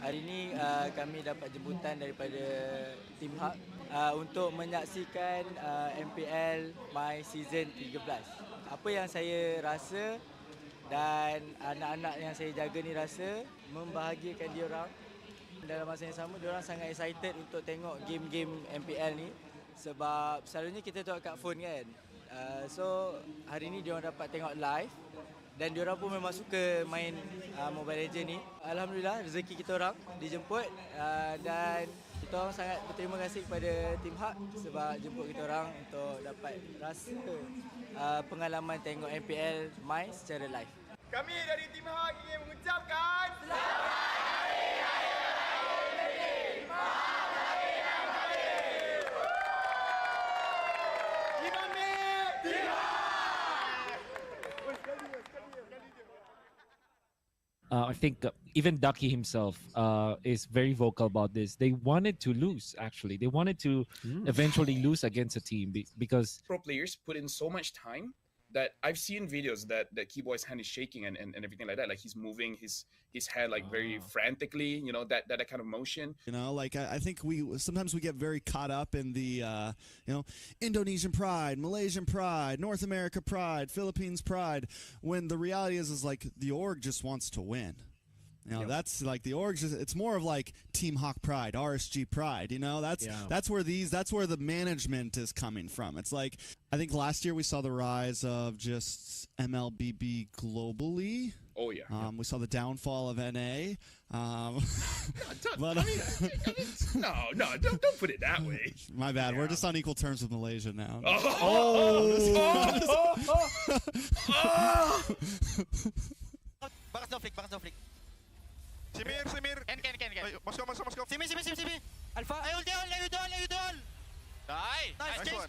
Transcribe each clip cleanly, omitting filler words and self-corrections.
Hari ini kami dapat jemputan daripada tim Hak untuk menyaksikan MPL My Season 13. Apa yang saya rasa dan anak-anak yang saya jaga ni rasa membahagiakan diorang. Dalam masa yang sama, diorang sangat excited untuk tengok game-game MPL ni sebab selalunya kita tengok kat phone kan. So hari ni diorang dapat tengok live dan diorang pun memang suka main Mobile Legends ni. Alhamdulillah rezeki kita orang dijemput dan kita orang sangat berterima kasih kepada tim Hak sebab jemput kita orang untuk dapat rasa pengalaman tengok MPL main secara live. Kami dari tim Hak ingin mengucapkan selamat hari raya Idul Fitri. I think even Ducky himself is very vocal about this. They wanted to lose, actually. They wanted to eventually lose against a team because pro players put in so much time that I've seen videos that Keyboy's hand is shaking and everything like that. Like he's moving his head like very frantically, you know, that kind of motion. You know, like I think sometimes we get very caught up in the, Indonesian pride, Malaysian pride, North America pride, Philippines pride, when the reality is like the org just wants to win. You know, that's like the org. It's more of like Team Hawk pride, RSG pride. You know, that's where the management is coming from. It's like I think last year we saw the rise of just MLBB globally. Oh yeah. We saw the downfall of NA. No, don't put it that way. My bad. Yeah. We're just on equal terms with Malaysia now. Bakas no flick. Simir. Ken. Masuk. Simi. Alpha. Ay, ulti. Nice.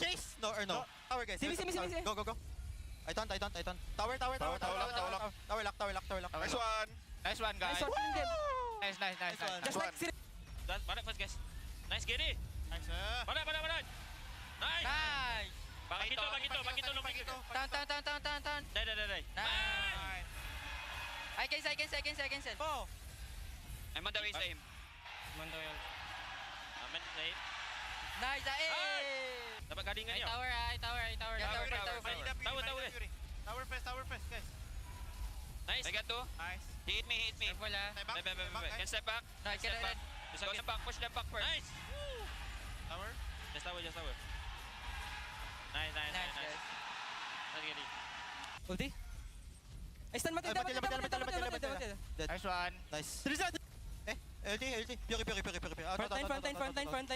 Chase. No. Tower, guys. Simi. Go. I taunt. Tower lock. Nice one, guys. Nice. Just like Siri. Barak first, guys. Nice, Gary. Nice. Barak. Nice. Bagito. Tahan. Dai. Nice. I can send. Oh. I'm on the way, same. Man daw yan. Amen, same. Nice. Dapat galingan niyo. Tower. Tower fest, guys. Nice. I got two. Nice. He hit me. Wala. Back. Can step back. Nice. Just go back. Push them back first. Nice. Tower. Just tower. Nice. Guys. Let's get it. Ulti. Ay, stand mati. Nice one. Nice. LT. Pure.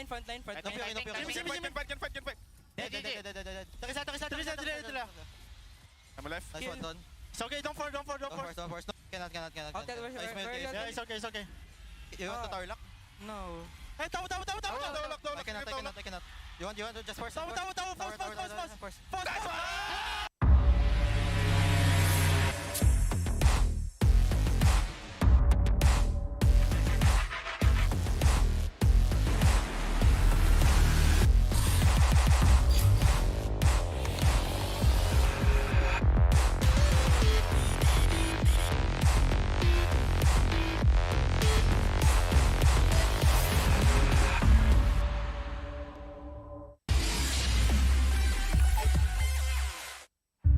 Frontline. Can fight. Takisa. I'm left. Nice one, done. It's okay, don't force. Cannot. Yeah, it's okay. You want to tower lock? No. Hey, tower. I cannot. You want to just force? Tower. Force.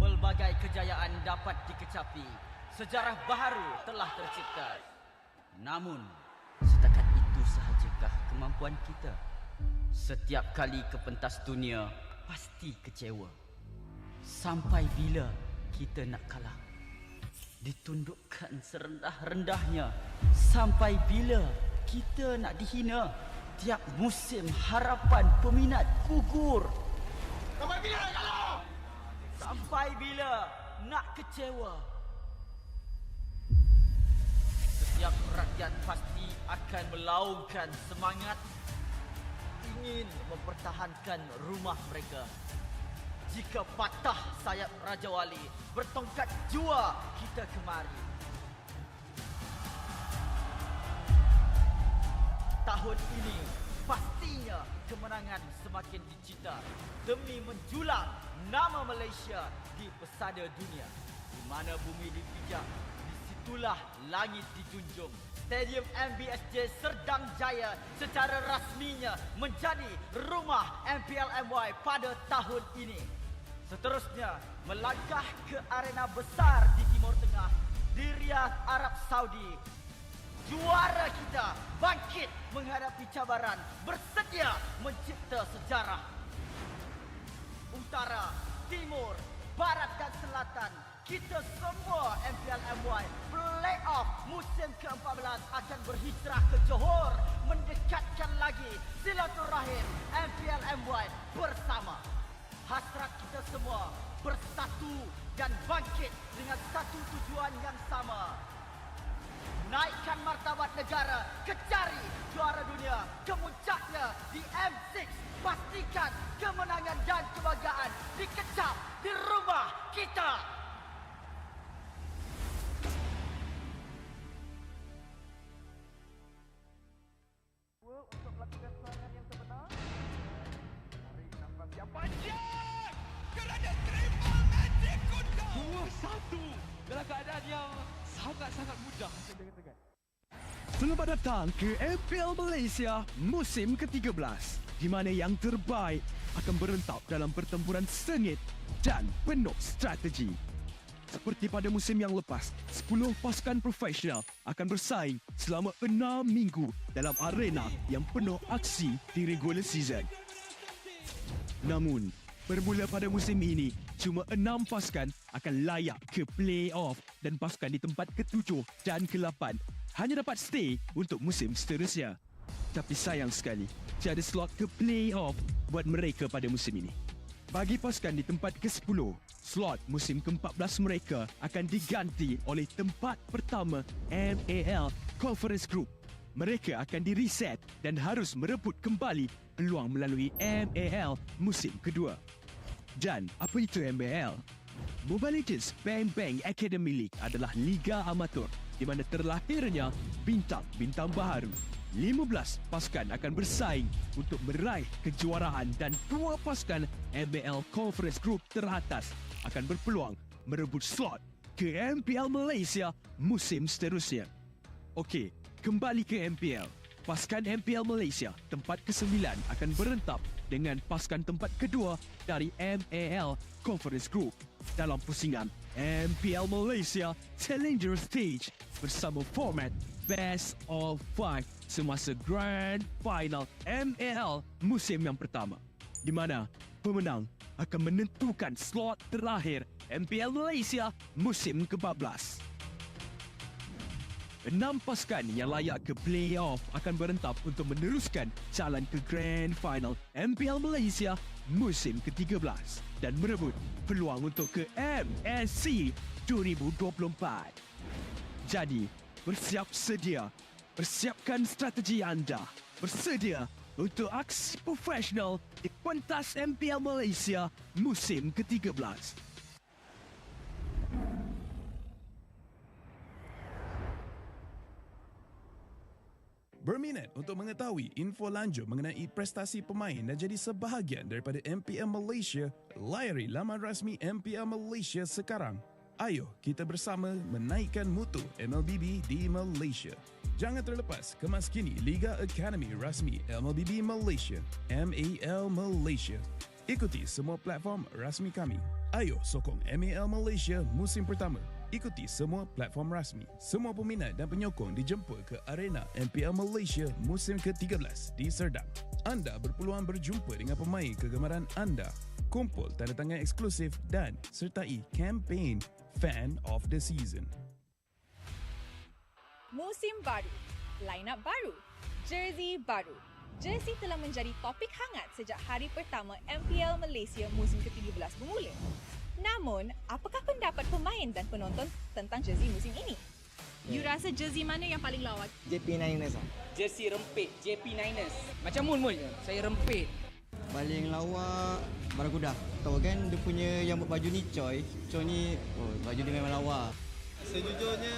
Pelbagai kejayaan dapat dikecapi, sejarah baru telah tercipta. Namun, setakat itu sahajakah kemampuan kita? Setiap kali ke pentas dunia, pasti kecewa. Sampai bila kita nak kalah? Ditundukkan serendah-rendahnya. Sampai bila kita nak dihina? Tiap musim harapan peminat gugur. Sampai bila nak kalah? Sampai bila nak kecewa? Setiap rakyat pasti akan melaungkan semangat, ingin mempertahankan rumah mereka. Jika patah sayap Raja Wali, bertongkat jua kita kemari. Tahun ini pastinya kemenangan semakin dicita demi menjulang nama Malaysia di pesada dunia. Di mana bumi dipijak, di situ itulah langit dijunjung. Stadium MBSJ Serdang Jaya secara rasminya menjadi rumah MPL MY pada tahun ini. Seterusnya, melangkah ke arena besar di Timur Tengah, di Riyadh, Arab Saudi. Juara kita bangkit menghadapi cabaran, bersedia mencipta sejarah. Utara, Timur, Barat dan Selatan, kita semua MPL MY Playoff musim ke-14 akan berhijrah ke Johor, mendekatkan lagi silaturahim MPL MY bersama. Hasrat kita semua bersatu dan bangkit dengan satu tujuan yang sama. Naikkan martabat negara, kecari juara dunia, kemuncaknya di M6. Pastikan kemenangan dan kebanggaan dikecap di rumah kita. Untuk melakukan serangan yang sebenar. Tarik nafas yang panjang. Kerana triple magic kuda. 2-1 dalam keadaan yang sangat-sangat mudah. Selamat datang ke MPL Malaysia musim ke-13, di mana yang terbaik akan berentap dalam pertempuran sengit dan penuh strategi. Seperti pada musim yang lepas, 10 pasukan profesional akan bersaing selama 6 minggu dalam arena yang penuh aksi di regular season. Namun, bermula pada musim ini, cuma 6 pasukan akan layak ke play-off dan pasukan di tempat ke-7 dan ke-8 hanya dapat stay untuk musim seterusnya. Tapi sayang sekali, tiada slot ke play-off buat mereka pada musim ini. Bagi pasukan di tempat ke-10, slot musim ke-14 mereka akan diganti oleh tempat pertama MAL Conference Group. Mereka akan di-reset dan harus merebut kembali peluang melalui MAL musim kedua. Dan apa itu MAL? Mobile Legends Bang Bang Academy League adalah liga amatur di mana terlahirnya bintang-bintang baharu. 15 pasukan akan bersaing untuk meraih kejuaraan dan 2 pasukan MPL Conference Group teratas akan berpeluang merebut slot ke MPL Malaysia musim seterusnya. Okey, kembali ke MPL. Pasukan MPL Malaysia tempat ke-9 akan berentap dengan pasukan tempat kedua dari MAL Conference Group dalam pusingan MPL Malaysia Challenger Stage bersama format Best of 5 semasa Grand Final MPL musim yang pertama, di mana pemenang akan menentukan slot terakhir MPL Malaysia musim ke-14. 6 pasukan yang layak ke play-off akan berentap untuk meneruskan jalan ke Grand Final MPL Malaysia musim ke-13 dan merebut peluang untuk ke MSC 2024. Jadi, bersiap sedia. Persiapkan strategi anda. Bersedia untuk aksi profesional di pentas MPL Malaysia musim ke-13. Berminat untuk mengetahui info lanjut mengenai prestasi pemain dan jadi sebahagian daripada MPL Malaysia? Layari laman rasmi MPL Malaysia sekarang. Ayo kita bersama menaikkan mutu MLBB di Malaysia. Jangan terlepas kemas kini Liga Academy rasmi MLBB Malaysia, MAL Malaysia. Ikuti semua platform rasmi kami. Ayo sokong MAL Malaysia musim pertama. Ikuti semua platform rasmi. Semua peminat dan penyokong dijemput ke arena MPL Malaysia musim ke-13 di Serdang. Anda berpeluang berjumpa dengan pemain kegemaran anda, kumpul tanda tangan eksklusif dan sertai kempen Fan of the Season. Musim baru, line-up baru, jersey baru. Jersey telah menjadi topik hangat sejak hari pertama MPL Malaysia musim ke-13 bermula. Namun, apakah pendapat pemain dan penonton tentang jersey musim ini? You rasa jersey mana yang paling lawa? JP Niners lah. Jersey rempit, JP Niners. Macam Mun je, saya rempit. Paling lawa Barracuda. Tahu kan dia punya yang buat baju ni Choi. Choi ni baju dia memang lawa. Sejujurnya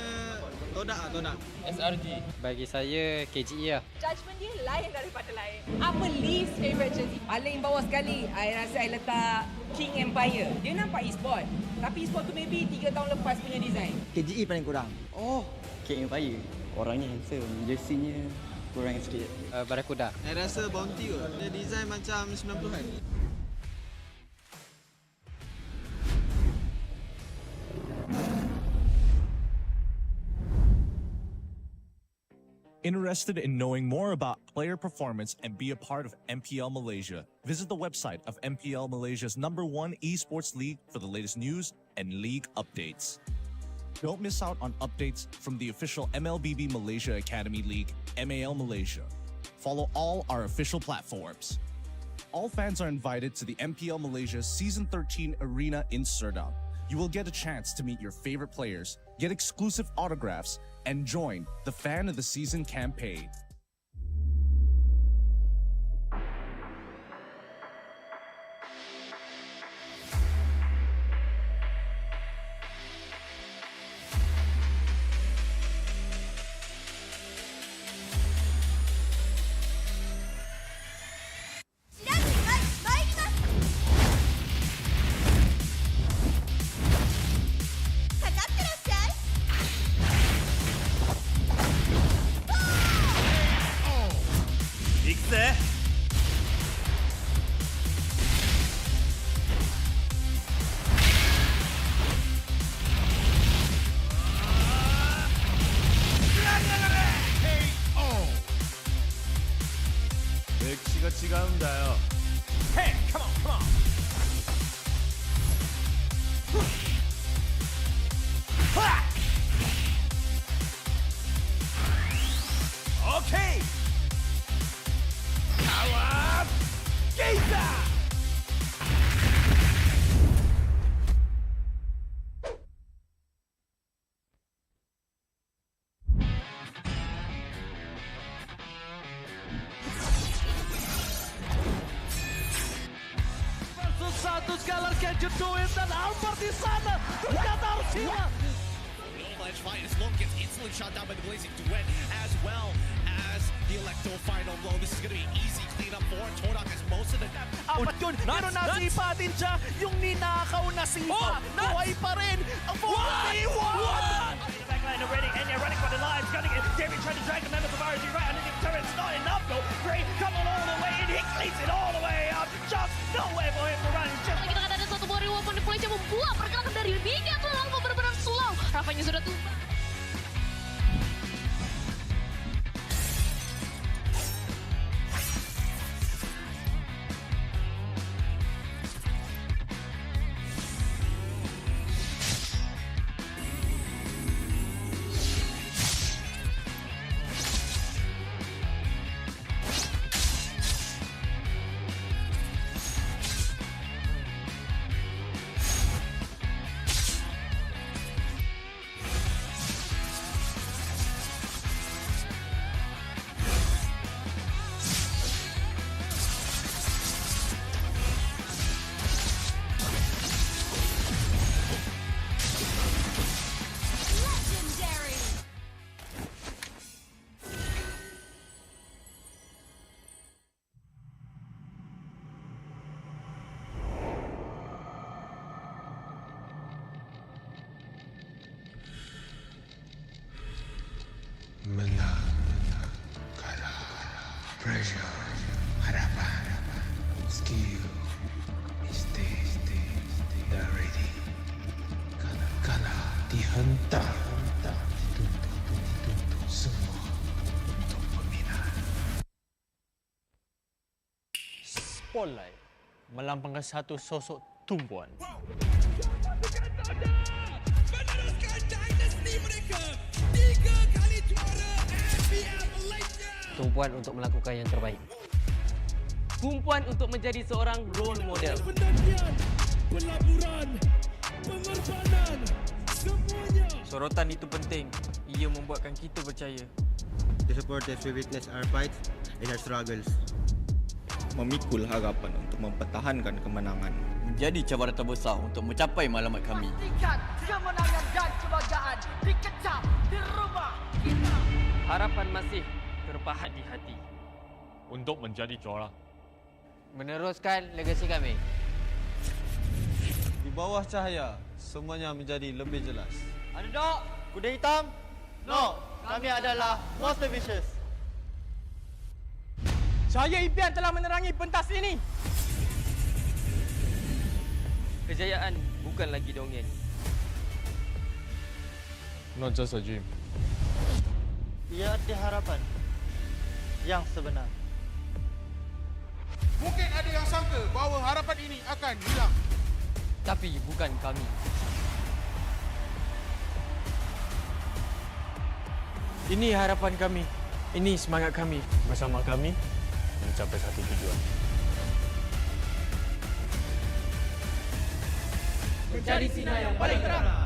Todak. SRG. Bagi saya KGE lah. Judgement dia lain daripada lain. Apa least favourite jersey? Paling bawah sekali, I rasa I letak King Empire. Dia nampak e-sport. Tapi e-sport tu maybe 3 tahun lepas punya design. KGE paling kurang. Oh, King Empire. Orangnya handsome, jersey-nya kurang sikit. Barracuda. Saya rasa Bountee kot. Dia design macam 90-an. Interested in knowing more about player performance and be a part of MPL Malaysia? Visit the website of MPL Malaysia's #1 esports league for the latest news and league updates. Don't miss out on updates from the official MLBB Malaysia Academy League, MAL Malaysia. Follow all our official platforms. All fans are invited to the MPL Malaysia Season 13 Arena in Serdang. You will get a chance to meet your favorite players, get exclusive autographs, and join the Fan of the Season campaign. Hey, come on. Okay. Power Gazer. Satu Scalar can you do it? Dan Albert di sana ternyata harus hilang. Edge fight as Long gets instantly shot down by the Blazing Duet as well as the Electo final blow. This is going to be easy cleanup for Todak as most of the... Apat yun, pero nasipa din siya yung ninakaw na sipa. Buhay pa rin ang 41! Backline already, and they're running for the lives, gunning it. David trying to drag the members of RG right underneath the turret. It's not enough though. Gray coming all the way in, he cleats it all the way up. Just nowhere for him to run. Just... Kita akan ada satu buah reward point yang membuat pergerakan dari Liga terlalu benar-benar slow. Rafanya sudah tumbang. Menang, kalah, pressure, harapan, skill, mistake, dah ready. Kalah, dihentak, dituntut semua untuk peminat. Spotlight melambangkan satu sosok tumpuan. Tumpuan untuk melakukan yang terbaik. Tumpuan untuk menjadi seorang role model. Pelaburan, pengorbanan, semuanya. Sorotan itu penting. Ia membuatkan kita percaya. The supporters will witness our fights and our struggles. Memikul harapan untuk mempertahankan kemenangan. menjadi cabaran terbesar untuk mencapai matlamat kami. Pastikan kemenangan dan kebanggaan dikecam di rumah kita. Harapan masih terpahat di hati untuk menjadi juara. Meneruskan legasi kami. Di bawah cahaya, semuanya menjadi lebih jelas. Underdog, kuda hitam? No, kami adalah Monster Vicious. Cahaya impian telah menerangi pentas ini. Kejayaan bukan lagi dongeng. Not just a dream. Ia arti harapan yang sebenar. Mungkin ada yang sangka bahawa harapan ini akan hilang. Tapi bukan kami. Ini harapan kami. Ini semangat kami. Bersama kami mencapai satu tujuan. Mencari sinar yang paling terang.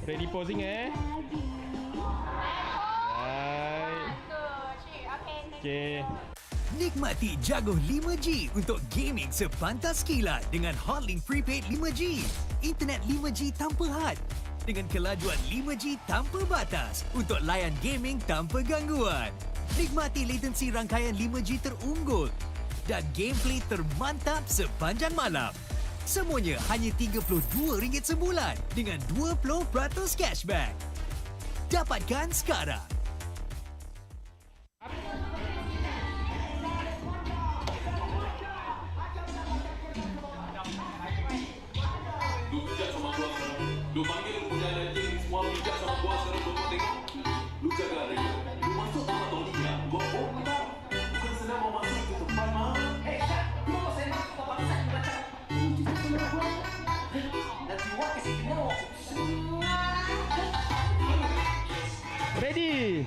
Ready posing Right. Okay. Nikmati jaguh 5G untuk gaming sepantas kilat dengan Hotlink Prepaid 5G. Internet 5G tanpa had dengan kelajuan 5G tanpa batas untuk layan gaming tanpa gangguan. Nikmati latensi rangkaian 5G terunggul dan gameplay termantap sepanjang malam. Semuanya hanya RM32 sebulan dengan 20% cashback. Dapatkan sekarang. Lu panggil punya legend semua bijak sama gua sekarang gua mau tengok. Lu jaga dia. Lu masuk sama Todia. Gua tak. Bukan senang mau masuk ke tempat mah. Syah, lu mau saya masuk ke bangsa di baca. Nanti buat ke sini mau. Ready.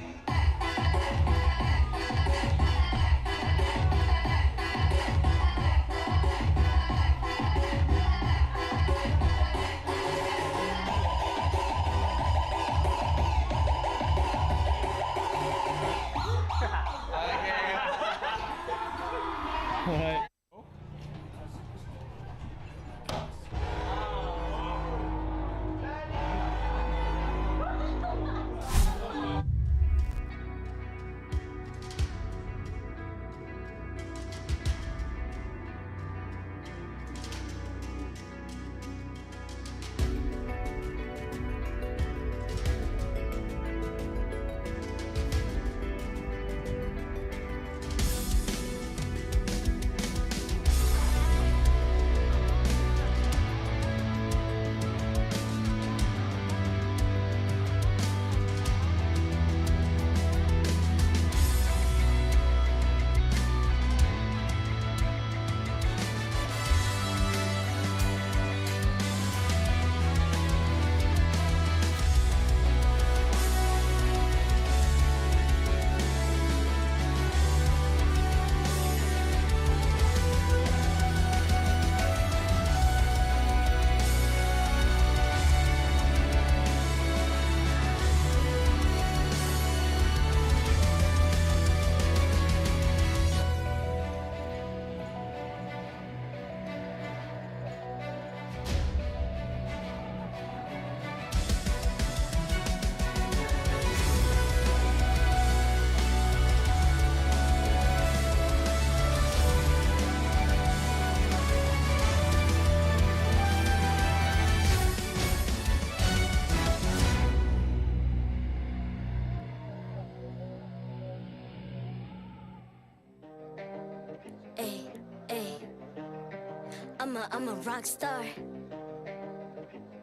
I'm a rock star.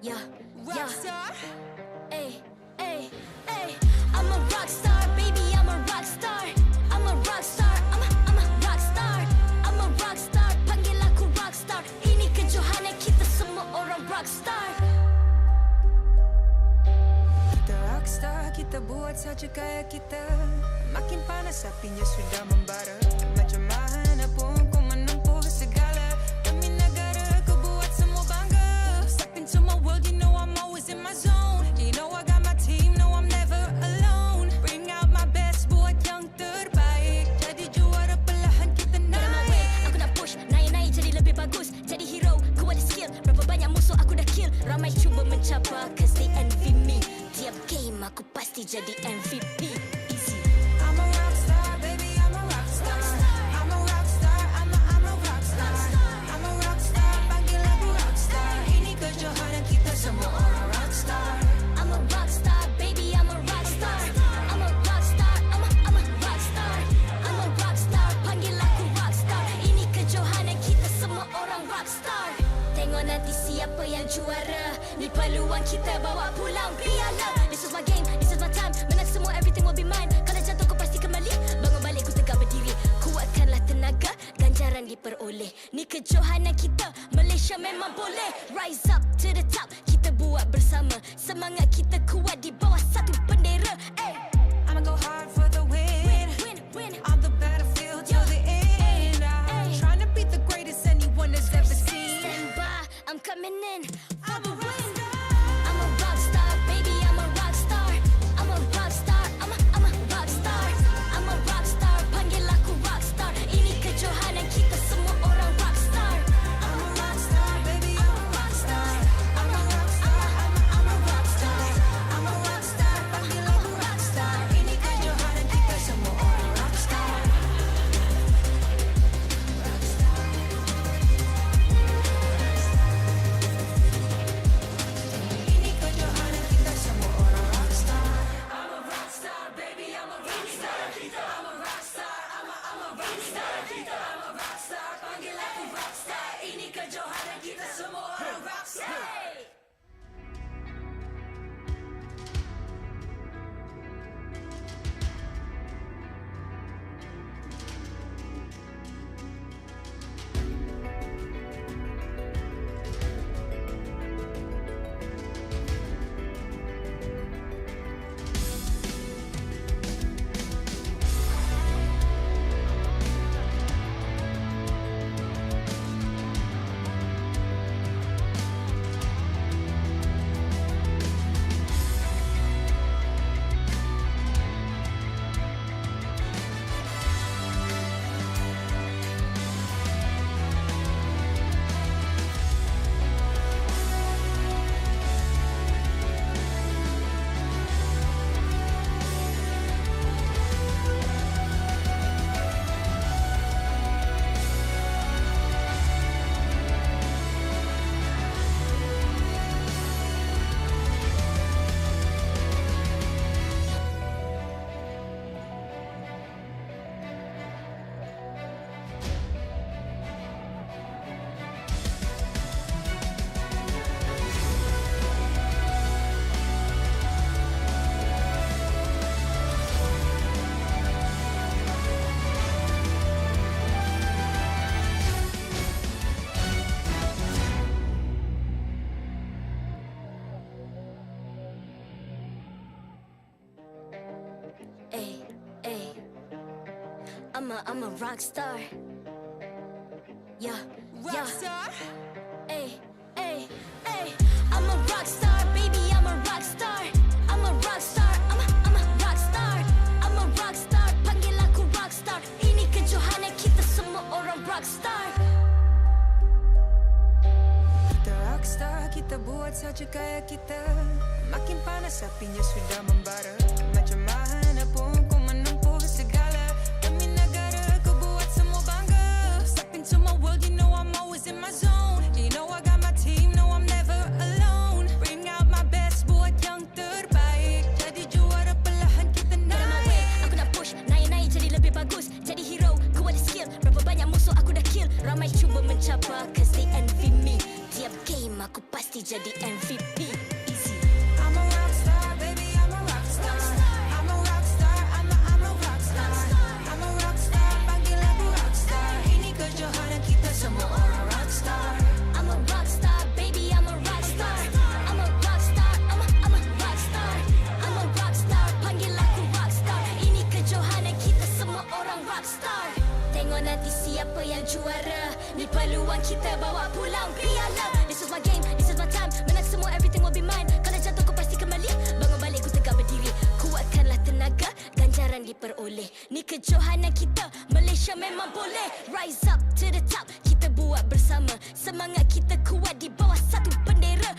Yeah, rock star. Hey, hey, hey. I'm a rock star, baby. I'm a rock star. I'm a rock star. I'm a rock star. I'm a rock star. Panggil aku rock star. Ini kejohanan kita semua orang rock star. Kita rock star, kita buat saja gaya kita. Makin panas apinya sudah membara. Macam mana pun ku menempuh segala. Demi negara ku buat semua bangga. Step into my world, you know I'm always in my zone. You know I got my team, no I'm never alone. Bring out my best, buat yang terbaik. Jadi juara perlahan kita naik. Aku nak push, naik-naik jadi lebih bagus. Jadi hero, ku ada skill. Berapa banyak musuh aku dah kill. Ramai cuba mencapai, cause they envy me. Tiap game aku pasti jadi MVP. I'm a rock star, baby, I'm a rock star. I'm a rock star, I'm a rock star. I'm a rock star, panggil aku rock star. Ini kejohanan kita semua orang rock star. I'm a rock star, baby, I'm a rock star. I'm a rock star, I'm a rock star. I'm a rock star, panggil aku rock star. Ini kejohanan kita semua orang rock star. Tengok nanti siapa yang juara. Ni peluang kita bawa pulang piala. This is my game, this is my time. Menang semua, everything will be mine. Kalau jatuh kau pasti kembali. Bangun balik ku tegak berdiri. Kuatkanlah tenaga, ganjaran diperoleh. Ni kejohanan kita, Malaysia memang boleh. Rise up to the top, kita buat bersama. Semangat kita kuat di bawah satu bendera. Hey. I'ma go hard for the win. Win. On the battlefield till the end. I'm trying to beat the greatest anyone has ever seen. Stand by, I'm coming in for the win. I'm a rock star, baby, I'm a rock star. I'm a rock star, I'm a rock star. I'm a rock star, panggil aku rock star. Ini kejohanan kita semua orang rock star. I'm a rock star, baby, I'm a rock star. I'm a rock star, I'm a rock star. I'm a rock star, panggil aku rock star. Ini kejohanan kita semua orang rock star. Ini kejohanan kita semua orang rock star. I'm a rock star, baby, I'm a rock star. I'm a rock star, I'm a rock star. I'm a rock star, panggil aku rock star. Ini kejohanan kita semua orang rock star. I'm a rock star. Yeah, Rock star. Hey, hey, hey. I'm a rock star, baby. I'm a rock star. I'm a rock star. I'm a rock star. I'm a rock star. Panggil aku rock star. Ini kejohanan kita semua orang rock star. Kita rock star, kita buat saja gaya kita. Makin panas apinya sudah membara. Macam mana pun ku menempuh segala. Demi negara ku buat semua bangga. Step into my world, you know I'm always in my zone. You know I got my team, no I'm never alone. Bring out my best, buat yang terbaik. Jadi juara perlahan kita naik. Aku nak push, naik-naik jadi lebih bagus. Jadi hero, ku ada skill. Berapa banyak musuh aku dah kill. Ramai cuba mencapai, cause they envy aku pasti jadi MVP. Easy. I'm a rockstar, baby, I'm a rockstar. I'm a rockstar, I'm a rockstar. I'm a rockstar, panggil aku rockstar. Ini kejohanan kita semua orang rockstar. I'm a rockstar, baby, I'm a rockstar. I'm a rockstar, I'm a rockstar. I'm a rockstar, panggil aku rockstar. Ini kejohanan kita semua orang rockstar. Tengok nanti siapa yang juara. Ni peluang kita bawa pulang piala. This is my game, this is my time. Menang semua, everything will be mine. Kalau jatuh kau pasti kembali. Bangun balik ku tegak berdiri. Kuatkanlah tenaga, ganjaran diperoleh. Ni kejohanan kita, Malaysia memang boleh. Rise up to the top, kita buat bersama. Semangat kita kuat di bawah satu bendera.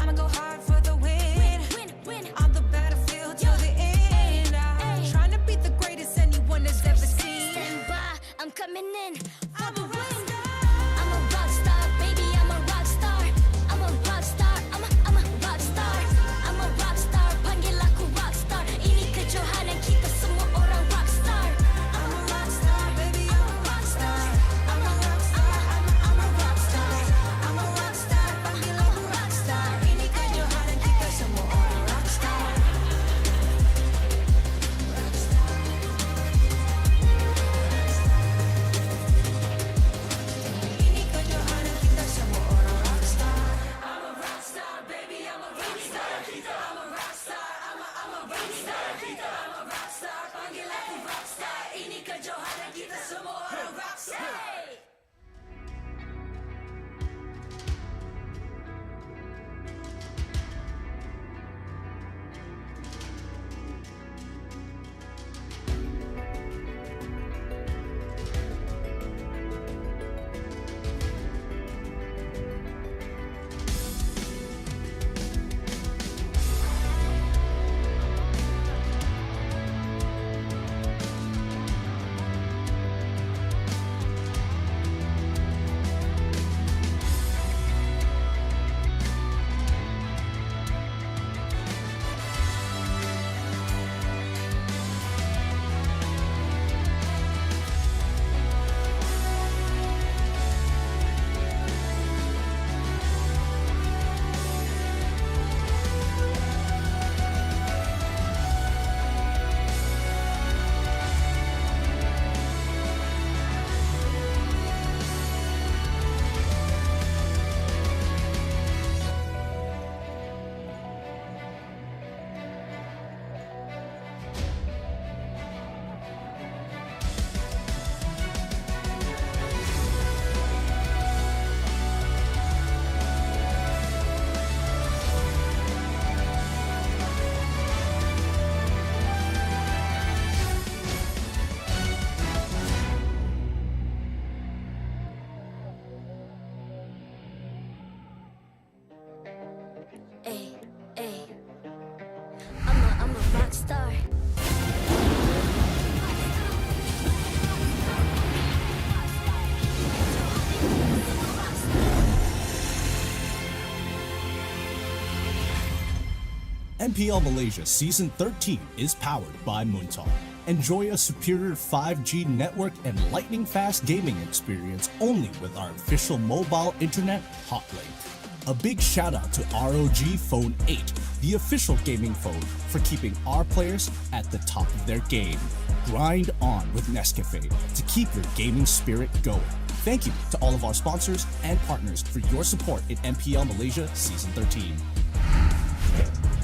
I'ma go hard for the win. Win. On the battlefield till the end. I'm trying to beat the greatest anyone has ever seen. Stand by, I'm coming in for the win. I'm a rockstar, baby, I'm a rockstar. I'm a rockstar, I'm a rockstar. I'm a rockstar, panggil aku rockstar. Ini kejohanan kita semua orang rockstar. I'm a rockstar, baby, I'm a rockstar. I'm a rockstar, I'm a rockstar. I'm a rockstar, panggil aku rockstar. Ini kejohanan kita semua orang rockstar. Ini kejohanan kita semua orang rockstar. I'm a rockstar, baby, I'm a rockstar. I'm a rockstar, I'm a rockstar. I'm a rockstar, panggil aku rockstar. Ini kejohanan kita semua orang rockstar. I'm a rockstar. MPL Malaysia Season 13 is powered by Bountee. Enjoy a superior 5G network and lightning-fast gaming experience only with our official mobile internet hotlink. A big shout out to ROG Phone 8, the official gaming phone, for keeping our players at the top of their game. Grind on with Nescafe to keep your gaming spirit going. Thank you to all of our sponsors and partners for your support in MPL Malaysia Season 13.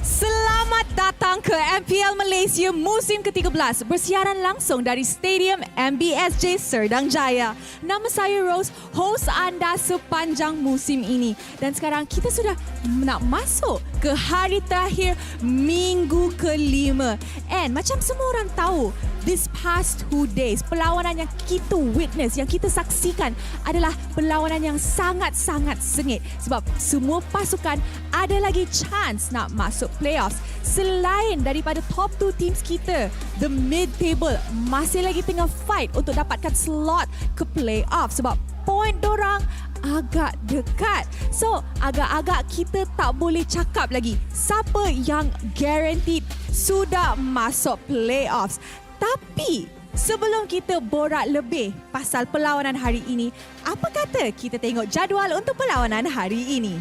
Selamat datang ke MPL Malaysia musim ke-13 bersiaran langsung dari Stadium MBSJ Serdang Jaya. Nama saya Rose, host anda sepanjang musim ini. Dan sekarang kita sudah nak masuk ke hari terakhir minggu ke-5. And macam semua orang tahu, this past 2 days, perlawanan yang kita witness, yang kita saksikan adalah perlawanan yang sangat-sangat sengit. Sebab semua pasukan ada lagi chance nak masuk playoffs. Selain daripada top 2 teams kita, the mid-table masih lagi tengah fight untuk dapatkan slot ke playoff. Sebab point dorang agak dekat. So, agak-agak kita tak boleh cakap lagi siapa yang guaranteed sudah masuk playoffs. Tapi sebelum kita borak lebih pasal perlawanan hari ini, apa kata kita tengok jadual untuk perlawanan hari ini?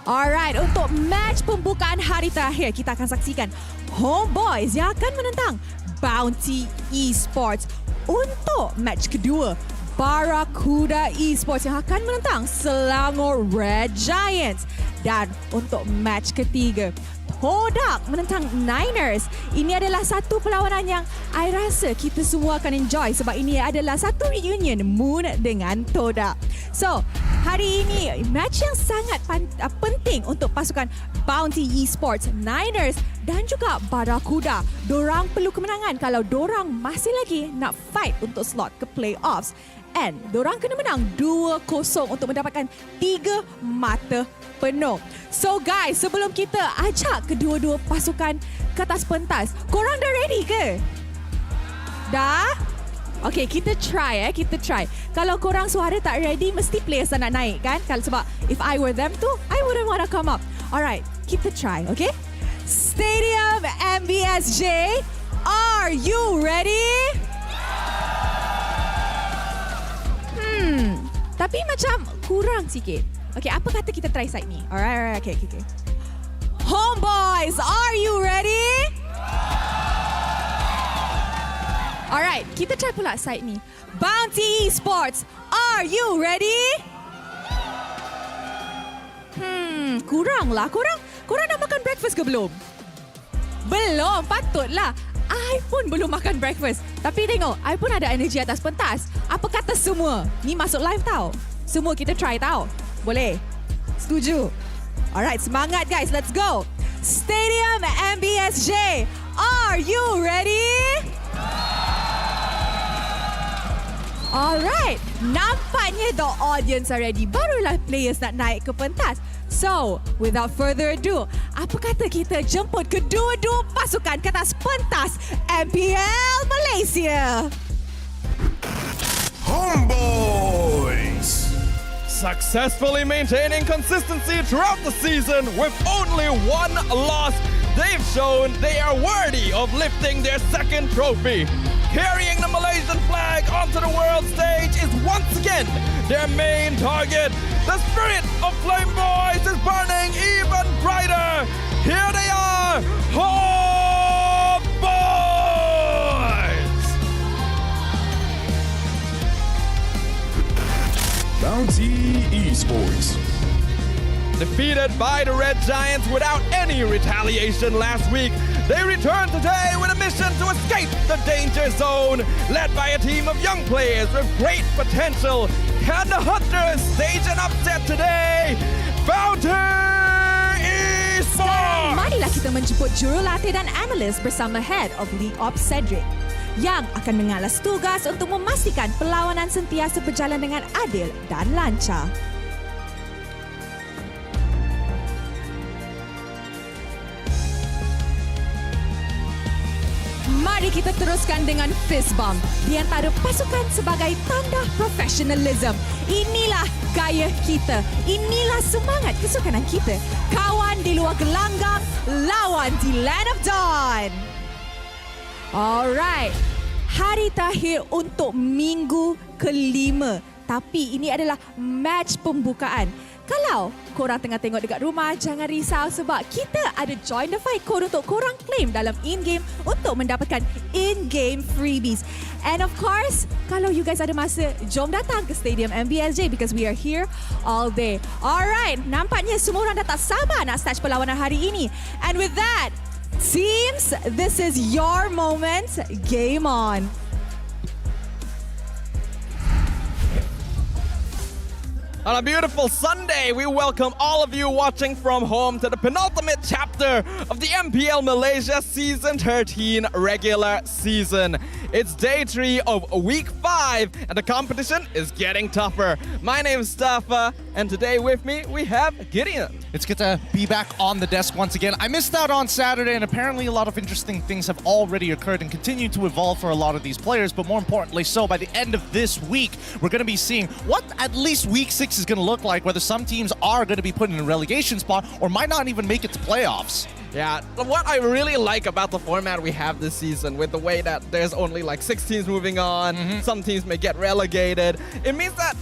Alright, untuk match pembukaan hari terakhir, kita akan saksikan Homebois yang akan menentang Bountee Esports. Untuk match kedua, Barracuda Esports yang akan menentang Selangor Red Giants. Dan untuk match ketiga, Todak menentang Niners. Ini adalah satu perlawanan yang I rasa kita semua akan enjoy sebab ini adalah satu reunion Moon dengan Todak. So, hari ini match yang sangat penting untuk pasukan Bountee Esports, Niners dan juga Barracuda. Dorang perlu kemenangan kalau dorang masih lagi nak fight untuk slot ke playoffs. And dorang kena menang 2-0 untuk mendapatkan 3 mata penuh. So guys, sebelum kita ajak kedua-dua pasukan ke atas pentas, korang dah ready ke? Dah? Okay, kita try. Kalau korang suara tak ready, mesti players nak naik kan? Sebab if I were them too, I wouldn't want to come up. Alright, kita try, okay? Stadium MBSJ, are you ready? Tapi macam kurang sikit. Okay, apa kata kita try side ni? Alright, okay. Homebois, are you ready? Alright, kita try pula side ni. Bountee Esports, are you ready? Kurang lah. Korang dah makan breakfast ke belum? Belum, patutlah. I pun belum makan breakfast. Tapi tengok, I pun ada energi atas pentas. Apa kata semua? Ni masuk live tau. Semua kita try tau. Boleh? Setuju? Alright, semangat guys. Let's go. Stadium MBSJ, are you ready? Alright, nampaknya the audience are ready. Barulah players nak naik ke pentas. So, without further ado, apa kata kita jemput kedua-dua pasukan ke atas pentas MPL Malaysia? Homebois! Successfully maintaining consistency throughout the season with only one loss, they've shown they are worthy of lifting their second trophy. Carrying the Malaysian flag onto the world stage is once again their main target. The spirit of Flame Boys is burning even brighter. Here they are, Homebois! Bountee Esports. Defeated by the Red Giants without any retaliation last week, they return today with a mission to escape the danger zone. Led by a team of young players with great potential, can the Hunters stage an upset today? Bountee Esports! Marilah kita menjemput jurulatih dan analis bersama Head of League Ops Cedric yang akan mengalas tugas untuk memastikan perlawanan sentiasa berjalan dengan adil dan lancar. Mari kita teruskan dengan fist bump di antara pasukan sebagai tanda profesionalism. Inilah gaya kita. Inilah semangat kesukanan kita. Kawan di luar gelanggang, lawan di Land of Dawn. Alright. Hari terakhir untuk minggu kelima. Tapi ini adalah match pembukaan. Kalau korang tengah tengok dekat rumah, jangan risau sebab kita ada Join the Fight code untuk korang claim dalam in-game untuk mendapatkan in-game freebies. And of course, kalau you guys ada masa, jom datang ke Stadium MBSJ because we are here all day. Alright, nampaknya semua orang dah tak sabar nak start perlawanan hari ini. And with that, teams, this is your moment. Game on. On a beautiful Sunday, we welcome all of you watching from home to the penultimate chapter of the MPL Malaysia Season 13 regular season. It's day 3 of week 5 and the competition is getting tougher. My name is Stafa and today with me we have Gideon. It's good to be back on the desk once again. I missed out on Saturday and apparently a lot of interesting things have already occurred and continue to evolve for a lot of these players, but more importantly so, by the end of this week, we're going to be seeing what at least week 6 is going to look like, whether some teams are going to be put in a relegation spot or might not even make it to playoffs. Yeah, what I really like about the format we have this season, with the way that there's only like 6 teams moving on, some teams may get relegated, it means that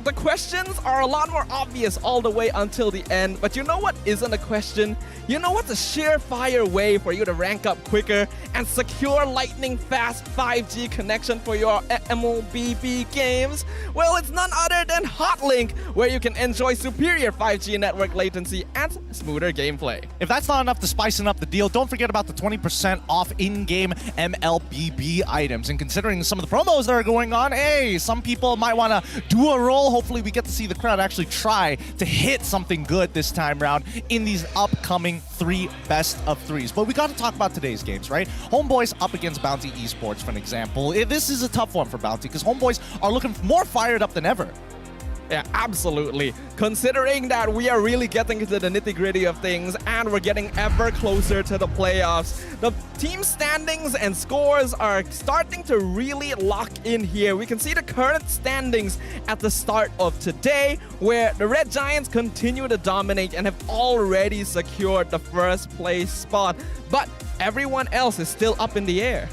the questions are a lot more obvious all the way until the end. But you know what isn't a question? You know what's a surefire way for you to rank up quicker and secure lightning fast 5G connection for your MLBB games? Well, it's none other than Hotlink, where you can enjoy superior 5G network latency and smoother gameplay. If that's not enough to spicing up the deal, don't forget about the 20% off in-game MLBB items. And considering some of the promos that are going on, hey, some people might want to do a roll. Hopefully we get to see the crowd actually try to hit something good this time around in these upcoming 3 best of 3s. But we got to talk about today's games, right? Homebois up against Bountee Esports, for an example. This is a tough one for Bountee because Homebois are looking more fired up than ever. Yeah, absolutely. Considering that we are really getting into the nitty-gritty of things and we're getting ever closer to the playoffs, the team standings and scores are starting to really lock in here. We can see the current standings at the start of today, where the Red Giants continue to dominate and have already secured the first place spot. But everyone else is still up in the air.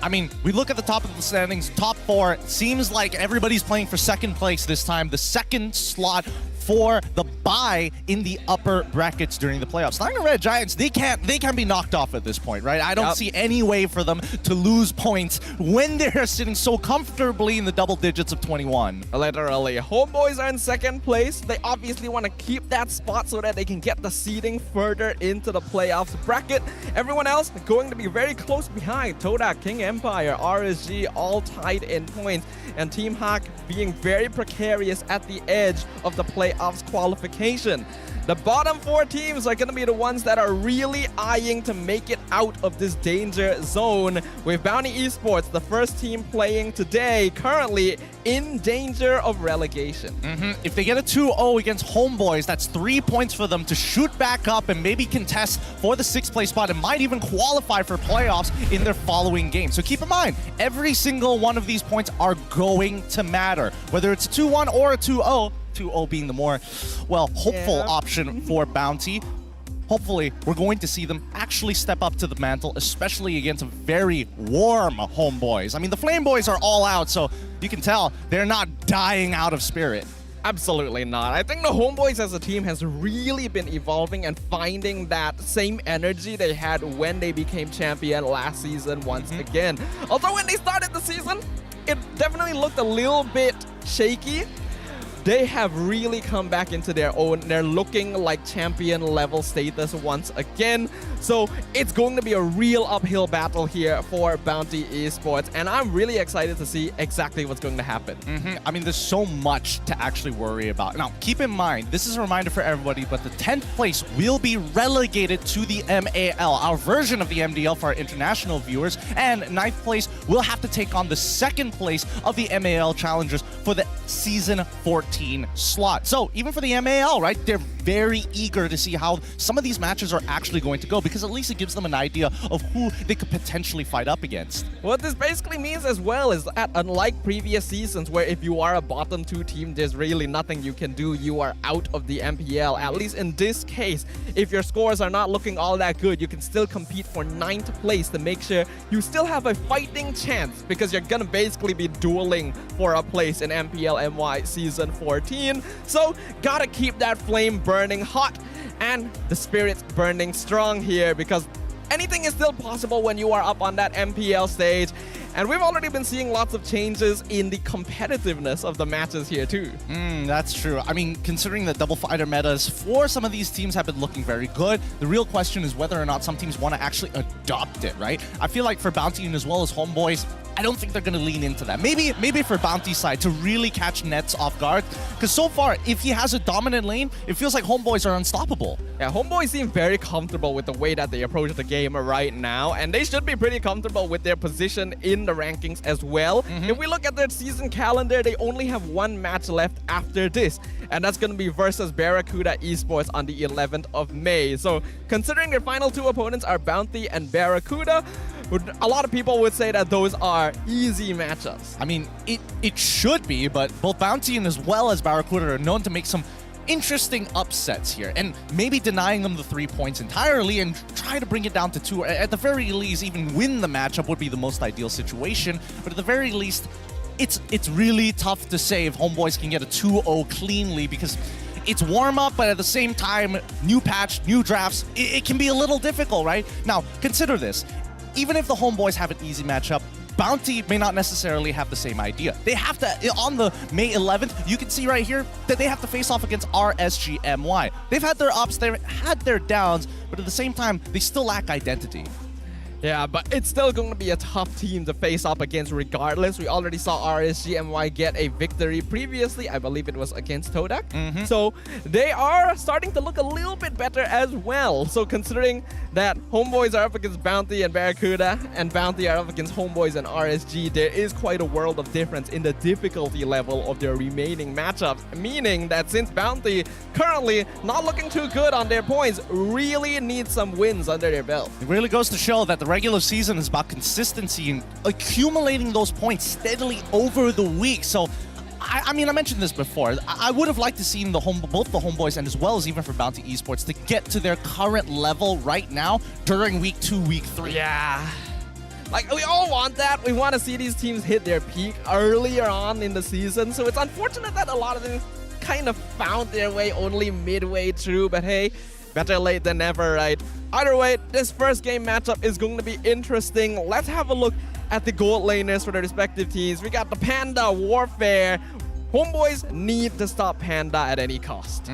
I mean, we look at the top of the standings, top 4. Seems like everybody's playing for second place this time. The second slot for the bye in the upper brackets during the playoffs. Selangor Red Giants, they can't be knocked off at this point, right? I don't see any way for them to lose points when they're sitting so comfortably in the double digits of 21. Literally. Homebois are in second place. They obviously want to keep that spot so that they can get the seeding further into the playoffs bracket. Everyone else going to be very close behind. Todak, King Empire, RSG all tied in points, and Team Hack being very precarious at the edge of the playoffs qualification. The bottom 4 teams are going to be the ones that are really eyeing to make it out of this danger zone, with Bountee Esports, the first team playing today, currently in danger of relegation. If they get a 2-0 against Homebois, that's 3 points for them to shoot back up and maybe contest for the 6th place spot and might even qualify for playoffs in their following game. So keep in mind, every single one of these points are going to matter, whether it's a 2-1 or a 2-0. 2-0 being the more, well, hopeful option for Bountee. Hopefully, we're going to see them actually step up to the mantle, especially against a very warm Homebois. I mean, the Flame Boys are all out, so you can tell they're not dying out of spirit. Absolutely not. I think the Homebois as a team has really been evolving and finding that same energy they had when they became champion last season once again. Although when they started the season, it definitely looked a little bit shaky. They have really come back into their own. They're looking like champion level status once again. So it's going to be a real uphill battle here for Bountee Esports. And I'm really excited to see exactly what's going to happen. I mean, there's so much to actually worry about. Now, keep in mind, this is a reminder for everybody, but the 10th place will be relegated to the MAL, our version of the MDL for our international viewers. And 9th place will have to take on the 2nd place of the MAL challengers for the season 14 slot. So even for the MAL, right, they're very eager to see how some of these matches are actually going to go, because at least it gives them an idea of who they could potentially fight up against. What this basically means as well is that, unlike previous seasons where if you are a bottom 2 team, there's really nothing you can do, you are out of the MPL. At least in this case, if your scores are not looking all that good, you can still compete for 9th place to make sure you still have a fighting chance, because you're gonna basically be dueling for a place in MPL MY Season 14. So gotta keep that flame burning hot and the spirits burning strong here, because anything is still possible when you are up on that MPL stage. And we've already been seeing lots of changes in the competitiveness of the matches here too. That's true. I mean, considering the double fighter metas for some of these teams have been looking very good, the real question is whether or not some teams want to actually adopt it, right? I feel like for Bountee and as well as Homebois, I don't think they're going to lean into that. Maybe for Bountee's side to really catch Nets off guard, because so far, if he has a dominant lane, it feels like Homebois are unstoppable. Yeah, Homebois seem very comfortable with the way that they approach the game right now, and they should be pretty comfortable with their position in the rankings as well. If we look at their season calendar, they only have 1 match left after this, and that's going to be versus Barracuda Esports on the 11th of May. So considering their final 2 opponents are Bountee and Barracuda, a lot of people would say that those are easy matchups. I mean, it should be, but both Bountee and as well as Barracuda are known to make some interesting upsets here, and maybe denying them the 3 points entirely and try to bring it down to 2, or at the very least even win the matchup would be the most ideal situation. But at the very least, it's really tough to say if Homebois can get a 2-0 cleanly, because it's warm-up, but at the same time, new patch, new drafts, it can be a little difficult, right? Now, consider this. Even if the Homebois have an easy matchup, Bountee may not necessarily have the same idea. They have to, on the May 11th, you can see right here that they have to face off against RSGMY. They've had their ups, they've had their downs, but at the same time, they still lack identity. Yeah, but it's still going to be a tough team to face up against regardless. We already saw RSGMY get a victory previously. I believe it was against Todak. So they are starting to look a little bit better as well. So considering that Homebois are up against Bountee and Barracuda, and Bountee are up against Homebois and RSG, there is quite a world of difference in the difficulty level of their remaining matchups. Meaning that since Bountee currently not looking too good on their points, really need some wins under their belt. It really goes to show that the regular season is about consistency and accumulating those points steadily over the week. So, I mean, I mentioned this before. I would have liked to see both the Homebois and as well as even for Bountee Esports to get to their current level right now during week 2, week 3. Yeah. Like, we all want that. We want to see these teams hit their peak earlier on in the season. So it's unfortunate that a lot of them kind of found their way only midway through. But hey, better late than never, right? Either way, this first game matchup is going to be interesting. Let's have a look at the gold laners for their respective teams. We got the Panda Warfare. Homebois need to stop Panda at any cost.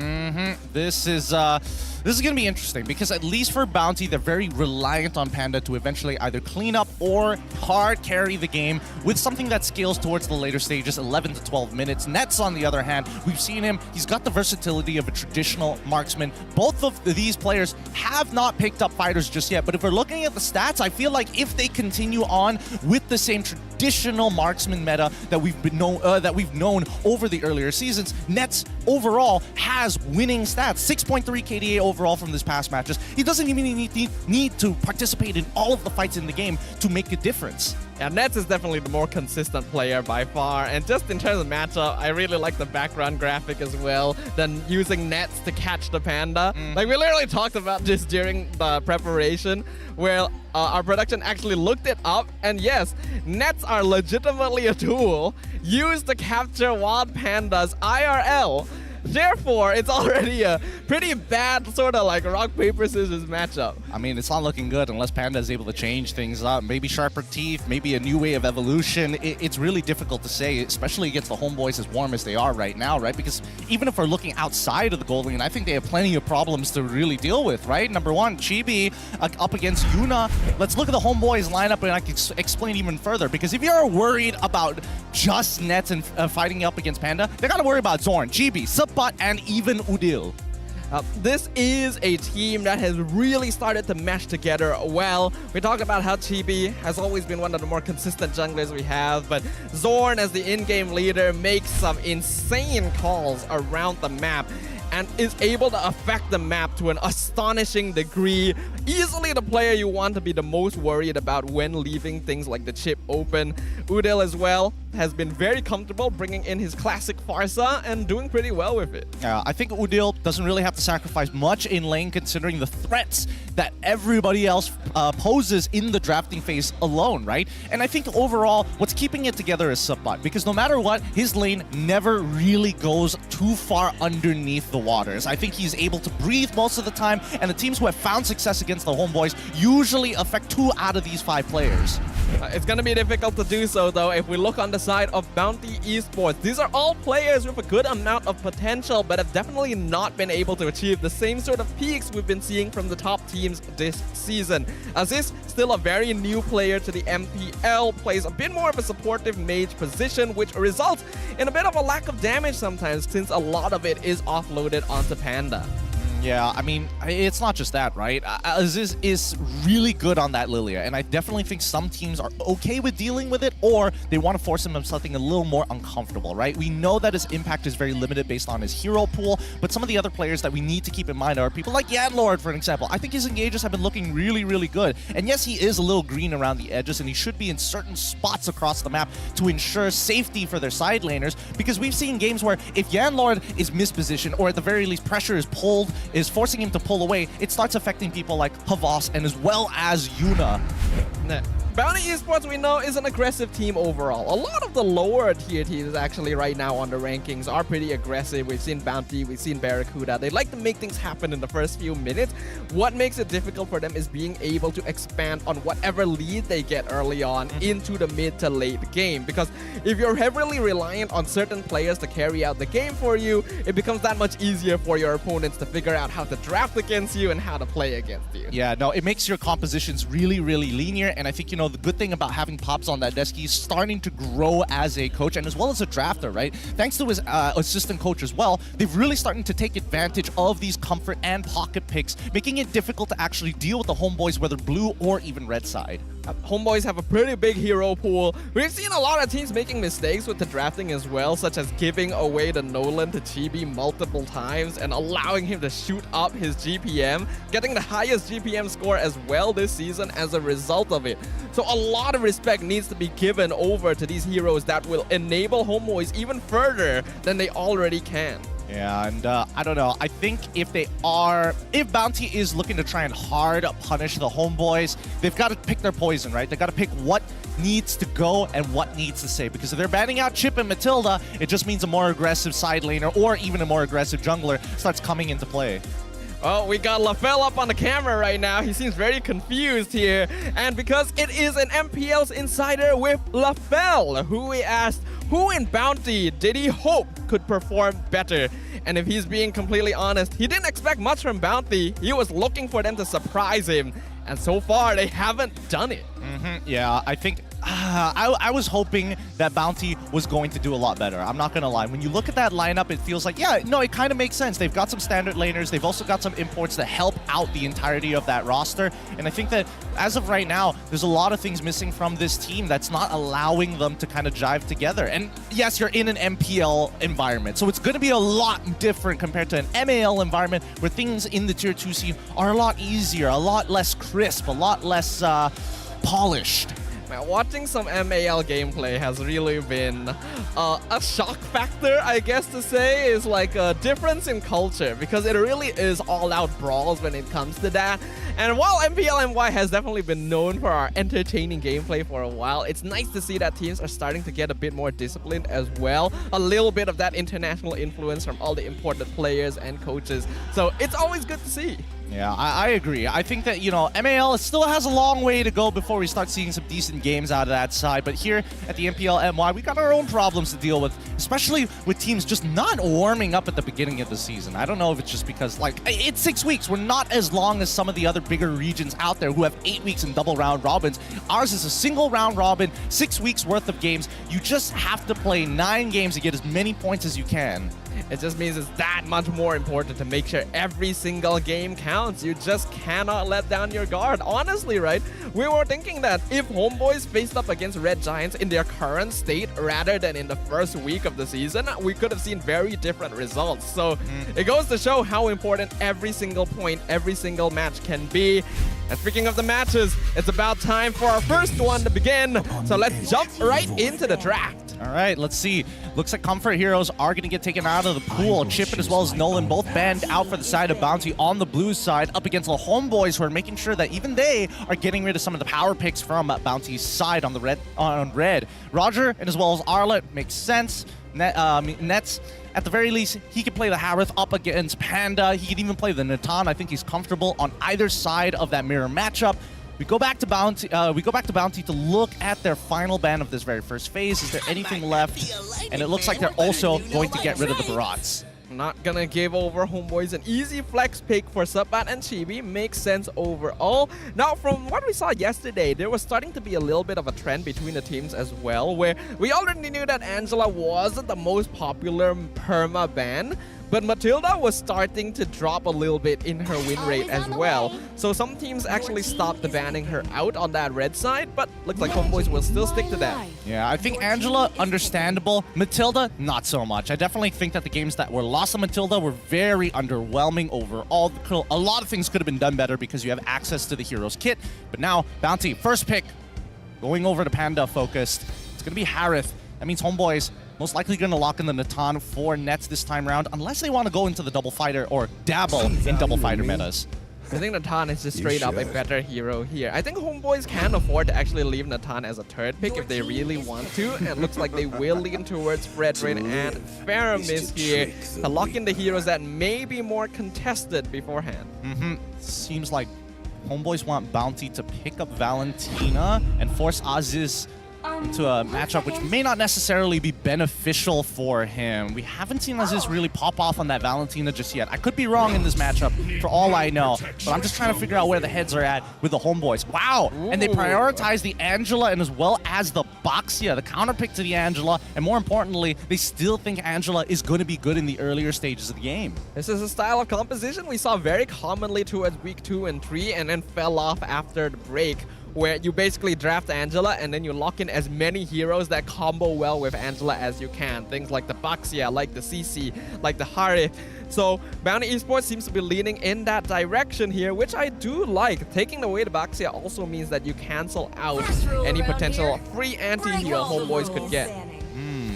This is going to be interesting because at least for Bountee, they're very reliant on Panda to eventually either clean up or hard carry the game with something that scales towards the later stages, 11 to 12 minutes. Nets, on the other hand, we've seen him. He's got the versatility of a traditional marksman. Both of these players have not picked up fighters just yet, but if we're looking at the stats, I feel like if they continue on with the same traditional marksman meta that we've known over the earlier seasons, Nets overall has winning stats, 6.3 KDA overall from this past matches. He doesn't even need to participate in all of the fights in the game to make a difference. Yeah, Nets is definitely the more consistent player by far, and just in terms of matchup, I really like the background graphic as well, than using Nets to catch the Panda. Like, we literally talked about this during the preparation, where our production actually looked it up, and yes, Nets are legitimately a tool used to capture wild pandas IRL. Therefore, it's already a pretty bad sort of like rock, paper, scissors matchup. I mean, it's not looking good unless Panda is able to change things up. Maybe sharper teeth, maybe a new way of evolution. It's really difficult to say, especially against the Homebois as warm as they are right now, right? Because even if we're looking outside of the gold lane, I think they have plenty of problems to really deal with, right? Number one, Chibi up against Yuna. Let's look at the Homebois lineup and I can explain even further. Because if you're worried about just Nets and fighting up against Panda, they got to worry about Zorn, Chibi, Subpot, and even Udil. This is a team that has really started to mesh together well. We talked about how Chibi has always been one of the more consistent junglers we have, but Zorn as the in-game leader makes some insane calls around the map and is able to affect the map to an astonishing degree. Easily the player you want to be the most worried about when leaving things like the chip open. Udil as well has been very comfortable bringing in his classic Farsa and doing pretty well with it. I think Udil doesn't really have to sacrifice much in lane considering the threats that everybody else poses in the drafting phase alone, right? And I think overall, what's keeping it together is Subpot, because no matter what, his lane never really goes too far underneath the waters. I think he's able to breathe most of the time, and the teams who have found success against the Homebois usually affect 2 out of these 5 players. It's going to be difficult to do so, though, if we look on the side of Bountee Esports. These are all players with a good amount of potential, but have definitely not been able to achieve the same sort of peaks we've been seeing from the top teams this season. Aziz, still a very new player to the MPL, plays a bit more of a supportive mage position, which results in a bit of a lack of damage sometimes, since a lot of it is offloaded onto Panda. Yeah, I mean, it's not just that, right? Aziz is really good on that Lilia, and I definitely think some teams are okay with dealing with it, or they want to force him into something a little more uncomfortable, right? We know that his impact is very limited based on his hero pool, but some of the other players that we need to keep in mind are people like Yanlord, for example. I think his engages have been looking really, really good. And yes, he is a little green around the edges, and he should be in certain spots across the map to ensure safety for their side laners, because we've seen games where if Yanlord is mispositioned, or at the very least pressure is pulled, is forcing him to pull away, it starts affecting people like Havas and as well as Yuna. Bountee Esports, we know, is an aggressive team overall. A lot of the lower tier teams actually right now on the rankings are pretty aggressive. We've seen Bountee, we've seen Barracuda. They like to make things happen in the first few minutes. What makes it difficult for them is being able to expand on whatever lead they get early on into the mid to late game. Because if you're heavily reliant on certain players to carry out the game for you, it becomes that much easier for your opponents to figure out how to draft against you and how to play against you. Yeah, no, it makes your compositions really, really linear. And I think, you know, the good thing about having Pops on that desk, he's starting to grow as a coach and as well as a drafter, right? Thanks to his assistant coach as well, they've really starting to take advantage of these comfort and pocket picks, making it difficult to actually deal with the Homebois, whether blue or even red side. Homebois have a pretty big hero pool. We've seen a lot of teams making mistakes with the drafting as well, such as giving away the Nolan to Chibi multiple times and allowing him to shoot up his GPM, getting the highest GPM score as well this season as a result of it. So a lot of respect needs to be given over to these heroes that will enable Homebois even further than they already can. Yeah, and I don't know. I think if Bountee is looking to try and hard punish the Homebois, they've got to pick their poison, right? They've got to pick what needs to go and what needs to stay. Because if they're banning out Chip and Matilda, it just means a more aggressive side laner or even a more aggressive jungler starts coming into play. Oh, we got LaFell up on the camera right now. He seems very confused here. And because it is an MPL's Insider with LaFell, who we asked, who in Bountee did he hope could perform better? And if he's being completely honest, he didn't expect much from Bountee. He was looking for them to surprise him. And so far, they haven't done it. Yeah, I think I was hoping that Bountee was going to do a lot better. I'm not going to lie. When you look at that lineup, it feels like, yeah, no, it kind of makes sense. They've got some standard laners. They've also got some imports to help out the entirety of that roster. And I think that as of right now, there's a lot of things missing from this team that's not allowing them to kind of jive together. And yes, you're in an MPL environment, so it's going to be a lot different compared to an MAL environment where things in the Tier 2 scene are a lot easier, a lot less crisp, a lot less polished. Watching some MAL gameplay has really been a shock factor, I guess to say, is like a difference in culture, because it really is all-out brawls when it comes to that. And while MPL MY has definitely been known for our entertaining gameplay for a while, it's nice to see that teams are starting to get a bit more disciplined as well. A little bit of that international influence from all the imported players and coaches. So it's always good to see. Yeah, I agree. I think that, you know, MAL still has a long way to go before we start seeing some decent games out of that side. But here at the MPL MY, we got our own problems to deal with, especially with teams just not warming up at the beginning of the season. I don't know if it's just because, like, it's 6 weeks. We're not as long as some of the other bigger regions out there who have 8 weeks in double round robins. Ours is a single round robin, 6 weeks worth of games. You just have to play 9 games to get as many points as you can. It just means it's that much more important to make sure every single game counts. You just cannot let down your guard. Honestly, right? We were thinking that if Homebois faced up against Red Giants in their current state rather than in the first week of the season, we could have seen very different results. So it goes to show how important every single point, every single match can be. And speaking of the matches, it's about time for our first one to begin. So let's jump right into the draft. All right, let's see. Looks like Comfort Heroes are going to get taken out of the pool. Chip as well as Nolan both banned out for the side of Bountee on the blue side, up against the Homebois, who are making sure that even they are getting rid of some of the power picks from Bountee's side on the red. Roger and as well as Arlet makes sense. Nets, at the very least, he could play the Harith up against Panda. He could even play the Natan. I think he's comfortable on either side of that mirror matchup. We go back to Bountee to look at their final ban of this very first phase. Is there anything left? And it looks like they're also going to get rid of the Barats. Not gonna give over Homebois. An easy flex pick for Subbat and Chibi. Makes sense overall. Now, from what we saw yesterday, there was starting to be a little bit of a trend between the teams as well, where we already knew that Angela wasn't the most popular perma ban. but Matilda was starting to drop a little bit in her win rate as well. So some teams actually stopped banning her out on that red side, but looks like Homebois will still stick to that. Yeah, I think Angela, understandable. Matilda, not so much. I definitely think that the games that were lost on Matilda were very underwhelming overall. A lot of things could have been done better because you have access to the Heroes kit. But now, Bountee, first pick, going over to Panda focused. It's going to be Harith. That means Homebois most likely going to lock in the Natan for nets this time around, unless they want to go into the double fighter or dabble in double fighter metas. I think Natan is just straight up a better hero here. I think Homebois can afford to actually leave Natan as a third pick if they really want to, and it looks like they will lean towards Fredrin and Faramis here to lock in the heroes that may be more contested beforehand. Seems like Homebois want Bountee to pick up Valentina and force Aziz into a matchup which may not necessarily be beneficial for him. We haven't seen Aziz really pop off on that Valentina just yet. I could be wrong in this matchup for all I know, but I'm just trying to figure out where the heads are at with the Homebois. Wow! And they prioritize the Angela and as well as the Baxia, the counter pick to the Angela, and more importantly, they still think Angela is going to be good in the earlier stages of the game. This is a style of composition we saw very commonly towards week 2 and 3 and then fell off after the break, where you basically draft Angela and then you lock in as many heroes that combo well with Angela as you can. Things like the Baxia, like the CC, like the Harith. So Bountee Esports seems to be leaning in that direction here, which I do like. Taking away the Baxia also means that you cancel out any potential free anti-heal Homebois could get.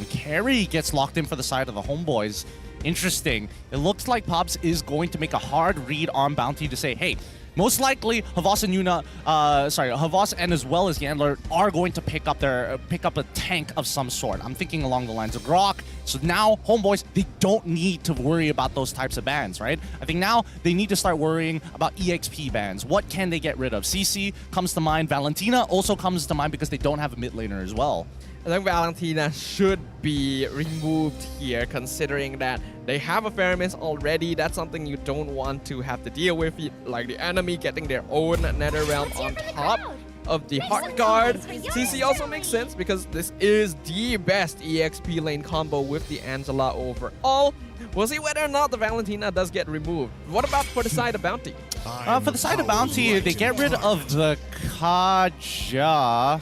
Carry gets locked in for the side of the Homebois. Interesting. It looks like Pops is going to make a hard read on Bountee to say, hey, most likely, Havas and Havas and as well as Yandler are going to pick up a tank of some sort. I'm thinking along the lines of Grok. So now, Homebois, they don't need to worry about those types of bans, right? I think now they need to start worrying about EXP bans. What can they get rid of? CC comes to mind. Valentina also comes to mind because they don't have a mid laner as well. I think Valentina should be removed here, considering that they have a Faramis already. That's something you don't want to have to deal with, like the enemy getting their own Nether Realm on top of the Heart Guard. CC also makes sense because this is the best EXP lane combo with the Angela overall. We'll see whether or not the Valentina does get removed. What about for the side of Bountee? For the side of Bountee, they get rid of the Kaja.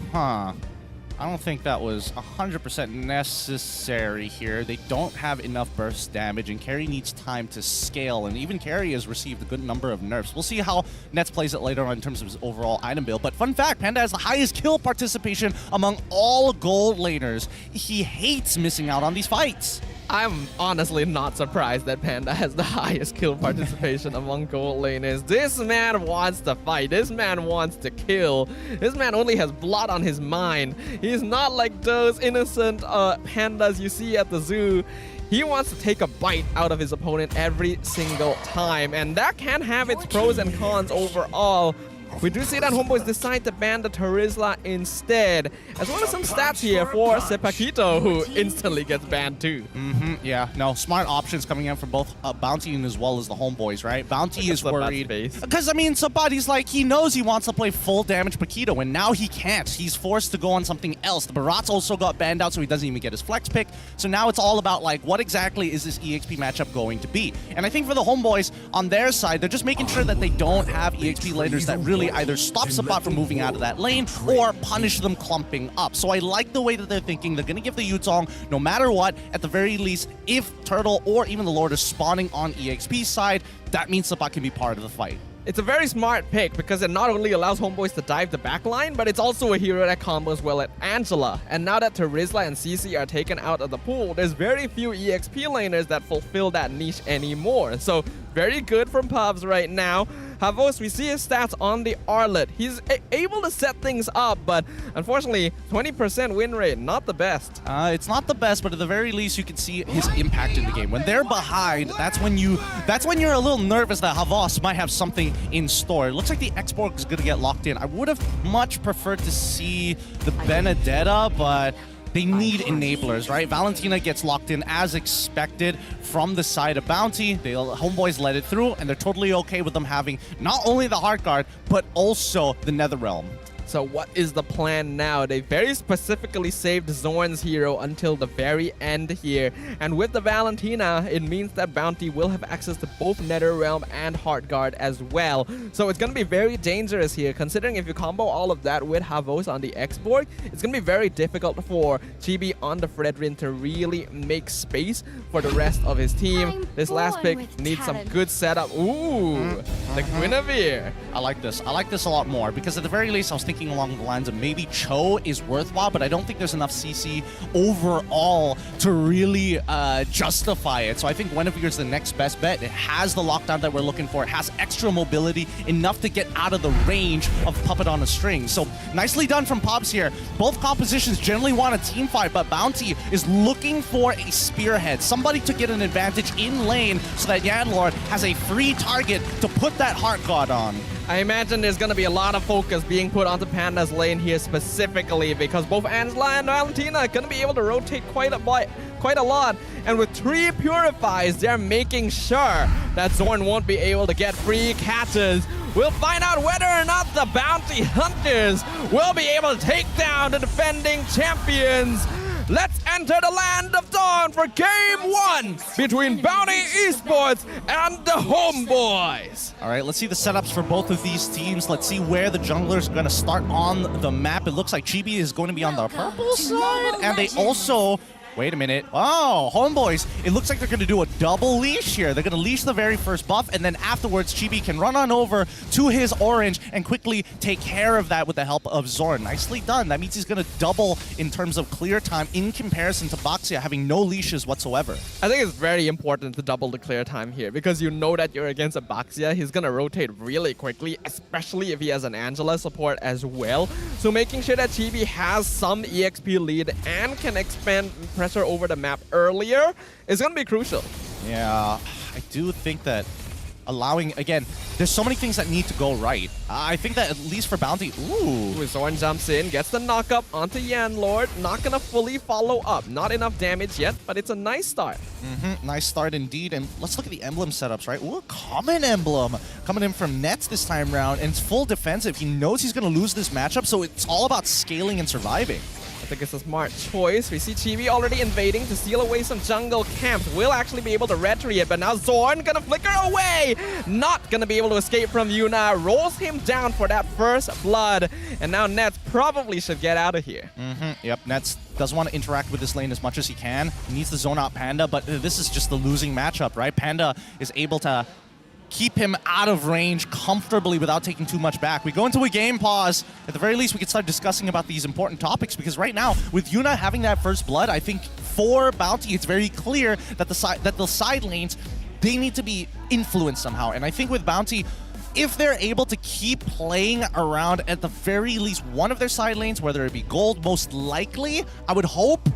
I don't think that was 100% necessary here. They don't have enough burst damage, and Carry needs time to scale, and even Carry has received a good number of nerfs. We'll see how Nets plays it later on in terms of his overall item build. But fun fact, Panda has the highest kill participation among all gold laners. He hates missing out on these fights. I'm honestly not surprised that Panda has the highest kill participation among gold laners. This man wants to fight. This man wants to kill. This man only has blood on his mind. He's not like those innocent pandas you see at the zoo. He wants to take a bite out of his opponent every single time, and that can have its pros and cons overall. We do see that Homebois decide to ban the Terizla instead, as well as some stats here for Sepakito, who instantly gets banned too. Yeah, no, smart options coming in from both Bountee and as well as the Homebois, right? Bountee is worried. Because, I mean, somebody's like, he knows he wants to play full damage Paquito, and now he can't. He's forced to go on something else. The Barats also got banned out, so he doesn't even get his flex pick. So now it's all about, like, what exactly is this EXP matchup going to be? And I think for the Homebois, on their side, they're just making sure that they don't have EXP laners that really either stop Sabat from moving out of that lane or punish them clumping up. So I like the way that they're thinking. They're going to give the Yutong, no matter what, at the very least, if Turtle or even the Lord is spawning on EXP side, that means Sabat can be part of the fight. It's a very smart pick because it not only allows Homebois to dive the backline, but it's also a hero that combos well at Angela. And now that Terizla and CC are taken out of the pool, there's very few EXP laners that fulfill that niche anymore. So very good from Pubs right now. Havos, we see his stats on the Arlet. He's able to set things up, but unfortunately, 20% win rate, not the best. It's not the best, but at the very least, you can see his impact in the game. When they're behind, that's when you're a little nervous that Havos might have something in store. It looks like the Xborg is going to get locked in. I would have much preferred to see the Benedetta, but they need enablers, right? Valentina gets locked in as expected from the side of Bountee. The Homebois let it through, and they're totally okay with them having not only the Heart Guard, but also the Nether Realm. So what is the plan now? They very specifically saved Zorn's hero until the very end here. And with the Valentina, it means that Bountee will have access to both Netherrealm and Heartguard as well. So it's going to be very dangerous here, considering if you combo all of that with Havos on the Xborg, it's going to be very difficult for Chibi on the Fredrin to really make space for the rest of his team. This last pick needs some good setup. Ooh, the Guinevere. I like this. I like this a lot more because at the very least I was thinking along the lines of maybe Cho is worthwhile, but I don't think there's enough CC overall to really justify it. So I think Guinevere's the next best bet. It has the lockdown that we're looking for. It has extra mobility, enough to get out of the range of Puppet on a String. So nicely done from Pops here. Both compositions generally want a team fight, but Bountee is looking for a spearhead, somebody to get an advantage in lane so that Yanlord has a free target to put that Heart God on. I imagine there's going to be a lot of focus being put onto Panda's lane here specifically because both Angela and Valentina are going to be able to rotate quite a lot. And with 3 Purifies, they're making sure that Zorn won't be able to get free catches. We'll find out whether or not the Bounty Hunters will be able to take down the defending champions. Let's enter the Land of Dawn for Game 1 between Bountee Esports and the Homebois. All right, let's see the setups for both of these teams. Let's see where the junglers are going to start on the map. It looks like Chibi is going to be on the purple side, and they also... Wait a minute. Oh, Homebois. It looks like they're going to do a double leash here. They're going to leash the very first buff, and then afterwards, Chibi can run on over to his orange and quickly take care of that with the help of Zorn. Nicely done. That means he's going to double in terms of clear time in comparison to Baxia having no leashes whatsoever. I think it's very important to double the clear time here because you know that you're against a Baxia. He's going to rotate really quickly, especially if he has an Angela support as well. So making sure that Chibi has some EXP lead and can expand pressure over the map earlier is going to be crucial. Yeah, I do think that allowing, again, there's so many things that need to go right. I think that at least for Bountee, ooh. Zorn jumps in, gets the knock-up onto Yanlord. Not going to fully follow up. Not enough damage yet, but it's a nice start. Nice start indeed. And let's look at the emblem setups, right? Ooh, a common emblem coming in from Nets this time around. And it's full defensive. He knows he's going to lose this matchup, so it's all about scaling and surviving. I think it's a smart choice. We see Chibi already invading to steal away some jungle camps. Will actually be able to retry it, but now Zorn gonna flicker away. Not gonna be able to escape from Yuna. Rolls him down for that first blood. And now Nets probably should get out of here. Yep, Nets doesn't want to interact with this lane as much as he can. He needs to zone out Panda, but this is just the losing matchup, right? Panda is able to keep him out of range comfortably without taking too much back. We go into a game pause. At the very least, we can start discussing about these important topics because right now, with Yuna having that first blood, I think for Bountee, it's very clear that the side lanes, they need to be influenced somehow. And I think with Bountee, if they're able to keep playing around at the very least one of their side lanes, whether it be gold, most likely, I would hope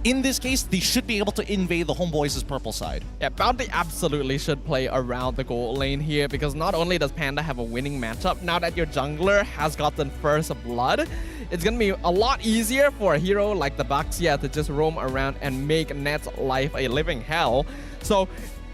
in this case, they should be able to invade the Homebois' purple side. Yeah, Bountee absolutely should play around the gold lane here because not only does Panda have a winning matchup, now that your jungler has gotten first blood, it's going to be a lot easier for a hero like the Baxia to just roam around and make Net's life a living hell. So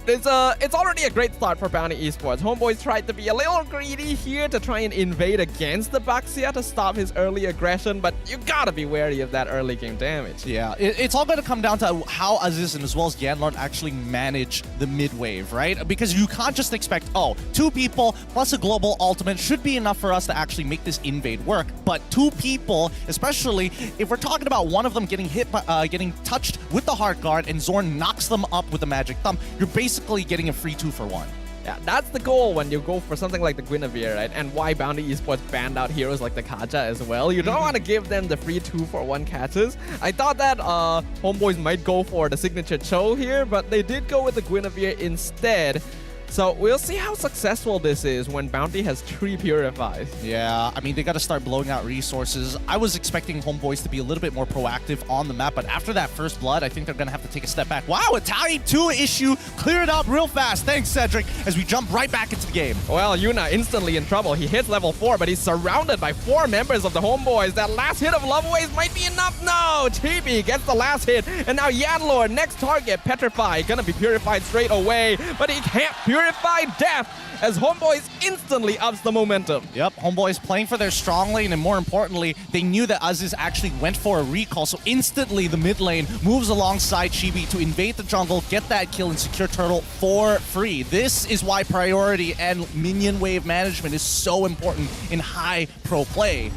it's already a great start for Bountee Esports. Homebois tried to be a little greedy here to try and invade against the Baxia to stop his early aggression, but you gotta be wary of that early game damage. Yeah, it's all gonna come down to how Aziz and as well as Yanlord actually manage the mid wave, right? Because you can't just expect, oh, 2 people plus a global ultimate should be enough for us to actually make this invade work. But 2 people, especially if we're talking about one of them getting hit by, getting touched with the Heart Guard and Zorn knocks them up with the Magic Thumb, you're basically getting a free 2-for-1. Yeah, that's the goal when you go for something like the Guinevere, right? And why Bountee Esports banned out heroes like the Kaja as well. You don't want to give them the free 2-for-1 catches. I thought that Homebois might go for the signature Cho here, but they did go with the Guinevere instead. So we'll see how successful this is when Bountee has 3 Purifies. Yeah, I mean, they got to start blowing out resources. I was expecting Homebois to be a little bit more proactive on the map, but after that first blood, I think they're going to have to take a step back. Wow, a Tally 2 issue cleared up real fast. Thanks, Cedric, as we jump right back into the game. Well, Yuna instantly in trouble. He hits level 4, but he's surrounded by 4 members of the Homebois. That last hit of Loveways might be enough. No, Chibi gets the last hit, and now Yanlord, next target, Petrify, gonna be purified straight away, but he can't purify Purify Death as Homebois instantly ups the momentum. Yep, Homebois playing for their strong lane, and more importantly, they knew that Aziz actually went for a recall, so instantly the mid lane moves alongside Chibi to invade the jungle, get that kill, and secure Turtle for free. This is why priority and minion wave management is so important in high pro play.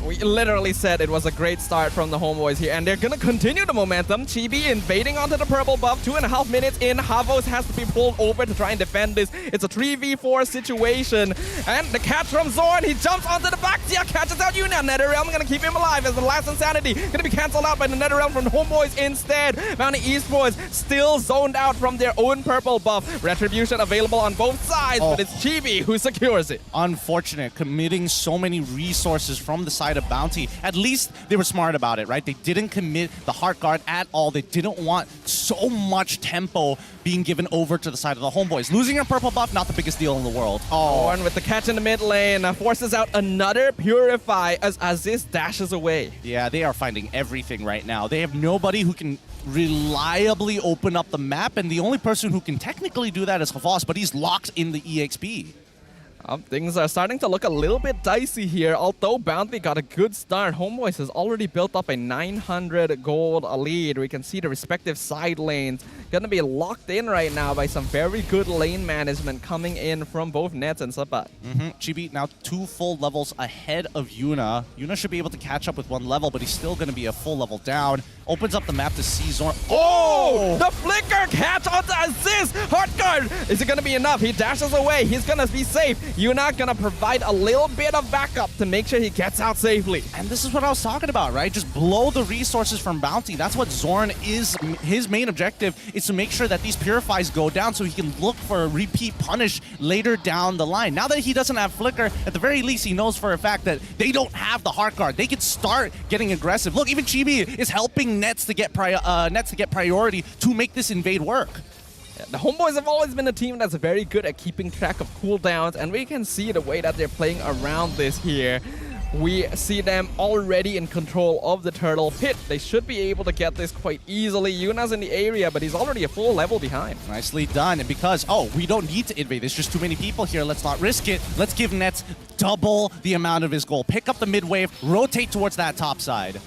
We literally said it was a great start from the Homebois here, and they're gonna continue the momentum. Chibi invading onto the purple buff, 2.5 minutes in. Havos has to be pulled over to try and defend this. It's a 3v4 situation, and the catch from Zorn, he jumps onto the back tier, catches out Yuna. NetherRealm gonna keep him alive as the last Insanity gonna be cancelled out by the NetherRealm from the Homebois instead. Bountee Esports still zoned out from their own purple buff. Retribution available on both sides, but it's Chibi who secures it. Unfortunate, committing so many resources from the side of Bountee. At least they were smart about it, right? They didn't commit the Heart Guard at all. They didn't want so much tempo being given over to the side of the Homebois. Losing your purple buff, not the biggest deal in the world. Oh, and with the catch in the mid lane, forces out another Purify as Aziz dashes away. Yeah, they are finding everything right now. They have nobody who can reliably open up the map, and the only person who can technically do that is Havas, but he's locked in the EXP. Things are starting to look a little bit dicey here. Although Bountee got a good start, Homebois has already built up a 900 gold lead. We can see the respective side lanes gonna be locked in right now by some very good lane management coming in from both Nets and Sapat. Chibi now 2 full levels ahead of Yuna. Yuna should be able to catch up with 1 level, but he's still gonna be a full level down. Opens up the map to see Zorn. Oh! The flicker catch onto Aziz! Heart Guard! Is it gonna be enough? He dashes away. He's gonna be safe. Yuna gonna provide a little bit of backup to make sure he gets out safely. And this is what I was talking about, right? Just blow the resources from Bountee. That's what Zorn is. His main objective is to make sure that these Purifies go down so he can look for a repeat punish later down the line. Now that he doesn't have Flicker, at the very least, he knows for a fact that they don't have the Heart Guard. They can start getting aggressive. Look, even Chibi is helping Nets to get priority to make this invade work. Yeah, the Homebois have always been a team that's very good at keeping track of cooldowns, and we can see the way that they're playing around this here. We see them already in control of the Turtle Pit. They should be able to get this quite easily. Yuna's in the area, but he's already a full level behind. Nicely done. And because, we don't need to invade. There's just too many people here. Let's not risk it. Let's give Nets double the amount of his goal. Pick up the mid wave, rotate towards that top side.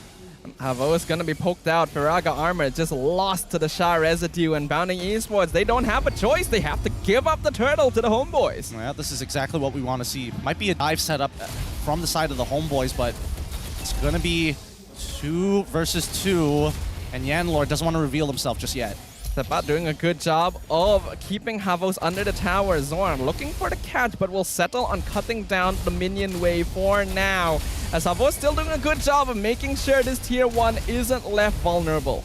Havo is going to be poked out. Firaga Armor just lost to the Shah residue, and Bountee Esports, they don't have a choice. They have to give up the turtle to the Homebois. Well, this is exactly what we want to see. Might be a dive setup from the side of the Homebois, but it's going to be 2 versus 2, and Yanlord doesn't want to reveal himself just yet. Sapat doing a good job of keeping Havos under the tower. Zorn looking for the catch, but will settle on cutting down the minion wave for now. As Havos still doing a good job of making sure this tier 1 isn't left vulnerable.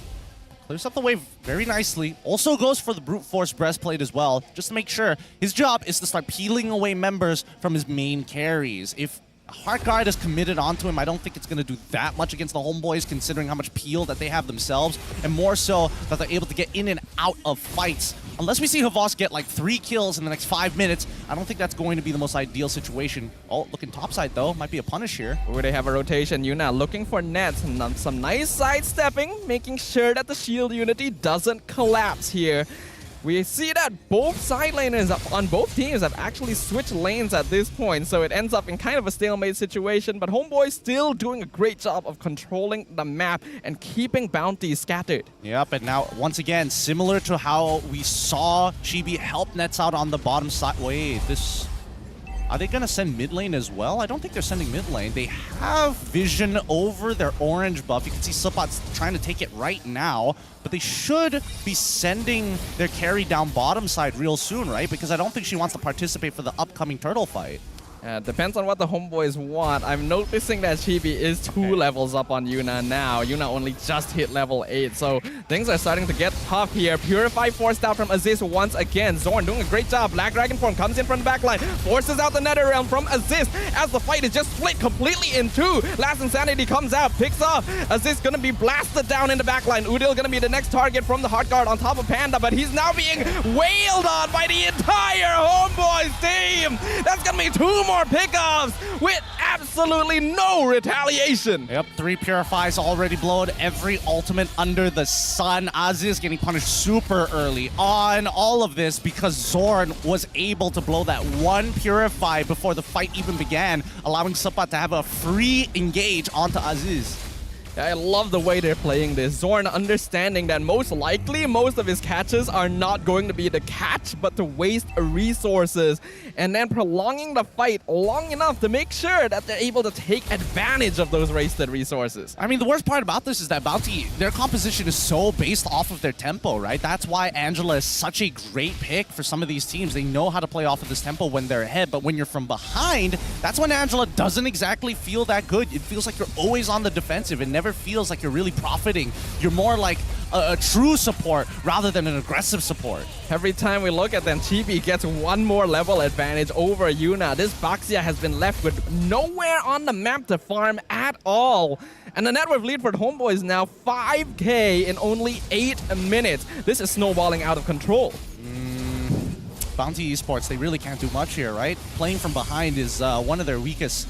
Clears up the wave very nicely. Also goes for the brute force breastplate as well, just to make sure his job is to start peeling away members from his main carries. If Heart Guard is committed onto him, I don't think it's going to do that much against the Homebois, considering how much peel that they have themselves, and more so that they're able to get in and out of fights. Unless we see Havas get like 3 kills in the next 5 minutes, I don't think that's going to be the most ideal situation. Oh, looking topside though, might be a punish here. Where they have a rotation. Yuna looking for Nets, and some nice sidestepping, making sure that the shield unity doesn't collapse here. We see that both side laners on both teams have actually switched lanes at this point, so it ends up in kind of a stalemate situation, but Homeboy still doing a great job of controlling the map and keeping Bountee scattered. Yep, and now, once again, similar to how we saw Chibi help Nets out on the bottom side. Wait, this... Are they going to send mid lane as well? I don't think they're sending mid lane. They have vision over their orange buff. You can see Supat's trying to take it right now, but they should be sending their carry down bottom side real soon, right? Because I don't think she wants to participate for the upcoming turtle fight. Depends on what the Homeboys want. I'm noticing that Chibi is 2 levels up on Yuna now. Yuna only just hit level 8, so things are starting to get tough here. Purify forced out from Aziz once again. Zorn doing a great job. Black Dragon form comes in from the backline, forces out the NetherRealm from Aziz as the fight is just split completely in 2. Last Insanity comes out, picks off. Aziz gonna be blasted down in the backline. Udil gonna be the next target from the Heart Guard on top of Panda, but he's now being wailed on by the entire Homeboys team. That's gonna be 2 more pickups with absolutely no retaliation. Yep, 3 Purifies already blown. Every ultimate under the sun. Aziz getting punished super early on all of this because Zorn was able to blow that one Purify before the fight even began, allowing Sepat to have a free engage onto Aziz. I love the way they're playing this. Zorn understanding that most likely most of his catches are not going to be the catch, but to waste resources, and then prolonging the fight long enough to make sure that they're able to take advantage of those wasted resources. I mean, the worst part about this is that Bountee, their composition is so based off of their tempo, right? That's why Angela is such a great pick for some of these teams. They know how to play off of this tempo when they're ahead, but when you're from behind, that's when Angela doesn't exactly feel that good. It feels like you're always on the defensive. It never feels like you're really profiting. You're more like a true support rather than an aggressive support. Every time we look at them, Chibi gets one more level advantage over Yuna. This Baxia has been left with nowhere on the map to farm at all. And the net worth lead for Homebois is now 5k in only 8 minutes. This is snowballing out of control. Bountee Esports, they really can't do much here, right? Playing from behind is one of their weakest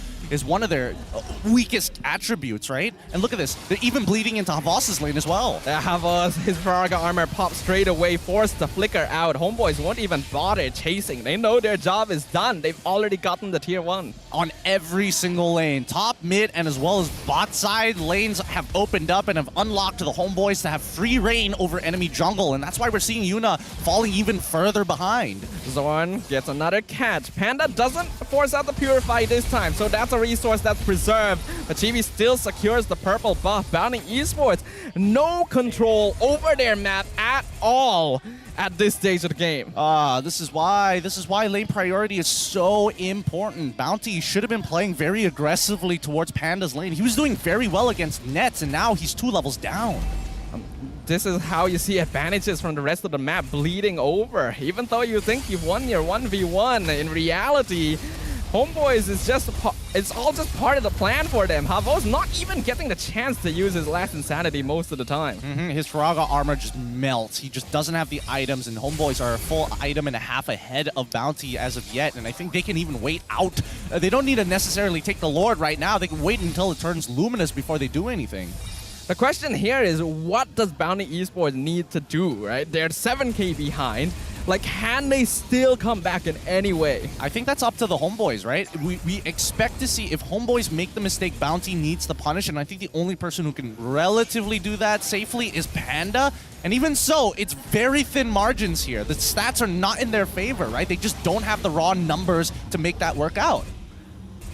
attributes, right? And look at this. They're even bleeding into Havas's lane as well. Havas, his Varaga armor pops straight away, forced to flicker out. Homebois won't even bother chasing. They know their job is done. They've already gotten the tier 1. On every single lane. Top, mid, and as well as bot side, lanes have opened up and have unlocked the Homebois to have free reign over enemy jungle. And that's why we're seeing Yuna falling even further behind. Zorn gets another catch. Panda doesn't force out the Purify this time, so that's a resource that's preserved. But Chibi still secures the purple buff. Bountee Esports, no control over their map at all at this stage of the game. This is why lane priority is so important. Bountee should have been playing very aggressively towards Panda's lane. He was doing very well against Nets, and now he's 2 levels down. This is how you see advantages from the rest of the map bleeding over. Even though you think you've won your 1v1, in reality, Homebois is it's all just part of the plan for them. Havos not even getting the chance to use his last insanity most of the time. His Faraga armor just melts. He just doesn't have the items, and Homebois are a full item and a half ahead of Bountee as of yet, and I think they can even wait out. They don't need to necessarily take the Lord right now. They can wait until it turns luminous before they do anything. The question here is, what does Bountee Esports need to do, right? They're 7k behind. Like, can they still come back in any way? I think that's up to the Homebois, right? We expect to see if Homebois make the mistake Bountee needs to punish, and I think the only person who can relatively do that safely is Panda. And even so, it's very thin margins here. The stats are not in their favor, right? They just don't have the raw numbers to make that work out.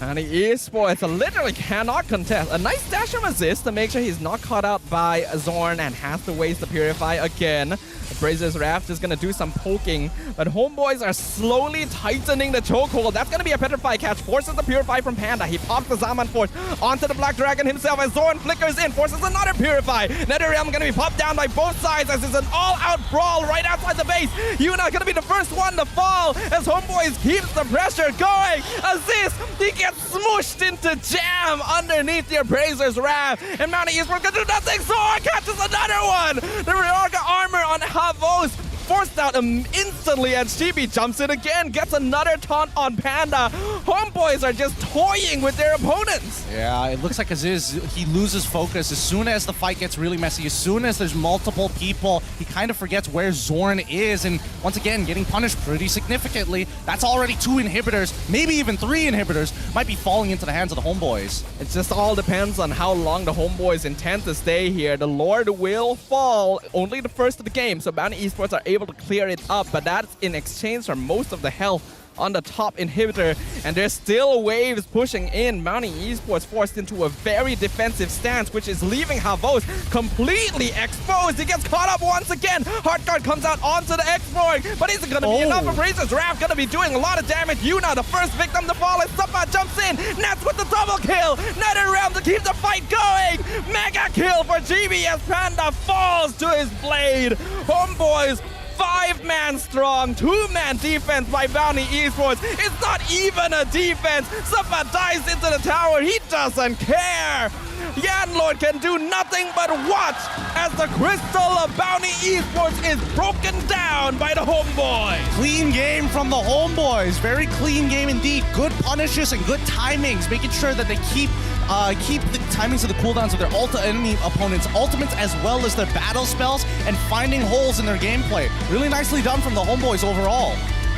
Bountee Esports literally cannot contest. A nice dash of assist to make sure he's not caught out by Zorn and has to waste the Purify again. Brazer's Raft is going to do some poking, but Homebois are slowly tightening the chokehold. That's going to be a Petrify catch. Forces the Purify from Panda. He pops the Zaman Force onto the Black Dragon himself as Zorn flickers in, forces another Purify. NetherRealm going to be popped down by both sides as it's an all-out brawl right outside the base. Yuna going to be the first one to fall as Homebois keeps the pressure going. Aziz, he gets smooshed into jam underneath your Brazer's Raft, and Bountee Esports going to do nothing. Zorn catches another one. The Ryorga armor on Havos forced out instantly, and Chibi jumps in again, gets another taunt on Panda. Homebois are just toying with their opponents. Yeah, it looks like Aziz, he loses focus as soon as the fight gets really messy. As soon as there's multiple people, he kind of forgets where Zorn is, and once again, getting punished pretty significantly. That's already 2 inhibitors, maybe even 3 inhibitors, might be falling into the hands of the Homebois. It just all depends on how long the Homebois intend to stay here. The Lord will fall only the first of the game, so Bountee Esports are able to clear it up, but that's in exchange for most of the health on the top inhibitor, and there's still waves pushing in. Bountee Esports forced into a very defensive stance, which is leaving Havos completely exposed. He gets caught up once again. Heartguard comes out onto the exploring, but is it going to be enough for Brazer's Raft? Going to be doing a lot of damage. Yuna, the first victim to fall as Sepat jumps in. Nets with the double kill. NetherRealm to keep the fight going. Mega kill for GB as Panda falls to his blade. Homebois 5-man strong, 2-man defense by Bountee Esports. It's not even a defense. Sepat dives into the tower. He doesn't care. Yanlord can do nothing but watch as the crystal of Bountee Esports is broken down by the Homebois. Clean game from the Homebois. Very clean game indeed. Good punishes and good timings, making sure that they keep the timings of the cooldowns of their enemy opponents' ultimates as well as their battle spells and finding holes in their gameplay. Really nicely done from the Homebois overall.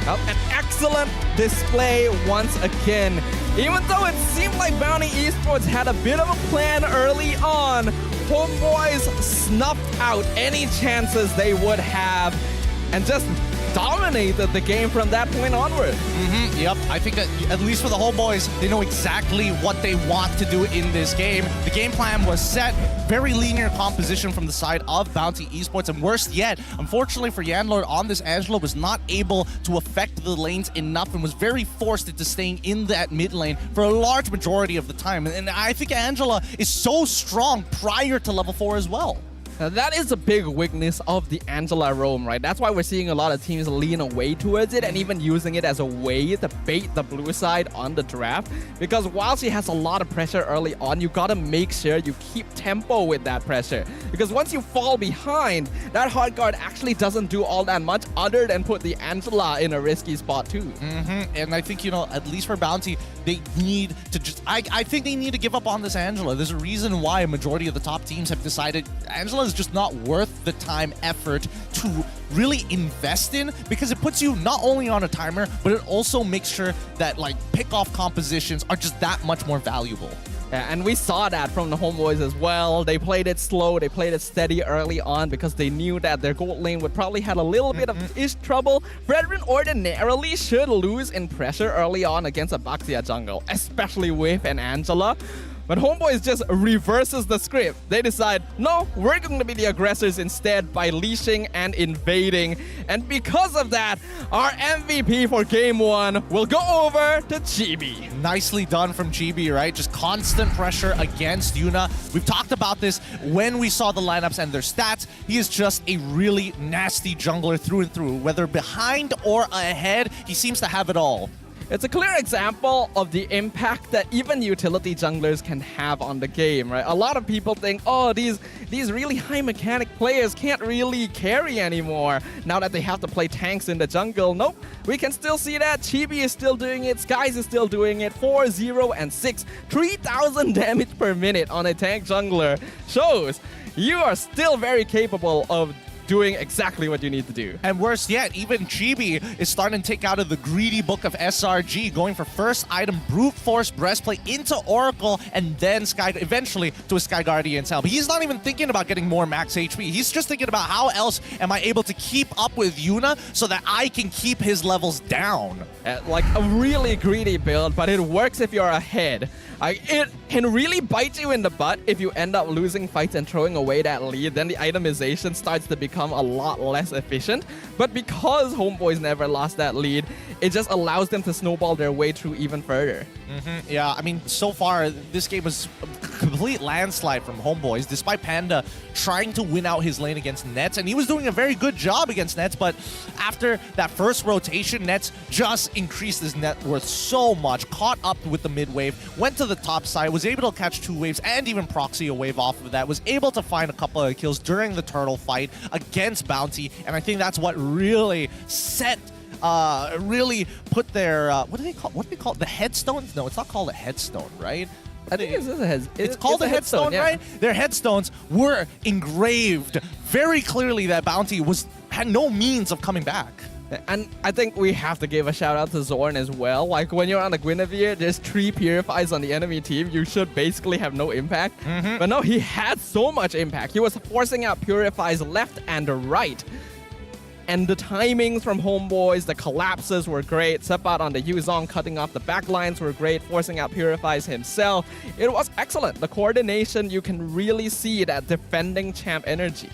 An excellent display once again. Even though it seemed like Bountee Esports had a bit of a plan early on, Homebois snuffed out any chances they would have and just dominated the game from that point onward. Yep, I think that at least for the Homebois, they know exactly what they want to do in this game. The game plan was set, very linear composition from the side of Bountee Esports, and worse yet, unfortunately for Yanlord on this, Angela was not able to affect the lanes enough and was very forced into staying in that mid lane for a large majority of the time. And I think Angela is so strong prior to level 4 as well. Now, that is a big weakness of the Angela roam, right? That's why we're seeing a lot of teams lean away towards it and even using it as a way to bait the blue side on the draft. Because while she has a lot of pressure early on, you gotta make sure you keep tempo with that pressure. Because once you fall behind, that hard guard actually doesn't do all that much other than put the Angela in a risky spot too. And I think, you know, at least for Bountee, they need to just... I think they need to give up on this Angela. There's a reason why a majority of the top teams have decided Angela's just not worth the time, effort to really invest in, because it puts you not only on a timer, but it also makes sure that like pick-off compositions are just that much more valuable. Yeah, and we saw that from the Homebois as well. They played it slow, they played it steady early on because they knew that their gold lane would probably have a little bit of trouble. Brethren ordinarily should lose in pressure early on against a Baxia jungle, especially with an Angela. But Homebois just reverses the script. They decide, no, we're going to be the aggressors instead by leashing and invading. And because of that, our MVP for Game 1 will go over to Chibi. Nicely done from Chibi, right? Just constant pressure against Yuna. We've talked about this when we saw the lineups and their stats. He is just a really nasty jungler through and through. Whether behind or ahead, he seems to have it all. It's a clear example of the impact that even utility junglers can have on the game, right? A lot of people think, oh, these really high mechanic players can't really carry anymore now that they have to play tanks in the jungle. Nope, we can still see that. Chibi is still doing it, Skies is still doing it, 4, 0, and 6. 3,000 damage per minute on a tank jungler shows you are still very capable of doing exactly what you need to do. And worse yet, even Chibi is starting to take out of the greedy book of SRG, going for first item, brute force breastplate into Oracle, and then eventually to a Sky Guardian's help. He's not even thinking about getting more max HP. He's just thinking about how else am I able to keep up with Yuna so that I can keep his levels down. Like a really greedy build, but it works if you're ahead. It can really bite you in the butt if you end up losing fights and throwing away that lead. Then the itemization starts to become a lot less efficient. But because Homebois never lost that lead, it just allows them to snowball their way through even further. Yeah, I mean, so far, this game was a complete landslide from Homebois, despite Panda trying to win out his lane against Nets, and he was doing a very good job against Nets, but after that first rotation, Nets just increased his net worth so much, caught up with the mid wave, went to the top side, was able to catch 2 waves and even proxy a wave off of that, was able to find a couple of kills during the turtle fight against Bountee, and I think that's what really really put their what do they call it? The headstones? No, it's not called a headstone, right? I think it's called a headstone, yeah. right? Their headstones were engraved very clearly that Bountee had no means of coming back. And I think we have to give a shout out to Zorn as well. Like when you're on the Guinevere, there's 3 Purifies on the enemy team. You should basically have no impact. But no, he had so much impact. He was forcing out Purifies left and right. And the timings from Homebois, the collapses were great. Sepat on the Yuzong cutting off the backlines were great, forcing out Purifies himself. It was excellent. The coordination, you can really see that defending champ energy.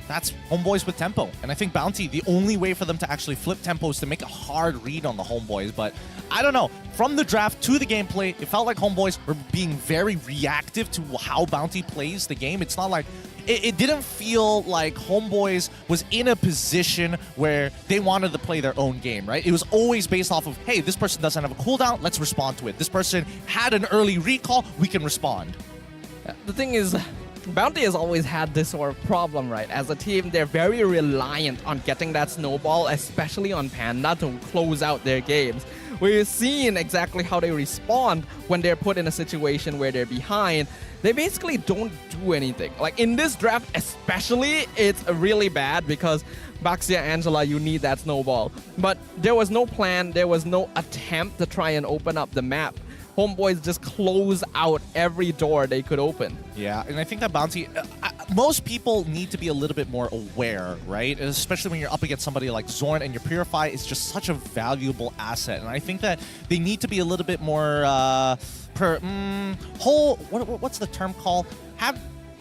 That's Homebois with tempo. And I think Bountee, the only way for them to actually flip tempo is to make a hard read on the Homebois. But I don't know. From the draft to the gameplay, it felt like Homebois were being very reactive to how Bountee plays the game. It's not like... It didn't feel like Homebois was in a position where they wanted to play their own game, right? It was always based off of, hey, this person doesn't have a cooldown, let's respond to it. This person had an early recall, we can respond. The thing is, Bountee has always had this sort of problem, right? As a team, they're very reliant on getting that snowball, especially on Panda, to close out their games. We've seen exactly how they respond when they're put in a situation where they're behind. They basically don't do anything. Like in this draft especially, it's really bad because Baxia, Angela, you need that snowball. But there was no plan, there was no attempt to try and open up the map. Homebois just close out every door they could open. Yeah, and I think that Bountee, most people need to be a little bit more aware, right? Especially when you're up against somebody like Zorn, and your Purify is just such a valuable asset. And I think that they need to be a little bit more, what's the term called? Have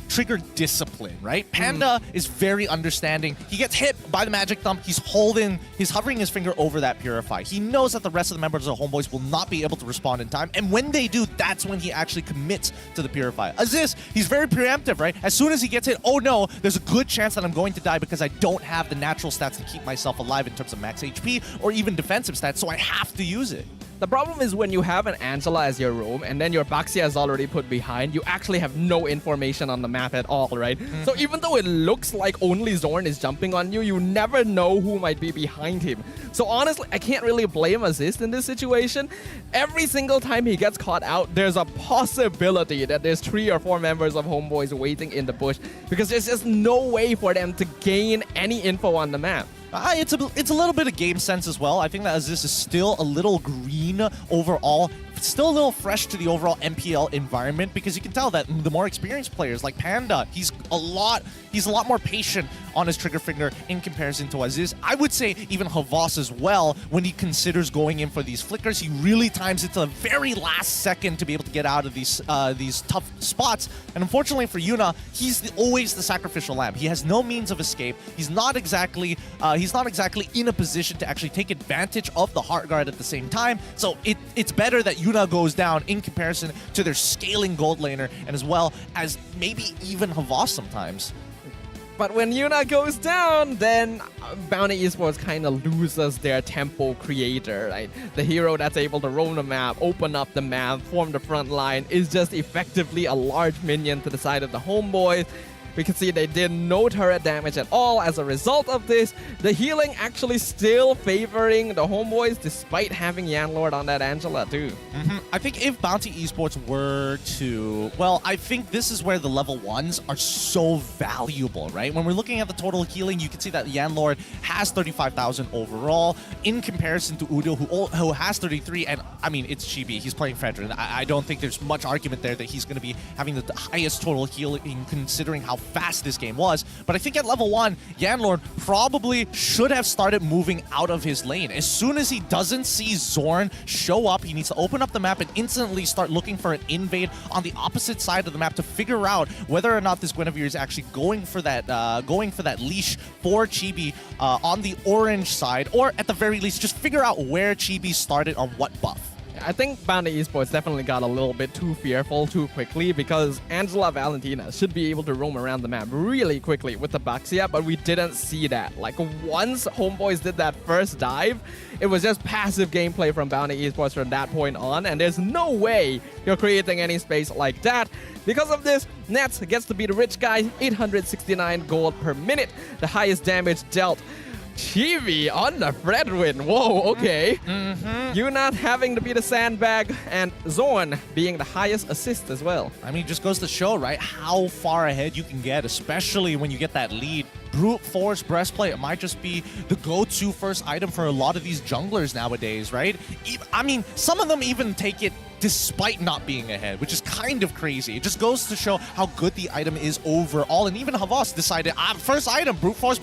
trigger discipline, right? Panda is very understanding. He gets hit by the magic thump. He's hovering his finger over that Purify. He knows that the rest of the members of Homebois will not be able to respond in time. And when they do, that's when he actually commits to the Purify. Aziz, he's very preemptive, right? As soon as he gets hit, oh no, there's a good chance that I'm going to die because I don't have the natural stats to keep myself alive in terms of max HP or even defensive stats, so I have to use it. The problem is when you have an Angela as your roam and then your Baxia is already put behind, you actually have no information on the map at all, right? So even though it looks like only Zorn is jumping on you, you never know who might be behind him. So honestly, I can't really blame Aziz in this situation. Every single time he gets caught out, there's a possibility that there's 3 or 4 members of Homebois waiting in the bush because there's just no way for them to gain any info on the map. It's a little bit of game sense as well. I think that Aziz is still a little green overall. Still a little fresh to the overall MPL environment because you can tell that the more experienced players like Panda, he's a lot more patient on his trigger finger in comparison to Aziz. I would say even Havas as well, when he considers going in for these flickers, he really times it to the very last second to be able to get out of these tough spots. And unfortunately for Yuna, he's always the sacrificial lamb. He has no means of escape. He's not exactly in a position to actually take advantage of the heart guard at the same time. So it's better that Yuna goes down in comparison to their scaling gold laner and as well as maybe even Havas sometimes. But when Yuna goes down, then Bountee Esports kind of loses their tempo creator, right? The hero that's able to roam the map, open up the map, form the front line is just effectively a large minion to the side of the Homebois. We can see they did no turret damage at all. As a result of this, the healing actually still favoring the Homebois despite having Yanlord on that Angela too. I think if Bountee Esports were to... Well, I think this is where the level 1s are so valuable, right? When we're looking at the total healing, you can see that Yanlord has 35,000 overall in comparison to Udo, who has 33. And, I mean, it's Chibi. He's playing Fredrin. I don't think there's much argument there that he's going to be having the highest total healing considering how fast this game was. But I think at level 1, Yanlord probably should have started moving out of his lane. As soon as he doesn't see Zorn show up, he needs to open up the map and instantly start looking for an invade on the opposite side of the map to figure out whether or not this Guinevere is actually going for that leash for Chibi on the orange side, or at the very least just figure out where Chibi started on what buff. I think Bountee Esports definitely got a little bit too fearful too quickly because Angela Valentina should be able to roam around the map really quickly with the Baxia, but we didn't see that. Like once Homebois did that first dive, it was just passive gameplay from Bountee Esports from that point on, and there's no way you're creating any space like that. Because of this, Nets gets to be the rich guy, 869 gold per minute, the highest damage dealt. Chibi on the Fredwin. Whoa, okay. You not having to be the sandbag, and Zorn being the highest assist as well. I mean, it just goes to show, right, how far ahead you can get, especially when you get that lead. Brute Force Breastplate might just be the go-to first item for a lot of these junglers nowadays, right? I mean, some of them even take it despite not being ahead, which is kind of crazy. It just goes to show how good the item is overall. And even Havas decided, first item, Brute Force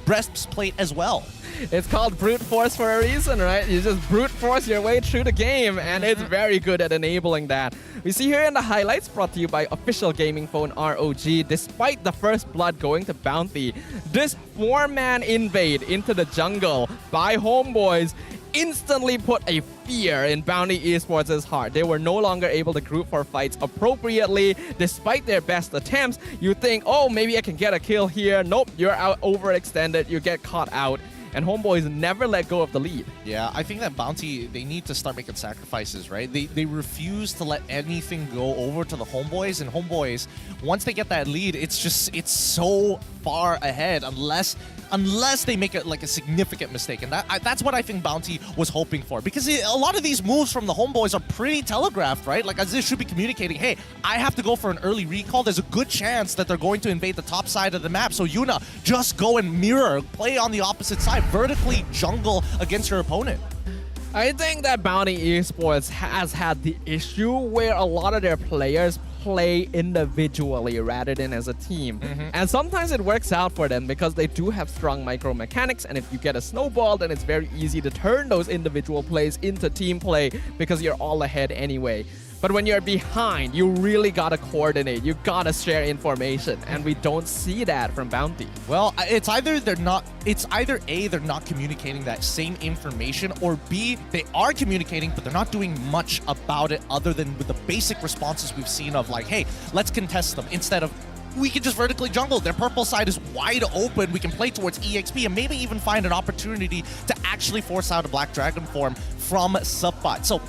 Breastplate as well. It's called Brute Force for a reason, right? You just brute force your way through the game, and it's very good at enabling that. We see here in the highlights, brought to you by official gaming phone ROG, despite the first blood going to Bountee, this 4-man invade into the jungle by Homebois instantly put a fear in Bountee Esports' heart. They were no longer able to group for fights appropriately despite their best attempts. You think, oh, maybe I can get a kill here. Nope, you're out overextended. You get caught out. and Homebois never let go of the lead. Yeah, I think that Bountee, they need to start making sacrifices, right? They refuse to let anything go over to the Homebois, and Homebois, once they get that lead, it's so far ahead unless they make it like a significant mistake. And that's what I think Bountee was hoping for, because a lot of these moves from the Homebois are pretty telegraphed, right? Like, Aziz should be communicating, hey, I have to go for an early recall. There's a good chance that they're going to invade the top side of the map. So Yuna, just go and mirror, play on the opposite side, vertically jungle against your opponent. I think that Bountee Esports has had the issue where a lot of their players play individually rather than as a team. And sometimes it works out for them because they do have strong micro mechanics, and if you get a snowball, then it's very easy to turn those individual plays into team play because you're all ahead anyway. But when you're behind, you really gotta coordinate. You gotta share information, and we don't see that from Bountee. Well, it's either A, they're not communicating that same information, or B, they are communicating, but they're not doing much about it other than with the basic responses we've seen of like, hey, let's contest them, instead of we can just vertically jungle. Their purple side is wide open. We can play towards EXP and maybe even find an opportunity to actually force out a Black Dragon form from Subbot. So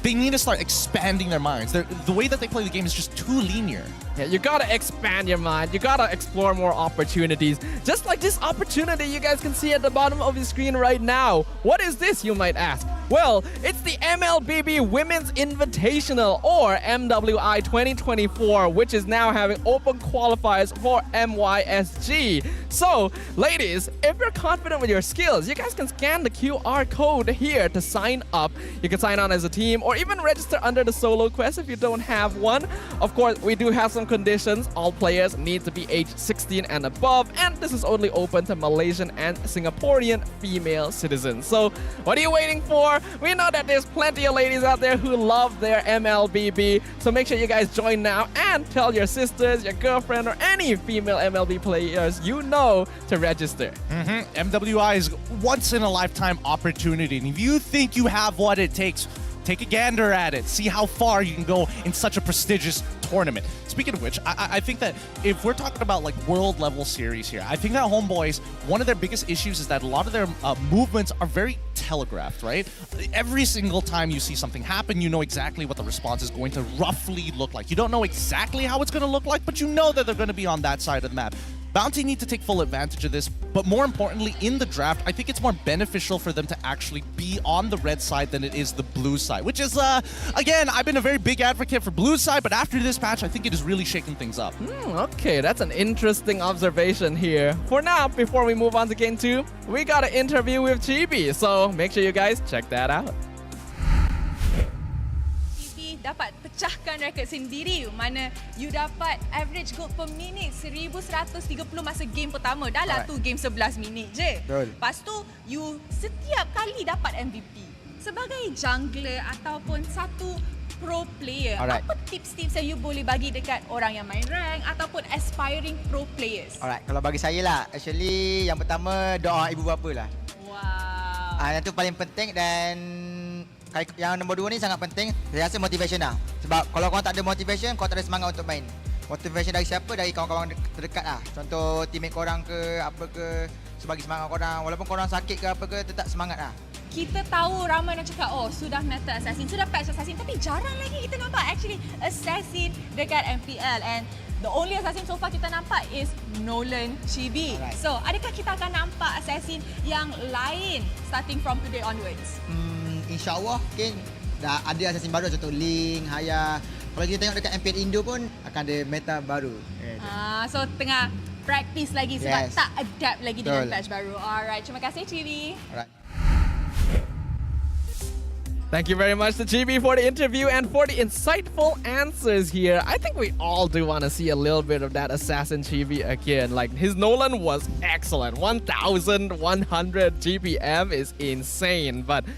they need to start expanding their minds. The way that they play the game is just too linear. Yeah, you gotta expand your mind. You gotta explore more opportunities. Just like this opportunity you guys can see at the bottom of the screen right now. What is this, you might ask? Well, it's the MLBB Women's Invitational, or MWI 2024, which is now having open qualifiers for MYSG. So, ladies, if you're confident with your skills, you guys can scan the QR code here to sign up. You can sign on as a team or even register under the solo quest if you don't have one. Of course, we do have some conditions. All players need to be age 16 and above, and this is only open to Malaysian and Singaporean female citizens. So, what are you waiting for? We know that there's plenty of ladies out there who love their MLBB, so make sure you guys join now and tell your sisters, your girlfriend, or any female MLB players you know to register. MWI is once-in-a-lifetime opportunity, and if you think you have what it takes, take a gander at it. See how far you can go in such a prestigious tournament. Speaking of which, I think that if we're talking about like world level series here, I think that Homebois, one of their biggest issues is that a lot of their movements are very telegraphed, right? Every single time you see something happen, you know exactly what the response is going to roughly look like. You don't know exactly how it's going to look like, but you know that they're going to be on that side of the map. Bountee need to take full advantage of this, but more importantly, in the draft, I think it's more beneficial for them to actually be on the red side than it is the blue side, which is, again, I've been a very big advocate for blue side, but after this patch, I think it is really shaking things up. Okay, that's an interesting observation here. For now, before we move on to game 2, we got an interview with Chibi, so make sure you guys check that out. Dapat pecahkan rekod sendiri, mana you dapat average gold per minit 1130 masa game pertama. Dah lah tu game 11 minit je. Lepas tu you setiap kali dapat MVP. Sebagai jungler ataupun satu pro player, apa tips-tips yang you boleh bagi dekat orang yang main rank ataupun aspiring pro players? Alright, kalau bagi saya lah, actually yang pertama doa ibu bapa lah. Wow. Yang tu paling penting, dan yang nombor 2 ni sangat penting. Saya rasa motivation lah. Sebab kalau korang tak ada motivation, korang tak ada semangat untuk main. Motivation dari siapa? Dari kawan-kawan terdekat lah. Contoh teammate korang ke, apa ke, sebagai semangat korang. Walaupun korang sakit ke apa ke, tetap semangat lah. Kita tahu ramai yang cakap, oh sudah meta assassin, sudah patch assassin, tapi jarang lagi kita nampak actually assassin dekat MPL, and the only assassin so far kita nampak is Nolan Chibi. So, adakah kita akan nampak assassin yang lain starting from today onwards? InsyaAllah mungkin dah ada assassin baru, contoh Link, Haya. Kalau kita tengok dekat MPL Indo pun akan ada meta baru. So tengah practice lagi sebab tak adapt lagi dengan patch baru. Alright, terima kasih Chibi. Alright. Thank you very much to Chibi for the interview and for the insightful answers here. I think we all do want to see a little bit of that Assassin Chibi again. Like, his Nolan was excellent. 1,100 GPM is insane. But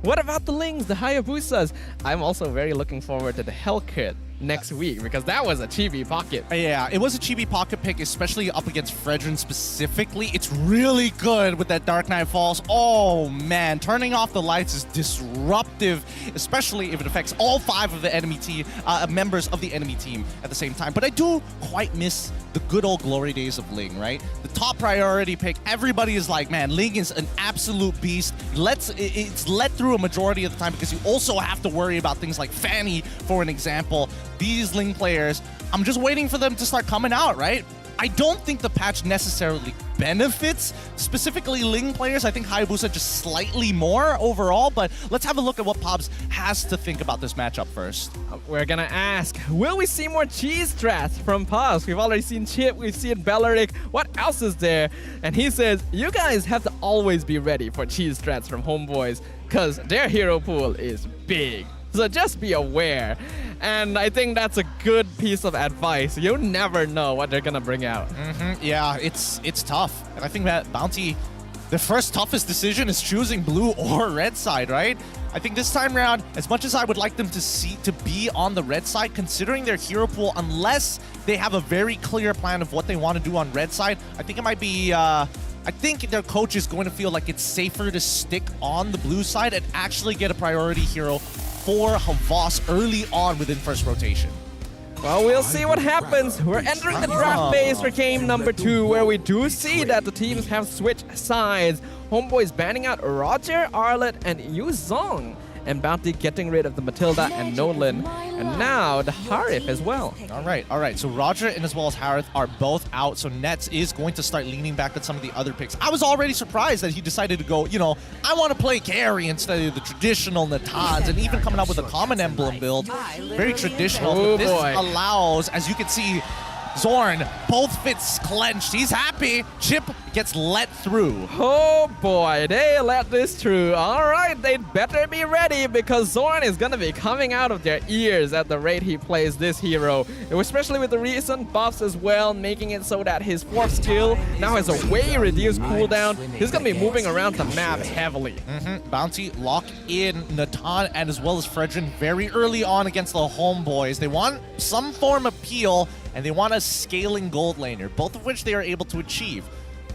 what about the Lings, the Hayabusas? I'm also very looking forward to the Hellkit. next week, because that was a chibi pocket. Yeah, it was a chibi pocket pick, especially up against Fredrin specifically. It's really good with that Dark Knight Falls. Oh man, turning off the lights is disruptive, especially if it affects all 5 of the enemy team, members of the enemy team at the same time. But I do quite miss the good old glory days of Ling, right? The top priority pick, everybody is like, man, Ling is an absolute beast. It's let through a majority of the time because you also have to worry about things like Fanny, for an example. These Ling players, I'm just waiting for them to start coming out, right? I don't think the patch necessarily benefits specifically Ling players. I think Hayabusa just slightly more overall, but let's have a look at what Pobs has to think about this matchup first. We're gonna ask, will we see more cheese strats from Pobs? We've already seen Chip, we've seen Belleric. What else is there? And he says, you guys have to always be ready for cheese strats from Homebois, because their hero pool is big. So just be aware. And I think that's a good piece of advice. You never know what they're gonna bring out. Yeah, it's tough. And I think that Bountee, the first toughest decision is choosing blue or red side, right? I think this time around, as much as I would like them to be on the red side, considering their hero pool, unless they have a very clear plan of what they want to do on red side, I think it might be I think their coach is going to feel like it's safer to stick on the blue side and actually get a priority hero for Havas early on within first rotation. Well, we'll see what happens. We're entering the draft phase for game number 2, where we do see that the teams have switched sides. Homebois banning out Roger, Arlet, and Yu Zong, and Bountee getting rid of the Matilda and Nolan, and now the Harith as well. All right. So Roger and as well as Harith are both out, so Nets is going to start leaning back at some of the other picks. I was already surprised that he decided to go, I want to play carry instead of the traditional Natans, and even coming up with a common emblem build. Very traditional, but this allows, as you can see, Zorn, both fists clenched. He's happy. Chip gets let through. Oh boy, they let this through. All right, they'd better be ready because Zorn is going to be coming out of their ears at the rate he plays this hero. Especially with the recent buffs as well, making it so that his 4th skill now has a way reduced cooldown. He's going to be moving around the map heavily. Bountee lock in Natan and as well as Fredrin very early on against the Homebois. They want some form of peel, and they want a scaling gold laner, both of which they are able to achieve.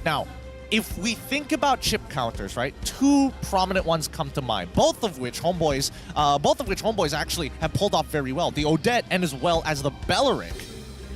Now, if we think about chip counters, right, 2 prominent ones come to mind, both of which Homebois actually have pulled off very well. The Odette and as well as the Belleric.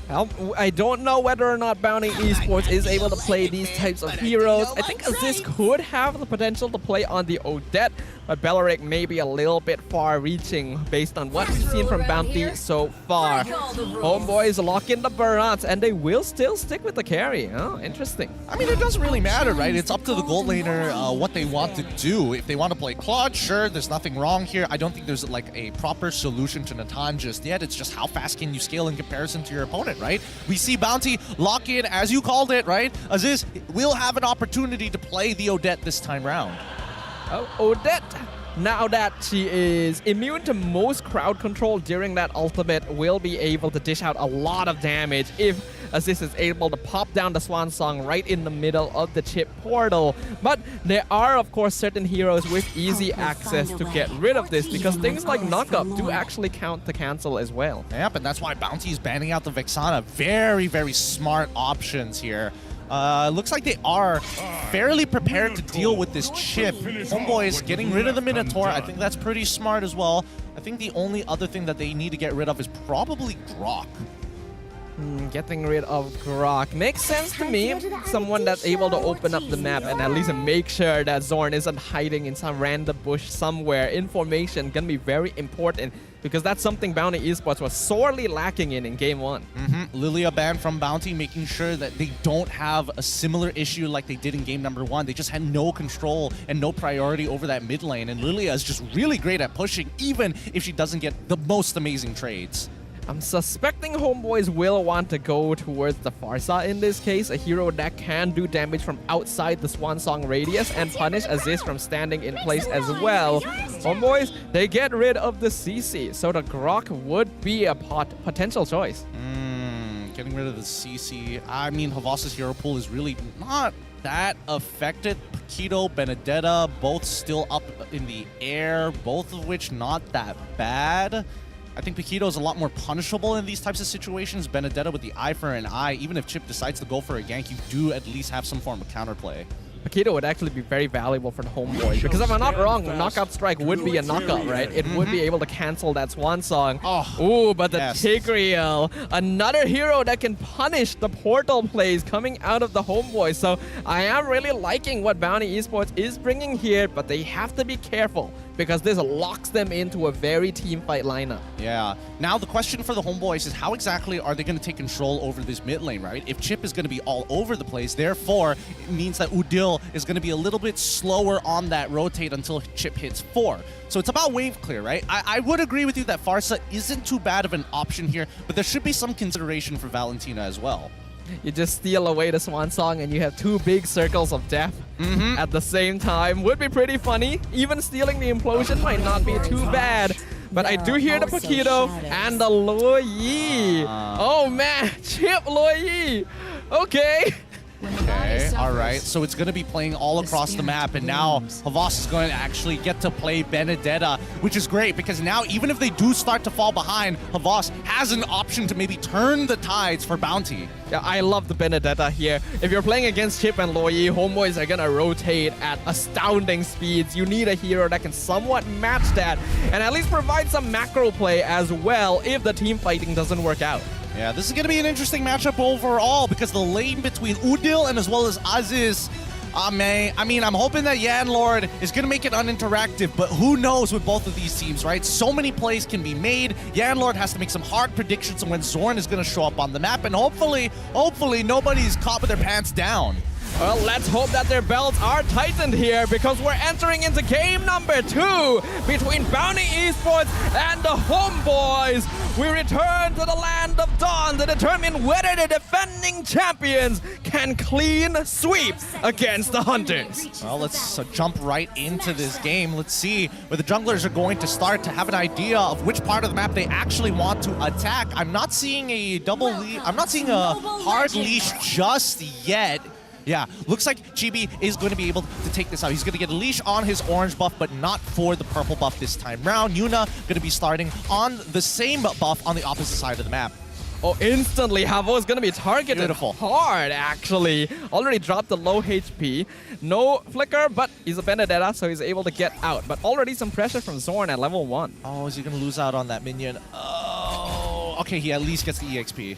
Well, I don't know whether or not Bountee Esports is able to play these types of heroes. I think Aziz could have the potential to play on the Odette, but Belleric may be a little bit far-reaching based on what we've seen from Bountee so far. Homebois lock in the Barats, and they will still stick with the carry. Oh, interesting. I mean, it doesn't really matter, right? It's up to the gold laner what they want to do. If they want to play Claude, sure, there's nothing wrong here. I don't think there's like a proper solution to Natan just yet. It's just how fast can you scale in comparison to your opponent, right? We see Bountee lock in, as you called it, right? Aziz will have an opportunity to play the Odette this time round. Oh, Odette, now that she is immune to most crowd control during that ultimate, will be able to dish out a lot of damage if Aziz is able to pop down the Swan Song right in the middle of the chip portal. But there are, of course, certain heroes with easy access to get rid of this, because things like Knockup do actually count to cancel as well. Yep, and that's why Bountee is banning out the Vexana. Very, very smart options here. Looks like they are fairly prepared to deal with this chip. Homebois getting rid of the Minotaur. I think that's pretty smart as well. I think the only other thing that they need to get rid of is probably Grok. Getting rid of Grok makes sense to me. Someone that's able to open up the map and at least make sure that Zorn isn't hiding in some random bush somewhere. Information gonna be very important, because that's something Bountee Esports was sorely lacking in Game 1. Lilia banned from Bountee, making sure that they don't have a similar issue like they did in game number 1. They just had no control and no priority over that mid lane, and Lilia is just really great at pushing, even if she doesn't get the most amazing trades. I'm suspecting Homebois will want to go towards the Farsa in this case, a hero that can do damage from outside the Swan Song radius and punish Aziz from standing in place as well. Homebois, they get rid of the CC, so the Grok would be a potential choice. Getting rid of the CC. I mean, Havas's hero pool is really not that affected. Paquito, Benedetta, both still up in the air, both of which not that bad. I think Paquito is a lot more punishable in these types of situations. Benedetta with the eye for an eye. Even if Chip decides to go for a gank, you do at least have some form of counterplay. Paquito would actually be very valuable for the Homebois, because if I'm not wrong, Knockout Strike would be a knockout, right? It would be able to cancel that Swan Song. Ooh, but the Tigreal, another hero that can punish the portal plays coming out of the Homebois. So I am really liking what Bountee Esports is bringing here, but they have to be careful, because this locks them into a very team fight lineup. Yeah. Now the question for the Homebois is how exactly are they going to take control over this mid lane, right? If Chip is going to be all over the place, therefore it means that Udil is going to be a little bit slower on that rotate until Chip hits 4. So it's about wave clear, right? I would agree with you that Farsa isn't too bad of an option here, but there should be some consideration for Valentina as well. You just steal away the Swan Song and you have 2 big circles of death at the same time. Would be pretty funny. Even stealing the implosion might not be too bad. But I do hear the Paquito and the Luo Yi. Oh man, Chip Luo Yi. Okay. Okay, all right. So it's going to be playing all across the map, and now Havas is going to actually get to play Benedetta, which is great because now even if they do start to fall behind, Havas has an option to maybe turn the tides for Bountee. Yeah, I love the Benedetta here. If you're playing against Chip and Luo Yi, Homebois are going to rotate at astounding speeds. You need a hero that can somewhat match that and at least provide some macro play as well if the team fighting doesn't work out. Yeah, this is going to be an interesting matchup overall because the lane between Udil and as well as Aziz, I mean, I'm hoping that Yanlord is going to make it uninteractive, but who knows with both of these teams, right? So many plays can be made. Yanlord has to make some hard predictions on when Zorn is going to show up on the map, and hopefully nobody's caught with their pants down. Well, let's hope that their belts are tightened here because we're entering into game number 2 between Bountee Esports and the Homebois. We return to the land of Dawn to determine whether the defending champions can clean sweep against the Hunters. Well, let's jump right into this game. Let's see where the junglers are going to start to have an idea of which part of the map they actually want to attack. I'm not seeing a double leash. I'm not seeing a hard leash just yet. Yeah, looks like Chibi is going to be able to take this out. He's going to get a leash on his orange buff, but not for the purple buff this time round. Yuna going to be starting on the same buff on the opposite side of the map. Oh, instantly, Havo is going to be targeted hard, actually. Already dropped the low HP. No flicker, but he's a Benedetta, so he's able to get out. But already some pressure from Zorn at level 1. Oh, is he going to lose out on that minion? Oh, okay, he at least gets the EXP.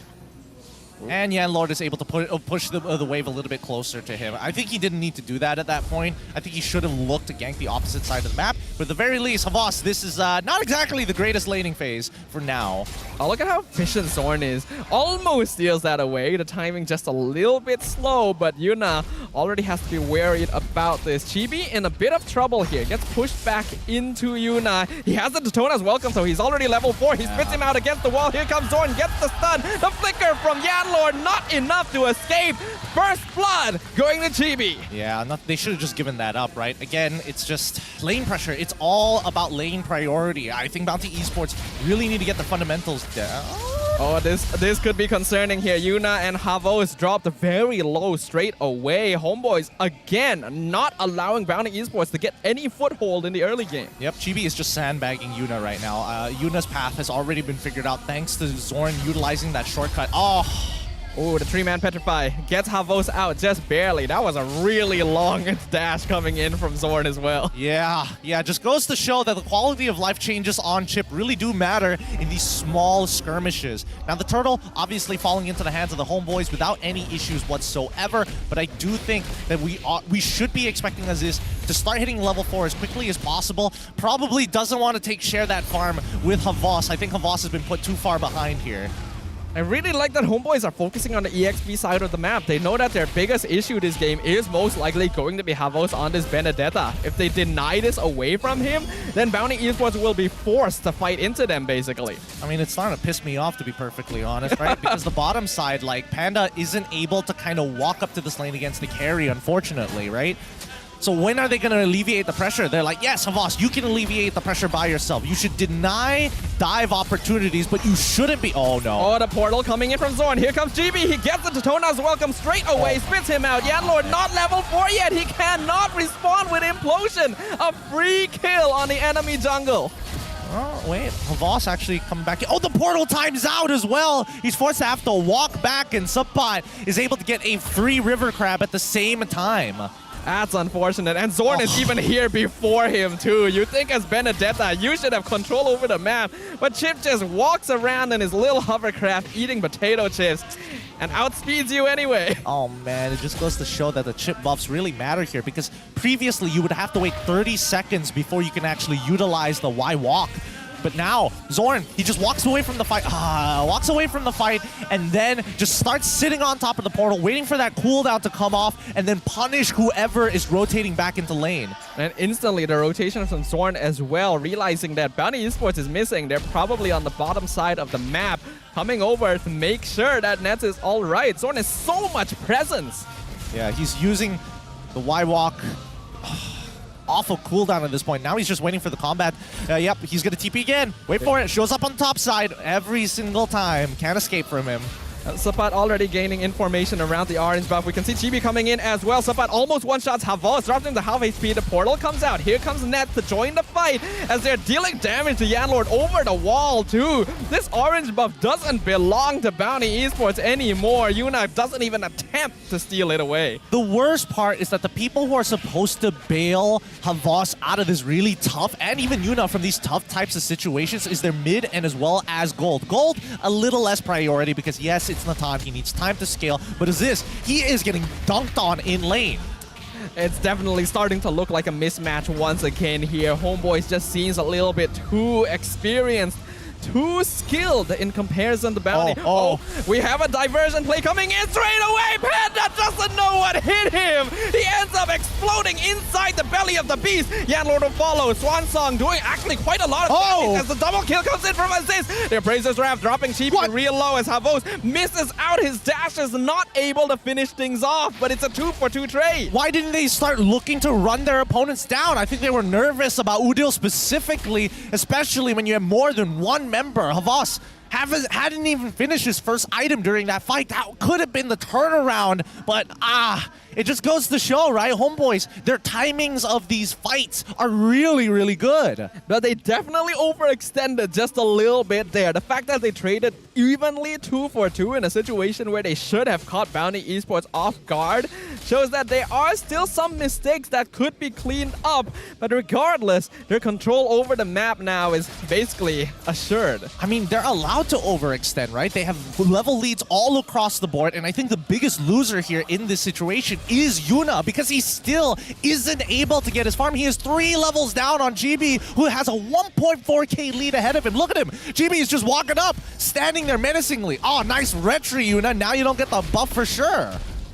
And Yanlord is able to push the wave a little bit closer to him. I think he didn't need to do that at that point. I think he should have looked to gank the opposite side of the map. But at the very least, Havas, this is not exactly the greatest laning phase for now. Oh, look at how efficient Zorn is. Almost steals that away. The timing just a little bit slow, but Yuna already has to be worried about this. Chibi in a bit of trouble here. Gets pushed back into Yuna. He has the Daytona's welcome, so he's already level 4. He spits him out against the wall. Here comes Zorn, gets the stun. The flicker from Yanlord, not enough to escape. First blood going to Chibi. Yeah, they should have just given that up, right? Again, it's just lane pressure. It's all about lane priority. I think Bountee Esports really need to get the fundamentals down. Oh, this could be concerning here. Yuna and Havo is dropped very low straight away. Homebois, again, not allowing Bountee Esports to get any foothold in the early game. Yep, Chibi is just sandbagging Yuna right now. Yuna's path has already been figured out thanks to Zorn utilizing that shortcut. Oh, the 3-man Petrify gets Havos out just barely. That was a really long dash coming in from Zorn as well. Yeah, just goes to show that the quality of life changes on Chip really do matter in these small skirmishes. Now, the turtle obviously falling into the hands of the Homebois without any issues whatsoever, but I do think that we should be expecting Aziz to start hitting level 4 as quickly as possible. Probably doesn't want to share that farm with Havas. I think Havas has been put too far behind here. I really like that Homebois are focusing on the EXP side of the map. They know that their biggest issue this game is most likely going to be Havos on this Benedetta. If they deny this away from him, then Bountee Esports will be forced to fight into them, basically. I mean, it's starting to piss me off, to be perfectly honest, right? Because the bottom side, like, Panda isn't able to kind of walk up to this lane against the carry, unfortunately, right? So when are they going to alleviate the pressure? They're like, yes, Havas, you can alleviate the pressure by yourself. You should deny dive opportunities, but you shouldn't be... Oh, no. Oh, the portal coming in from Zorn. Here comes GB. He gets the Daytona's welcome straight away. Spits him out. Yanlord not level 4 yet. He cannot respond with Implosion. A free kill on the enemy jungle. Oh, wait. Havas actually coming back. Oh, the portal times out as well. He's forced to have to walk back, and Subpot is able to get a free River Crab at the same time. That's unfortunate. And Zorn is even here before him, too. You think as Benedetta, you should have control over the map. But Chip just walks around in his little hovercraft eating potato chips and outspeeds you anyway. Oh, man. It just goes to show that the chip buffs really matter here, because previously you would have to wait 30 seconds before you can actually utilize the Y walk. But now, Zorn, he just walks away from the fight, and then just starts sitting on top of the portal, waiting for that cooldown to come off, and then punish whoever is rotating back into lane. And instantly the rotation from Zorn as well, realizing that Bountee Esports is missing. They're probably on the bottom side of the map, coming over to make sure that Nets is all right. Zorn has so much presence. Yeah, he's using the Y walk off of cooldown at this point. Now he's just waiting for the combat. Yep, he's going to TP again. Wait for it. Shows up on the top side every single time. Can't escape from him. Sapat already gaining information around the orange buff. We can see Chibi coming in as well. Sapat almost one-shots Havas, drops him to half HP. The portal comes out. Here comes Net to join the fight as they're dealing damage to Yanlord over the wall too. This orange buff doesn't belong to Bountee Esports anymore. Yuna doesn't even attempt to steal it away. The worst part is that the people who are supposed to bail Havas out of this really tough, and even Yuna from these tough types of situations, is their mid and as well as Gold. Gold, a little less priority because yes, it's Natan, he needs time to scale, but as this, he is getting dunked on in lane. It's definitely starting to look like a mismatch once again here. Homebois just seems a little bit too experienced, too skilled in comparison to Bountee. Oh, we have a diversion play coming in straight away. Panda doesn't know what hit him. He ends up exploding inside the belly of the beast. Yanlord will follow. Swan Song doing actually quite a lot of damage as the double kill comes in from Assist. Their Brazos Raft dropping Chibi real low as Havos misses out his dashes, not able to finish things off, but it's a 2-for-2 trade. Why didn't they start looking to run their opponents down? I think they were nervous about Udil specifically, especially when you have more than one member. Havas hadn't even finished his first item during that fight. That could have been the turnaround, but it just goes to show, right? Homebois, their timings of these fights are really, really good. But they definitely overextended just a little bit there. The fact that they traded evenly 2-for-2 in a situation where they should have caught Bountee Esports off guard shows that there are still some mistakes that could be cleaned up. But regardless, their control over the map now is basically assured. I mean, they're allowed to overextend, right? They have level leads all across the board, and I think the biggest loser here in this situation is Yuna, because he still isn't able to get his farm. He is 3 levels down on GB, who has a 1.4k lead ahead of him. Look at him. GB is just walking up, standing there menacingly. Oh, nice retry, Yuna. Now you don't get the buff for sure.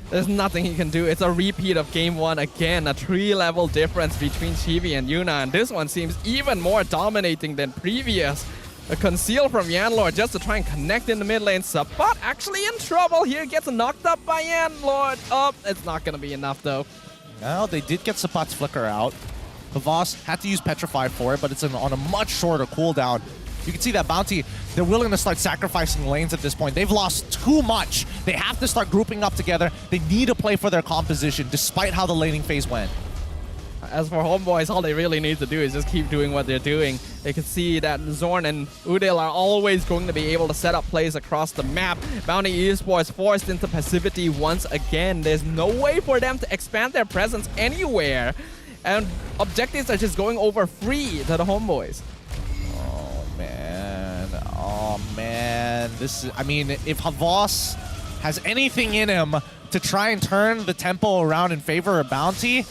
There's nothing he can do. It's a repeat of game 1 again. A 3-level difference between Chibi and Yuna, and this one seems even more dominating than previous. A conceal from Yanlord just to try and connect in the mid lane. Sapat actually in trouble here. Gets knocked up by Yanlord. Oh, it's not going to be enough though. Well, they did get Sapat's flicker out. Havas had to use Petrified for it, but it's on a much shorter cooldown. You can see that Bountee, they're willing to start sacrificing lanes at this point. They've lost too much. They have to start grouping up together. They need to play for their composition, despite how the laning phase went. As for Homebois, all they really need to do is just keep doing what they're doing. They can see that Zorn and Udil are always going to be able to set up plays across the map. Bountee Esports forced into passivity once again. There's no way for them to expand their presence anywhere. And objectives are just going over free to the Homebois. Oh man, this is, I mean, if Havas has anything in him to try and turn the tempo around in favor of Bountee.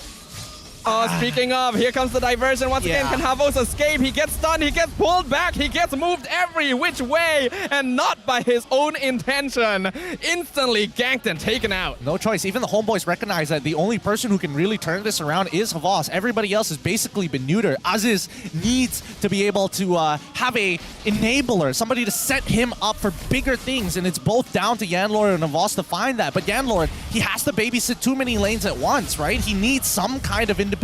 Speaking of, here comes the diversion once again. Can Havos escape? He gets stunned, he gets pulled back, he gets moved every which way, and not by his own intention. Instantly ganked and taken out. No choice. Even the Homebois recognize that the only person who can really turn this around is Havas. Everybody else has basically been neutered. Aziz needs to be able to have a enabler, somebody to set him up for bigger things, and it's both down to Yanlord and Havas to find that. But Yanlord, he has to babysit too many lanes at once, right? He needs some kind of independency.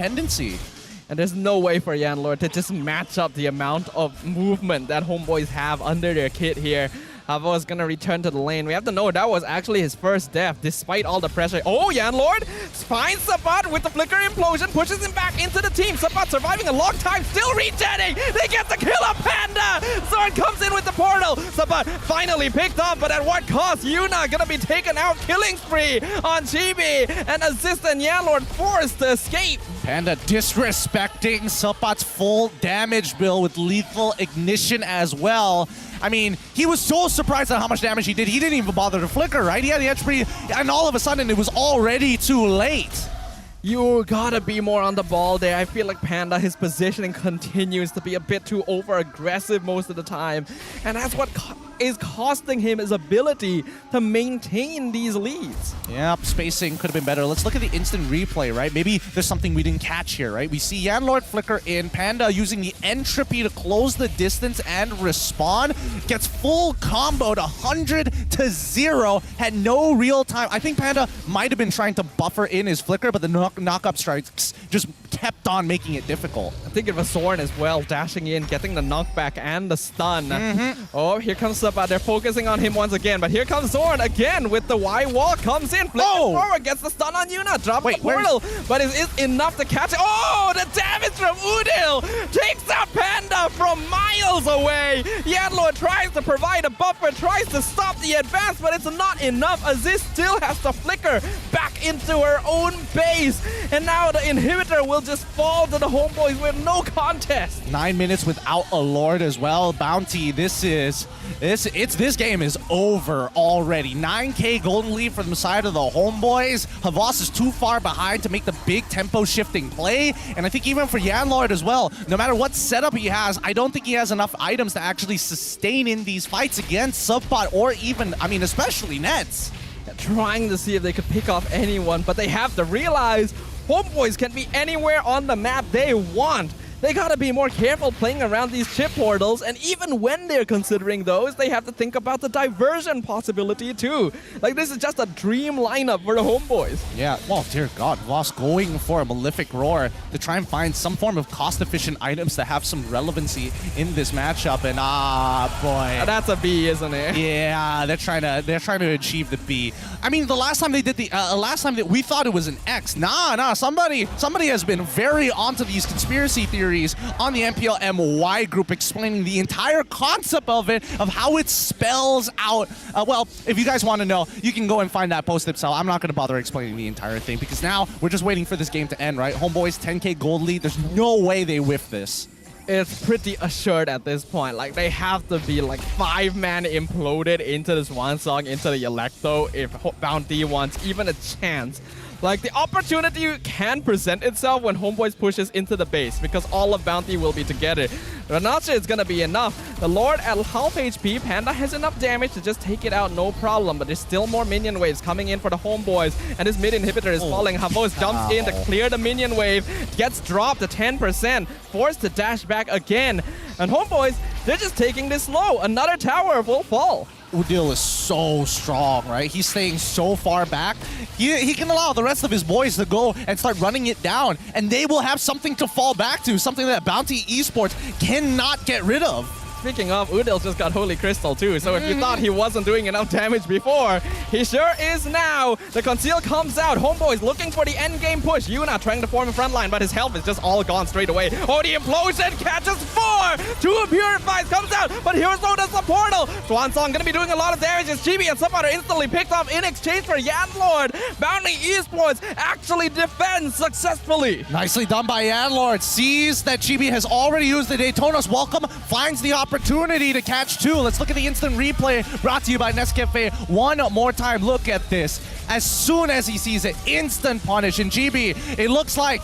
And there's no way for Yanlord to just match up the amount of movement that Homebois have under their kit here. Havo is gonna return to the lane. We have to know that was actually his first death, despite all the pressure. Oh, Yanlord finds Sabat with the flicker implosion, pushes him back into the team. Sabat surviving a long time, still regenerating. They get the kill of Panda. Zorn comes in with the portal. Sabat finally picked up, but at what cost? Yuna gonna be taken out. Killing spree on Chibi, and assistant Yanlord forced to escape. Panda disrespecting Sabat's full damage bill with lethal ignition as well. I mean, he was so surprised at how much damage he did. He didn't even bother to flicker, right? He had the edge spree, and all of a sudden it was already too late. You gotta be more on the ball there. I feel like Panda, his positioning continues to be a bit too over-aggressive most of the time. And that's what is costing him his ability to maintain these leads. Yep, spacing could have been better. Let's look at the instant replay, right? Maybe there's something we didn't catch here, right? We see Yanlord flicker in, Panda using the entropy to close the distance and respawn. Gets full comboed 100-0, had no real time. I think Panda might have been trying to buffer in his flicker, but the knock-up strikes just kept on making it difficult. I think it was Zorn as well, dashing in, getting the knockback and the stun. Oh, here comes Sabat. They're focusing on him once again, but here comes Zorn again with the Y wall, comes in, flips forward, gets the stun on Yuna, drops the portal, but is it enough to catch it? Oh, the damage from Udil takes out Panda from miles away. Yanlord tries to provide a buffer, tries to stop the advance, but it's not enough. Aziz still has to flicker back into her own base, and now the inhibitor will just fall to the Homebois with no contest. 9 minutes without a Lord as well. Bountee, this game is over already. 9K golden lead from the side of the Homebois. Havas is too far behind to make the big tempo shifting play, and I think even for Yanlord as well, no matter what setup he has, I don't think he has enough items to actually sustain in these fights against Subpot or even, I mean, especially Nets. Trying to see if they could pick off anyone, but they have to realize Homebois can be anywhere on the map they want. They gotta be more careful playing around these chip portals, and even when they're considering those, they have to think about the diversion possibility too. Like, this is just a dream lineup for the Homebois. Yeah, well, dear God, Voss going for a Malefic Roar to try and find some form of cost-efficient items that have some relevancy in this matchup, and boy. That's a B, isn't it? Yeah, they're trying to achieve the B. I mean, the last time they did the, we thought it was an X. Nah, somebody has been very onto these conspiracy theories on the MPL MY group, explaining the entire concept of it, of how it spells out. Well, if you guys want to know, you can go and find that post itself. I'm not going to bother explaining the entire thing, because now we're just waiting for this game to end, right? Homebois 10K gold lead. There's no way they whiff this. It's pretty assured at this point. Like, they have to be like 5-man imploded into the Swan Song, into the Electo, if Bountee wants even a chance. Like, the opportunity can present itself when Homebois pushes into the base, because all of Bountee will be together. But not sure it's gonna be enough. The Lord at half HP, Panda has enough damage to just take it out, no problem. But there's still more minion waves coming in for the Homebois, and this mid inhibitor is falling. Havos jumps in to clear the minion wave, gets dropped to 10%, forced to dash back again. And Homebois, they're just taking this slow. Another tower will fall. Udil is so strong, right? He's staying so far back. He can allow the rest of his boys to go and start running it down, and they will have something to fall back to, something that Bountee Esports cannot get rid of. Speaking of, Udil just got Holy Crystal too, so if you thought he wasn't doing enough damage before, he sure is now. The Conceal comes out, Homebois looking for the endgame push. Yuna trying to form a front line, but his health is just all gone straight away. Oh, the implosion catches 4! 2 purifies comes out, but here's no does the portal. Swansong gonna be doing a lot of damage as Chibi and Subpot are instantly picked off in exchange for Yanlord. Bountee Esports actually defends successfully. Nicely done by Yanlord. Sees that Chibi has already used the Daytona's welcome, finds the opportunity to catch 2. Let's look at the instant replay brought to you by Nescafe. One more time, look at this. As soon as he sees it, instant punish. And GB, it looks like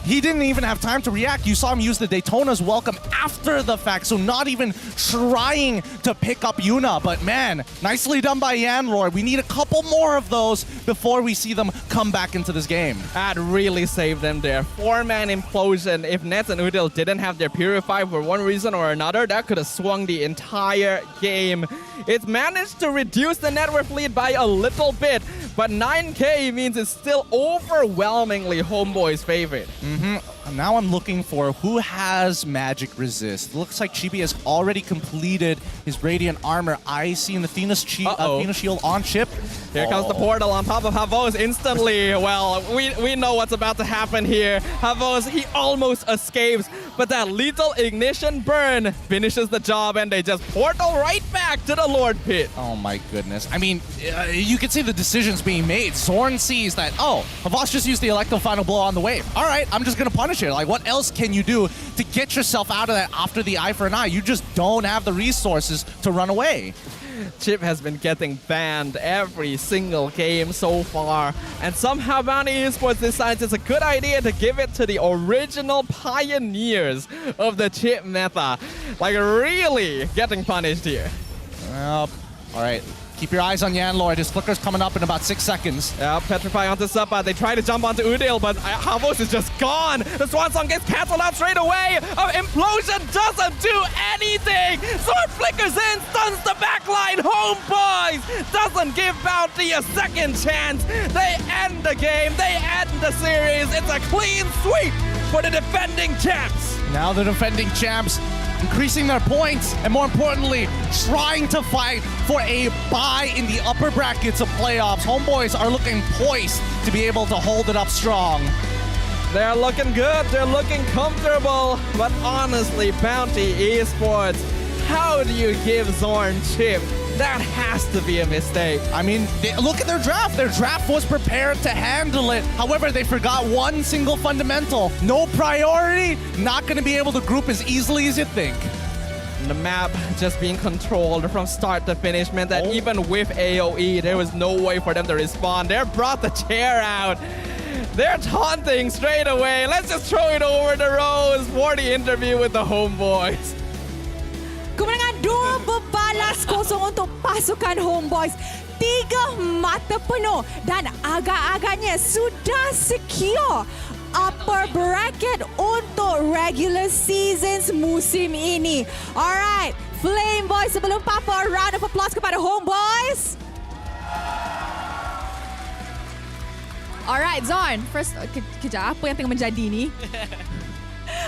he didn't even have time to react. You saw him use the Daytona's welcome after the fact, so not even trying to pick up Yuna. But man, nicely done by Yanlord. We need a couple more of those before we see them come back into this game. That really saved them there. 4-man implosion. If Nets and Udil didn't have their Purify for one reason or another, that could have swung the entire game. It's managed to reduce the net worth lead by a little bit, but 9K means it's still overwhelmingly Homebois' favorite. Now I'm looking for who has magic resist. Looks like Chibi has already completed his radiant armor. I see an Athena's shield on chip. Here comes the portal on top of Havos instantly. Well, we know what's about to happen here. Havos, he almost escapes, but that lethal ignition burn finishes the job, and they just portal right back to the Lord Pit. Oh my goodness. I mean, you can see the decisions being made. Zorn sees that, oh, Havas just used the Electro Final Blow on the wave. All right, I'm just going to punish it. Like, what else can you do to get yourself out of that after the eye for an eye? You just don't have the resources to run away. Chip has been getting banned every single game so far, and somehow Bountee Esports decides it's a good idea to give it to the original pioneers of the chip meta. Like, really getting punished here. Well, all right. Keep your eyes on Yanlord. His flicker's coming up in about 6 seconds. Yeah, Petrify onto Suppa. They try to jump onto Udil, but Havos is just gone. The Swan Song gets cancelled out straight away. Implosion doesn't do anything. Sword flickers in, stuns the backline. Homebois doesn't give Bountee a second chance. They end the game. They end the series. It's a clean sweep for the defending champs. Now the defending champs increasing their points, and more importantly, trying to fight for a bye in the upper brackets of playoffs. Homebois are looking poised to be able to hold it up strong. They're looking good, they're looking comfortable, but honestly, Bountee Esports, how do you give Zorn chip? That has to be a mistake. I mean, look at their draft. Their draft was prepared to handle it. However, they forgot one single fundamental. No priority, not going to be able to group as easily as you think. The map just being controlled from start to finish meant that even with AoE, there was no way for them to respond. They brought the chair out. They're taunting straight away. Let's just throw it over the Rose for the interview with the Homebois. Kemenangan 2 berbalas kosong untuk pasukan Homebois. 3 mata penuh dan agak-agaknya sudah secure upper bracket untuk regular seasons musim ini. Alright, Flame Boys sebelum Papa, round of applause kepada Homebois. Alright, Zorn. First, kejap, apa yang tengah menjadi ni?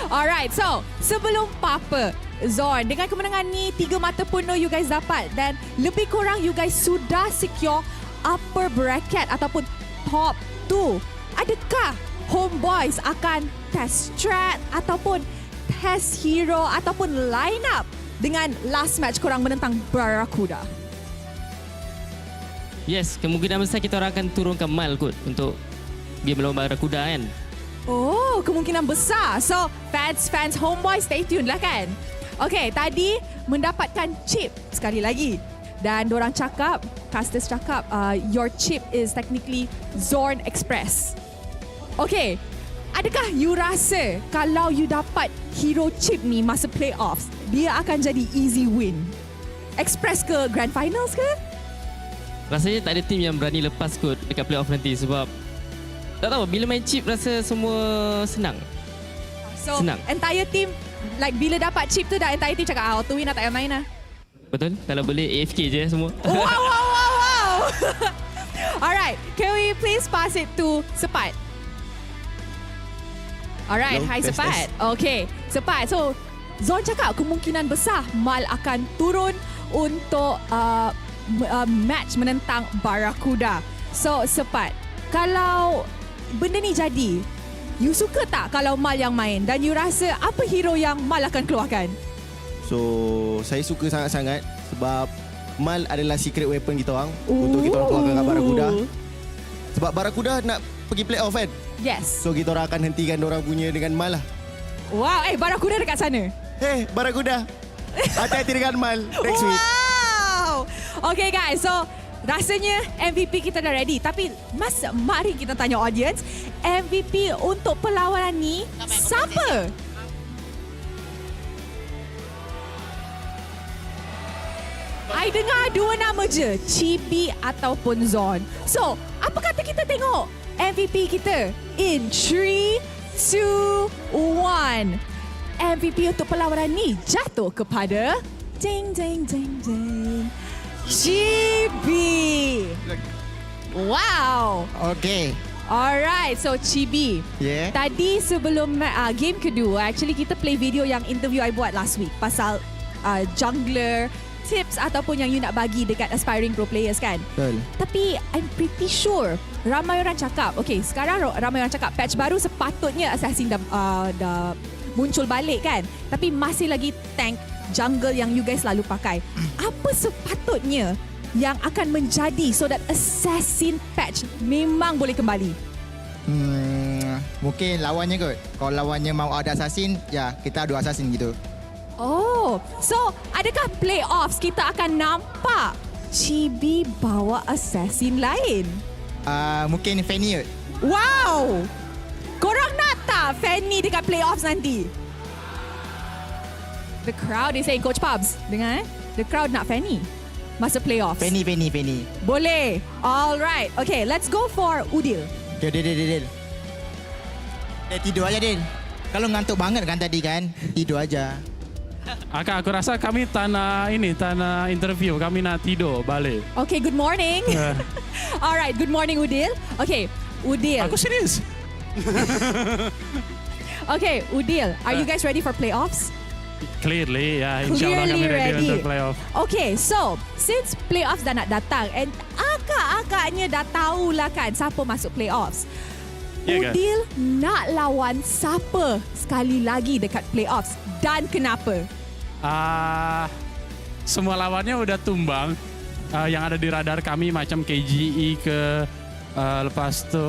Alright, so sebelum Papa, Zorn, dengan kemenangan ni 3 mata penuh you guys dapat dan lebih kurang you guys sudah secure upper bracket ataupun top 2. Adakah Homebois akan test strat ataupun test hero ataupun line up dengan last match korang menentang Barracuda? Yes, kemungkinan besar kita orang akan turunkan Mal kot untuk game melawan Barracuda kan. Oh, kemungkinan besar. So, fans Homebois stay tune lah kan. Okay, tadi mendapatkan chip sekali lagi. Dan diorang cakap, casters cakap, your chip is technically Zorn Express. Okay, adakah you rasa kalau you dapat hero chip ni masa playoffs, dia akan jadi easy win? Express ke Grand Finals ke? Rasanya tak ada tim yang berani lepas kot dekat playoff nanti sebab tak tahu, bila main chip rasa semua senang. So, senang. Entire team, like bila dapat chip tu dah entire team cakap, auto win lah, tak payah main lah. Betul? Kalau boleh AFK je semua. Wow. Alright, can we please pass it to Sepat? Alright, Hello, hi Sepat. Okay, Sepat. So, Zorn cakap kemungkinan besar Mal akan turun untuk match menentang Barracuda. So, Sepat, kalau benda ni jadi, you suka tak kalau Mal yang main? Dan you rasa apa hero yang Mal akan keluarkan? So, saya suka sangat-sangat sebab Mal adalah secret weapon kita orang untuk kita orang keluarkan kat Barracuda. Sebab Barracuda nak pergi playoff kan? Yes. So, kita orang akan hentikan diorang punya dengan Mal lah. Wow, Barracuda dekat sana. Barracuda. Hati-hati dengan Mal next week. Wow. Okay guys, so rasanya MVP kita dah ready. Tapi mari kita tanya audience, MVP untuk perlawanan ni siapa? I dengar 2 nama je, Chibi ataupun Zorn. So, apa kata kita tengok MVP kita in 3, 2, 1. MVP untuk perlawanan ni jatuh kepada Chibi. Wow. Okay. Alright, so Chibi. Yeah. Tadi sebelum game kedua, actually kita play video yang interview I buat last week pasal jungler tips ataupun yang you nak bagi dekat aspiring pro players kan. Betul. Tapi I'm pretty sure ramai orang cakap, okay, sekarang ramai orang cakap patch baru sepatutnya assassin dah muncul balik kan. Tapi masih lagi tank jungle yang you guys selalu pakai. Apa sepatutnya yang akan menjadi so that assassin patch memang boleh kembali? Mungkin lawannya kot. Kalau lawannya mau ada assassin, ya kita ada assassin gitu. Oh, so adakah playoffs kita akan nampak Chibi bawa assassin lain? Mungkin Fanny kot. Wow! Korang nak tak Fanny dekat playoffs nanti? The crowd is saying, Coach Pubs, dengar The crowd nak Fanny masa playoffs. Fanny. Boleh. Alright. Okay, let's go for Udil. Del. Tidur aja, Del. Kalau ngantuk banget kan tadi kan, tidur aja. Akak, aku rasa kami tak nak interview. Kami nak tidur balik. Okay, good morning. Alright, good morning Udil. Okay, Udil. Aku serius. Okay, Udil, are you guys ready for playoffs? Clearly, ya. InsyaAllah kami ready untuk playoff. Okay, so since playoffs dah nak datang and akak-akaknya dah tahulah kan siapa masuk playoffs. Yeah, Udil nak lawan siapa sekali lagi dekat playoffs dan kenapa? Semua lawannya udah tumbang. Yang ada di radar kami macam KGE ke lepas tu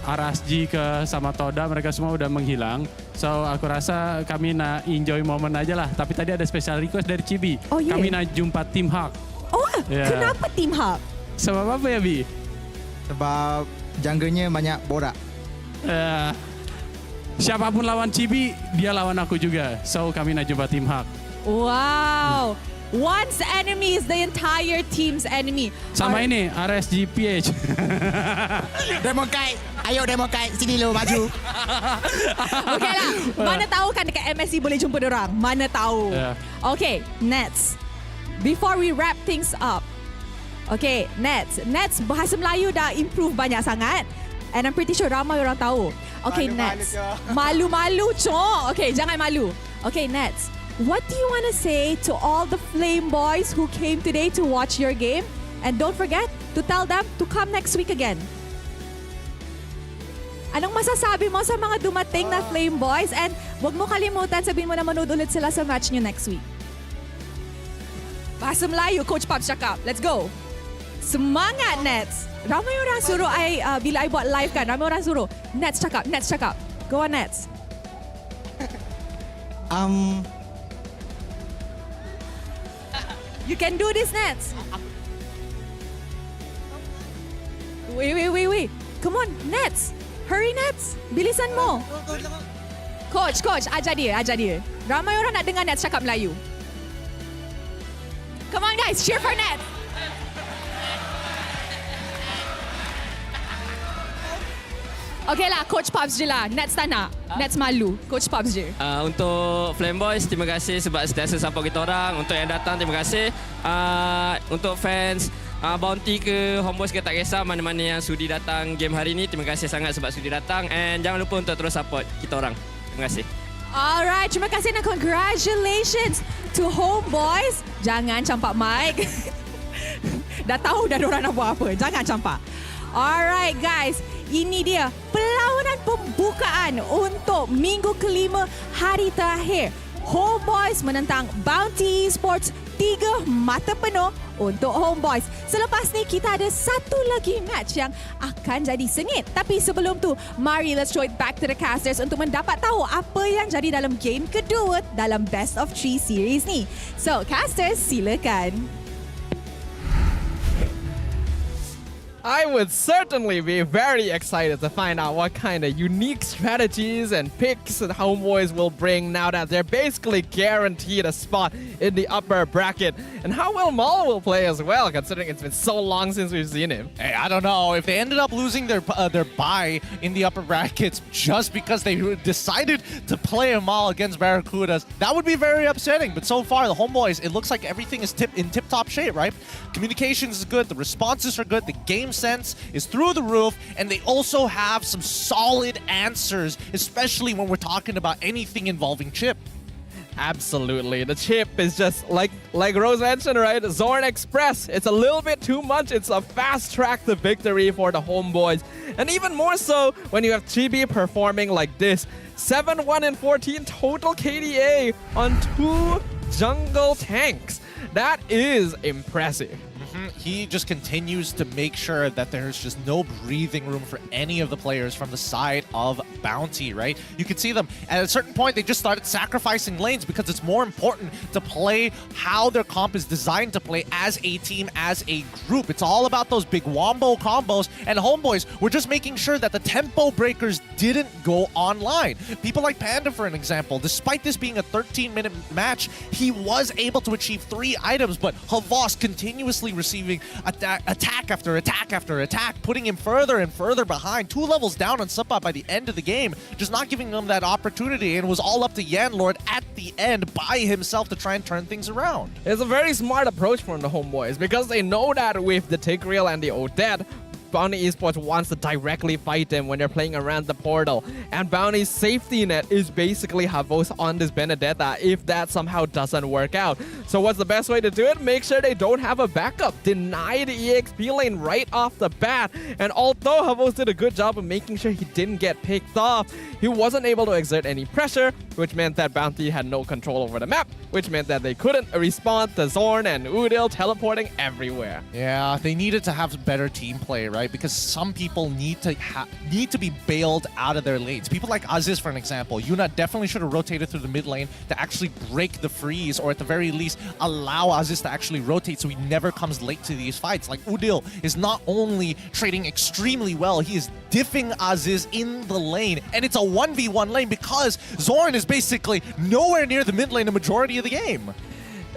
RSG ke sama Todak, mereka semua udah menghilang. So aku rasa kami nak enjoy moment aja lah. Tapi tadi ada special request dari Chibi. Oh, yeah. Kami nak jumpa tim Hawk. Oh, kenapa tim Hawk? Sebab apa ya, Bi? Sebab jungle-nya banyak borak. Siapapun lawan Chibi, dia lawan aku juga. So kami nak jumpa tim Hawk. Wow. One's enemy is the entire team's enemy. Sama ini, RSG PH. Demokai. Ayo Demokai, sini lo maju. Okay lah. Mana tahu kan dekat MSC boleh jumpa diorang. Mana tahu. Yeah. Okay, Nets. Before we wrap things up. Okay, Nets bahasa Melayu dah improve banyak sangat. And I'm pretty sure ramai orang tahu. Okay, Nets. Malu-malu, cok. Okay, jangan malu. Okay, Nets. What do you want to say to all the Flame Boys who came today to watch your game? And don't forget to tell them to come next week again. Anong masasabi mo sa mga dumating na Flame Boys? And wag mo kalimutan, sabihin mo na manood ulit sila sa match nyo next week. Bahasa Melayu, Coach Pops cakap. Let's go. Semangat, Nets. Ramai orang suruh bila I buat live kan, ramai orang suruh. Nets cakap. Go on, Nets. You can do this, Nets. Wait. Come on, Nets. Hurry, Nets. Bilisan mo. Coach, ajar dia. Ramai orang nak dengar Nets cakap Melayu. Come on, guys. Cheer for Nets. Okay lah, Coach Pops je lah. Nets tak nak. Nets malu. Coach Pops je. Untuk Flame Boys, terima kasih sebab sentiasa support kita orang. Untuk yang datang, terima kasih. Untuk fans Bountee ke Homebois ke, tak kisah mana-mana yang sudi datang game hari ni, terima kasih sangat sebab sudi datang. And jangan lupa untuk terus support kita orang. Terima kasih. Alright, terima kasih dan congratulations to Homebois. Jangan campak mic. Dah tahu dah diorang nak buat apa. Jangan campak. Alright guys, ini dia perlawanan pembukaan untuk minggu kelima hari terakhir. Homebois menentang Bountee Esports, 3 mata penuh untuk Homebois. Selepas ni kita ada satu lagi match yang akan jadi sengit. Tapi sebelum tu, mari let's throw it back to the casters untuk mendapat tahu apa yang jadi dalam game kedua dalam Best of 3 series ni. So, casters silakan. I would certainly be very excited to find out what kind of unique strategies and picks the Homebois will bring now that they're basically guaranteed a spot in the upper bracket. And how well Maul will play as well, considering it's been so long since we've seen him. Hey, I don't know. If they ended up losing their bye in the upper brackets just because they decided to play a Maul against Barracudas, that would be very upsetting. But so far, the Homebois, it looks like everything is in tip-top shape, right? Communications is good, the responses are good, the game sense is through the roof, and they also have some solid answers, especially when we're talking about anything involving chip. Absolutely. The chip is just like Rose mentioned, right? Zorn Express. It's a little bit too much. It's a fast track to victory for the Homebois. And even more so when you have Chibi performing like this. 7-1 and 14 total KDA on 2 jungle tanks. That is impressive. He just continues to make sure that there's just no breathing room for any of the players from the side of Bountee, right? You can see them at a certain point, they just started sacrificing lanes because it's more important to play how their comp is designed to play as a team, as a group. It's all about those big wombo combos, and Homebois were just making sure that the tempo breakers didn't go online. People like Panda, for an example, despite this being a 13-minute match, he was able to achieve 3 items, but Havas continuously receiving attack after attack after attack, putting him further and further behind. 2 levels down on Supa by the end of the game, just not giving him that opportunity, and it was all up to Yanlord at the end by himself to try and turn things around. It's a very smart approach from the Homebois because they know that with the Tigreal and the Odette, Bountee Esports wants to directly fight them when they're playing around the portal. And Bountee's safety net is basically Havos on this Benedetta if that somehow doesn't work out. So what's the best way to do it? Make sure they don't have a backup. Deny the EXP lane right off the bat. And although Havos did a good job of making sure he didn't get picked off, he wasn't able to exert any pressure, which meant that Bountee had no control over the map, which meant that they couldn't respond to Zorn and Udil teleporting everywhere. Yeah, they needed to have better team play, right? Because some people need to be bailed out of their lanes. People like Aziz, for an example. Yuna definitely should have rotated through the mid lane to actually break the freeze, or at the very least, allow Aziz to actually rotate so he never comes late to these fights. Like, Udil is not only trading extremely well, he is diffing Aziz in the lane, and it's a 1v1 lane because Zorn is basically nowhere near the mid lane the majority of the game.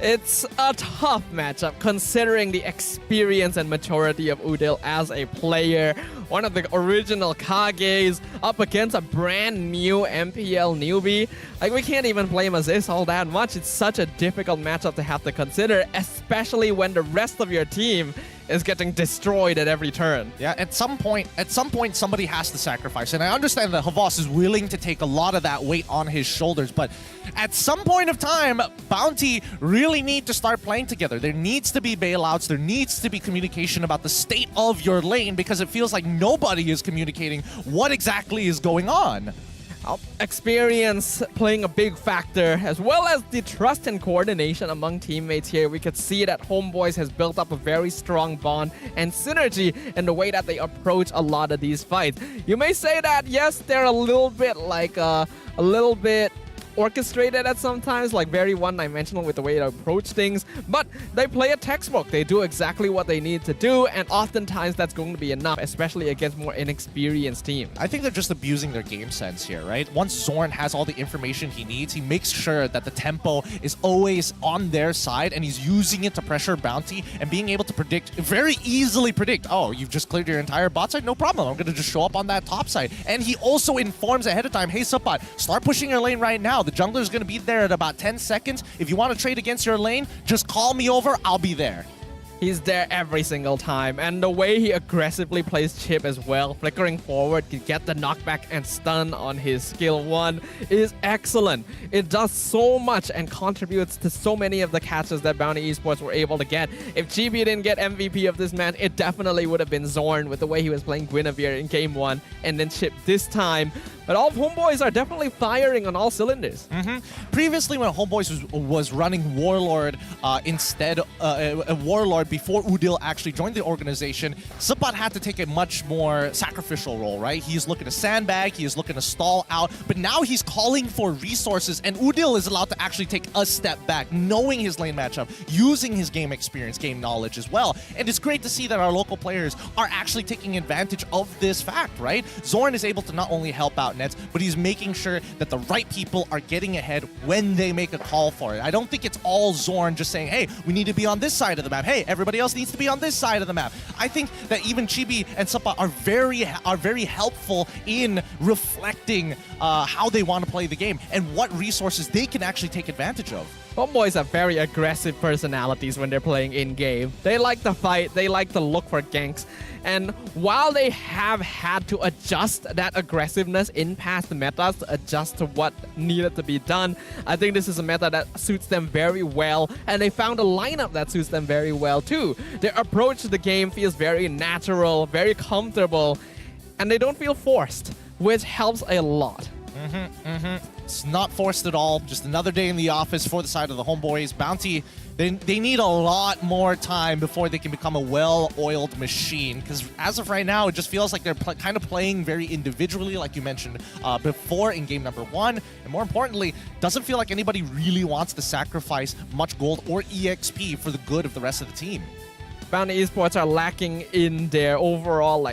It's a tough matchup considering the experience and maturity of Udil as a player. One of the original Kages up against a brand new MPL newbie. Like, we can't even blame Aziz all that much. It's such a difficult matchup to have to consider, especially when the rest of your team is getting destroyed at every turn. Yeah, at some point, somebody has to sacrifice. And I understand that Havas is willing to take a lot of that weight on his shoulders, but at some point of time, Bountee really need to start playing together. There needs to be bailouts. There needs to be communication about the state of your lane, because it feels like nobody is communicating what exactly is going on. Experience playing a big factor, as well as the trust and coordination among teammates here. We could see that Homebois has built up a very strong bond and synergy in the way that they approach a lot of these fights. You may say that, yes, they're a little bit orchestrated at sometimes, like very one-dimensional with the way they approach things, but they play a textbook. They do exactly what they need to do, and oftentimes that's going to be enough, especially against more inexperienced teams. I think they're just abusing their game sense here, right? Once Zorn has all the information he needs, he makes sure that the tempo is always on their side, and he's using it to pressure Bountee and being able to very easily predict, oh, you've just cleared your entire bot side? No problem. I'm going to just show up on that top side. And he also informs ahead of time, hey, Supat, start pushing your lane right now. The jungler is going to be there at about 10 seconds. If you want to trade against your lane, just call me over. I'll be there. He's there every single time, and the way he aggressively plays Chip as well, flickering forward to get the knockback and stun on his skill 1 is excellent. It does so much and contributes to so many of the catches that Bountee Esports were able to get. If Chibi didn't get MVP of this match, it definitely would have been Zorn with the way he was playing Guinevere in Game 1, and then Chip this time. But all Homebois are definitely firing on all cylinders. Previously, when Homebois was running Warlord Warlord before Udil actually joined the organization, Supat had to take a much more sacrificial role, right? He is looking to sandbag, he is looking to stall out, but now he's calling for resources, and Udil is allowed to actually take a step back, knowing his lane matchup, using his game experience, game knowledge as well. And it's great to see that our local players are actually taking advantage of this fact, right? Zorn is able to not only help out Nets, but he's making sure that the right people are getting ahead when they make a call for it. I don't think it's all Zorn just saying, hey, we need to be on this side of the map. Hey, everybody else needs to be on this side of the map. I think that even Chibi and Supa are very helpful in reflecting how they want to play the game and what resources they can actually take advantage of. Homebois have very aggressive personalities when they're playing in-game. They like to fight, they like to look for ganks, And while they have had to adjust that aggressiveness in past metas to adjust to what needed to be done, I think this is a meta that suits them very well, and they found a lineup that suits them very well too. Their approach to the game feels very natural, very comfortable, and they don't feel forced, which helps a lot. It's not forced at all. Just another day in the office for the side of the Homebois. Bountee, they need a lot more time before they can become a well-oiled machine. Because as of right now, it just feels like they're kind of playing very individually, like you mentioned before in game number 1. And more importantly, doesn't feel like anybody really wants to sacrifice much gold or EXP for the good of the rest of the team. Bountee Esports are lacking in their overall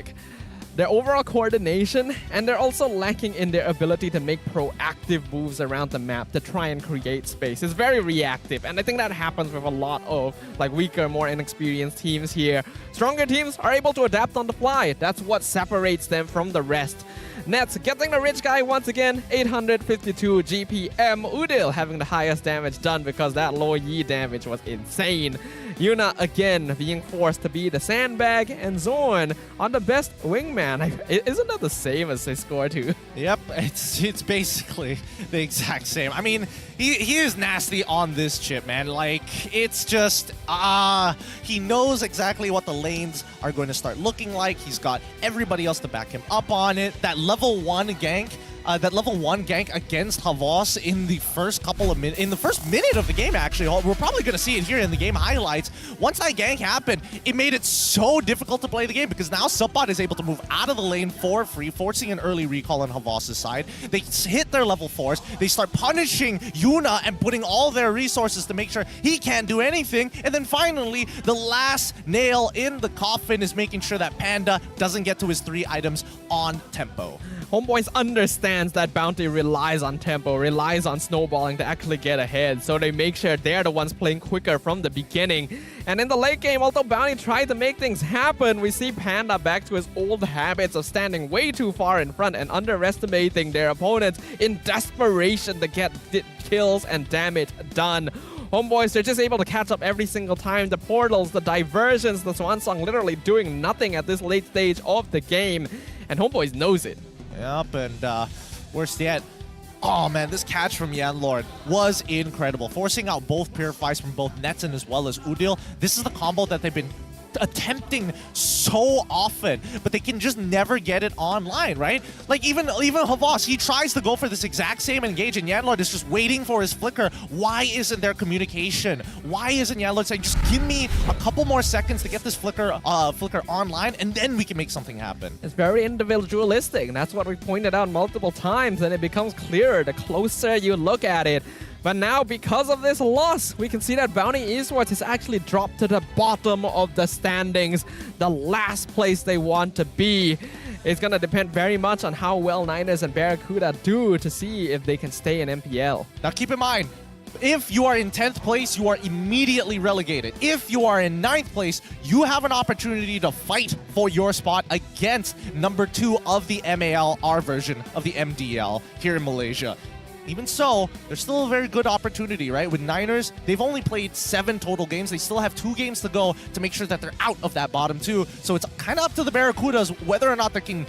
coordination, and they're also lacking in their ability to make proactive moves around the map to try and create space. It's very reactive, and I think that happens with a lot of weaker, more inexperienced teams here. Stronger teams are able to adapt on the fly. That's what separates them from the rest. Nets getting the rich guy once again, 852 GPM. Udil having the highest damage done because that low Yi damage was insane. Yuna again being forced to be the sandbag, and Zorn on the best wingman. Isn't that the same as his score too? Yep, it's basically the exact same. I mean, he is nasty on this chip, man. Like, it's just, he knows exactly what the lanes are going to start looking like. He's got everybody else to back him up on it. That level 1 gank against Havas in the first first minute of the game, actually. We're probably going to see it here in the game highlights. Once that gank happened, it made it so difficult to play the game because now Subpot is able to move out of the lane for free, forcing an early recall on Havas' side. They hit their level 4s. They start punishing Yuna and putting all their resources to make sure he can't do anything. And then finally, the last nail in the coffin is making sure that Panda doesn't get to his 3 items on tempo. Homebois understands that Bountee relies on tempo, relies on snowballing to actually get ahead, so they make sure they're the ones playing quicker from the beginning. And in the late game, although Bountee tried to make things happen, we see Panda back to his old habits of standing way too far in front and underestimating their opponents in desperation to get kills and damage done. Homebois, they're just able to catch up every single time. The portals, the diversions, the Swan Song literally doing nothing at this late stage of the game, and Homebois knows it. Yep, and worse yet, oh man, this catch from Yanlord was incredible. Forcing out both Purifies from both Netson as well as Udil. This is the combo that they've been attempting so often, but they can just never get it online, right? Like even Havas, he tries to go for this exact same engage, and Yanlord is just waiting for his flicker. Why isn't there communication? Why isn't Yanlord saying, just give me a couple more seconds to get this flicker online, and then we can make something happen? It's very individualistic, and that's what we pointed out multiple times, and it becomes clearer the closer you look at it. But now, because of this loss, we can see that Bountee Esports has actually dropped to the bottom of the standings, the last place they want to be. It's going to depend very much on how well Niners and Barracuda do to see if they can stay in MPL. Now keep in mind, if you are in 10th place, you are immediately relegated. If you are in 9th place, you have an opportunity to fight for your spot against number 2 of the MAL, our version of the MDL here in Malaysia. Even so, there's still a very good opportunity, right? With Niners, they've only played 7 total games. They still have 2 games to go to make sure that they're out of that bottom 2. So it's kind of up to the Barracudas whether or not they can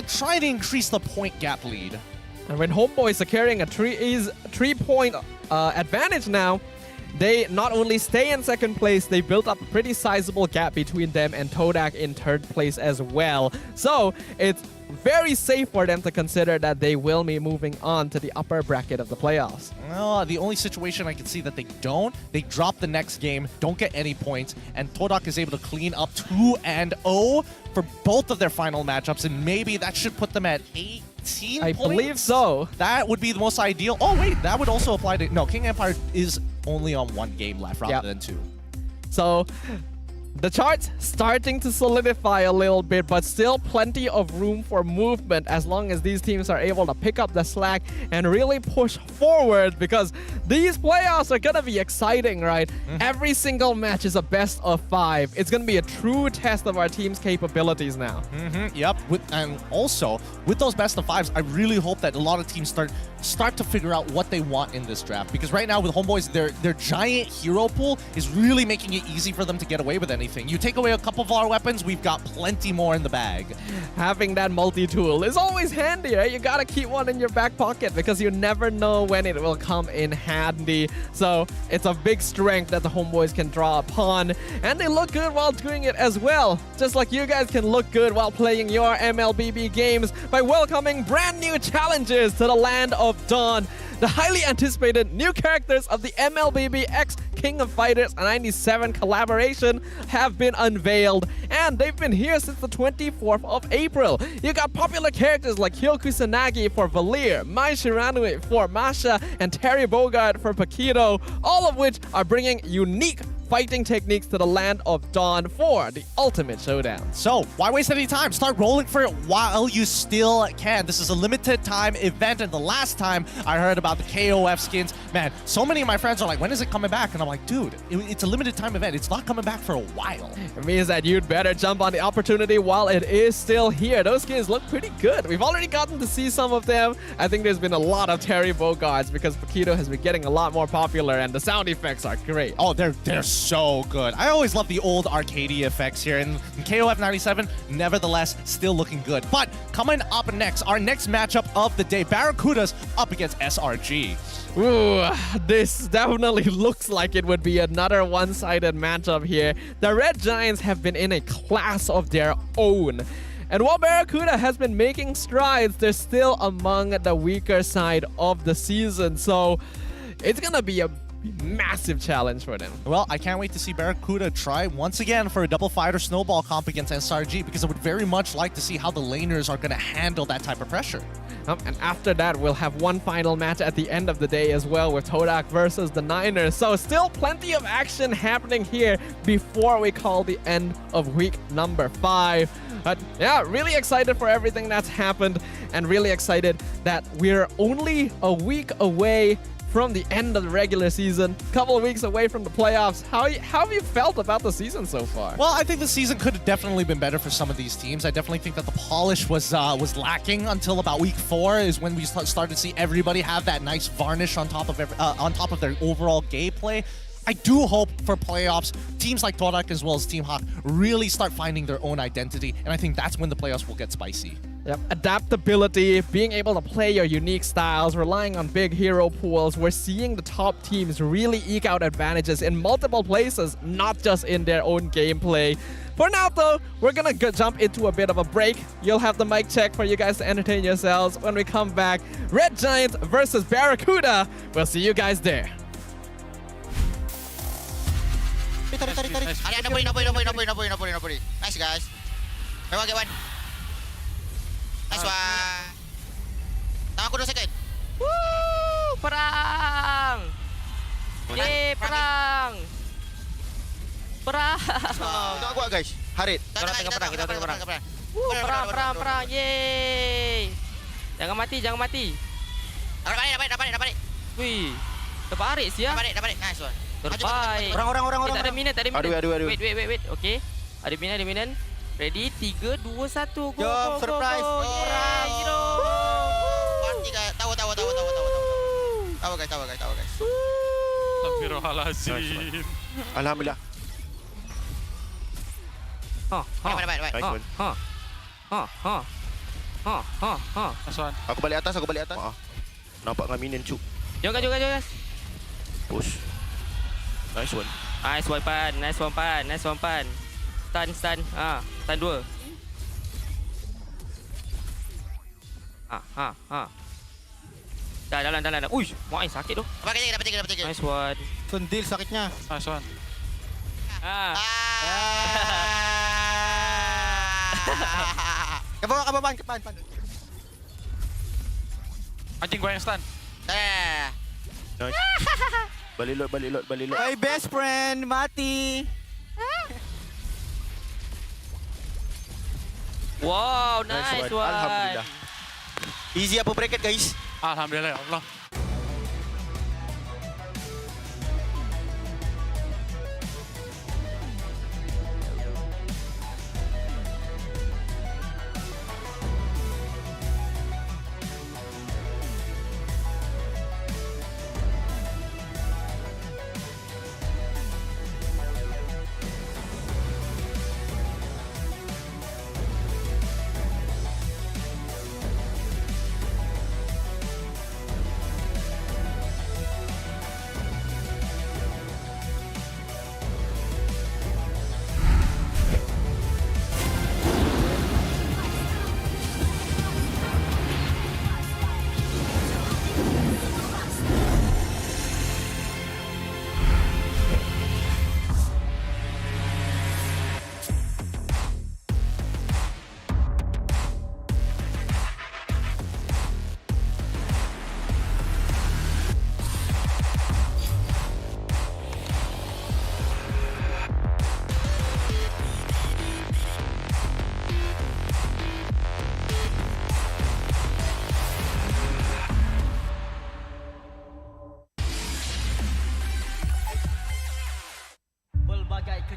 try to increase the point gap lead. And when Homebois are carrying a 3-point advantage now, they not only stay in 2nd place, they built up a pretty sizable gap between them and Todak in 3rd place as well. So it's very safe for them to consider that they will be moving on to the upper bracket of the playoffs. Well, the only situation I can see that they drop the next game, don't get any points, and Todak is able to clean up 2-0 for both of their final matchups, and maybe that should put them at 18 I points? believe so. That would be the most ideal. Oh wait, that would also apply to... No, King Empire is only on 1 game left rather than 2. So the chart's starting to solidify a little bit, but still plenty of room for movement as long as these teams are able to pick up the slack and really push forward, because these playoffs are going to be exciting, right? Every single match is a best of 5. It's going to be a true test of our team's capabilities now. Yep, and also with those best of 5s, I really hope that a lot of teams start to figure out what they want in this draft, because right now with Homebois, their giant hero pool is really making it easy for them to get away with it. anything. You take away a couple of our weapons, we've got plenty more in the bag. Having that multi-tool is always handy, right? You gotta keep one in your back pocket because you never know when it will come in handy. So it's a big strength that the Homebois can draw upon. And they look good while doing it as well. Just like you guys can look good while playing your MLBB games by welcoming brand new challenges to the land of Dawn. The highly anticipated new characters of the MLBB X King of Fighters 97 collaboration have been unveiled, and they've been here since the 24th of April. You got popular characters like Hyo Kusanagi for Valir, Mai Shiranui for Masha, and Terry Bogard for Paquito, all of which are bringing unique fighting techniques to the land of Dawn for the ultimate showdown. So, why waste any time? Start rolling for it while you still can. This is a limited time event, and the last time I heard about the KOF skins, man, so many of my friends are like, when is it coming back? And I'm like, dude, it's a limited time event. It's not coming back for a while. It means that you'd better jump on the opportunity while it is still here. Those skins look pretty good. We've already gotten to see some of them. I think there's been a lot of Terry Bogards because Paquito has been getting a lot more popular, and the sound effects are great. Oh, they're so good. I always love the old arcadey effects here, and KOF 97, nevertheless, still looking good. But coming up next, our next matchup of the day, Barracuda's up against SRG. Ooh, this definitely looks like it would be another one-sided matchup here. The Red Giants have been in a class of their own. And while Barracuda has been making strides, they're still among the weaker side of the season. So it's gonna be a massive challenge for them. Well, I can't wait to see Barracuda try once again for a double fighter snowball comp against SRG, because I would very much like to see how the laners are going to handle that type of pressure. And after that, we'll have one final match at the end of the day as well with Todak versus the Niners. So still plenty of action happening here before we call the end of week number 5. But yeah, really excited for everything that's happened, and really excited that we're only a week away from the end of the regular season, a couple of weeks away from the playoffs. How have you felt about the season so far? Well, I think the season could have definitely been better for some of these teams. I definitely think that the polish was lacking until about week 4 is when we started to see everybody have that nice varnish on top of their overall gameplay. I do hope for playoffs, teams like Todak as well as Team Hawk really start finding their own identity, and I think that's when the playoffs will get spicy. Yep, adaptability, being able to play your unique styles, relying on big hero pools. We're seeing the top teams really eke out advantages in multiple places, not just in their own gameplay. For now, though, we're gonna jump into a bit of a break. You'll have the mic check for you guys to entertain yourselves. When we come back, Red Giants versus Barracuda. We'll see you guys there. Nobody. Nice, guys. Everyone get one. Nice one. Tangan aku 2 second. Woo! Perang! Yeay, perang! Perang! Tengok gua guys. Harit. Kita tengah perang. Perang. Yeay! Jangan mati. Dapat balik. Wih, dapat Harit sih ya. Dapat balik. Nice one. Terbaik. Orang. Kita ada minute. Aduh. Wait. Okay. Ada minute. Ready? 3, 2, 1. Go. Jom, surprise. Perang, hero. Tahu guys. Astagfirullahaladzim. Alhamdulillah. Baik. Asuhan. Aku balik atas. Nampak dengan minion cuk. Jom guys. Push. Nice one. Nice one pan. Stun. Stun 2. Dah jalan. Uish, main sakit tu. Dapat 3. Nice one. Sendil sakitnya. Nice one. Ke bawah pan. Anjing gua yang stun. Nice. Balik lot. My best friend mati. Wow, nice one. Alhamdulillah. Easy apa bracket guys? Alhamdulillah ya Allah.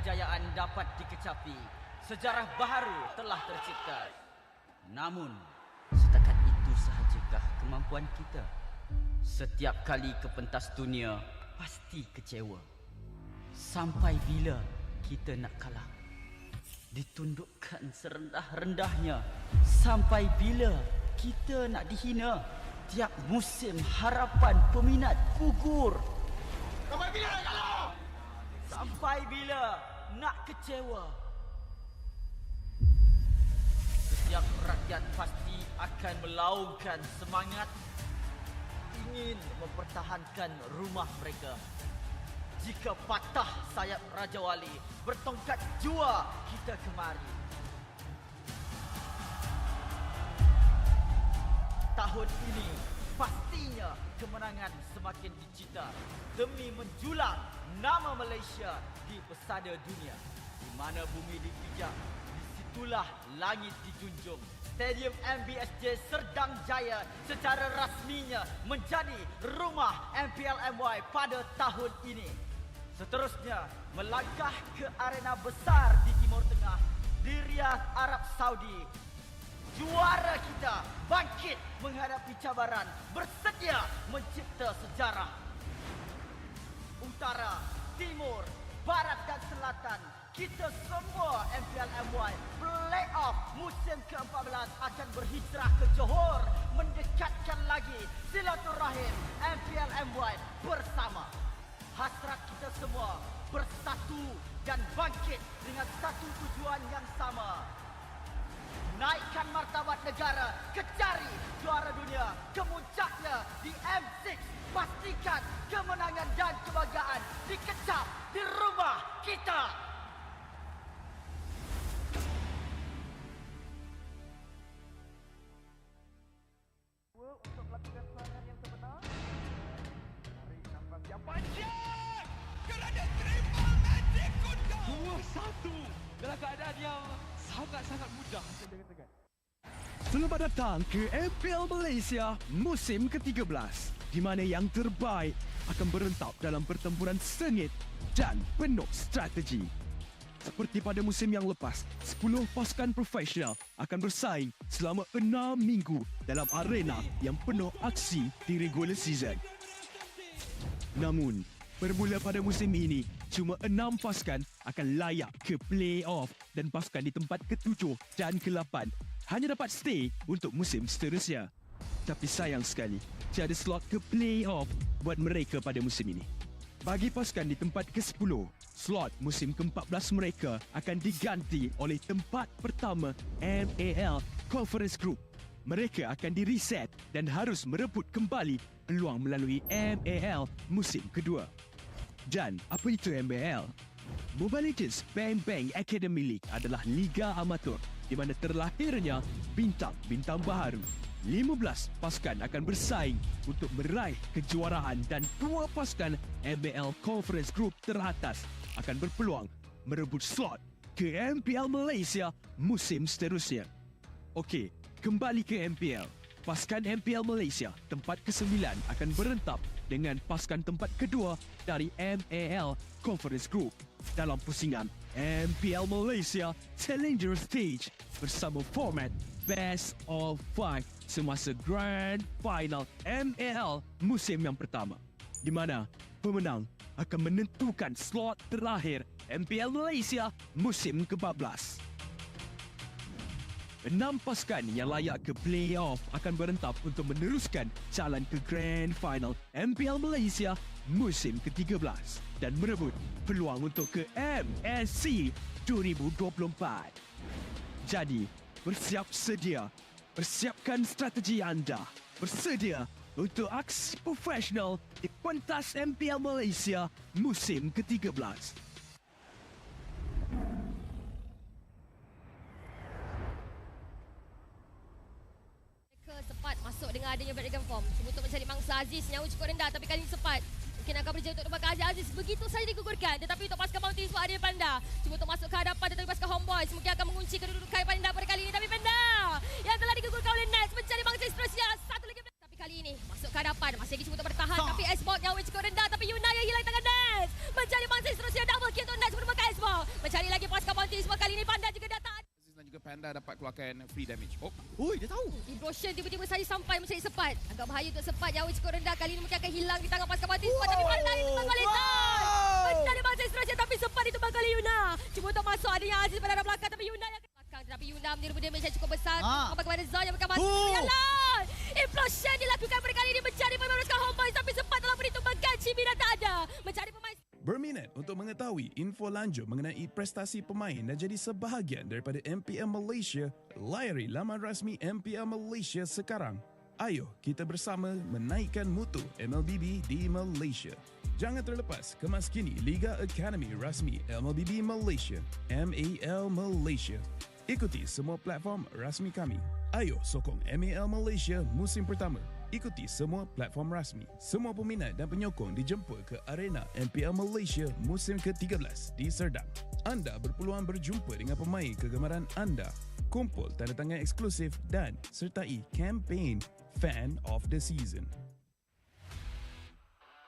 kejayaan dapat dikecapi. Sejarah baharu telah tercipta. Namun, setakat itu sahajakah kemampuan kita? Setiap kali ke pentas dunia, pasti kecewa. Sampai bila kita nak kalah? Ditundukkan serendah-rendahnya. Sampai bila kita nak dihina? Tiap musim harapan peminat gugur. Sampai bila nak kalah? Sampai bila nak kecewa? Setiap rakyat pasti akan melaungkan semangat, ingin mempertahankan rumah mereka. Jika patah sayap Raja Wali, bertongkat jua kita kemari. Tahun ini pastinya kemenangan semakin dicita demi menjulang nama Malaysia di pesada dunia. Di mana bumi dipijak, disitulah langit dijunjung. Stadium MBSJ Serdang Jaya secara rasminya menjadi rumah MPL MY pada tahun ini. Seterusnya, melangkah ke arena besar di Timur Tengah, di Riyadh, Arab Saudi. Juara kita bangkit menghadapi cabaran, bersedia mencipta sejarah. Utara, Timur, Barat dan Selatan, kita semua MPL MY Playoff musim ke-14 akan berhijrah ke Johor, mendekatkan lagi silaturahim MPL MY bersama. Hasrat kita semua bersatu dan bangkit dengan satu tujuan yang sama. Naikkan martabat negara, kecari juara dunia, kemuncaknya di M6. Pastikan kemenangan dan kebanggaan dikecap di rumah kita. Untuk melakukan serangan yang sebenar, tarik nafas yang panjang kerana terima magic kuda 2-1 dalam keadaan yang sangat-sangat mudah. Selamat datang ke MPL Malaysia musim ke-13, di mana yang terbaik akan berentap dalam pertempuran sengit dan penuh strategi. Seperti pada musim yang lepas, 10 pasukan profesional akan bersaing selama 6 minggu dalam arena yang penuh aksi di regular season. Namun, bermula pada musim ini, cuma 6 pasukan akan layak ke play-off dan pasukan di tempat ke-7 dan ke-8 hanya dapat stay untuk musim seterusnya. Tapi sayang sekali, tiada slot ke play-off buat mereka pada musim ini. Bagi pasukan di tempat ke-10, slot musim ke-14 mereka akan diganti oleh tempat pertama MAL Conference Group. Mereka akan di-reset dan harus merebut kembali peluang melalui MAL musim kedua. Dan apa itu MAL? Mobile Legends Bang Bang Academy League adalah liga amatur di mana terlahirnya bintang-bintang baharu. 15 pasukan akan bersaing untuk meraih kejuaraan dan 2 pasukan MPL Conference Group teratas akan berpeluang merebut slot ke MPL Malaysia musim seterusnya. Okey, kembali ke MPL. Pasukan MPL Malaysia tempat ke-9 akan berentap dengan pasukan tempat kedua dari MAL Conference Group dalam pusingan MPL Malaysia Challenger Stage bersama format Best of 5 semasa Grand Final MPL musim yang pertama, di mana pemenang akan menentukan slot terakhir MPL Malaysia musim ke-14. 6 pasukan yang layak ke play-off akan berentap untuk meneruskan jalan ke Grand Final MPL Malaysia musim ke-13 dan merebut peluang untuk ke MSC 2024. Jadi, bersiap sedia. Persiapkan strategi anda. Bersedia untuk aksi profesional di pentas MPL Malaysia musim ke-13. Sempat masuk dengan adanya Bad Form. Cuba untuk mencari mangsa Aziz, nyawa cukup rendah tapi kali ini sempat. Mungkin akan berjaya untuk dapatkan Aziz. Begitu saja digugurkan. Tetapi untuk pasukan Bountee sebab ada Panda. Cuba untuk masuk ke hadapan tetapi pasukan Homebois mungkin akan mengunci kedudukan Panda pada kali ini. Tapi Panda yang telah digugurkan oleh Nets mencari mangsa seterusnya. Satu lagi. Tapi kali ini masuk ke hadapan. Masih lagi cuba untuk bertahan. Tapi Esports nyawa cukup rendah. Tapi Yuna yang hilang tangan Nets. Mencari mangsa seterusnya. Double kill untuk Nets menemukan Esports. dapat keluarkan free damage. Oh, ui, dia tahu. Implosion tiba-tiba saja sampai mencari Sepat. Agak bahaya untuk Sepat. Jauh cukup rendah. Kali ini mungkin akan hilang di tangan pasukan Bountee Sport. Tapi pandai itu Bang Valentine. Pandai dia bangsa Instruction tapi Sepat itu Bang Yuna. Cuba untuk masuk. Ada yang Aziz pada belakang tapi Yuna yang belakang. Tapi Yuna menyeru damage yang cukup besar. Sampai kepada Zon yang akan masuk. Yalah. Implosion dilakukan perkali ini mencari pemain pasukan Homebois. Tapi Sepat dalam perhitungan Cibina tak ada. Mencari pemain. Berminat untuk mengetahui info lanjut mengenai prestasi pemain dan jadi sebahagian daripada MPL Malaysia, layari laman rasmi MPL Malaysia sekarang. Ayo kita bersama menaikkan mutu MLBB di Malaysia. Jangan terlepas kemaskini Liga Akademi rasmi MLBB Malaysia, MAL Malaysia. Ikuti semua platform rasmi kami. Ayo sokong MAL Malaysia musim pertama. Ikuti semua platform rasmi. Semua peminat dan penyokong dijemput ke arena MPL Malaysia musim ke-13 di Serdang. Anda berpeluang berjumpa dengan pemain kegemaran anda, kumpul tanda tangan eksklusif dan sertai kempen Fan of the Season.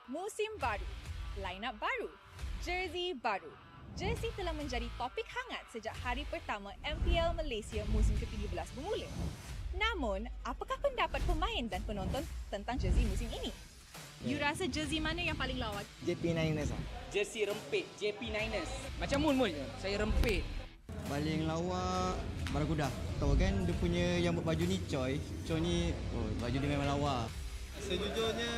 Musim baru, line-up baru, jersey baru. Jersey telah menjadi topik hangat sejak hari pertama MPL Malaysia musim ke-13 bermula. Namun, apakah pendapat pemain dan penonton tentang jersey musim ini? You rasa jersey mana yang paling lawan? JP Niners lah. Jersey rempit, JP Niners. Macam Mun je, saya rempit. Paling lawa Barracuda. Tahu kan dia punya yang buat baju ni Choi. Choi ni, baju dia memang lawa. Sejujurnya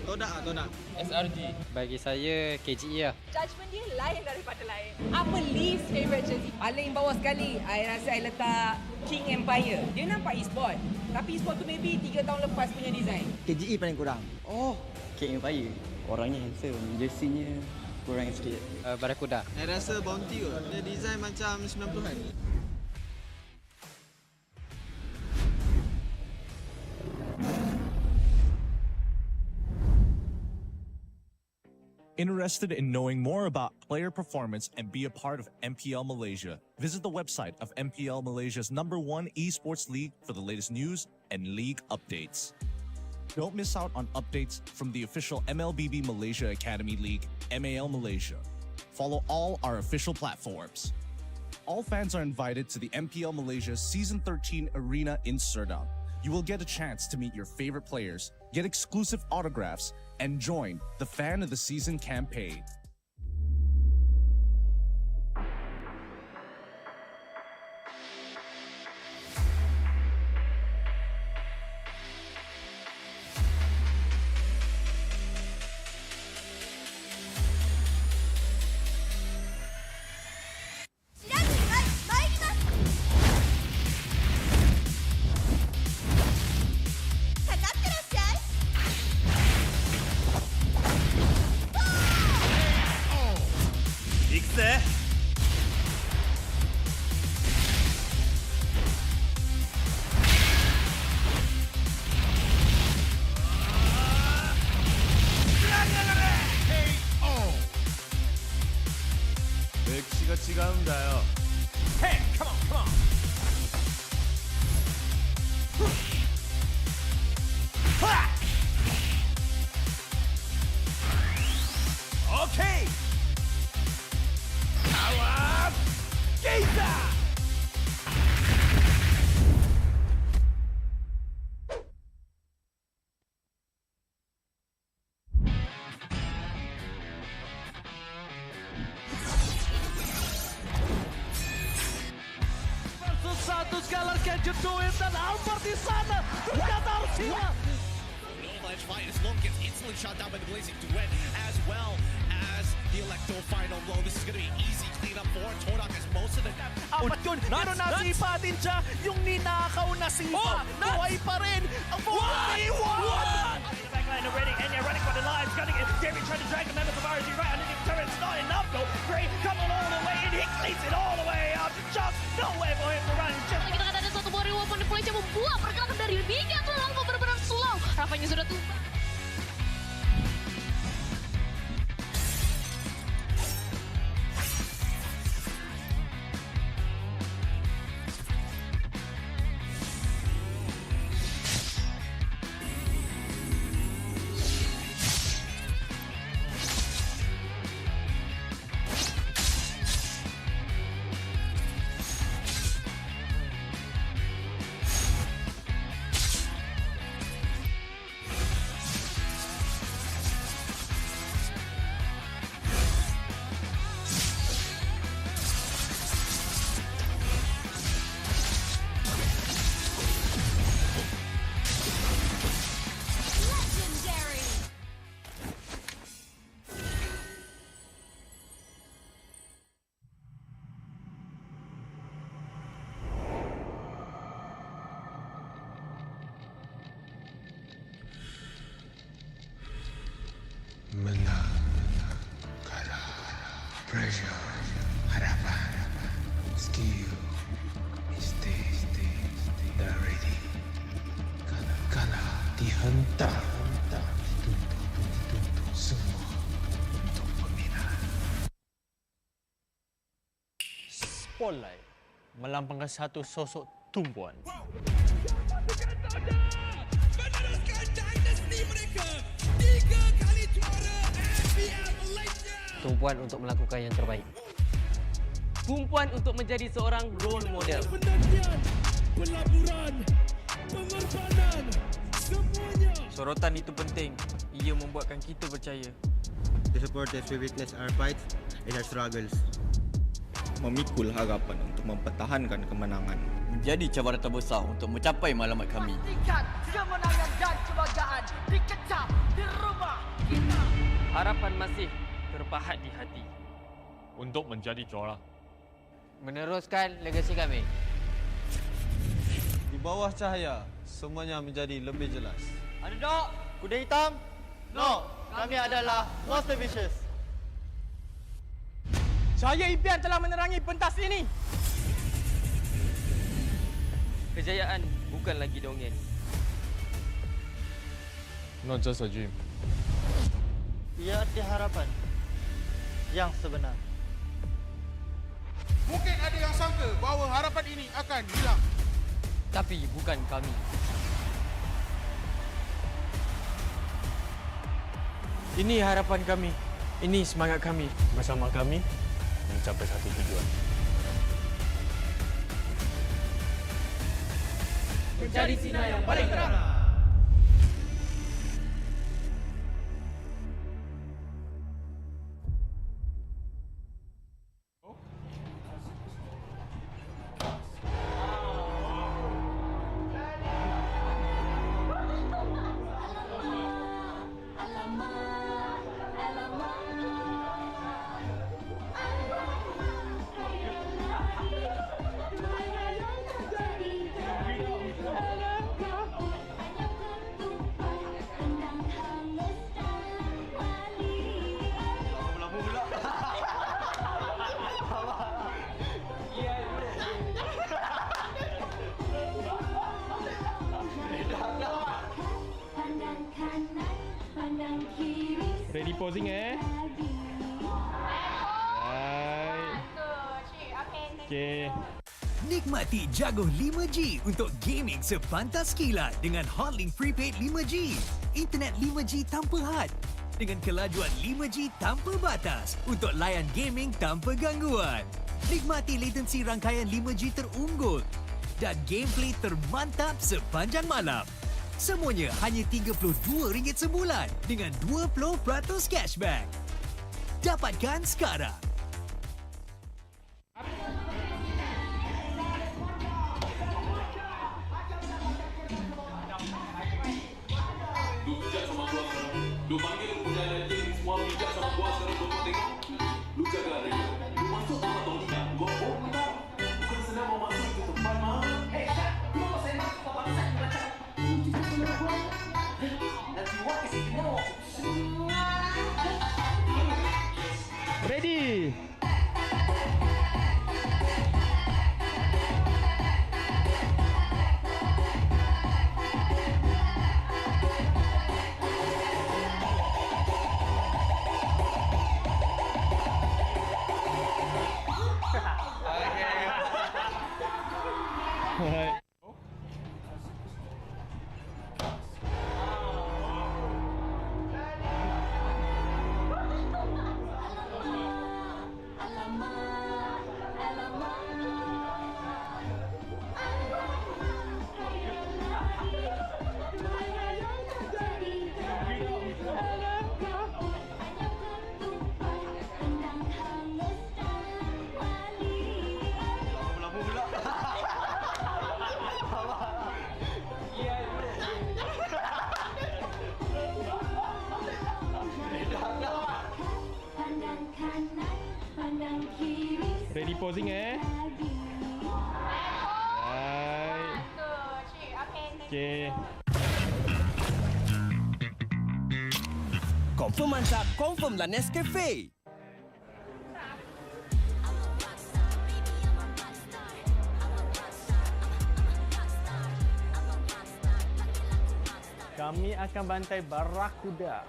Todak. SRG. Bagi saya KGE lah. Judgement dia lain daripada lain. Apa least favourite jersey? Paling bawah sekali, I rasa I letak King Empire. Dia nampak e-sport. Tapi e-sport tu maybe 3 tahun lepas punya design. KGE paling kurang. King Empire. Orangnya handsome. Jersey-nya kurang sikit. Barracuda. Saya rasa Bountee kot. Dia design macam 90-an. Interested in knowing more about player performance and be a part of MPL Malaysia? Visit the website of MPL Malaysia's #1 esports league for the latest news and league updates. Don't miss out on updates from the official MLBB Malaysia Academy League, MAL Malaysia. Follow all our official platforms. All fans are invited to the MPL Malaysia Season 13 Arena in Serdang. You will get a chance to meet your favorite players, get exclusive autographs, and join the Fan of the Season campaign. Hey, come on. Okay. Power Gazer. Satu sekali Kejutuin dan Albert di sana ternyata harus hilang. Ledge fight as Long gets instantly shot down by the Blazing Duet as well as the Electo final blow. This is going to be easy cleanup for Todak as most of the... Apat yun, pero nasipa din siya yung ninakaw na sipa. Buhay pa rin ang Bountee. Backline already, and you're running for the lives, cutting it. David trying to drag the members of RG right underneath the turret. It's not enough though. Gray coming all the way in, he cleats it all the way up. Just no way for him to run. Kita kata ada satu buah reward manipulasi yang membuat pergerakan dari Mika itu langsung benar-benar slow. Rafanya sudah tumbang. Pressure, harapan, skill, stay ready. Kala dihentak semua untuk peminat. Spotlight melambangkan satu sosok tumpuan. Tumpuan untuk melakukan yang terbaik. Tumpuan untuk menjadi seorang role model. Pelaburan, pengorbanan, semuanya. Sorotan itu penting. Ia membuatkan kita percaya. The supporters we witness our fights and our struggles. Memikul harapan untuk mempertahankan kemenangan. Menjadi cabaran terbesar untuk mencapai matlamat kami. Pastikan kemenangan dan kebanggaan dikecap di rumah kita. Harapan masih terpahat di hati untuk menjadi juara. Meneruskan legasi kami. Di bawah cahaya, semuanya menjadi lebih jelas. Underdog, kuda hitam. No, kami adalah Monster Vicious. Cahaya impian telah menerangi pentas ini. Kejayaan bukan lagi dongeng. Not just a dream. Ia adalah harapan yang sebenar. Mungkin ada yang sangka bahawa harapan ini akan hilang. Tapi bukan kami. Ini harapan kami. Ini semangat kami. Bersama kami mencapai satu tujuan. Mencari sinar yang paling terang. Ready posing Right. Okay. Nikmati jaguh 5G untuk gaming sepantas kilat dengan Hotlink Prepaid 5G. Internet 5G tanpa had dengan kelajuan 5G tanpa batas untuk layan gaming tanpa gangguan. Nikmati latensi rangkaian 5G terunggul dan gameplay termantap sepanjang malam. Semuanya hanya RM32 sebulan dengan 20% cashback. Dapatkan sekarang. Lu panggil punya landing semua bijak sama gua sekarang gua mau tengok. Lu jaga dia. Lu masuk sama Todak. Gua minta. Bukan senang mau masuk ke tempat mah. Hey, Syah. Lu mau saya masuk ke bangsa yang baca. Nanti gua kasih kena. Ready. Alright. Ready posing Right. Okay. Confirm mantap, confirm lah Nescafe. Kami akan bantai Barracuda.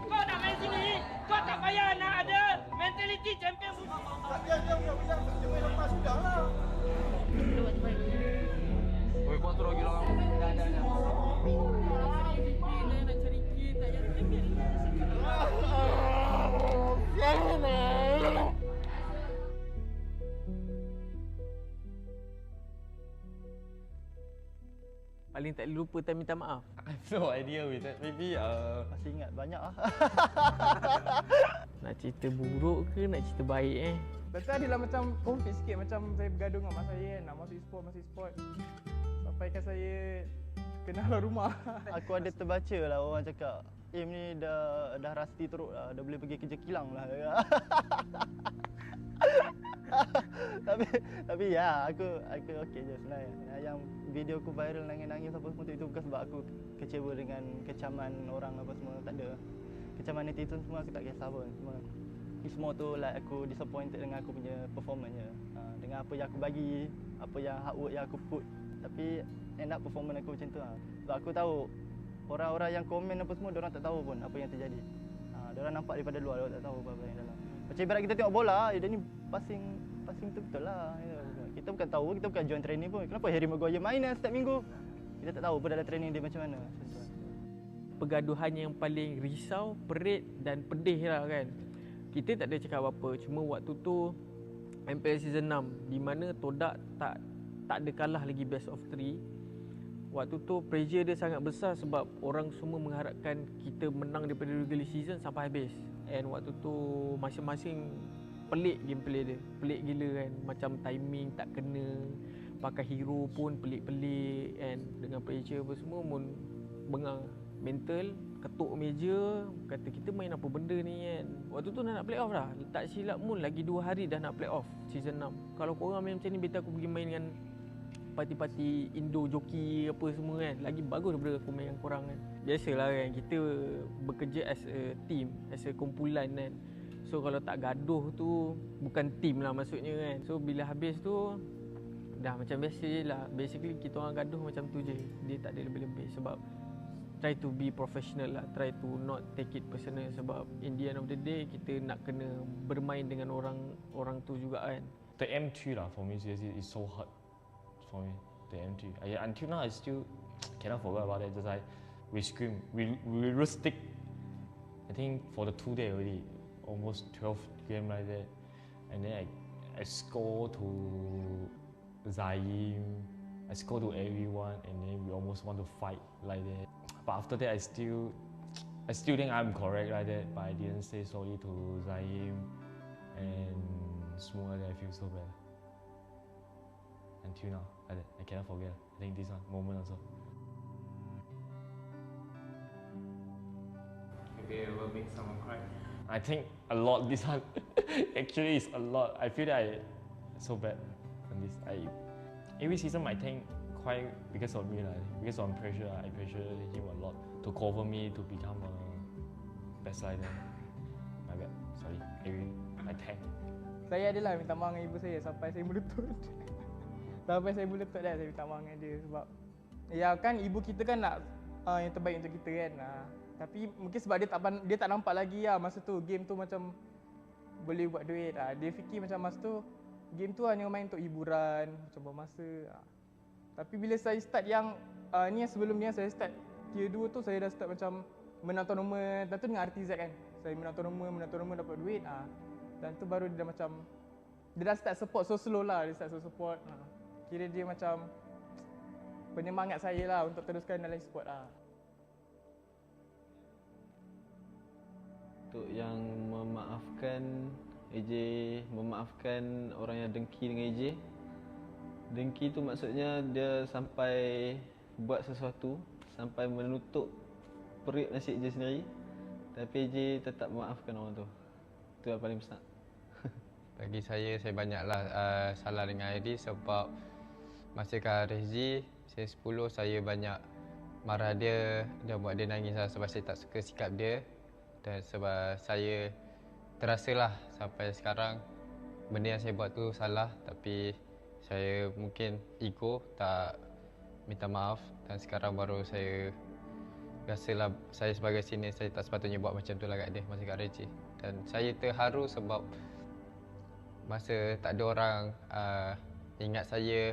Kau nak main sini, kau tak payah nak ada mentality champion. Dia main lepas sudah lah. Oi, kau terus gila orang. Dah. Nak cari kit, tak payah tinggal. Paling tak lupa time minta maaf. I have no idea with that. Maybe Masih ingat banyak lah. Nak cerita buruk ke nak cerita baik Betul adalah macam conflict sikit, macam saya bergaduh dengan mak saya kan, nak masuk e-sport. Sampaikan saya kenal rumah. Aku ada terbaca lah orang cakap, ni dah rusty teruk lah, dah boleh pergi kerja kilang lah. tapi ya, aku okey je sebenarnya. Yang video aku viral nangis-nangis apa semua tu, itu bukan sebab aku kecewa dengan kecaman orang apa semua, tak ada. Kecaman netizen semua aku tak kisah pun. Semua tu like aku disappointed dengan aku punya performance je. Dengan apa yang aku bagi, apa yang hard work yang aku put. Tapi end up performance aku macam tu lah. Sebab aku tahu orang-orang yang komen apa semua, diorang tak tahu pun apa yang terjadi. Diorang nampak daripada luar, diorang tak tahu apa yang dalam. Macam ibarat kita tengok bola, dia ni passing betul-betul lah. Kita bukan tahu, kita bukan join training pun. Kenapa Harry Maguire main setiap minggu? Kita tak tahu pun dalam training dia macam mana. Pergaduhan yang paling risau, perit dan pedih lah kan. Kita tak ada cakap apa-apa, cuma waktu tu MPL Season 6 di mana Todak tak ada kalah lagi best of 3. Waktu tu pressure dia sangat besar sebab orang semua mengharapkan kita menang daripada regular season sampai habis. And waktu tu masing-masing pelik gameplay dia. Pelik gila kan. Macam timing tak kena. Pakai hero pun pelik-pelik. And dengan pressure apa semua pun bengang. Mental, ketuk meja, kata kita main apa benda ni kan. Waktu tu dah nak play off dah. Tak silap pun lagi 2 hari dah nak play off season 6. Kalau korang main macam ni, better aku pergi main dengan parti-parti Indo joki apa semua kan. Lagi bagus daripada aku main dengan korang kan. Biasalah kan, kita bekerja as a team, as a kumpulan kan. So kalau tak gaduh tu bukan team lah maksudnya kan. So bila habis tu dah macam biasa je lah. Basically kita orang gaduh macam tu je. Dia tak ada lebih-lebih sebab try to be professional lah. Try to not take it personal sebab in the end of the day kita nak kena bermain dengan orang tu juga kan. The M3 lah for me seriously is so hard for me. The M3. Until now I still cannot forget about it. Just like we scream, we rustic. I think for the 2 days already, almost 12 game like that. And then I score to Zaim, I score to everyone, and then we almost want to fight like that. But after that, I still think I'm correct like that. But I didn't say sorry to Zaim and semua that I feel so bad. Until now, like that, I cannot forget. I think this one moment also. Maybe it will make someone cry. I think a lot this one. Actually, it's a lot. I feel that I so bad on this. Every season I think quite because of me, because of pressure. I pressure him a lot to cover me to become a best rider. My bad. Sorry. I tank. Saya adalah minta maaf dengan ibu saya sampai saya melutut. Sampai saya melutut dah saya minta maaf dengan dia sebab ya kan ibu kita kan nak yang terbaik untuk kita kan. Tapi mungkin sebab dia tak nampak lagi lah masa tu game tu macam boleh buat duit. Dia fikir macam masa tu game tu hanya main untuk hiburan, macam bermasa. Tapi bila saya start yang ni yang sebelum ni saya start tier 2 tu, saya dah start macam menang tournament. Dan tu dengan RTZ kan. Saya menang tournament dapat duit. Dan tu baru dia dah macam dia dah start support so slow lah. Dia start support. Kira dia macam penyemangat saya lah untuk teruskan dalam e-sport lah. Untuk yang memaafkan AJ, memaafkan orang yang dengki dengan AJ. Dengki tu maksudnya dia sampai buat sesuatu, sampai menutup perut nasi AJ sendiri. Tapi AJ tetap memaafkan orang tu. Itu yang paling besar. Bagi saya banyaklah salah dengan AJ sebab masa kat RSG, season 10 saya banyak marah dia dan buat dia nangis lah sebab saya tak suka sikap dia. Dan sebab saya terasalah sampai sekarang benda yang saya buat tu salah, tapi saya mungkin ego tak minta maaf dan sekarang baru saya rasalah saya sebagai senior saya tak sepatutnya buat macam tu lah kat dia masa kat RSG. Dan saya terharu sebab masa tak ada orang ingat saya,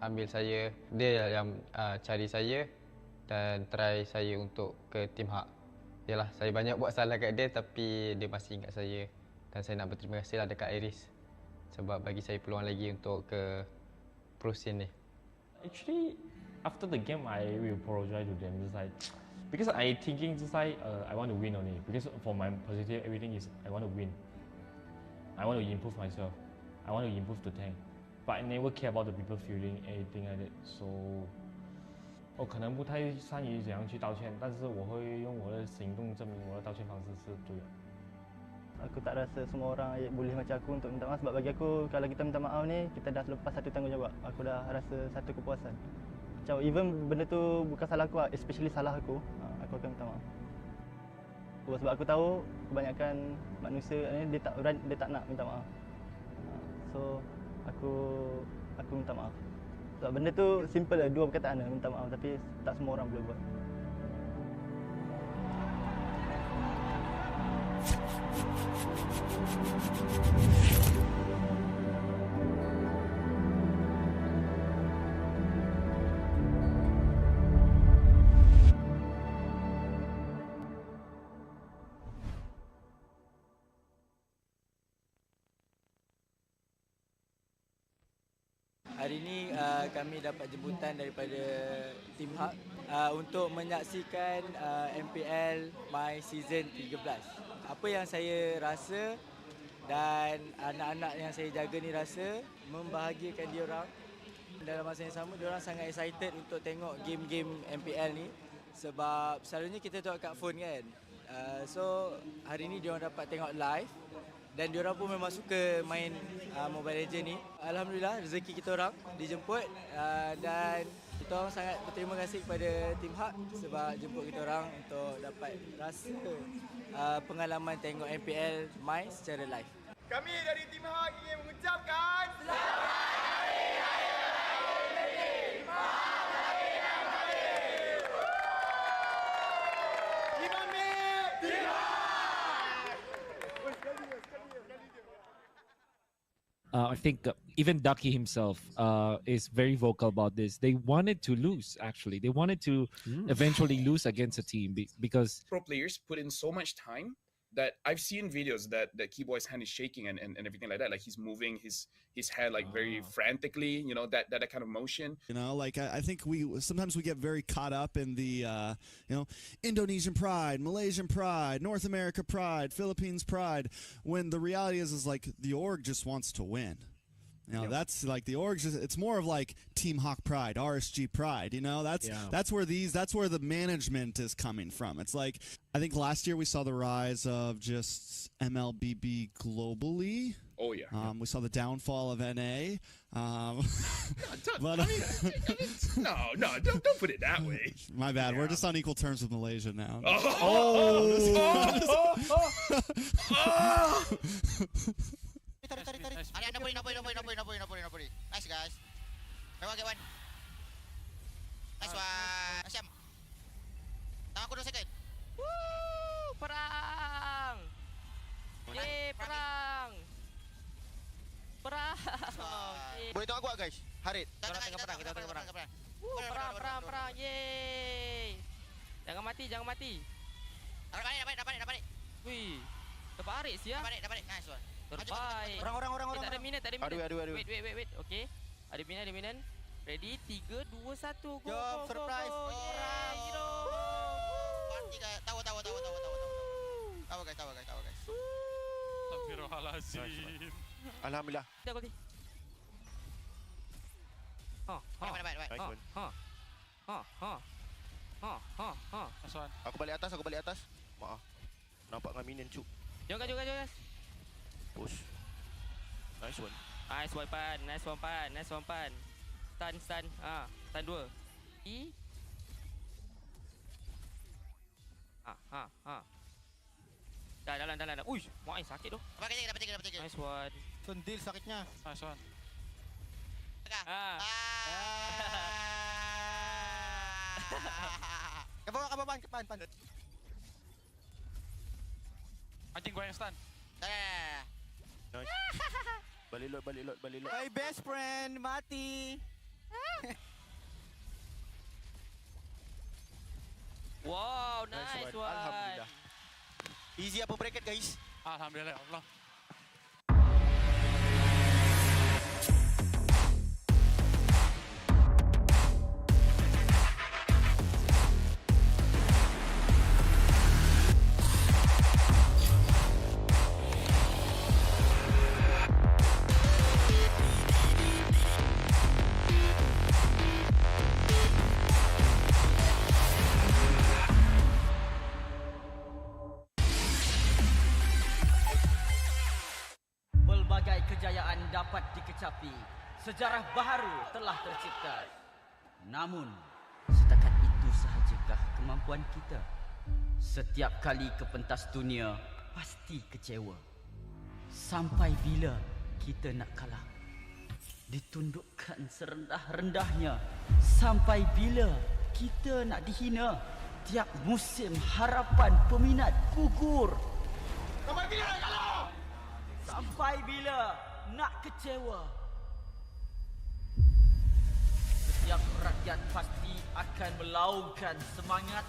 ambil saya, dia yang cari saya dan try saya untuk ke tim hak. Yalah, saya banyak buat salah kat dia tapi dia masih ingat saya dan saya nak berterima kasih lah dekat Iris sebab bagi saya peluang lagi untuk ke pro scene ni. Actually, after the game, I will apologize to them. Just like, because I thinking just like I want to win only. Because for my positive, everything is I want to win. I want to improve myself. I want to improve the tank. But I never care about the people feeling anything like that. So, 我可能不太善于怎样去道歉，但是我会用我的行动证明我的道歉方式是对的。 Aku tak rasa semua orang boleh macam aku untuk minta maaf sebab bagi aku kalau kita minta maaf ni kita dah lepas satu tanggungjawab. Aku dah rasa satu kepuasan. Macam even benda tu bukan salah aku, especially salah aku akan minta maaf. Sebab aku tahu kebanyakan manusia ni dia tak nak minta maaf. So aku minta maaf. Sebab benda tu simple lah, dua perkataan lah, minta maaf, tapi tak semua orang boleh buat. Hari ini kami dapat jemputan daripada tim Hak untuk menyaksikan MPL My Season 13. Apa yang saya rasa dan anak-anak yang saya jaga ni rasa membahagiakan diorang. Dalam masa yang sama diorang sangat excited untuk tengok game-game MPL ni sebab selalunya kita tengok kat phone kan. So hari ni diorang dapat tengok live. Dan diorang pun memang suka main Mobile Legends ni. Alhamdulillah rezeki kita orang dijemput dan kita orang sangat berterima kasih kepada tim Hak sebab jemput kita orang untuk dapat rasa pengalaman tengok MPL main secara live. Kami dari tim Hak ingin mengucapkan selamat hari raya I think even Ducky himself is very vocal about this. They wanted to lose, actually. They wanted to eventually lose against a team because... Pro players put in so much time that I've seen videos that Keyboy's hand is shaking and everything like that. Like he's moving his hand like very frantically, you know, that kind of motion. You know, like I think sometimes we get very caught up in the, you know, Indonesian pride, Malaysian pride, North America pride, Philippines pride, when the reality is like the org just wants to win. You know, that's like the org. It's more of like Team Hawk pride, RSG pride. You know, that's where the management is coming from. It's like I think last year we saw the rise of just MLBB globally. Oh yeah. We saw the downfall of NA. No, don't put it that way. My bad. We're just on equal terms with Malaysia now. Nice guys. Get one. Nice one. Asyam. Tangan aku 2 second. Woo! Perang! Yeay, perang! Perang! Boleh tengok gua guys. Harit. Kita tengah perang. Perang. Yeay! Jangan mati. Dapat balik. Wih. Dapat Harit sia. Dapat balik. Nice one. Terbaik. Orang. Tak ada minit. Aduh. Wait. Okay. Ada minit. Ready? 3, 2, 1. Go. Surprise. Perang. Hero. Party guys. Tahu guys. Astagfirullahalazim. Alhamdulillah. Dah gol. Aku balik atas. Maaf. Nampak dengan minion cuk. Jangan. Push. Nice one. Nice one Pan. Nice one Pan. Nice one Pan. Stun. Stun 2. Dalam. Uish, mak sakit tu. Dapat tiga. Nice one. Sendil sakitnya. Nice one. Pan. Anjing gua yang stun. Balik lot. My best friend mati. Wow, nice one. Alhamdulillah. Easy apa bracket guys? Alhamdulillah Allah. Kejayaan dapat dikecapi, sejarah baru telah tercipta. Namun, setakat itu sahajakah kemampuan kita? Setiap kali ke pentas dunia, pasti kecewa. Sampai bila kita nak kalah? Ditundukkan serendah-rendahnya. Sampai bila kita nak dihina? Tiap musim harapan peminat gugur. Sampai bila nak kalah? Sampai bila nak kecewa? Setiap rakyat pasti akan melaungkan semangat,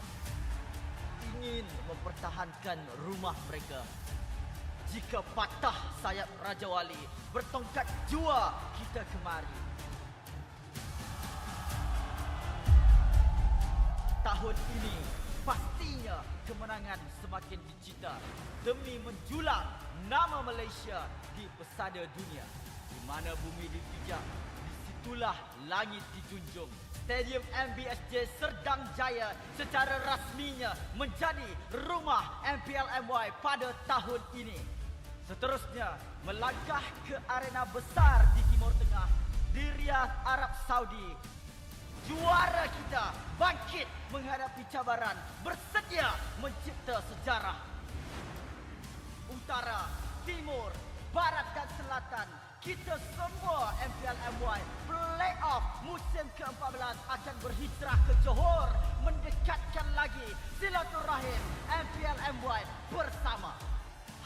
ingin mempertahankan rumah mereka. Jika patah sayap Raja Wali, bertongkat jua kita kemari. Tahun ini pastinya kemenangan semakin dicita demi menjulang nama Malaysia di pesada dunia. Di mana bumi dipijak, disitulah langit dijunjung. Stadium MBSJ Serdang Jaya secara rasminya menjadi rumah MPL MY pada tahun ini. Seterusnya, melangkah ke arena besar di Timur Tengah, di Riyadh, Arab Saudi. Juara kita bangkit menghadapi cabaran, bersedia mencipta sejarah. Utara, Timur, Barat dan Selatan, kita semua MPL MY Playoff musim ke-14 akan berhijrah ke Johor, mendekatkan lagi silaturahim MPL MY bersama.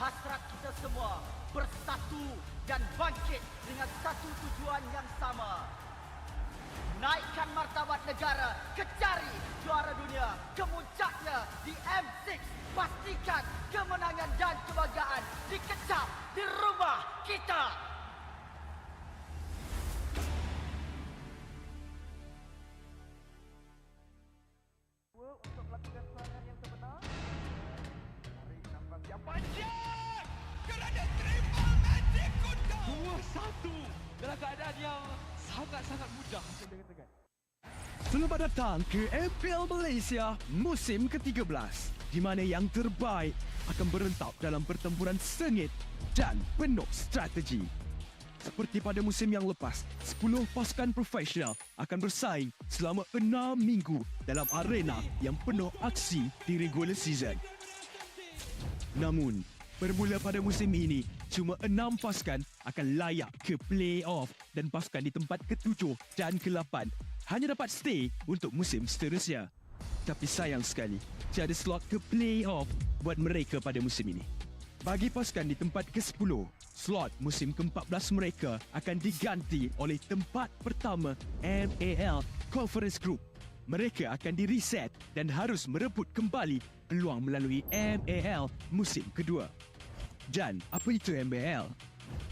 Hasrat kita semua bersatu dan bangkit dengan satu tujuan yang sama. Naikkan martabat negara, kecari juara dunia, kemuncaknya di M6. Pastikan kemenangan dan kebanggaan dikecap di rumah kita. Untuk melakukan serangan yang sebenar. Tarik nafas yang panjang. Kerana triple magic kuda. 2-1 dalam keadaan yang sangat-sangat mudah. Selamat datang ke MPL Malaysia musim ke-13, di mana yang terbaik akan berentap dalam pertempuran sengit dan penuh strategi. Seperti pada musim yang lepas, 10 pasukan profesional akan bersaing selama 6 minggu dalam arena yang penuh aksi di regular season. Namun, bermula pada musim ini, cuma 6 pasukan akan layak ke play-off dan pasukan di tempat ke-7 dan ke-8 hanya dapat stay untuk musim seterusnya. Tapi sayang sekali, tiada slot ke play-off buat mereka pada musim ini. Bagi pasukan di tempat ke-10, slot musim ke-14 mereka akan diganti oleh tempat pertama MAL Conference Group. Mereka akan di-reset dan harus merebut kembali peluang melalui MAL musim kedua. Dan apa itu MAL?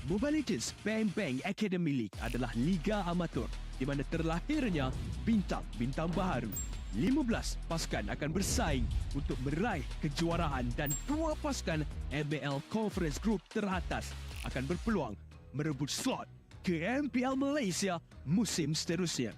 Mobile Legends Bang Bang Academy League adalah liga amatur di mana terlahirnya bintang-bintang baharu. 15 pasukan akan bersaing untuk meraih kejuaraan dan 2 pasukan MPL Conference Group teratas akan berpeluang merebut slot ke MPL Malaysia musim seterusnya.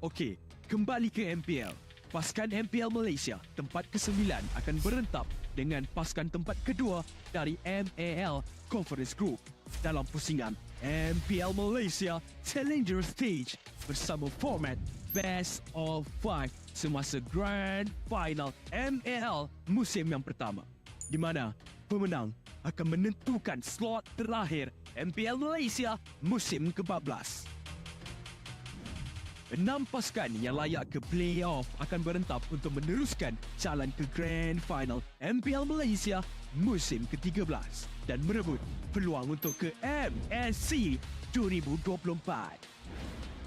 Okey, kembali ke MPL. Pasukan MPL Malaysia tempat ke-9 akan berentap dengan pasukan tempat kedua dari MAL Conference Group dalam pusingan MPL Malaysia Challenger Stage bersama format Best of 5 semasa Grand Final MPL musim yang pertama, di mana pemenang akan menentukan slot terakhir MPL Malaysia musim ke-14. 6 pasukan yang layak ke playoff akan berentap untuk meneruskan jalan ke Grand Final MPL Malaysia musim ke-13 dan merebut peluang untuk ke MSC 2024.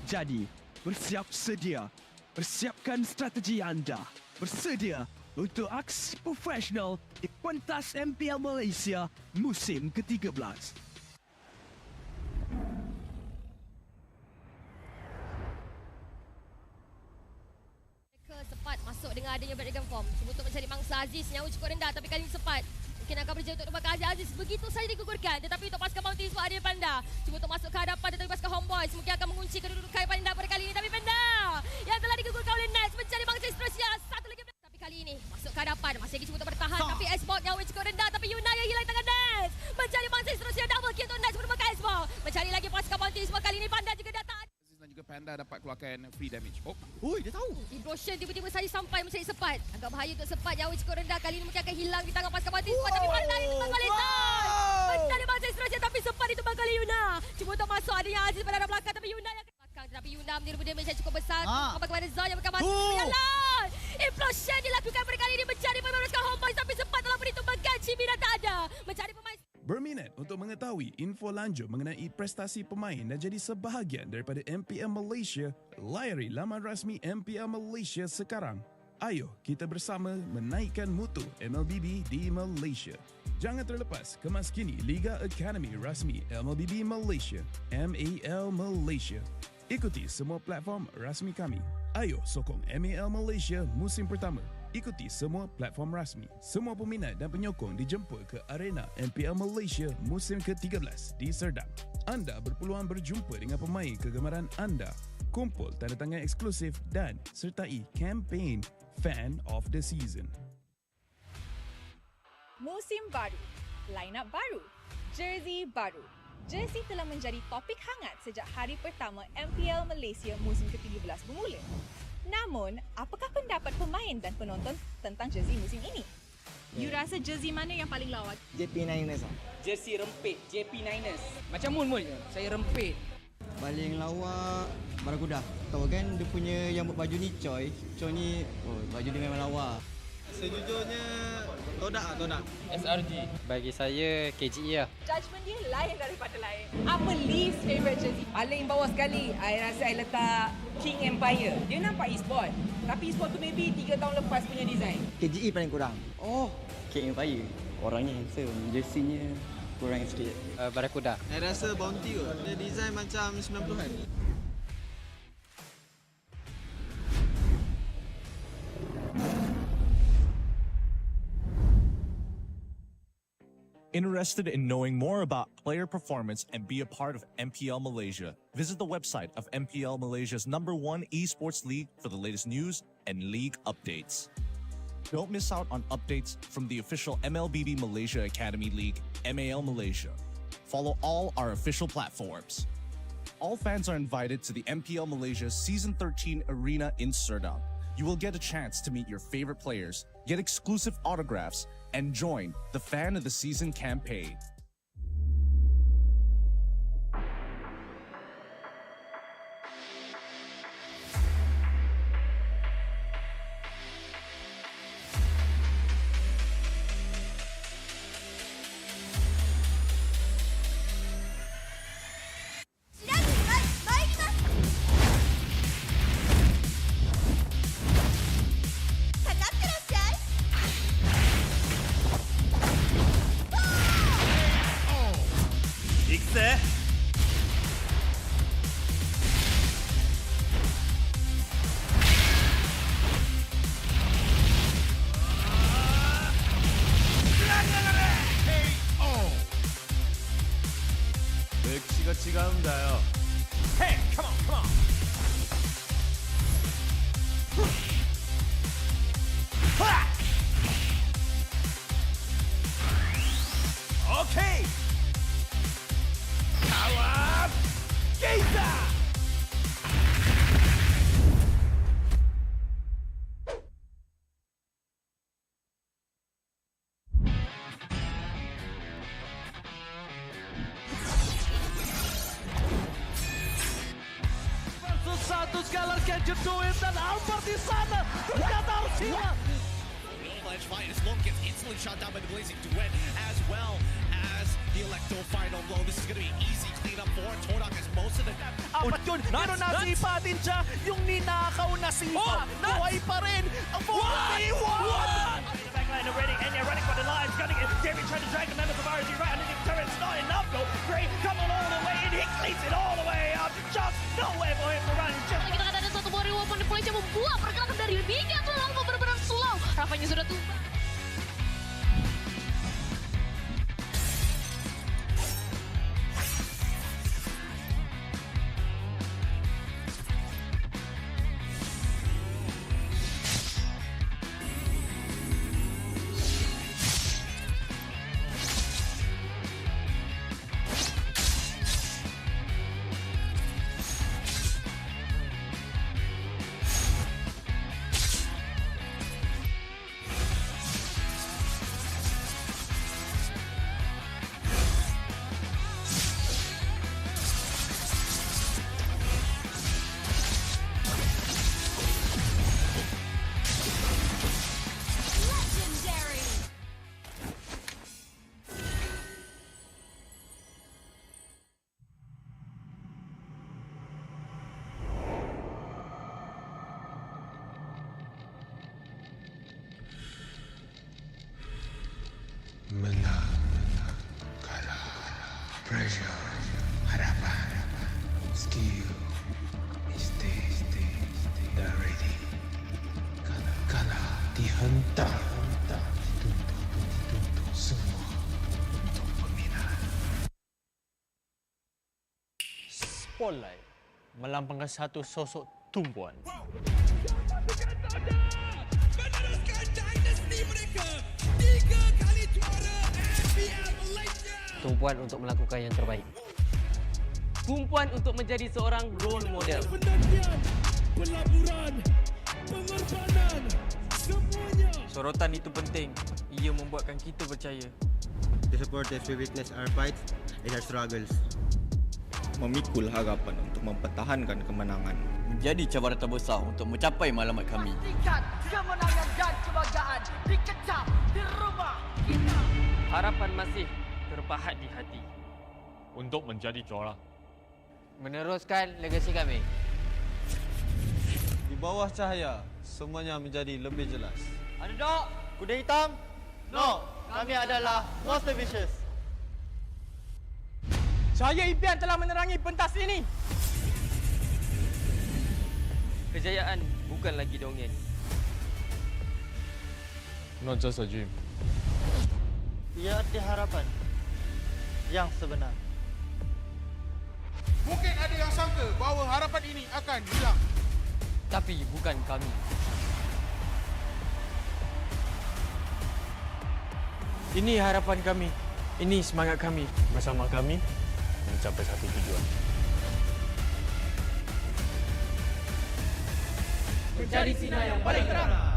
Jadi, bersiap sedia, persiapkan strategi anda, bersedia untuk aksi profesional di pentas MPL Malaysia musim ke-13. Sempat masuk dengan adanya Dragon Form. Cuba untuk mencari mangsa Aziz yang cukup rendah tapi kali ini sempat. Mungkin akan berjaya untuk membakar Aziz. Begitu saja digugurkan. Tetapi untuk pasukan Bountee sebab ada Panda. Cuba untuk masuk ke hadapan tetapi pasukan Homebois mungkin akan mengunci kedudukan Panda pada kali ini. Tapi Panda yang telah digugurkan oleh Nets mencari mangsa seterusnya. Satu lagi. Tapi kali ini masuk ke hadapan. Masih lagi cuba untuk bertahan. Tapi Icebox yang cukup rendah. Tapi Yuna yang hilang tangan Nets. Mencari mangsa seterusnya. Double kill untuk Nets membakar Icebox. Mencari lagi pasukan Bountee sebab kali ini Panda juga datang. Dan juga Panda dapat keluarkan free damage. Oh, ui, dia tahu. Implosion tiba-tiba saja sampai mencari Sepat. Agak bahaya untuk Sepat yang cukup rendah. Kali ini mungkin akan hilang di tangan pasukan Bountee. Tapi Panda ini tembak oleh Tan. Mencari mangsa seterusnya tapi Sepat ditembak oleh Yuna. Cuba untuk masuk adanya Aziz pada arah belakang tapi Yuna yang ke belakang. Tapi Yuna meniru damage yang cukup besar. Sampai kepada Zah yang bukan masuk. Yalah. Implosion dilakukan pada kali ini mencari pemain pasukan Homebois tapi Sepat telah ditumbalkan. Cimina tak ada. Mencari pemain. Berminat untuk mengetahui info lanjut mengenai prestasi pemain dan jadi sebahagian daripada MPL Malaysia, layari laman rasmi MPL Malaysia sekarang. Ayo kita bersama menaikkan mutu MLBB di Malaysia. Jangan terlepas kemas kini Liga Academy rasmi MLBB Malaysia, MAL Malaysia. Ikuti semua platform rasmi kami. Ayo sokong MAL Malaysia musim pertama. Ikuti semua platform rasmi. Semua peminat dan penyokong dijemput ke arena MPL Malaysia musim ke-13 di Serdang. Anda berpeluang berjumpa dengan pemain kegemaran anda, kumpul tanda tangan eksklusif dan sertai kempen Fan of the Season. Musim baru, line-up baru, jersey baru. Jersey telah menjadi topik hangat sejak hari pertama MPL Malaysia musim ke-13 bermula. Namun, apakah pendapat pemain dan penonton tentang jersey musim ini? You rasa jersey mana yang paling lawa? JP Niners lah. Jersey rempit, JP Niners. Macam Mun, saya rempit. Paling lawa Barracuda. Tahu kan dia punya yang buat baju ni Choi. Choi ni, baju dia memang lawa. Sejujurnya Todak. SRG. Bagi saya KGE lah. Judgement dia lain daripada lain. Apa least favourite jersey? Paling bawah sekali, I rasa I letak King Empire. Dia nampak Esports. Tapi Esports tu maybe 3 tahun lepas punya design. KGE paling kurang. Oh, King Empire. Orangnya handsome, jersey-nya kurang sikit. Barracuda. Saya rasa Bountee kot. Dia design macam 90-an. Interested in knowing more about player performance and be a part of MPL Malaysia? Visit the website of MPL Malaysia's #1 esports league for the latest news and league updates. Don't miss out on updates from the official MLBB Malaysia Academy League, MAL Malaysia. Follow all our official platforms. All fans are invited to the MPL Malaysia Season 13 Arena in Serdang. You will get a chance to meet your favorite players, get exclusive autographs, and join the Fan of the Season campaign. 지가운다요. Hey, come on. Okay. Power. Taylor can you do it? Dan Albert di sana ternyata harus hilang. Avalanche fight as Lone gets instantly shot down by the Blazing Duet, as well as the Electro final blow. This is going to be easy cleanup for Todak as most of the... Apat yun, pero nasipa din siya yung ninakaw na sipa. Buhay pa rin ang Bountee. Backline already, and they're running for the lives, gunning it. David trying to drag the members of RG right underneath the turret. It's not enough though. Gray coming all the way in, he cleans it all the way up. Just nowhere for him to run. Kita kata ada satu warrior weapon deploy yang membuat pergerakan dari Biga terlalu benar-benar slow. Rafanya sudah tumbang. Menang, kalah, pressure, harapan, skill, mistake, dah ready. Kalah, dihentak, dituntut semua untuk peminat. Spotlight melambangkan satu sosok tumpuan. Tumpuan untuk melakukan yang terbaik. Tumpuan untuk menjadi seorang role model. Pelaburan, pengorbanan, semuanya. Sorotan itu penting. Ia membuatkan kita percaya. The supporters we witness our fights and our struggles. Memikul harapan untuk mempertahankan kemenangan. Menjadi cabaran terbesar untuk mencapai matlamat kami. Pastikan kemenangan dan kebanggaan dikecap di rumah kita. Harapan masih terpahat di hati. Untuk menjadi juara. Meneruskan legasi kami. Di bawah cahaya, semuanya menjadi lebih jelas. Underdog, kuda hitam. No, kami adalah Monster Vicious. Cahaya impian telah menerangi pentas ini. Kejayaan bukan lagi dongeng. Not just a dream. Ia arti harapan yang sebenar. Mungkin ada yang sangka bahawa harapan ini akan hilang. Tapi bukan kami. Ini harapan kami. Ini semangat kami. Bersama kami mencapai satu tujuan. Mencari sinar yang paling terang.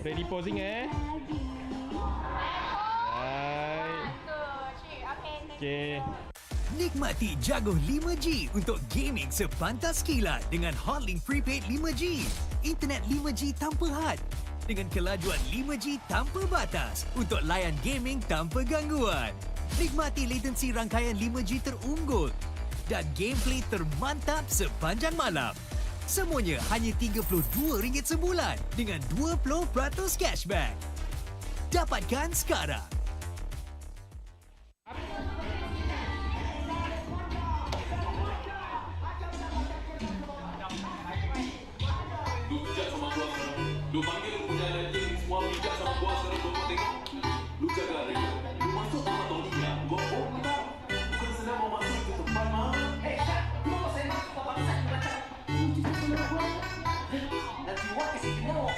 Ready posing Right. Okay. Nikmati jago 5G untuk gaming sepantas kilat dengan Hotlink Prepaid 5G. Internet 5G tanpa had dengan kelajuan 5G tanpa batas untuk layan gaming tanpa gangguan. Nikmati latensi rangkaian 5G terunggul dan gameplay termantap sepanjang malam. Semuanya hanya RM32 sebulan dengan 20% cashback. Dapatkan sekarang. Lu panggil lu punya anjing semua bijak sama gua sekarang gua tengok. Lu jaga dia. Lu masuk sama Tony-nya. Gua tak. Bukan senang mau masuk ke tempat mah. Syah, lu mau saya masuk ke bangsat lu macam lu juga kena buat. Nanti buat ke sini mau.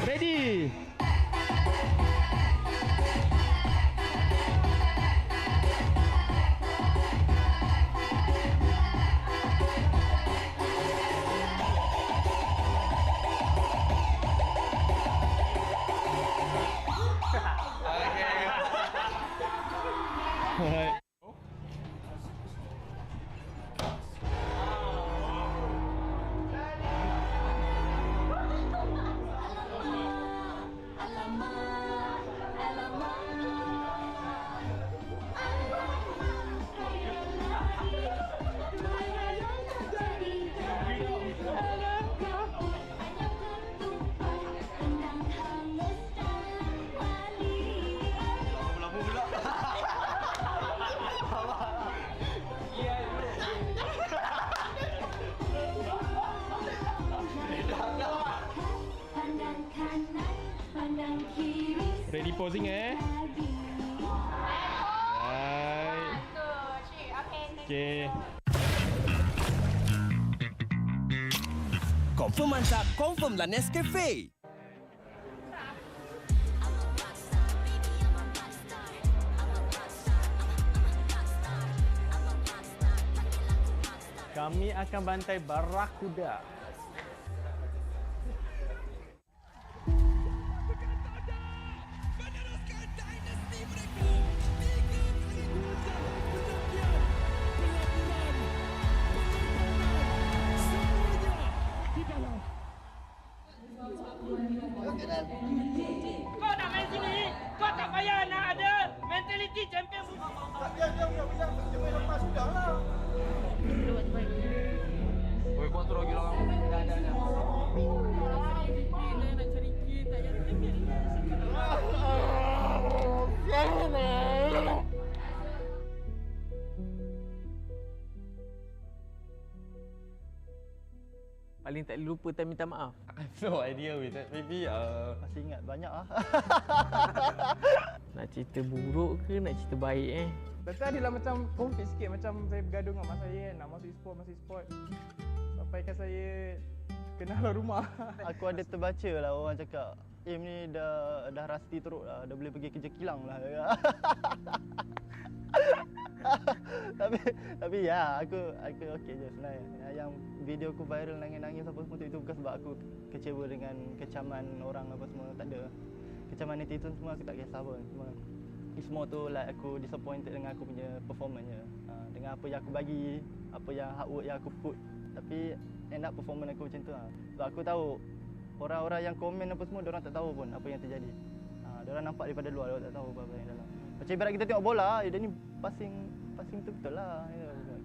Ready. Alright. Ready posing Right. Okay. Confirm mantap, confirm lah Nescafe. Kami akan bantai Barracuda. Kau nak main sini, kau tak payah nak ada mentality champion. Diam. Jangan lepas sudah lah. Oi, kontrol lagi lah. Dah. Nak cari kit, tak payah. Paling tak lupa time minta maaf. I have no idea with that. Maybe masih ingat banyak ah. Nak cerita buruk ke nak cerita baik Betul adalah macam conflict sikit, macam saya bergaduh dengan mak saya nak masuk e-sport. Sampaikan saya kenal rumah. Aku ada terbaca lah orang cakap, ni dah rusty teruk lah, dah boleh pergi kerja kilang lah. tapi ya, aku okey je sebenarnya. Yang video aku viral nangis-nangis apa semua tu, itu bukan sebab aku kecewa dengan kecaman orang apa semua, tak ada. Kecaman netizen semua aku tak kisah pun. Semua tu like aku disappointed dengan aku punya performance je. Dengan apa yang aku bagi, apa yang hard work yang aku put. Tapi end up performance aku macam tu lah. Sebab aku tahu orang-orang yang komen apa semua, diorang tak tahu pun apa yang terjadi. Diorang nampak daripada luar, diorang tak tahu apa yang dalam. Macam ibarat kita tengok bola, dia ni passing betul-betul lah.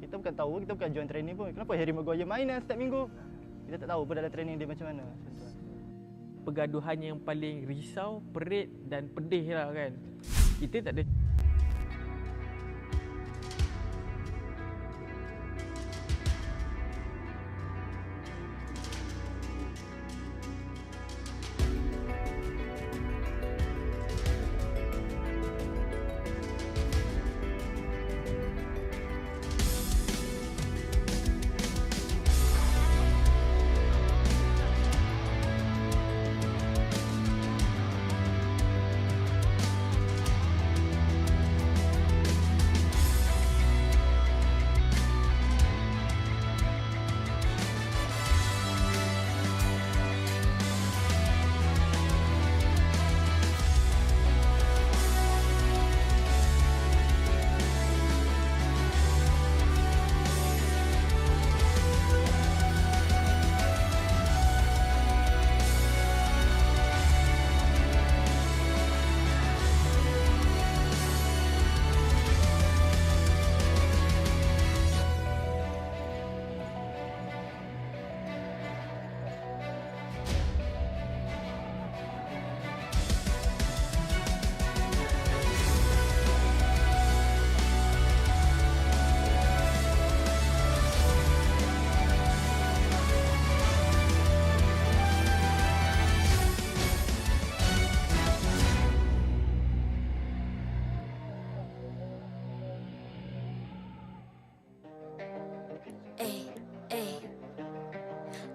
Kita bukan tahu, kita bukan join training pun. Kenapa Harry Maguire main setiap minggu? Kita tak tahu pun dalam training dia macam mana. Pergaduhan yang paling risau, perit dan pedih lah kan. Kita tak ada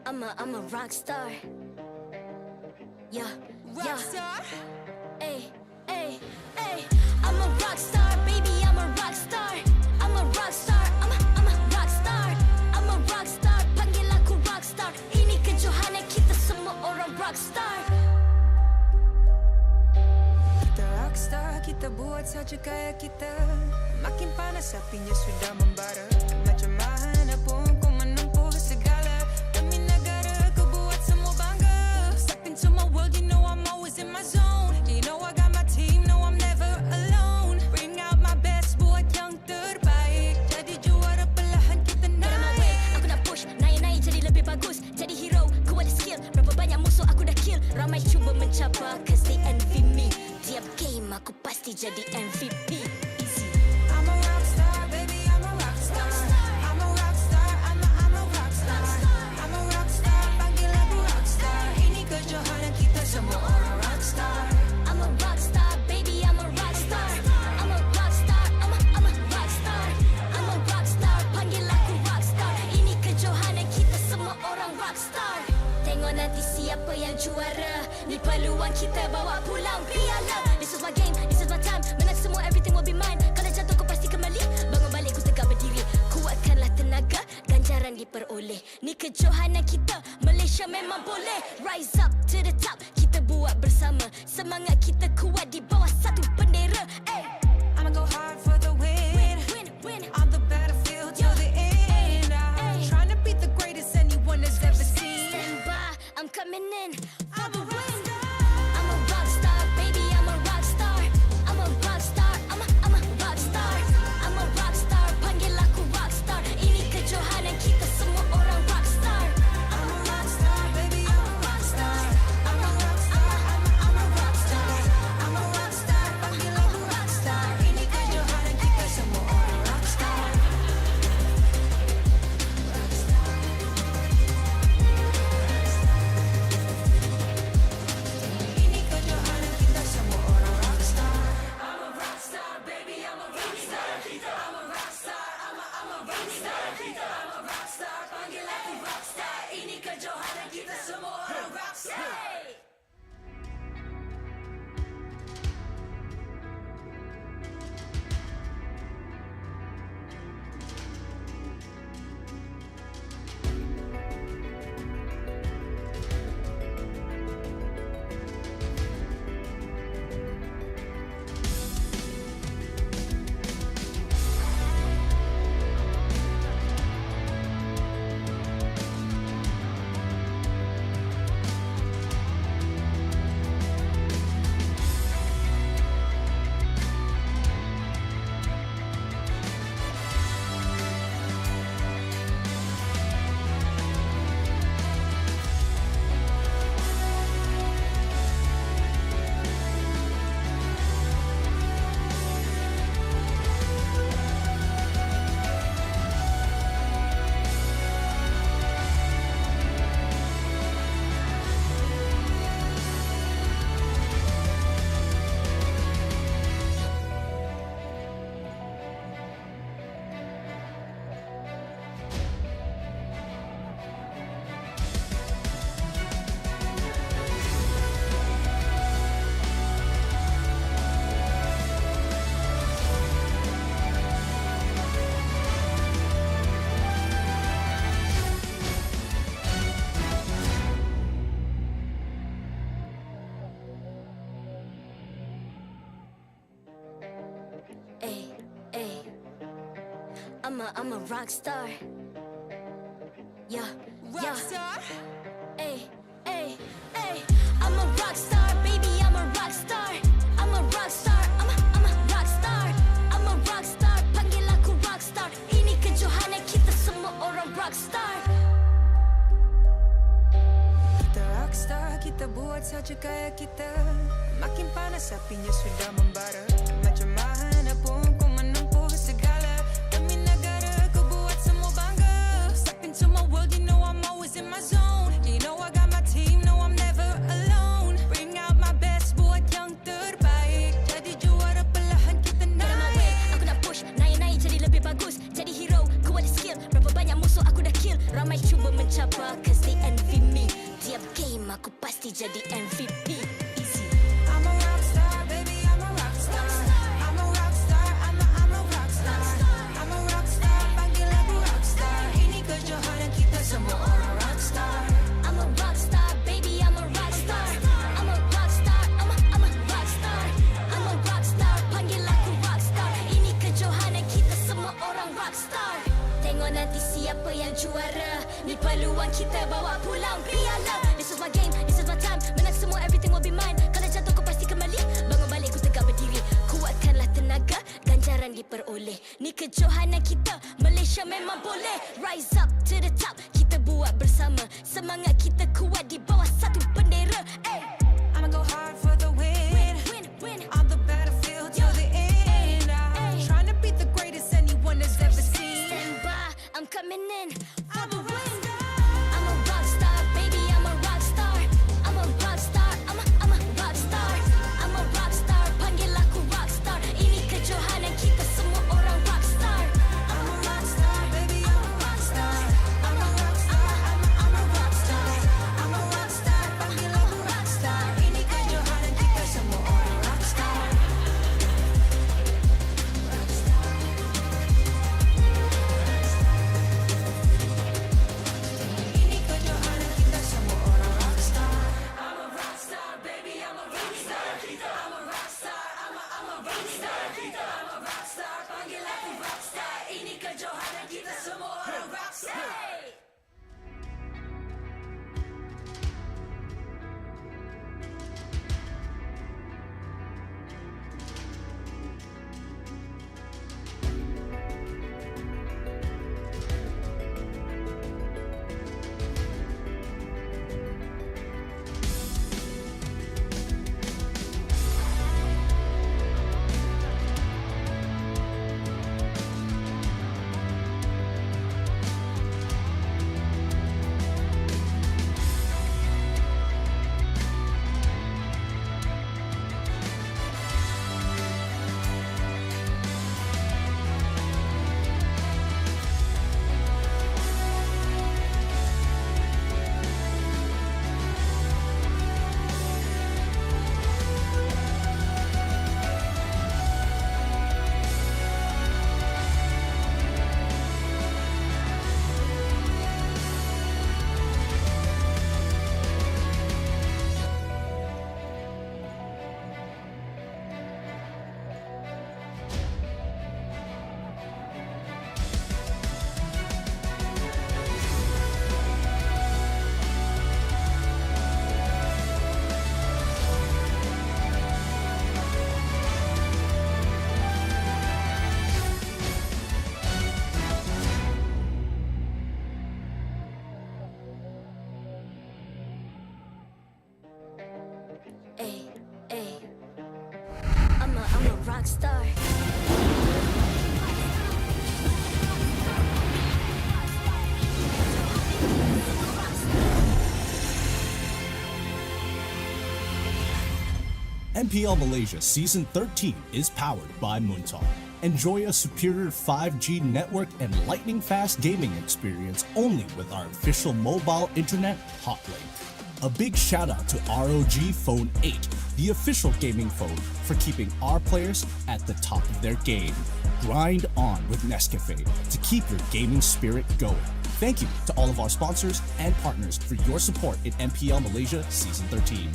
I'm a rock star. Yeah, rock star. Hey, hey, hey. I'm a rock star, baby. I'm a rock star. I'm a rock star. I'm a rock star. I'm a rock star. Panggil aku rock star. Ini kejohanan kita semua orang rock star. Kita rock star, kita buat saja gaya kita. Makin panas apinya sudah membara. Macam mana pun kau menempuh segala. Demi negara kau buat semua bangga. Step into my world, you know I'm always in my zone. You know I got my team, no I'm never alone. Bring out my best, buat yang terbaik. Jadi juara perlahan kita naik. Aku nak push, naik-naik jadi lebih bagus. Jadi hero, ku ada skill. Berapa banyak musuh aku dah kill. Ramai cuba mencapai, cause they envy me. Tiap game aku pasti jadi MVP. I'm a rock star, baby, I'm a rock star. I'm a rock star, I'm a rock star. I'm a rock star, panggil aku rock star. Ini kejohanan kita semua orang rock star. I'm a rock star, baby, I'm a rock star. I'm a rock star, I'm a rock star. I'm a rock star, panggil aku rock star. Ini kejohanan kita semua orang rock star. Tengok nanti siapa yang juara. Ni peluang kita bawa pulang piala. This is my game, this is my time. Menang semua, everything will be mine. Kalau jatuh kau pasti kembali. Bangun balik ku tegak berdiri. Kuatkanlah tenaga, ganjaran diperoleh. Ni kejohanan kita, Malaysia memang boleh. Rise up to the top, kita buat bersama. Semangat kita kuat di bawah satu bendera. Hey. I'ma go hard for the win. Win. On the battlefield till the end. I'm trying to beat the greatest anyone has ever seen. Stand by, I'm coming in for the win. I'm a rock star, baby, I'm a rock star. I'm a rock star, I'm a rock star. I'm a rock star, panggil aku rock star. Ini kejohanan kita semua orang rock star. I'm a rock star, baby, I'm a rock star. I'm a rock star, I'm a rock star. I'm a rock star, panggil aku rock star. Ini kejohanan kita semua orang rock star. Ini kejohanan kita semua orang rock star. I'm a rock star, baby, I'm a rock star. I'm a rock star, I'm a rock star. I'm a rock star, panggil aku rock star. Ini kejohanan kita semua orang rock star. I'm a rock star. Yeah, rock star. Hey, hey, hey. I'm a rock star, baby. I'm a rock star. I'm a rock star. I'm a rock star. I'm a rock star. Panggil aku rock star. Ini kejohanan kita semua orang rock star. Kita rock star, kita buat saja gaya kita. Makin panas apinya sudah membara. Macam mana pun kau menempuh segala. Demi negara kau buat semua bangga. Step into my world, you know I'm always in my zone. You know I got my team, no I'm never alone. Bring out my best, buat yang terbaik. Jadi juara perlahan kita naik. Aku nak push, naik-naik jadi lebih bagus. Jadi hero, ku ada skill. Berapa banyak musuh aku dah kill. Ramai cuba mencapai, cause they envy aku pasti jadi MVP. Easy. I'm a rockstar, baby, I'm a rockstar. I'm a rockstar, I'm a rockstar. I'm a rockstar, panggil aku rockstar. Ini kejohanan kita semua orang rockstar. I'm a rockstar, baby, I'm a rockstar. I'm a rockstar, I'm a rockstar. I'm a rockstar, panggil aku rockstar. Ini kejohanan kita semua orang rockstar. Tengok nanti siapa yang juara. Ni peluang kita bawa pulang piala. This is my game, this is my time. Menang semua, everything will be mine. Kalau jatuh kau pasti kembali. Bangun balik ku tegak berdiri. Kuatkanlah tenaga, ganjaran diperoleh. Ni kejohanan kita, Malaysia memang boleh. Rise up to the top, kita buat bersama. Semangat kita kuat di bawah satu bendera. Ay. I'ma go hard for the win. Win. On the battlefield till the end. I'm trying to beat the greatest anyone has ever seen. Stand by, I'm coming in for the win. I'm a rockstar, baby, I'm a rockstar. I'm a rockstar, I'm a rockstar. I'm a rockstar, panggil aku rockstar. Ini kejohanan kita semua orang rockstar. I'm a rockstar, baby, I'm a rockstar. I'm a rockstar, I'm a rockstar. I'm a rockstar, panggil aku rockstar. Ini kejohanan kita semua orang rockstar. Ini kejohanan kita semua orang rockstar. I'm a rockstar, baby, I'm a rockstar. I'm a rockstar, I'm a rockstar. I'm a rockstar, panggil aku rockstar. Ini kejohanan kita semua orang rockstar. Ay. I'm a rockstar. MPL Malaysia Season 13 is powered by Bountee. Enjoy a superior 5G network and lightning-fast gaming experience only with our official mobile internet hotlink. A big shout out to ROG Phone 8, the official gaming phone, for keeping our players at the top of their game. Grind on with Nescafe to keep your gaming spirit going. Thank you to all of our sponsors and partners for your support in MPL Malaysia Season 13.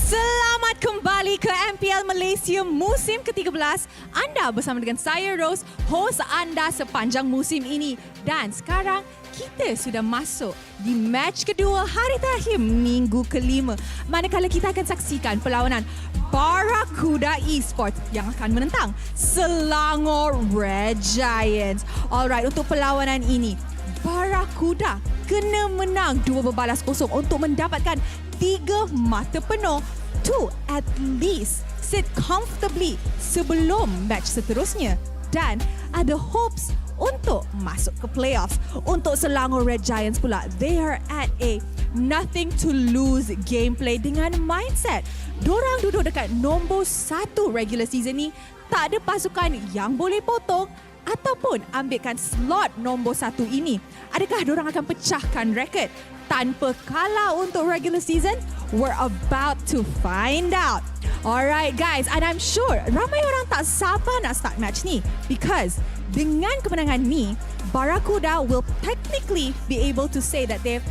Selamat kembali ke MPL Malaysia musim ke-13. Anda bersama dengan saya Rose, host anda sepanjang musim ini. Dan sekarang kita sudah masuk di match kedua hari terakhir minggu ke-5. Manakala kita akan saksikan perlawanan Barracuda Esports yang akan menentang Selangor Red Giants. Alright, untuk perlawanan ini Barracuda kena menang 2-0 untuk mendapatkan 3 mata penuh to at least sit comfortably sebelum match seterusnya dan ada hopes untuk masuk ke playoffs. Untuk Selangor Red Giants pula, they are at a nothing to lose gameplay dengan mindset. Dorang duduk dekat nombor 1 regular season ni, tak ada pasukan yang boleh potong ataupun ambilkan slot nombor 1 ini? Adakah diorang akan pecahkan rekod tanpa kalah untuk regular season? We're about to find out. Alright guys, and I'm sure ramai orang tak sabar nak start match ni because dengan kemenangan ni, Barracuda will technically be able to say that they've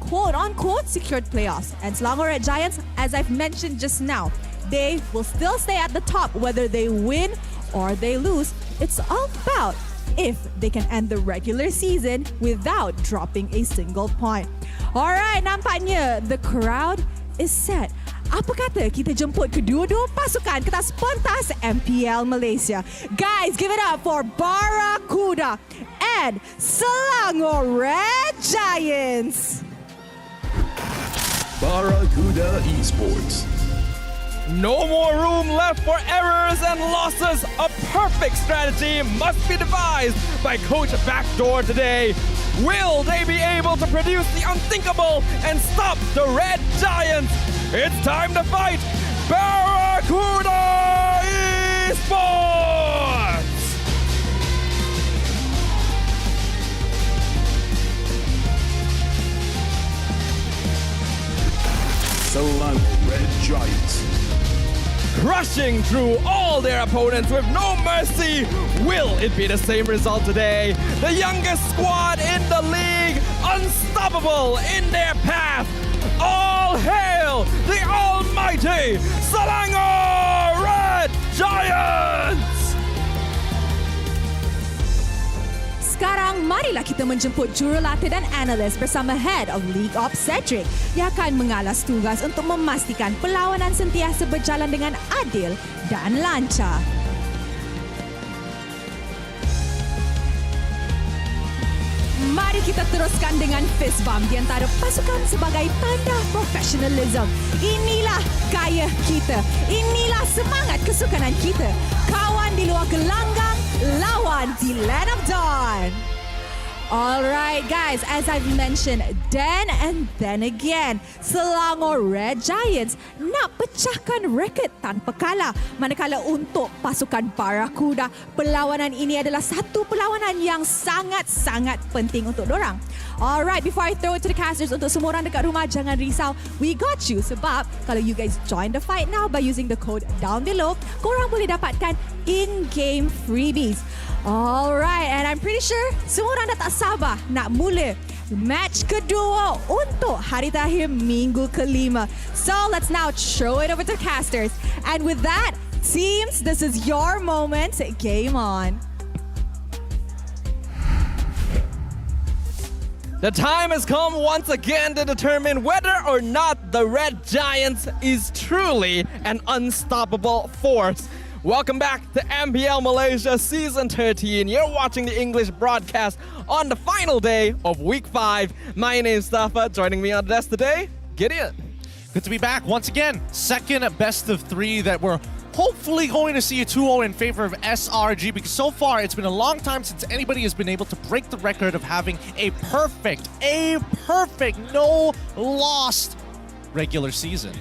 quote-unquote secured playoffs. And Selangor Red Giants, as I've mentioned just now, they will still stay at the top whether they win or they lose. It's all about if they can end the regular season without dropping a single point. Alright, nampaknya the crowd is set. Apa kata kita jemput kedua-dua pasukan ke atas pentas MPL Malaysia? Guys, give it up for Barracuda and Selangor Red Giants. Barracuda Esports. No more room left for errors and losses. A perfect strategy must be devised by Coach Backdoor today. Will they be able to produce the unthinkable and stop the Red Giants? It's time to fight Barracuda Esports! Selangor Red Giants. Crushing through all their opponents with no mercy. Will it be the same result today? The youngest squad in the league, unstoppable in their path. All hail the almighty Selangor Red Giants! Sekarang marilah kita menjemput jurulatih dan analis bersama Head of League Ops Cedric yang akan mengalas tugas untuk memastikan perlawanan sentiasa berjalan dengan adil dan lancar. Mari kita teruskan dengan fist bump di antara pasukan sebagai tanda profesionalism. Inilah gaya kita. Inilah semangat kesukanan kita. Kawan di luar gelanggang, lawan di Land of Dawn. Alright guys, as I've mentioned then and then again, Selangor Red Giants nak pecahkan rekod tanpa kalah. Manakala untuk pasukan Barracuda, perlawanan ini adalah satu perlawanan yang sangat-sangat penting untuk dorang. Alright, before I throw it to the casters, untuk semua orang dekat rumah, jangan risau. We got you. Sebab kalau you guys join the fight now by using the code down below, korang boleh dapatkan in-game freebies. Alright, and I'm pretty sure semua orang dah tak sabar nak mula match kedua untuk hari terakhir minggu kelima. So let's now throw it over to casters. And with that, teams, this is your moment. Game on. The time has come once again to determine whether or not the Red Giants is truly an unstoppable force. Welcome back to MPL Malaysia Season 13. You're watching the English broadcast on the final day of Week 5. My name is Stafa. Joining me on the desk today, Gideon. Good to be back once again. Second best of 3 that we're hopefully going to see a 2-0 in favor of SRG, because so far it's been a long time since anybody has been able to break the record of having a perfect, no-lost regular season.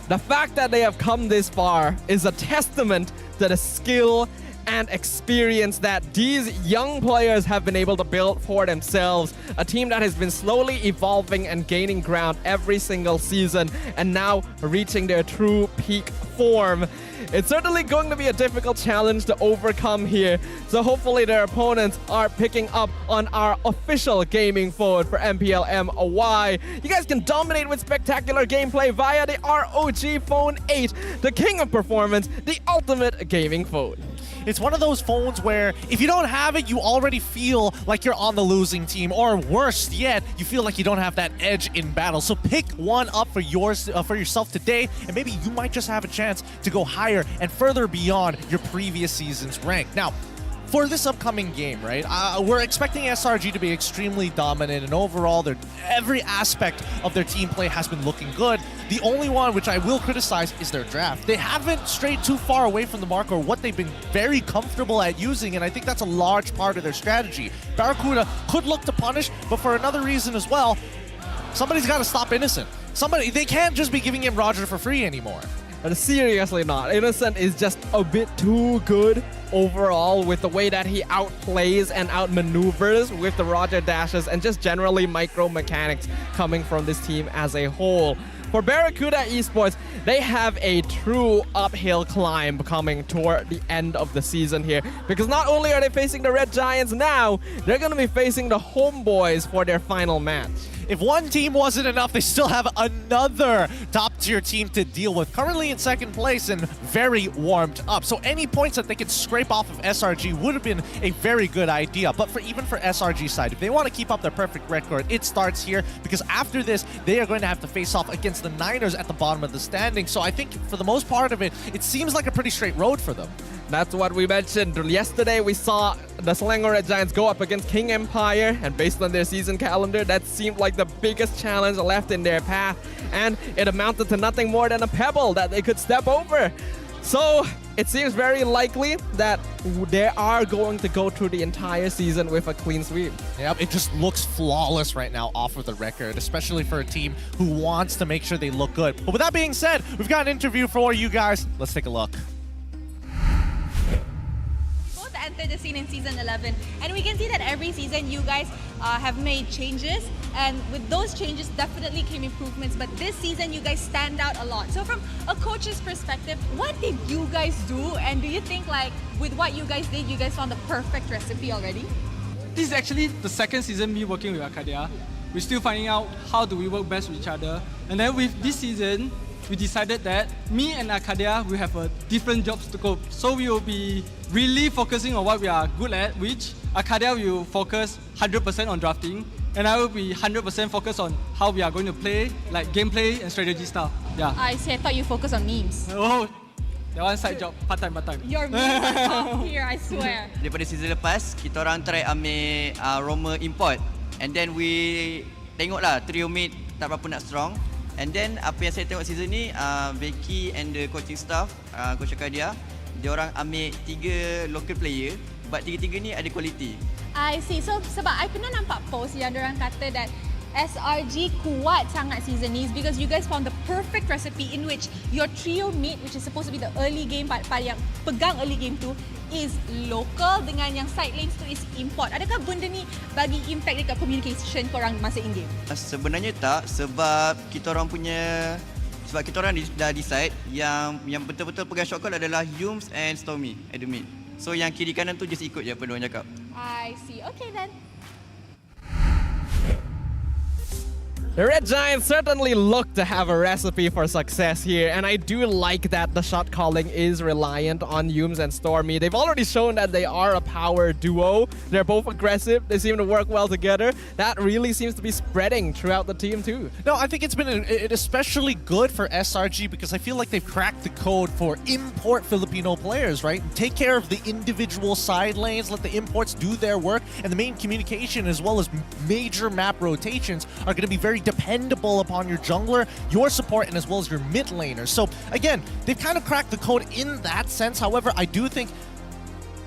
The fact that they have come this far is a testament to the skill and experience that these young players have been able to build for themselves. A team that has been slowly evolving and gaining ground every single season and now reaching their true peak form. It's certainly going to be a difficult challenge to overcome here, so hopefully their opponents are picking up on our official gaming phone for MPL MY. You guys can dominate with spectacular gameplay via the ROG Phone 8, the king of performance, the ultimate gaming phone. It's one of those phones where if you don't have it, you already feel like you're on the losing team, or worse yet, you feel like you don't have that edge in battle. So pick one up for yourself today, and maybe you might just have a chance to go higher and further beyond your previous season's rank. Now, for this upcoming game, right, we're expecting SRG to be extremely dominant, and overall, every aspect of their team play has been looking good. The only one which I will criticize is their draft. They haven't strayed too far away from the mark or what they've been very comfortable at using, and I think that's a large part of their strategy. Barracuda could look to punish, but for another reason as well, somebody's got to stop Innocent. They can't just be giving him Roger for free anymore. Seriously not. Innocent is just a bit too good overall with the way that he outplays and outmaneuvers with the Roger dashes and just generally micro mechanics coming from this team as a whole. For Barracuda Esports, they have a true uphill climb coming toward the end of the season here, because not only are they facing the Red Giants now, they're going to be facing the Homebois for their final match. If one team wasn't enough, they still have another top-tier team to deal with. Currently in second place and very warmed up. So any points that they could scrape off of SRG would have been a very good idea. But even for SRG side, if they want to keep up their perfect record, it starts here, because after this, they are going to have to face off against the Niners at the bottom of the standing. So I think for the most part of it, it seems like a pretty straight road for them. That's what we mentioned. Yesterday, we saw the Selangor Red Giants go up against King Empire, and based on their season calendar, that seemed like the biggest challenge left in their path, and it amounted to nothing more than a pebble that they could step over. So it seems very likely that they are going to go through the entire season with a clean sweep. Yep, it just looks flawless right now off of the record, especially for a team who wants to make sure they look good. But with that being said, we've got an interview for you guys. Let's take a look. Entered the scene in season 11, and we can see that every season you guys have made changes, and with those changes definitely came improvements, but this season you guys stand out a lot. So from a coach's perspective, what did you guys do, and do you think like with what you guys did, you guys found the perfect recipe already? This is actually the second season me working with Arcadia. We're still finding out how do we work best with each other, and then with this season we decided that me and Arcadia will have different jobs to cope. So we will be really focusing on what we are good at, which Arcadia will focus 100% on drafting, and I will be 100% focused on how we are going to play, like gameplay and strategy stuff. Yeah. I see, I thought you focus on memes. Oh, that one side job, part-time. Your memes are top here, I swear. Daripada season lepas, kita orang try ambil Roma import, and then we tengoklah trio mid tak berapa nak strong. And then apa yang saya tengok season ni, Becky and the coaching staff, Coach Arcadia, dia orang ambil 3 local player, but 3 ni ada quality. I see. So sebab I pernah nampak post yang diorang kata that SRG kuat sangat season ni because you guys found the perfect recipe in which your trio mid, which is supposed to be the early game part yang pegang early game tu, is local dengan yang side lanes tu is import. Adakah benda ni bagi impact dekat communication korang masa in game? Sebenarnya tak, sebab kita orang dah decide yang betul-betul pegang shot call adalah Yums and Stormy at the mid. So yang kiri kanan tu just ikut je apa diorang cakap. I see. Okay then. The Red Giants certainly look to have a recipe for success here, and I do like that the shot calling is reliant on Yums and Stormy. They've already shown that they are a power duo. They're both aggressive. They seem to work well together. That really seems to be spreading throughout the team too. No, I think it's been especially good for SRG because I feel like they've cracked the code for import Filipino players, right? Take care of the individual side lanes, let the imports do their work, and the main communication as well as major map rotations are going to be very dependable upon your jungler, your support, and as well as your mid laners. So again, they've kind of cracked the code in that sense. However, I do think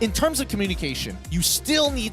in terms of communication, you still need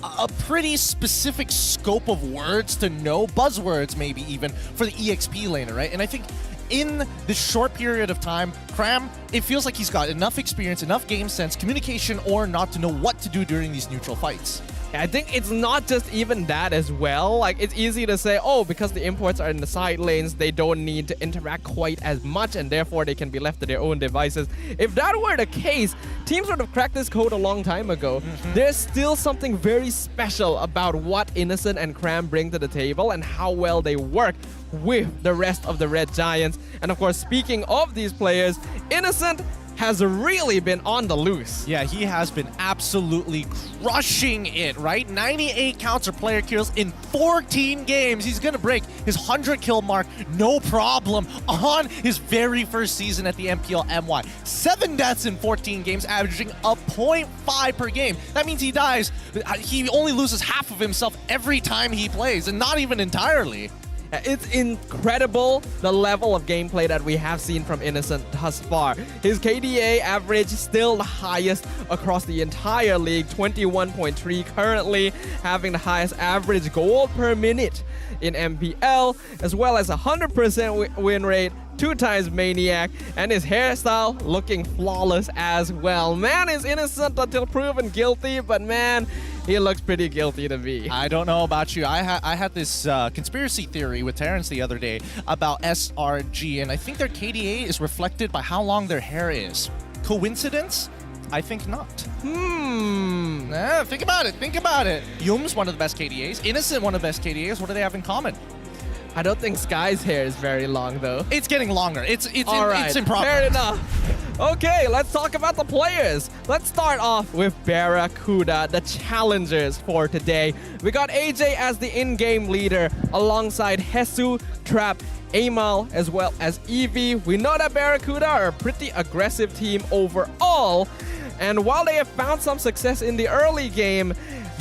a pretty specific scope of words to know, buzzwords maybe even, for the EXP laner, right? And I think in this short period of time, Cram, it feels like he's got enough experience, enough game sense, communication, or not to know what to do during these neutral fights. I think it's not just even that as well. Like, it's easy to say, oh, because the imports are in the side lanes, they don't need to interact quite as much, and therefore they can be left to their own devices. If that were the case, teams would have cracked this code a long time ago. There's still something very special about what Innocent and Cram bring to the table and how well they work with the rest of the Red Giants. And of course, speaking of these players, Innocent has really been on the loose. Yeah, he has been absolutely crushing it, right? 98 counts or player kills in 14 games. He's gonna break his 100 kill mark, no problem, on his very first season at the MPL MY. 7 deaths in 14 games, averaging a 0.5 per game. That means he dies. He only loses half of himself every time he plays, and not even entirely. It's incredible the level of gameplay that we have seen from Innocent thus far. His KDA average still the highest across the entire league, 21.3 currently, having the highest average gold per minute in MPL, as well as 100% win rate, 2 times Maniac, and his hairstyle looking flawless as well. Man is innocent until proven guilty, but man, he looks pretty guilty to me. I don't know about you. I had this conspiracy theory with Terrence the other day about SRG, and I think their KDA is reflected by how long their hair is. Coincidence? I think not. Think about it. Think about it. Yum's one of the best KDAs. Innocent, one of the best KDAs. What do they have in common? I don't think Sky's hair is very long, though. It's getting longer. It's in progress. Fair enough. Okay, let's talk about the players. Let's start off with Barracuda, the challengers for today. We got AJ as the in-game leader alongside Hesu, Trap, Amal, as well as Evie. We know that Barracuda are a pretty aggressive team overall. And while they have found some success in the early game,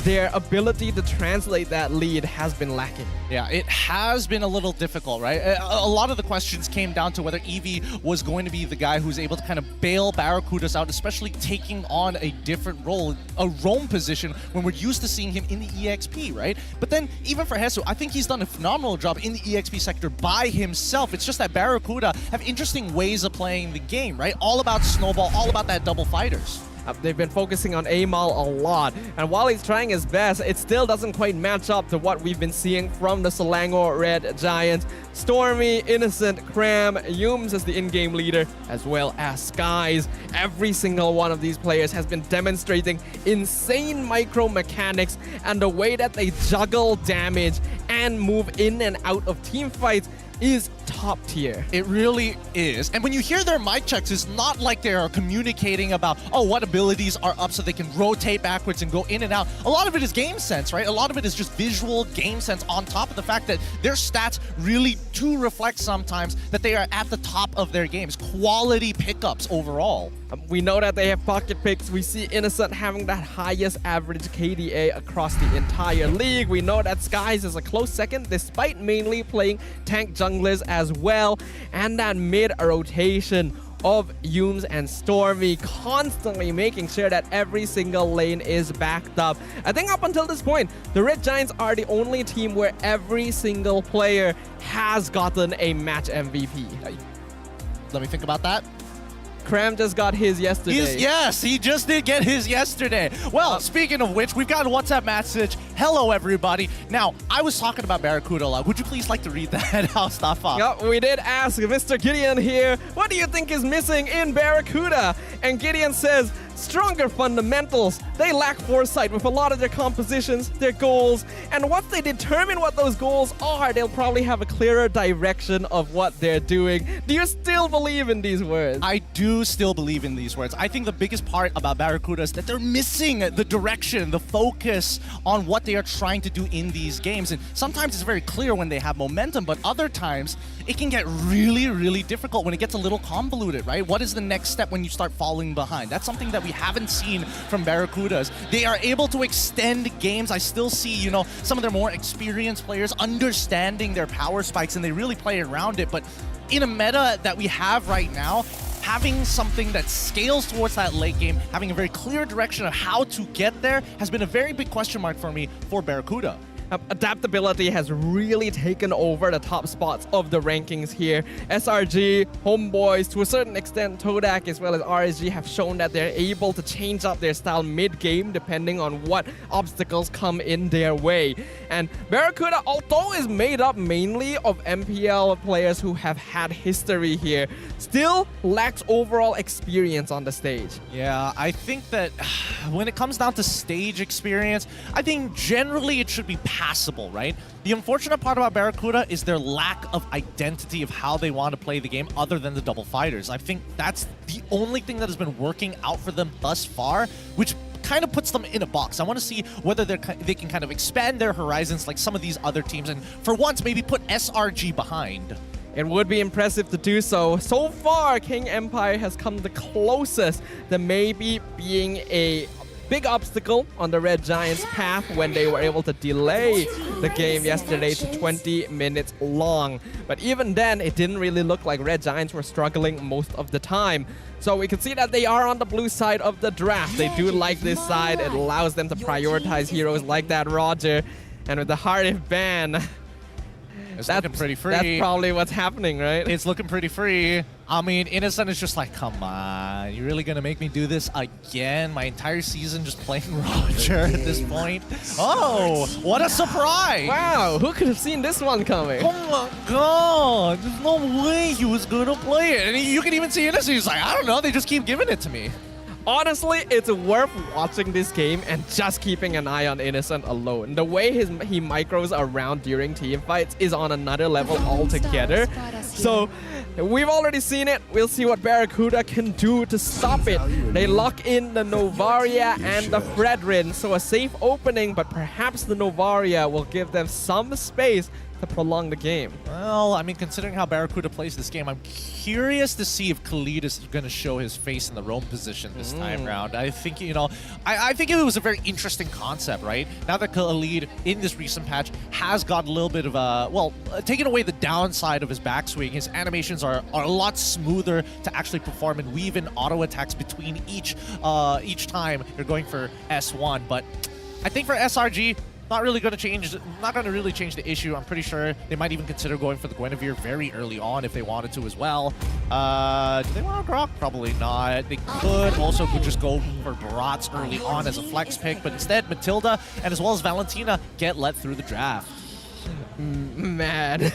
their ability to translate that lead has been lacking. Yeah, it has been a little difficult, right? A lot of the questions came down to whether Evie was going to be the guy who's able to kind of bail Barracudas out, especially taking on a different role, a roam position, when we're used to seeing him in the EXP, right? But then, even for Hesu, I think he's done a phenomenal job in the EXP sector by himself. It's just that Barracuda have interesting ways of playing the game, right? All about snowball, all about that double fighters. They've been focusing on Amal a lot, and while he's trying his best, it still doesn't quite match up to what we've been seeing from the Selangor Red Giants. Stormy, Innocent, Cram, Yums as the in-game leader, as well as Skies. Every single one of these players has been demonstrating insane micro mechanics, and the way that they juggle damage and move in and out of team fights is top tier. It really is. And when you hear their mic checks, it's not like they are communicating about, oh, what abilities are up so they can rotate backwards and go in and out. A lot of it is game sense, right? A lot of it is just visual game sense on top of the fact that their stats really do reflect sometimes that they are at the top of their games. Quality pickups overall. We know that they have pocket picks. We see Innocent having that highest average KDA across the entire league. We know that Skies is a close second, despite mainly playing tank junglers as well. And that mid rotation of Yums and Stormy, constantly making sure that every single lane is backed up. I think up until this point, the Red Giants are the only team where every single player has gotten a match MVP. Let me think about that. Cram just got his yesterday. Yes, he just did get his yesterday. Well, speaking of which, we've got a WhatsApp message. Hello, everybody. Now, I was talking about Barracuda a lot. Would you please like to read that out, Stafa? Yep, we did ask Mr. Gideon here, what do you think is missing in Barracuda? And Gideon says, stronger fundamentals. They lack foresight with a lot of their compositions, their goals, and once they determine what those goals are, they'll probably have a clearer direction of what they're doing. Do you still believe in these words? I do still believe in these words. I think the biggest part about Barracuda is that they're missing the direction, the focus on what they are trying to do in these games. And sometimes it's very clear when they have momentum, but other times it can get really, really difficult when it gets a little convoluted, right? What is the next step when you start falling behind? That's something that we haven't seen from Barracudas. They are able to extend games. I still see, you know, some of their more experienced players understanding their power spikes, and they really play around it. But in a meta that we have right now, having something that scales towards that late game, having a very clear direction of how to get there, has been a very big question mark for me for Barracuda. Adaptability has really taken over the top spots of the rankings here. SRG, Homebois, to a certain extent, Todak as well as RSG have shown that they're able to change up their style mid-game depending on what obstacles come in their way. And Barracuda, although is made up mainly of MPL players who have had history here, still lacks overall experience on the stage. Yeah, I think that when it comes down to stage experience, I think generally it should be passable, right? The unfortunate part about Barracuda is their lack of identity of how they want to play the game other than the double fighters. I think that's the only thing that has been working out for them thus far, which kind of puts them in a box. I want to see whether they can kind of expand their horizons like some of these other teams, and for once maybe put SRG behind. It would be impressive to do so. So far, King Empire has come the closest to maybe being a big obstacle on the Red Giants' path when they were able to delay the game yesterday to 20 minutes long. But even then, it didn't really look like Red Giants were struggling most of the time. So we can see that they are on the blue side of the draft. They do like this side. It allows them to prioritize heroes like that Roger. And with the Hard-If ban, it's looking pretty free. That's probably what's happening, right? It's looking pretty free. I mean, Innocent is just like, come on, you really gonna make me do this again? My entire season just playing Roger at this point. Oh, what a surprise! Wow, who could have seen this one coming? Oh my god, there's no way he was gonna play it. And you can even see Innocent, he's like, I don't know, they just keep giving it to me. Honestly, it's worth watching this game and just keeping an eye on Innocent alone. The way he micros around during team fights is on another level altogether. So we've already seen it. We'll see what Barracuda can do to stop it. They lock in the Novaria and the Fredrin, so a safe opening, but perhaps the Novaria will give them some space to prolong the game. Well, I mean, considering how Barracuda plays this game, I'm curious to see if Khalid is going to show his face in the roam position this time round. I think, you know, I think it was a very interesting concept, right? Now that Khalid, in this recent patch, has got a little bit of a, well, taken away the downside of his backswing, his animations are a lot smoother to actually perform and weave in auto attacks between each time you're going for S1. But I think for SRG, not really going to really change the issue. I'm pretty sure they might even consider going for the Guinevere very early on if they wanted to as well. Do they want to Grok? Probably not. They could just go for Barats early on as a flex pick, but instead Matilda and as well as Valentina get let through the draft. Man,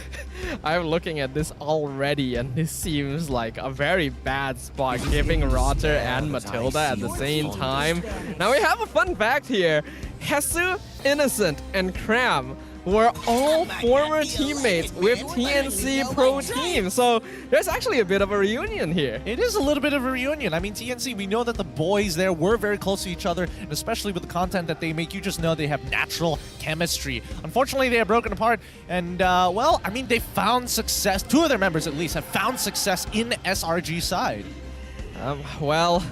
I'm looking at this already, and this seems like a very bad spot, giving Roger and Matilda at the same time. Now we have a fun fact here. Hesu, Innocent, and Cram were all former teammates with TNC Pro Team. So there's actually a bit of a reunion here. It is a little bit of a reunion. I mean, TNC, we know that the boys there were very close to each other, and especially with the content that they make, you just know they have natural chemistry. Unfortunately, they have broken apart, and well, I mean, they found success. Two of their members, at least, have found success in SRG side. Well,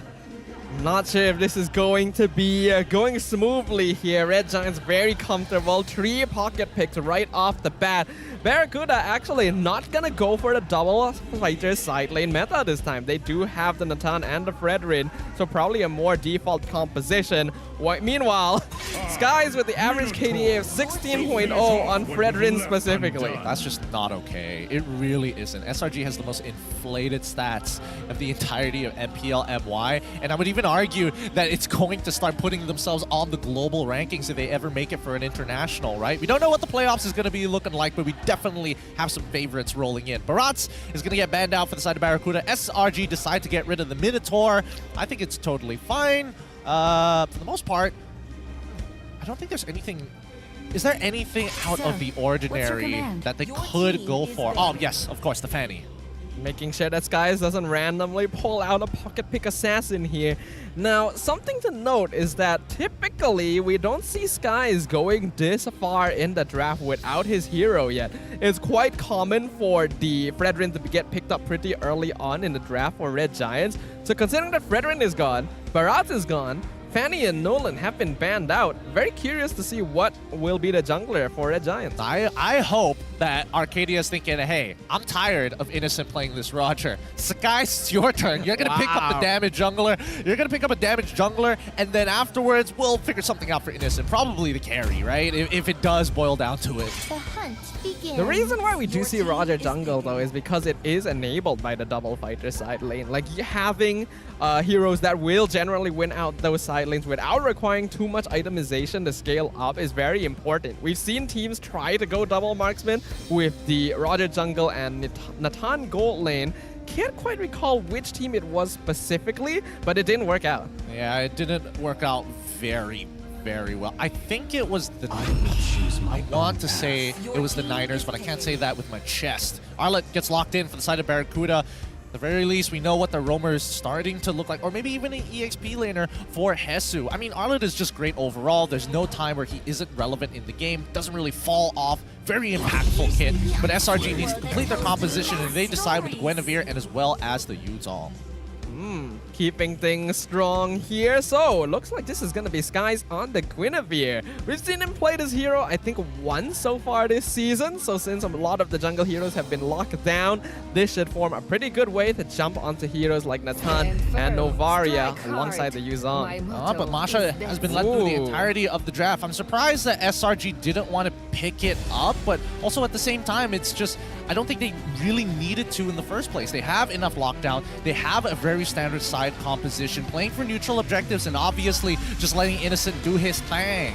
I'm not sure if this is going to be going smoothly here. Red Giants very comfortable. 3 pocket picks right off the bat. Barracuda actually not gonna go for the double fighter side lane meta this time. They do have the Natan and the Fredrin, so probably a more default composition. Meanwhile, Skies with the average KDA of 16.0 on Fredrin specifically. That's just not okay. It really isn't. SRG has the most inflated stats of the entirety of MPL MY, and I would even argue that it's going to start putting themselves on the global rankings if they ever make it for an international, right? We don't know what the playoffs is going to be looking like, but we definitely have some favorites rolling in. Barats is going to get banned out for the side of Barracuda. SRG decide to get rid of the Minotaur. I think it's totally fine. For the most part, I don't think there's anything... Is there anything out of the ordinary that they could go for? Oh, yes, of course, the Fanny. Making sure that Skies doesn't randomly pull out a pocket pick assassin here. Now, something to note is that typically we don't see Skies going this far in the draft without his hero yet. It's quite common for the Fredrin to get picked up pretty early on in the draft for Red Giants. So considering that Fredrin is gone, Barat is gone, Fanny and Nolan have been banned out. Very curious to see what will be the jungler for Red Giants. I hope that Arcadia is thinking, hey, I'm tired of Innocent playing this Roger. Sakai, it's your turn. You're going to pick up the damage jungler. You're going to pick up a damage jungler, and then afterwards, we'll figure something out for Innocent. Probably the carry, right? If it does boil down to it. The hunt begins. The reason why we do see Roger jungle, though, is because it is enabled by the double fighter side lane. Like, having heroes that will generally win out those side lanes without requiring too much itemization to scale up is very important. We've seen teams try to go double marksman with the Roger jungle and Natan gold lane. Can't quite recall which team it was specifically, but it didn't work out. Yeah, it didn't work out very well. I think it was the... I want to say it was the Niners, but I can't say that with my chest. Arlet gets locked in for the side of Barracuda. At the very least, we know what the roamer is starting to look like, or maybe even an EXP laner for Hesu. I mean, Arlet is just great overall. There's no time where he isn't relevant in the game. Doesn't really fall off. Very impactful kit. But SRG needs to complete their composition, and they decide with the Guinevere and as well as the Yuzal. Keeping things strong here. So, looks like this is going to be Skies on the Guinevere. We've seen him play this hero, I think, once so far this season. So, since a lot of the jungle heroes have been locked down, this should form a pretty good way to jump onto heroes like Natan and Novaria alongside the Yuzong. But Masha has been led through the entirety of the draft. I'm surprised that SRG didn't want to pick it up, but also at the same time, it's just, I don't think they really needed to in the first place. They have enough lockdown. They have a very standard side composition, playing for neutral objectives, and obviously just letting Innocent do his thing.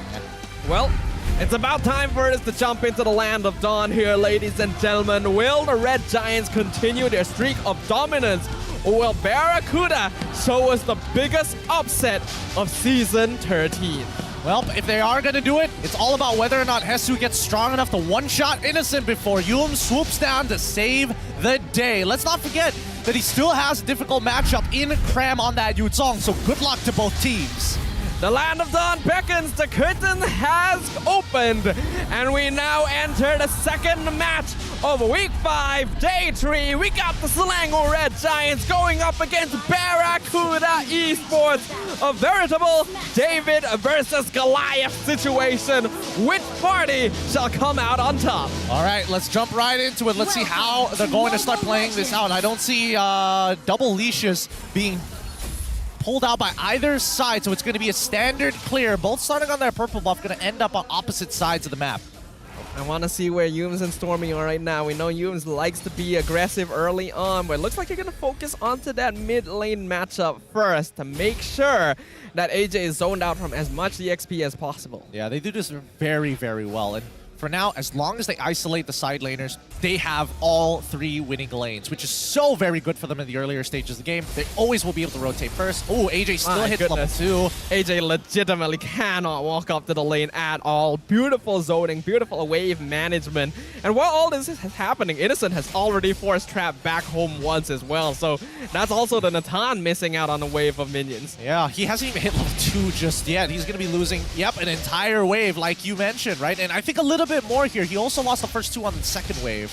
Well, it's about time for us to jump into the land of dawn here, ladies and gentlemen. Will the Red Giants continue their streak of dominance, or will Barracuda show us the biggest upset of Season 13? Well, if they are going to do it, it's all about whether or not Hesu gets strong enough to one-shot Innocent before Yum swoops down to save the day. Let's not forget that he still has a difficult matchup in Cram on that Yuzong, so good luck to both teams. The Land of Dawn beckons, the curtain has opened, and we now enter the second match of Week 5, Day 3. We got the Selangor Red Giants going up against Barracuda Esports. A veritable David versus Goliath situation. Which party shall come out on top? All right, let's jump right into it. Let's see how they're going to start playing this out. I don't see double leashes being pulled out by either side, so it's going to be a standard clear. Both starting on their purple buff, going to end up on opposite sides of the map. I want to see where Yums and Stormy are right now. We know Yums likes to be aggressive early on, but it looks like you're going to focus onto that mid lane matchup first to make sure that AJ is zoned out from as much EXP as possible. Yeah, they do this very, very well. And for now, as long as they isolate the side laners, they have all 3 winning lanes, which is so very good for them in the earlier stages of the game. They always will be able to rotate first. Oh, AJ still hits level 2. AJ legitimately cannot walk up to the lane at all. Beautiful zoning, beautiful wave management. And while all this is happening, Innocent has already forced Trap back home once as well. So that's also the Natan missing out on a wave of minions. Yeah, he hasn't even hit level 2 just yet. He's going to be losing, an entire wave like you mentioned, right? And I think a little bit more here. He also lost the first 2 on the second wave.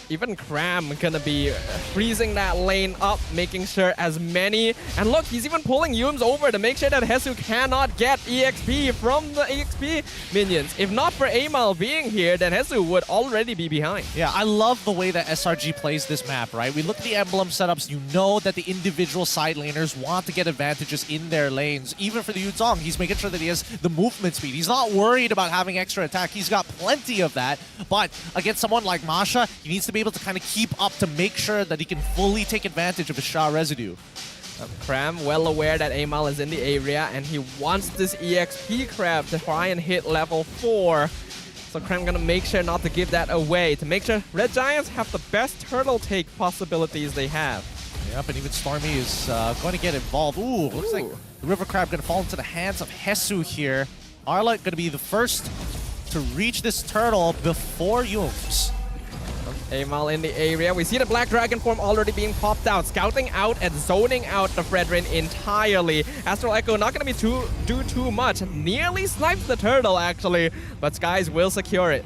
Even Cram gonna be freezing that lane up, making sure as many. And look, he's even pulling Yums over to make sure that Hesu cannot get EXP from the EXP minions. If not for Amal being here, then Hesu would already be behind. Yeah, I love the way that SRG plays this map, right? We look at the emblem setups, you know that the individual side laners want to get advantages in their lanes. Even for the Yuzong, he's making sure that he has the movement speed. He's not worried about having extra attack. He's got plenty of that. But against someone like Masha, he needs to be able to kind of keep up to make sure that he can fully take advantage of his Shah residue. Cram well aware that Amal is in the area, and he wants this EXP crab to try and hit level 4. So Cram gonna make sure not to give that away, to make sure Red Giants have the best turtle take possibilities they have. Yep, and even Stormy is going to get involved. Ooh, looks like the River Crab going to fall into the hands of Hesu here. Arla going to be the first to reach this turtle before Yums. Amal in the area. We see the Black Dragon form already being popped out, scouting out and zoning out the Fredrin entirely. Astral Echo not going to do too much. Nearly snipes the turtle, actually, but Skies will secure it.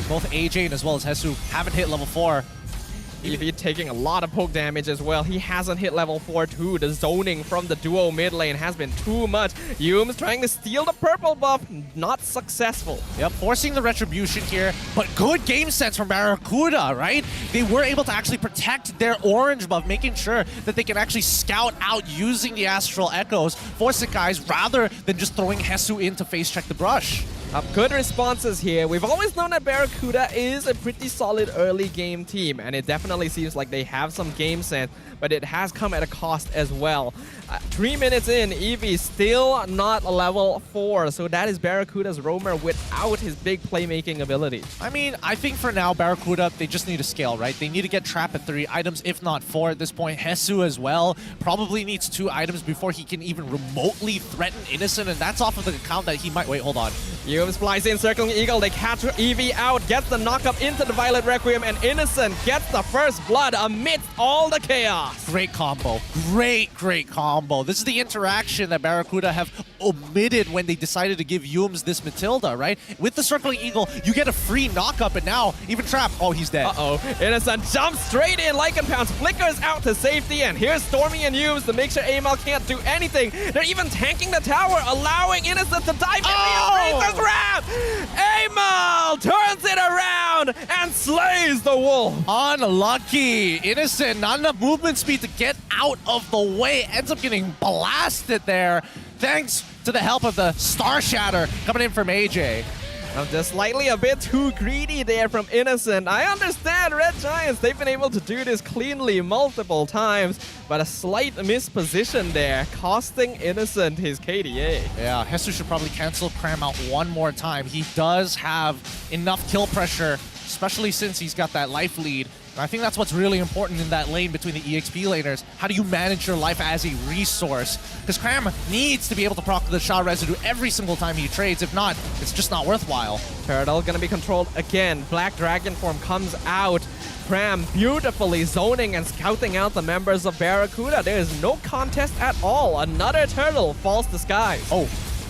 Both AJ as well as Hesu haven't hit level 4. Eevee taking a lot of poke damage as well. He hasn't hit level 4 too. The zoning from the duo mid lane has been too much. Yums trying to steal the purple buff, not successful. Yep, forcing the retribution here, but good game sense from Barracuda, right? They were able to actually protect their orange buff, making sure that they can actually scout out using the Astral Echoes, force it guys, rather than just throwing Hesu in to face check the brush. Good responses here. We've always known that Barracuda is a pretty solid early game team, and it definitely seems like they have some game sense, but it has come at a cost as well. 3 minutes in, Eevee still not level 4, so that is Barracuda's roamer without his big playmaking ability. I mean, I think for now, Barracuda, they just need to scale, right? They need to get Trap at 3 items, if not 4 at this point. Hesu as well probably needs 2 items before he can even remotely threaten Innocent, and that's off of the account that he might... Wait, hold on. Yums flies in, circling Eagle. They catch Eevee out, gets the knock-up into the Violet Requiem, and Innocent gets the first blood amidst all the chaos. Great combo. Great combo. This is the interaction that Barracuda have omitted when they decided to give Yums this Matilda, right? With the Circling Eagle, you get a free knock-up, and now even Trap, oh, he's dead. Innocent jumps straight in. Lycan Pounce flickers out to safety, and here's Stormy and Yums to make sure Amal can't do anything. They're even tanking the tower, allowing Innocent to dive in the Razor's Wrath. Amal turns it around and slays the wolf. Unlucky. Innocent, not enough movement speed to get out of the way. Ends up getting blasted there, thanks to the help of the Star Shatter coming in from AJ. Just slightly a bit too greedy there from Innocent. I understand Red Giants, they've been able to do this cleanly multiple times, but a slight misposition there, costing Innocent his KDA. Yeah, Hesu should probably cancel Cram out one more time. He does have enough kill pressure, especially since he's got that life lead. And I think that's what's really important in that lane between the EXP laners. How do you manage your life as a resource? Because Cram needs to be able to proc the Shah residue every single time he trades. If not, it's just not worthwhile. Turtle gonna be controlled again. Black Dragon form comes out. Cram beautifully zoning and scouting out the members of Barracuda. There is no contest at all. Another turtle falls to skies.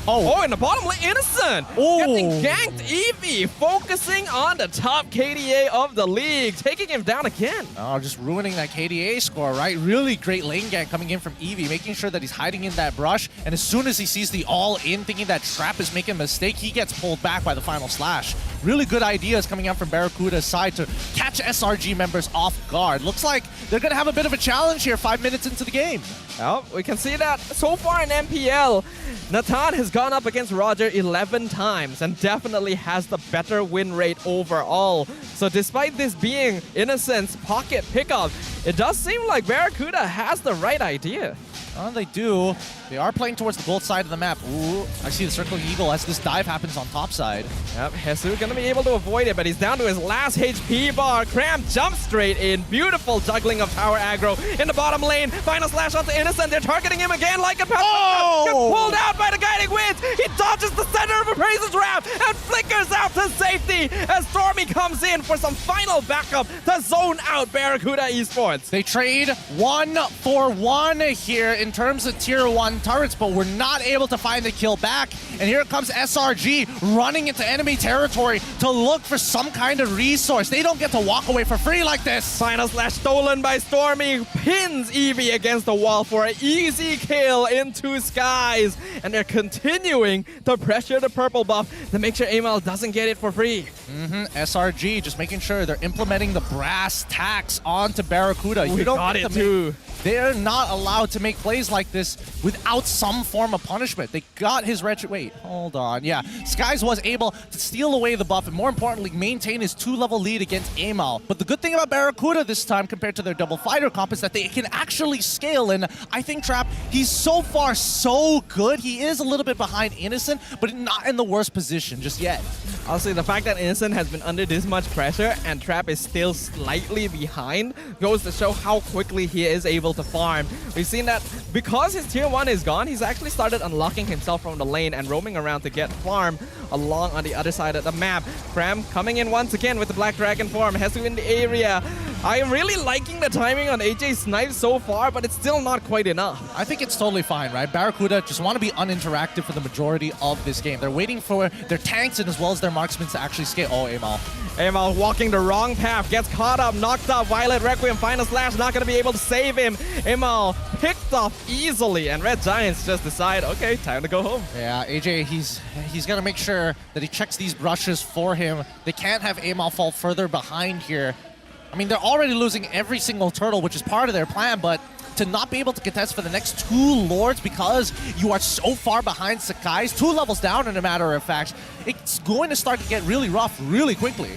Oh, in the bottom lane, Innocent! Getting ganked Eevee, focusing on the top KDA of the league, taking him down again. Oh, just ruining that KDA score, right? Really great lane gank coming in from Eevee, making sure that he's hiding in that brush, and as soon as he sees the all-in, thinking that Trap is making a mistake, he gets pulled back by the final slash. Really good ideas coming out from Barracuda's side to catch SRG members off guard. Looks like they're going to have a bit of a challenge here 5 minutes into the game. Well, we can see that so far in MPL, Natan has gone up against Roger 11 times and definitely has the better win rate overall. So despite this being Innocent's pocket pickup, it does seem like Barracuda has the right idea. They do. They are playing towards the gold side of the map. Ooh, I see the Circling Eagle as this dive happens on top side. Yep, Hesu gonna be able to avoid it, but he's down to his last HP bar. Cram jumps straight in. Beautiful juggling of tower aggro in the bottom lane. Final slash onto Innocent. They're targeting him again like a gets pulled out by the guiding winds. He dodges the center of a Razor's Wrath and flickers out to safety as Stormy comes in for some final backup to zone out Barracuda Esports. They trade 1 for 1 here in terms of tier 1 turrets, but we're not able to find the kill back. And here comes SRG running into enemy territory to look for some kind of resource. They don't get to walk away for free like this. Final slash stolen by Stormy, pins Eevee against the wall for an easy kill into skies. And they're continuing to pressure the purple buff to make sure Amal doesn't get it for free. SRG just making sure they're implementing the brass tacks onto Barracuda. You don't got it too. They're not allowed to make plays like this without some form of punishment. They got his wretched... Wait, hold on. Yeah, Skies was able to steal away the buff and more importantly, maintain his 2-level lead against Amal. But the good thing about Barracuda this time compared to their double fighter comp is that they can actually scale. And I think Trap, he's so far so good. He is a little bit behind Innocent, but not in the worst position just yet. Honestly, the fact that Innocent has been under this much pressure and Trap is still slightly behind goes to show how quickly he is able to farm. We've seen that because his tier 1 is gone, he's actually started unlocking himself from the lane and roaming around to get farm along on the other side of the map. Cram coming in once again with the Black Dragon form. Hesu in the area. I am really liking the timing on AJ's snipe so far, but it's still not quite enough. I think it's totally fine, right? Barracuda just want to be uninteractive for the majority of this game. They're waiting for their tanks and as well as their marksmen to actually scale. Oh, Amal. Amal walking the wrong path, gets caught up, knocked up. Violet Requiem, final slash, not going to be able to save him. Amal picked off easily, and Red Giants just decide, okay, time to go home. Yeah, AJ, he's got to make sure that he checks these brushes for him. They can't have Amal fall further behind here. I mean, they're already losing every single turtle, which is part of their plan, but to not be able to contest for the next 2 Lords because you are so far behind Sakai's, 2 levels down in a matter of fact, it's going to start to get really rough really quickly.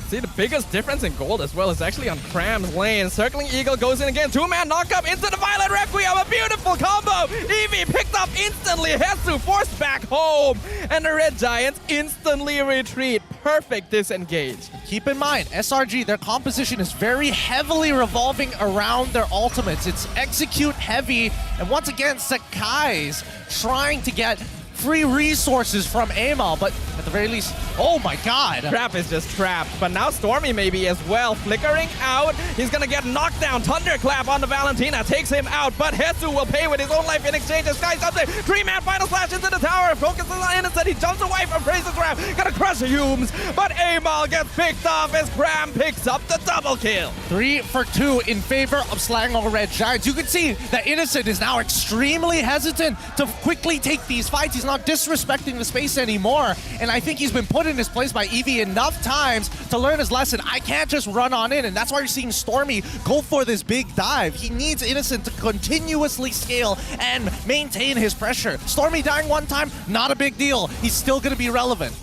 See, the biggest difference in gold as well is actually on Cram's lane. Circling Eagle goes in again. 2-man knockup into the Violet Requiem. A beautiful combo. Eevee picked up instantly. Hesu forced back home. And the Red Giants instantly retreat. Perfect disengage. Keep in mind, SRG, their composition is very heavily revolving around their ultimates. It's execute heavy. And once again, Sakai's trying to get free resources from ML, but at the very least, oh my god. Trap is just trapped, but now Stormy maybe as well, flickering out. He's gonna get knocked down. Thunderclap on the Valentina takes him out, but Hesu will pay with his own life in exchange. Sky jumps in, 3-man final slash into the tower, focuses on Innocent, he jumps away from Fraser's grab, gonna crush Humes, but Amal gets picked off as Cram picks up the double kill. 3 for 2 in favor of Selangor Red Giants. You can see that Innocent is now extremely hesitant to quickly take these fights. He's not disrespecting the space anymore, and I think he's been put in his place by Eevee enough times to learn his lesson. I can't just run on in, and that's why you're seeing Stormy go for this big dive. He needs Innocent to continuously scale and maintain his pressure. Stormy dying one time, not a big deal. He's still going to be relevant.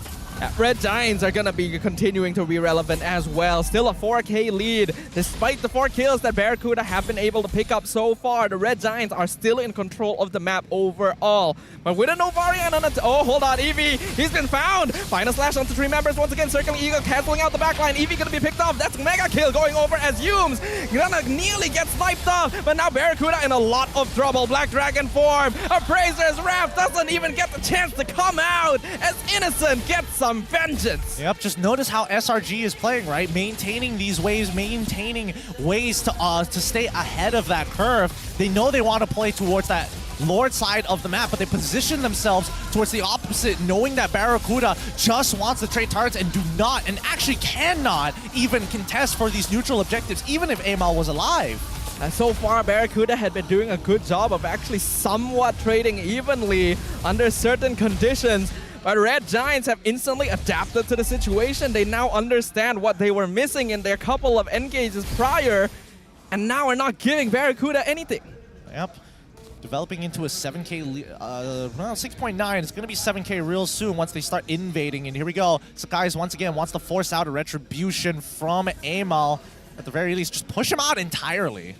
Red Giants are going to be continuing to be relevant as well. Still a 4K lead. Despite the 4 kills that Barracuda have been able to pick up so far, the Red Giants are still in control of the map overall. But with a Novarian on it, oh, hold on, Eevee, he's been found. Final slash onto 3 members, once again circling Eagle, canceling out the backline. Eevee gonna be picked off. That's mega kill going over as Humes gonna nearly get sniped off, but now Barracuda in a lot of trouble. Black Dragon form, Appraiser's Wrath doesn't even get the chance to come out as Innocent gets some vengeance. Yep, just notice how SRG is playing, right? Maintaining these waves, maintaining ways to stay ahead of that curve. They know they want to play towards that Lord side of the map, but they position themselves towards the opposite, knowing that Barracuda just wants to trade turrets and do not, and actually cannot even contest for these neutral objectives, even if Amal was alive. And so far, Barracuda had been doing a good job of actually somewhat trading evenly under certain conditions. But Red Giants have instantly adapted to the situation. They now understand what they were missing in their couple of engages prior, and now are not giving Barracuda anything. Yep. Developing into a 7K, 6.9. It's going to be 7K real soon once they start invading. And here we go. Sakai's once again wants to force out a retribution from Amal. At the very least, just push him out entirely.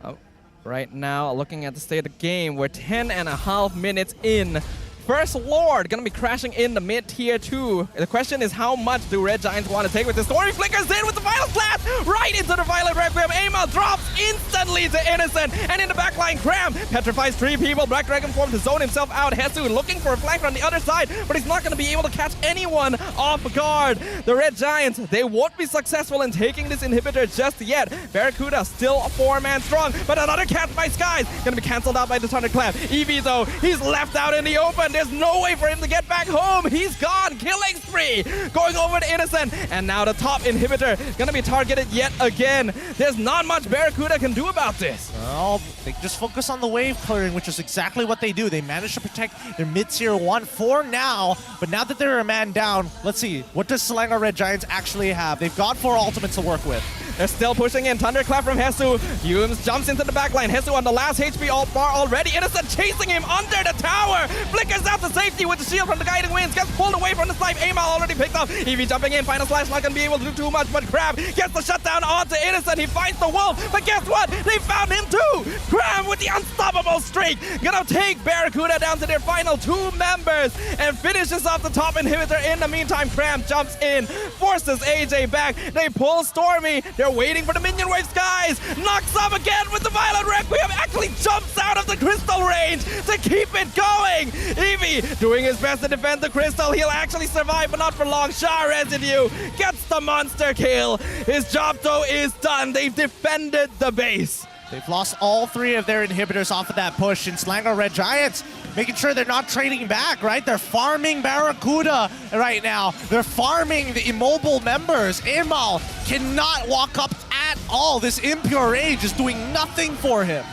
Oh, right now, looking at the state of the game, we're 10.5 minutes in. First Lord gonna be crashing in the mid tier 2. The question is, how much do Red Giants want to take with this? Story flickers in with the final slash right into the Violet Requiem. Amal drops instantly to Innocent, and in the backline, Cram petrifies 3 people. Black Dragon form to zone himself out. Hesu looking for a flank on the other side, but he's not gonna be able to catch anyone off guard. The Red Giants, they won't be successful in taking this inhibitor just yet. Barracuda still a 4-man strong, but another catch by Skies gonna be cancelled out by the Thunderclap. Eevee though, he's left out in the open. There's no way for him to get back home. He's gone. Killing spree. Going over to Innocent. And now the top inhibitor gonna be targeted yet again. There's not much Barracuda can do about this. Well, they just focus on the wave clearing, which is exactly what they do. They manage to protect their mid-tier 1 for now. But now that they're a man down, let's see. What does Selangor Red Giants actually have? They've got 4 ultimates to work with. They're still pushing in. Thunderclap from Hesu. Humes jumps into the backline. Hesu on the last HP ult bar already. Innocent chasing him under the tower. Flickers out to safety with the shield from the Guiding Winds. Gets pulled away from the snipe. Amal already picked up. Eevee jumping in. Final slash not gonna be able to do too much, but Crab gets the shutdown onto Innocent. He finds the wolf, but guess what? They found him too. Crab with the unstoppable streak. Gonna take Barracuda down to their final 2 members and finishes off the top inhibitor. In the meantime, Cram jumps in, forces AJ back. They pull Stormy. They're waiting for the minion wave. Skies knocks up again with the Violet Requiem. Actually jumps out of the crystal range to keep it going. Eevee doing his best to defend the crystal. He'll actually survive, but not for long. Shah Residue gets the monster kill. His job though is done. They've defended the base. They've lost all 3 of their inhibitors off of that push, and Selangor Red Giants making sure they're not trading back, right? They're farming Barracuda right now. They're farming the immobile members. Amal cannot walk up at all. This Impure Rage is doing nothing for him.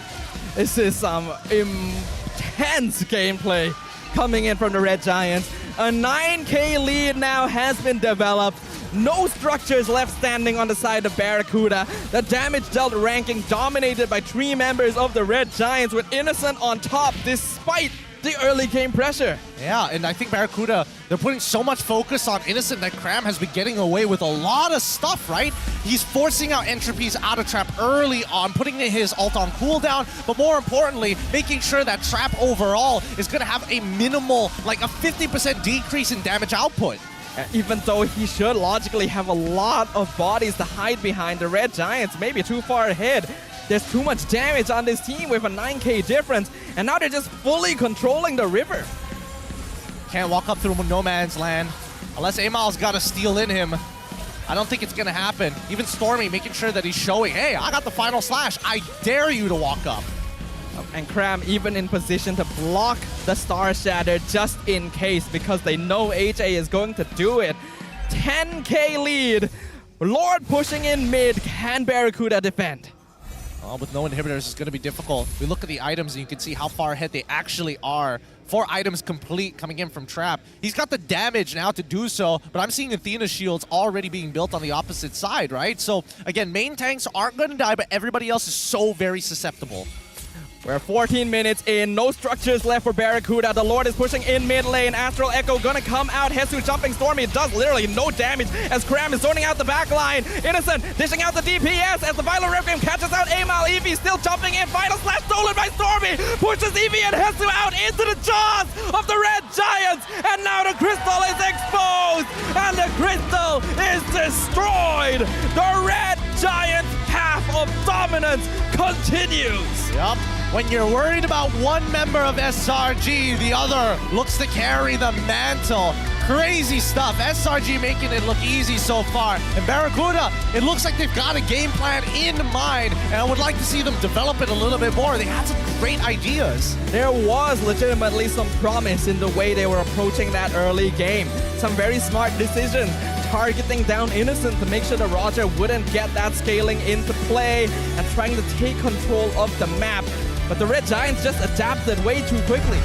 This is some intense gameplay coming in from the Red Giants. A 9K lead now has been developed. No structures left standing on the side of Barracuda. The damage dealt ranking dominated by 3 members of the Red Giants, with Innocent on top despite the early game pressure. Yeah, and I think Barracuda, they're putting so much focus on Innocent that Cram has been getting away with a lot of stuff, right? He's forcing out entropies out of Trap early on, putting his ult on cooldown, but more importantly, making sure that Trap overall is going to have a minimal, like a 50% decrease in damage output. Even though he should logically have a lot of bodies to hide behind, the Red Giants may be too far ahead. There's too much damage on this team with a 9K difference, and now they're just fully controlling the river. Can't walk up through no man's land. Unless Amal's got a steal in him, I don't think it's going to happen. Even Stormy making sure that he's showing, hey, I got the final slash. I dare you to walk up. And Cram even in position to block the Star Shatter just in case, because they know HA is going to do it. 10k lead. Lord pushing in mid. Can Barracuda defend? With no inhibitors, it's going to be difficult. We look at the items and you can see how far ahead they actually are. 4 items complete coming in from Trap. He's got the damage now to do so, but I'm seeing Athena shields already being built on the opposite side, right? So again, main tanks aren't going to die, but everybody else is so very susceptible. We're 14 minutes in, no structures left for Barracuda. The Lord is pushing in mid lane. Astral Echo gonna come out. Hesu jumping Stormy does literally no damage as Cram is zoning out the back line. Innocent dishing out the DPS as the Violent Requiem catches out Amal. Eevee still jumping in. Final slash stolen by Stormy. Pushes Eevee and Hesu out into the jaws of the Red Giants. And now the crystal is exposed. And the crystal is destroyed. The Red Giants' path of dominance continues. Yup. When you're worried about one member of SRG, the other looks to carry the mantle. Crazy stuff. SRG making it look easy so far. And Barracuda, it looks like they've got a game plan in mind, and I would like to see them develop it a little bit more. They had some great ideas. There was legitimately some promise in the way they were approaching that early game. Some very smart decisions. Targeting down Innocent to make sure that Roger wouldn't get that scaling into play and trying to take control of the map. But the Red Giants just adapted way too quickly.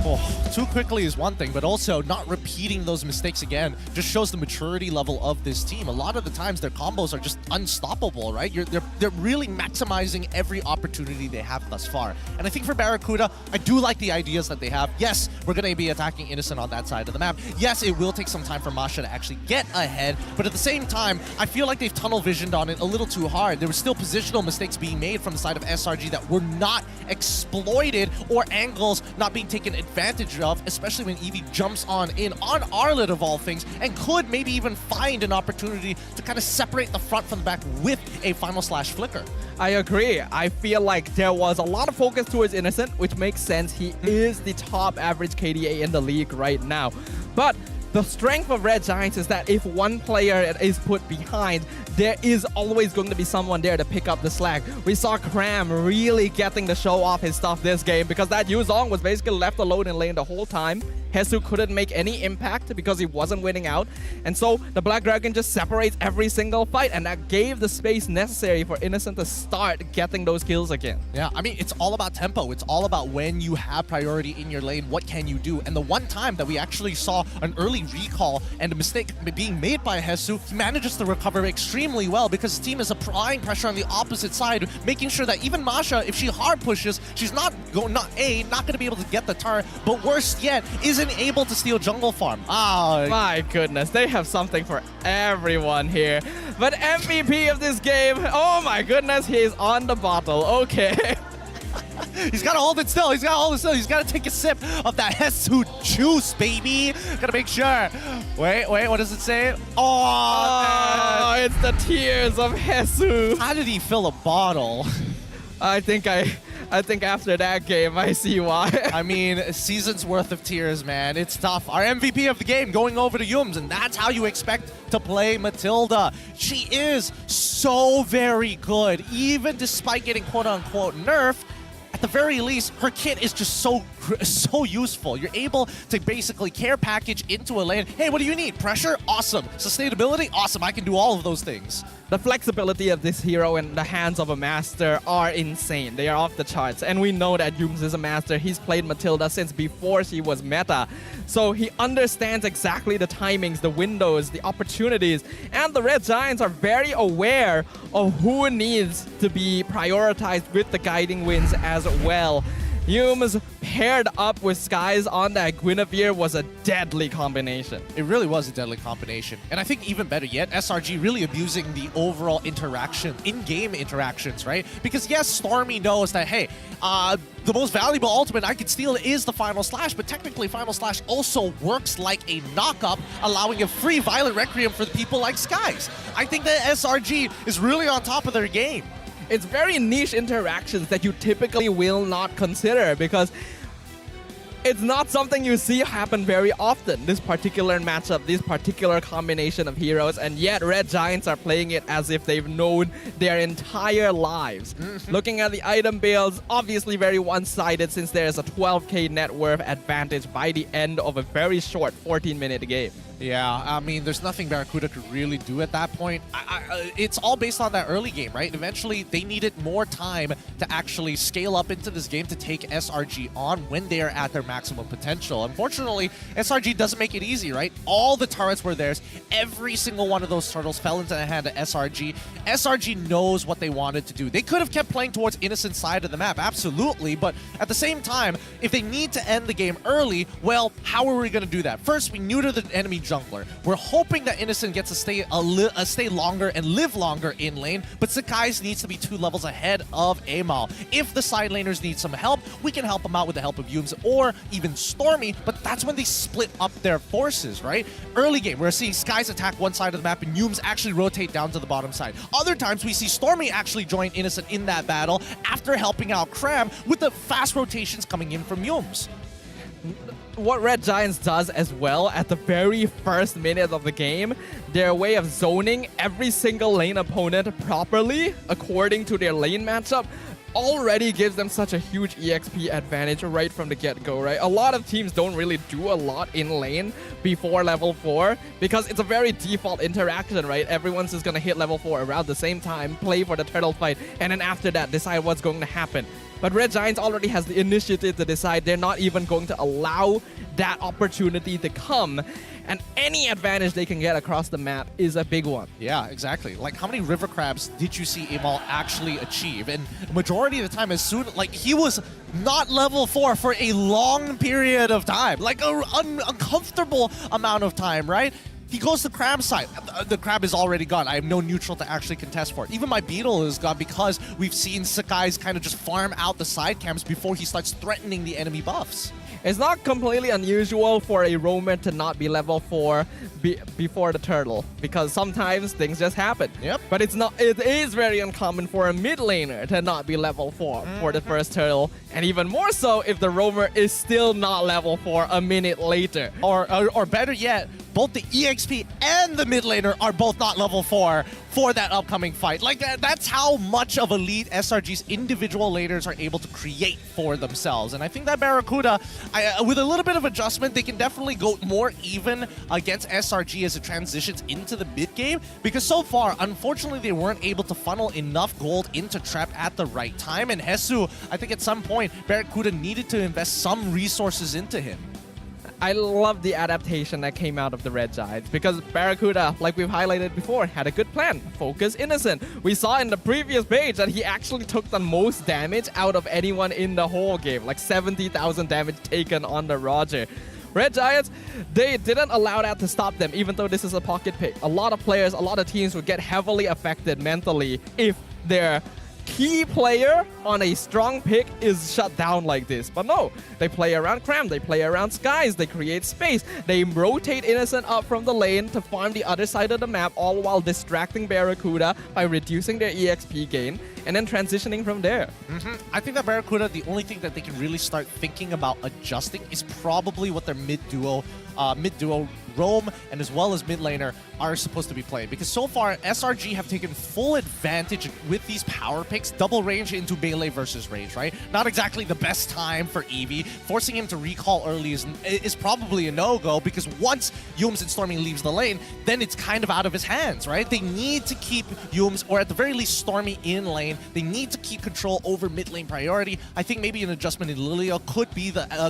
Oh, too quickly is one thing, but also not repeating those mistakes again just shows the maturity level of this team. A lot of the times their combos are just unstoppable, right? They're really maximizing every opportunity they have thus far. And I think for Barracuda, I do like the ideas that they have. Yes, we're going to be attacking Innocent on that side of the map. Yes, it will take some time for Masha to actually get ahead, but at the same time, I feel like they've tunnel visioned on it a little too hard. There were still positional mistakes being made from the side of SRG that were not exploited, or angles not being taken advantage of, especially when Eevee jumps on Arlet of all things, and could maybe even find an opportunity to kind of separate the front from the back with a final slash flicker. I agree. I feel like there was a lot of focus towards Innocent, which makes sense. He is the top average KDA in the league right now. But the strength of Red Giants is that if one player is put behind, there is always going to be someone there to pick up the slack. We saw Cram really getting to show off his stuff this game because that Yuzong was basically left alone in lane the whole time. Hesu couldn't make any impact because he wasn't winning out. And so the Black Dragon just separates every single fight, and that gave the space necessary for Innocent to start getting those kills again. Yeah, I mean, it's all about tempo. It's all about when you have priority in your lane, what can you do? And the one time that we actually saw an early recall and a mistake being made by Hesu, he manages to recover extremely well because his team is applying pressure on the opposite side, making sure that even Masha, if she hard pushes, she's not going to be able to get the turn, but worse yet, isn't able to steal jungle farm. My goodness, they have something for everyone here. But MVP of this game, oh my goodness, he is on the bottle. Okay. He's got to hold it still. He's got to hold it still. He's got to take a sip of that Hesu juice, baby. Got to make sure. Wait, what does it say? Oh, it's the tears of Hesu. How did he fill a bottle? I think after that game, I see why. I mean, a season's worth of tears, man. It's tough. Our MVP of the game going over to Yums, and that's how you expect to play Matilda. She is so very good, even despite getting quote-unquote nerfed. At the very least, her kit is just so useful. You're able to basically care package into a lane. Hey, what do you need? Pressure? Awesome. Sustainability? Awesome. I can do all of those things. The flexibility of this hero in the hands of a master are insane. They are off the charts. And we know that Yums is a master. He's played Matilda since before she was meta. So he understands exactly the timings, the windows, the opportunities. And the Red Giants are very aware of who needs to be prioritized with the guiding winds as well. Yums paired up with Skies on that Guinevere was a deadly combination. It really was a deadly combination. And I think even better yet, SRG really abusing the overall interaction, in-game interactions, right? Because yes, Stormy knows that, hey, the most valuable ultimate I could steal is the Final Slash, but technically Final Slash also works like a knock-up, allowing a free Violent Requiem for the people like Skies. I think that SRG is really on top of their game. It's very niche interactions that you typically will not consider because It's not something you see happen very often, this particular matchup, this particular combination of heroes, and yet Red Giants are playing it as if they've known their entire lives. Looking at the item builds, obviously very one-sided since there is a 12k net worth advantage by the end of a very short 14-minute game. Yeah, I mean, there's nothing Barracuda could really do at that point. It's all based on that early game, right? Eventually, they needed more time to actually scale up into this game to take SRG on when they are at their maximum potential. Unfortunately, SRG doesn't make it easy, right? All the turrets were theirs. Every single one of those turtles fell into the hand of SRG. SRG knows what they wanted to do. They could have kept playing towards Innocent's side of the map, absolutely, but at the same time, if they need to end the game early, well, how are we going to do that? First, we neuter the enemy jungler. We're hoping that Innocent gets to stay longer and live longer in lane, but Sakai's needs to be 2 levels ahead of Amal. If the side laners need some help, we can help them out with the help of Yums or even Stormy, but that's when they split up their forces, right? Early game, we're seeing Skies attack one side of the map and Yums actually rotate down to the bottom side. Other times, we see Stormy actually join Innocent in that battle after helping out Cram with the fast rotations coming in from Yums. What Red Giants does as well at the very first minute of the game, their way of zoning every single lane opponent properly according to their lane matchup already gives them such a huge EXP advantage right from the get-go, right? A lot of teams don't really do a lot in lane before level 4 because it's a very default interaction, right? Everyone's just gonna hit level 4 around the same time, play for the turtle fight, and then after that decide what's going to happen. But Red Giants already has the initiative to decide they're not even going to allow that opportunity to come. And any advantage they can get across the map is a big one. Yeah, exactly. Like, how many river crabs did you see Amal actually achieve? And majority of the time, as soon, like, he was not level 4 for a long period of time. Like, an uncomfortable amount of time, right? He goes to Crab side. The Crab is already gone. I have no neutral to actually contest for it. Even my Beetle is gone because we've seen Sakai's kind of just farm out the side camps before he starts threatening the enemy buffs. It's not completely unusual for a roamer to not be level 4 before the turtle, because sometimes things just happen. Yep. But it's not. It is very uncommon for a mid laner to not be level 4 for the first turtle, and even more so if the roamer is still not level 4 a minute later. Or better yet, both the EXP and the mid laner are both not level 4 for that upcoming fight. Like, that's how much of a lead SRG's individual laners are able to create for themselves. And I think that Barracuda, with a little bit of adjustment, they can definitely go more even against SRG as it transitions into the mid game, because so far, unfortunately, they weren't able to funnel enough gold into Trap at the right time. And Hesu, I think at some point, Barracuda needed to invest some resources into him. I love the adaptation that came out of the Red Giants because Barracuda, like we've highlighted before, had a good plan. Focus Innocent. We saw in the previous page that he actually took the most damage out of anyone in the whole game, like 70,000 damage taken on the Roger. Red Giants, they didn't allow that to stop them, even though this is a pocket pick. A lot of players, a lot of teams would get heavily affected mentally if their key player on a strong pick is shut down like this. But no, they play around Cram, they play around Skies, they create space, they rotate Innocent up from the lane to farm the other side of the map, all while distracting Barracuda by reducing their EXP gain, and then transitioning from there. I think that Barracuda, the only thing that they can really start thinking about adjusting is probably what their mid-duo Roam and as well as mid laner are supposed to be playing, because so far SRG have taken full advantage with these power picks, double range into melee versus range, right? Not exactly the best time for Eevee. Forcing him to recall early is probably a no-go, because once Yums and Stormy leaves the lane, then it's kind of out of his hands, right? They need to keep Yums, or at the very least Stormy, in lane. They need to keep control over mid lane priority. I think maybe an adjustment in Lilio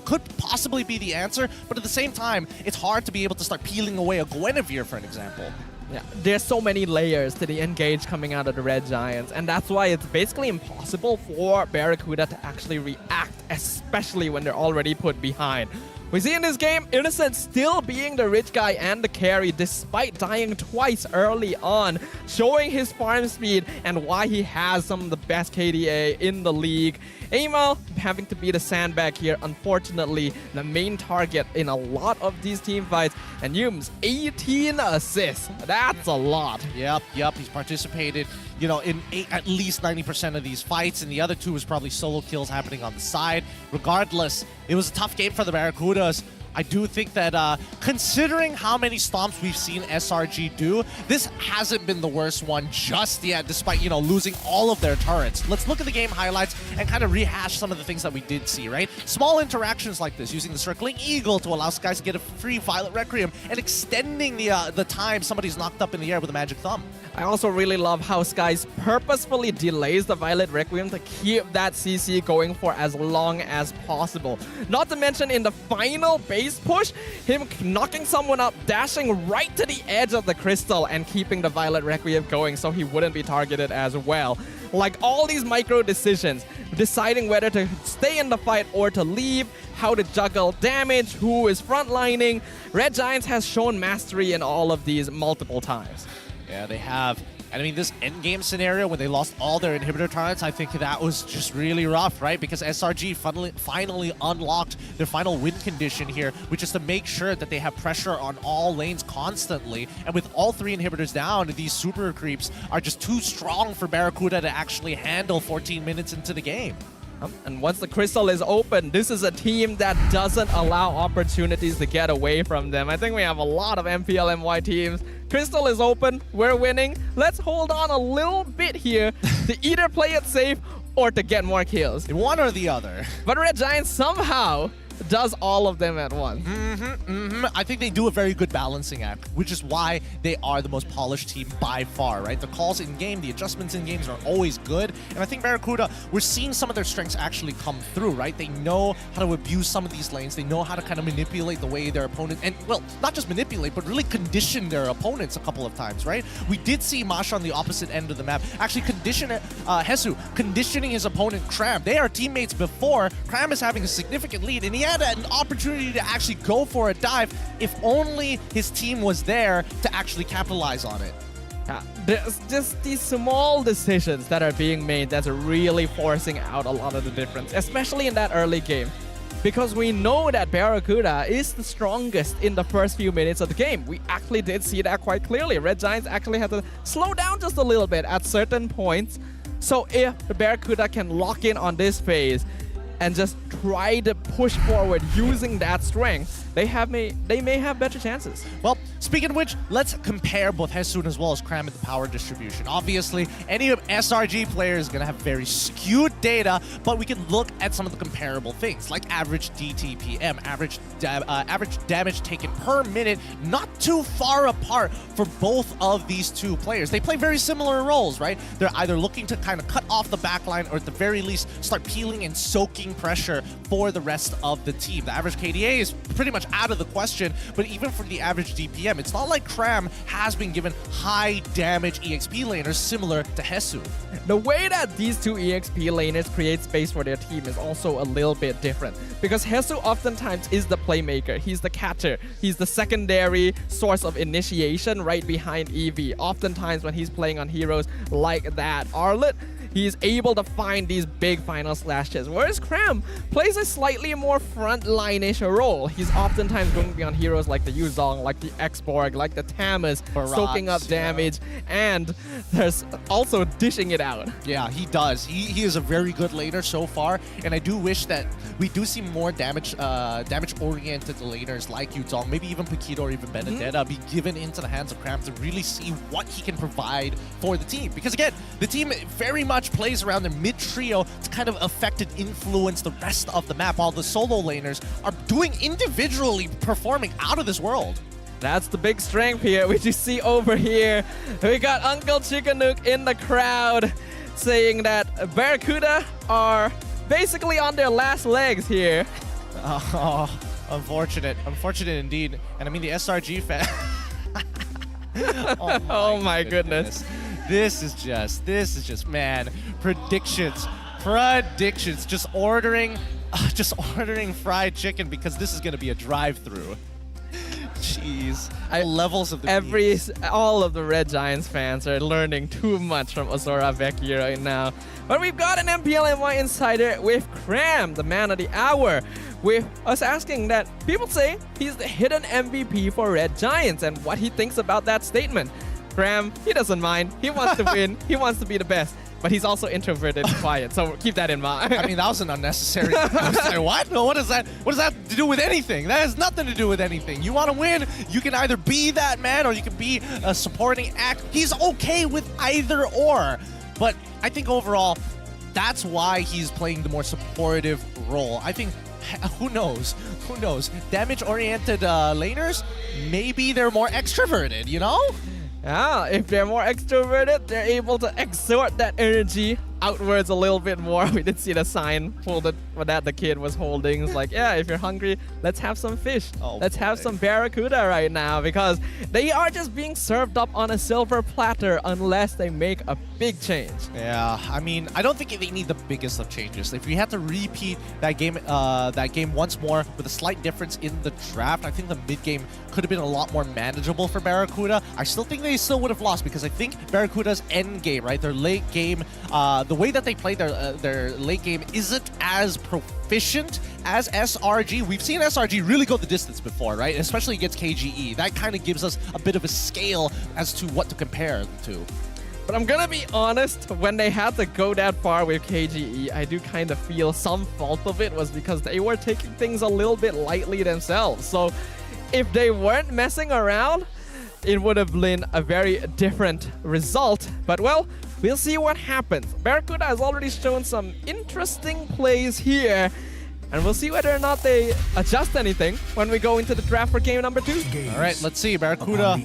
could possibly be the answer, but at the same time, it's hard to be able to start peeling away a Guinevere, for an example. Yeah, there's so many layers to the engage coming out of the Red Giants, and that's why it's basically impossible for Barracuda to actually react, especially when they're already put behind. We see in this game, Innocent still being the rich guy and the carry despite dying twice early on, showing his farm speed and why he has some of the best KDA in the league. Amal having to be the sandbag here, unfortunately, the main target in a lot of these team fights. And Yums, 18 assists. That's a lot. Yep. He's participated, in at least 90% of these fights, and the other 2 was probably solo kills happening on the side. Regardless, it was a tough game for the Barracudas. I do think that considering how many stomps we've seen SRG do, this hasn't been the worst one just yet, despite, losing all of their turrets. Let's look at the game highlights and kind of rehash some of the things that we did see, right? Small interactions like this, using the Circling Eagle to allow Skies to get a free Violet Requiem and extending the time somebody's knocked up in the air with a Magic Thumb. I also really love how Skies purposefully delays the Violet Requiem to keep that CC going for as long as possible. Not to mention in the final base push, him knocking someone up, dashing right to the edge of the crystal and keeping the Violet Requiem going so he wouldn't be targeted as well. Like all these micro decisions, deciding whether to stay in the fight or to leave, how to juggle damage, who is frontlining. Red Giants has shown mastery in all of these multiple times. Yeah, they have. And I mean, this endgame scenario when they lost all their inhibitor turrets, I think that was just really rough, right? Because SRG finally unlocked their final win condition here, which is to make sure that they have pressure on all lanes constantly. And with all 3 inhibitors down, these super creeps are just too strong for Barracuda to actually handle 14 minutes into the game. And once the crystal is open, this is a team that doesn't allow opportunities to get away from them. I think we have a lot of MPL MY teams. Crystal is open, we're winning. Let's hold on a little bit here to either play it safe or to get more kills. One or the other. But Red Giants somehow does all of them at once. I think they do a very good balancing act, which is why they are the most polished team by far, right? The calls in game, the adjustments in games are always good. And I think Barracuda, we're seeing some of their strengths actually come through, right? They know how to abuse some of these lanes. They know how to kind of manipulate the way their opponent, and well, not just manipulate, but really condition their opponents a couple of times, right? We did see Masha on the opposite end of the map actually Hesu conditioning his opponent Cram. They are teammates before. Cram is having a significant lead, and he had an opportunity to actually go for a dive if only his team was there to actually capitalize on it. There's just these small decisions that are being made that's really forcing out a lot of the difference, especially in that early game. Because we know that Barracuda is the strongest in the first few minutes of the game. We actually did see that quite clearly. Red Giants actually had to slow down just a little bit at certain points. So if the Barracuda can lock in on this phase and just try to push forward using that strength, they may have better chances. Well, speaking of which, let's compare both Hesun as well as Cram in the power distribution. Obviously, any of SRG players is going to have very skewed data, but we can look at some of the comparable things, like average DTPM, average damage taken per minute, not too far apart for both of these two players. They play very similar roles, right? They're either looking to kind of cut off the backline or at the very least start peeling and soaking pressure for the rest of the team. The average KDA is pretty much out of the question, but even for the average DPM, it's not like Cram has been given high damage EXP laners similar to Hesu. The way that these two EXP laners create space for their team is also a little bit different, because Hesu oftentimes is the playmaker, he's the catcher, he's the secondary source of initiation right behind EV. Oftentimes when he's playing on heroes like that Arlet, he's able to find these big final slashes, whereas Cram plays a slightly more frontline-ish role. He's oftentimes going to be on heroes like the Yuzong, like the Xborg, like the Tamas, soaking up damage, and there's also dishing it out. Yeah, he does. He is a very good laner so far, and I do wish that we do see more damage-oriented laners like Yuzong, maybe even Paquito or even Benedetta be given into the hands of Cram to really see what he can provide for the team. Because again, the team very much plays around their mid-trio to kind of affect and influence the rest of the map, while the solo laners are doing individually performing out of this world. That's the big strength here, which you see over here. We got Uncle Chicanook in the crowd saying that Barracuda are basically on their last legs here. Oh, unfortunate. Unfortunate indeed. And I mean, the SRG fan... oh my goodness. This is just, man, predictions, just ordering just ordering fried chicken because this is going to be a drive-through. Jeez. Levels of the all of the Red Giants fans are learning too much from Azora Vecchi right now. But we've got an MPL MY insider with Cram, the man of the hour, with us asking that people say he's the hidden MVP for Red Giants and what he thinks about that statement. Cram, he doesn't mind. He wants to win. He wants to be the best. But he's also introverted and quiet, so keep that in mind. I mean, that was an unnecessary... I was like, what? No, what does that have to do with anything? That has nothing to do with anything. You want to win, you can either be that man or you can be a supporting act. He's okay with either or. But I think overall, that's why he's playing the more supportive role. I think, who knows? Who knows? Damage-oriented laners, maybe they're more extroverted, you know? Yeah, if they're more extroverted, they're able to exert that energy outwards a little bit more. We did see the sign that the kid was holding. It's like, yeah, if you're hungry, let's have some fish. Let's have some Barracuda right now, because they are just being served up on a silver platter unless they make a big change. Yeah, I mean, I don't think they need the biggest of changes. If we had to repeat that game once more with a slight difference in the draft, I think the mid game could have been a lot more manageable for Barracuda. I still think they still would have lost because I think Barracuda's end game, right, their late game, the way that they play their late game isn't as proficient as SRG. We've seen SRG really go the distance before, right? Especially against KGE. That kind of gives us a bit of a scale as to what to compare them to. But I'm gonna be honest, when they had to go that far with KGE, I do kind of feel some fault of it was because they were taking things a little bit lightly themselves. So if they weren't messing around, it would have been a very different result. But well, we'll see what happens. Barracuda has already shown some interesting plays here, and we'll see whether or not they adjust anything when we go into the draft for game number 2. All right, let's see. Barracuda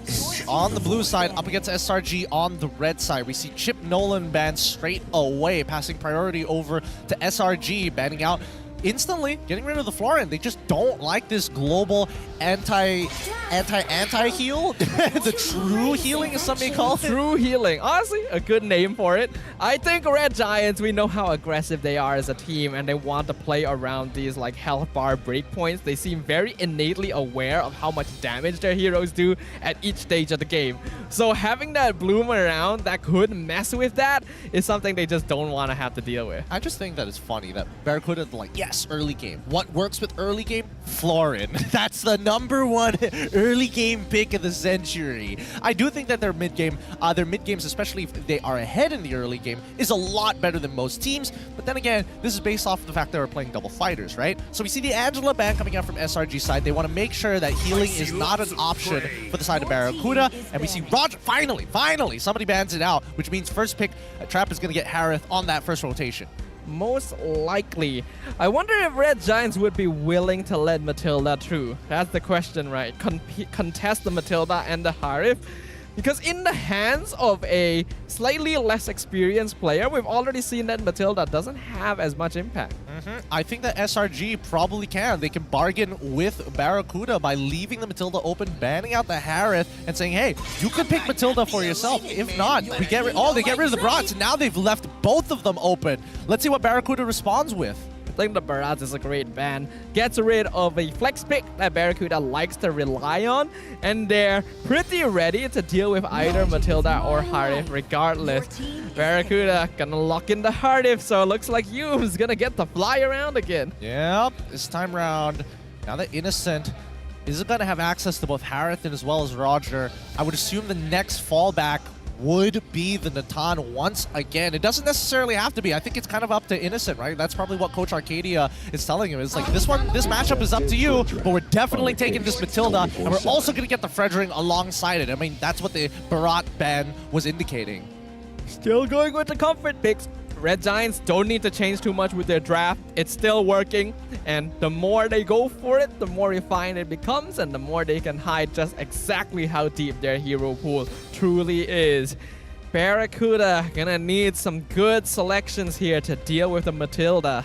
on the blue side up against SRG on the red side. We see Chip Nolan banned straight away, passing priority over to SRG, banning out instantly, getting rid of the Florent. They just don't like this global anti-heal. The true healing, as some may call it. True healing. Honestly, a good name for it. I think Red Giants, we know how aggressive they are as a team, and they want to play around these like health bar breakpoints. They seem very innately aware of how much damage their heroes do at each stage of the game. So having that bloom around that could mess with that is something they just don't want to have to deal with. I just think that it's funny that Barracuda, like, yes, early game. What works with early game? Florent. That's the #1 early game pick of the century. I do think that their mid games, especially if they are ahead in the early game, is a lot better than most teams. But then again, this is based off of the fact that we're playing double fighters, right? So we see the Angela ban coming out from SRG side. They want to make sure that healing is not an option for the side of Barracuda. And we see Roger, finally, somebody bans it out, which means first pick, Trap is going to get Harith on that first rotation. Most likely. I wonder if Red Giants would be willing to let Matilda through. That's the question, right? Contest the Matilda and the Harith. Because in the hands of a slightly less experienced player, we've already seen that Matilda doesn't have as much impact. I think that SRG probably can. They can bargain with Barracuda by leaving the Matilda open, banning out the Harith, and saying, hey, you could pick Matilda for yourself. If not, we get they get rid of the Barats. Now they've left both of them open. Let's see what Barracuda responds with. I think the Barats is a great ban. Gets rid of a flex pick that Barracuda likes to rely on, and they're pretty ready to deal with either Matilda or Harith regardless. Barracuda gonna lock in the Harith, so it looks like Hume's gonna get to fly around again. Yep, this time around, now that Innocent is gonna have access to both Harith and as well as Roger, I would assume the next fallback would be the Natan once again. It doesn't necessarily have to be. I think it's kind of up to Innocent, right? That's probably what Coach Arcadia is telling him. It's like, this matchup is up to you, but we're definitely taking this Matilda, and we're also going to get the Fredring alongside it. I mean, that's what the Barat ban was indicating. Still going with the comfort picks. Red Giants don't need to change too much with their draft. It's still working, and the more they go for it, the more refined it becomes, and the more they can hide just exactly how deep their hero pool truly is. Barracuda gonna need some good selections here to deal with the Matilda.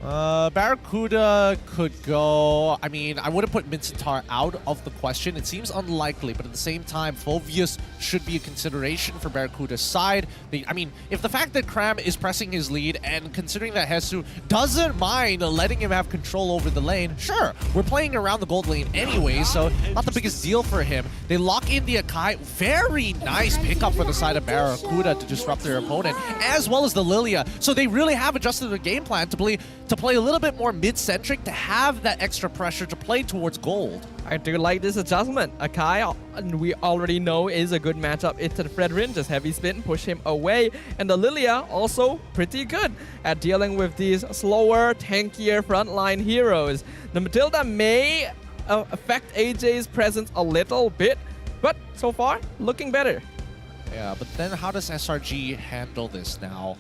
Barracuda could go. I mean, I wouldn't put Mincetar out of the question. It seems unlikely, but at the same time, Phovius should be a consideration for Barracuda's side. I mean, if the fact that Cram is pressing his lead and considering that Hesu doesn't mind letting him have control over the lane, sure, we're playing around the gold lane anyway, so not the biggest deal for him. They lock in the Akai. Very nice pickup for the side of Barracuda to disrupt their opponent, as well as the Lilia. So they really have adjusted their game plan to play a little bit more mid-centric, to have that extra pressure to play towards gold. I do like this adjustment. Akai, we already know, is a good matchup into the Fredrin. Just heavy spin, push him away. And the Lilia also pretty good at dealing with these slower, tankier frontline heroes. The Matilda may affect AJ's presence a little bit, but so far, looking better. Yeah, but then how does SRG handle this now?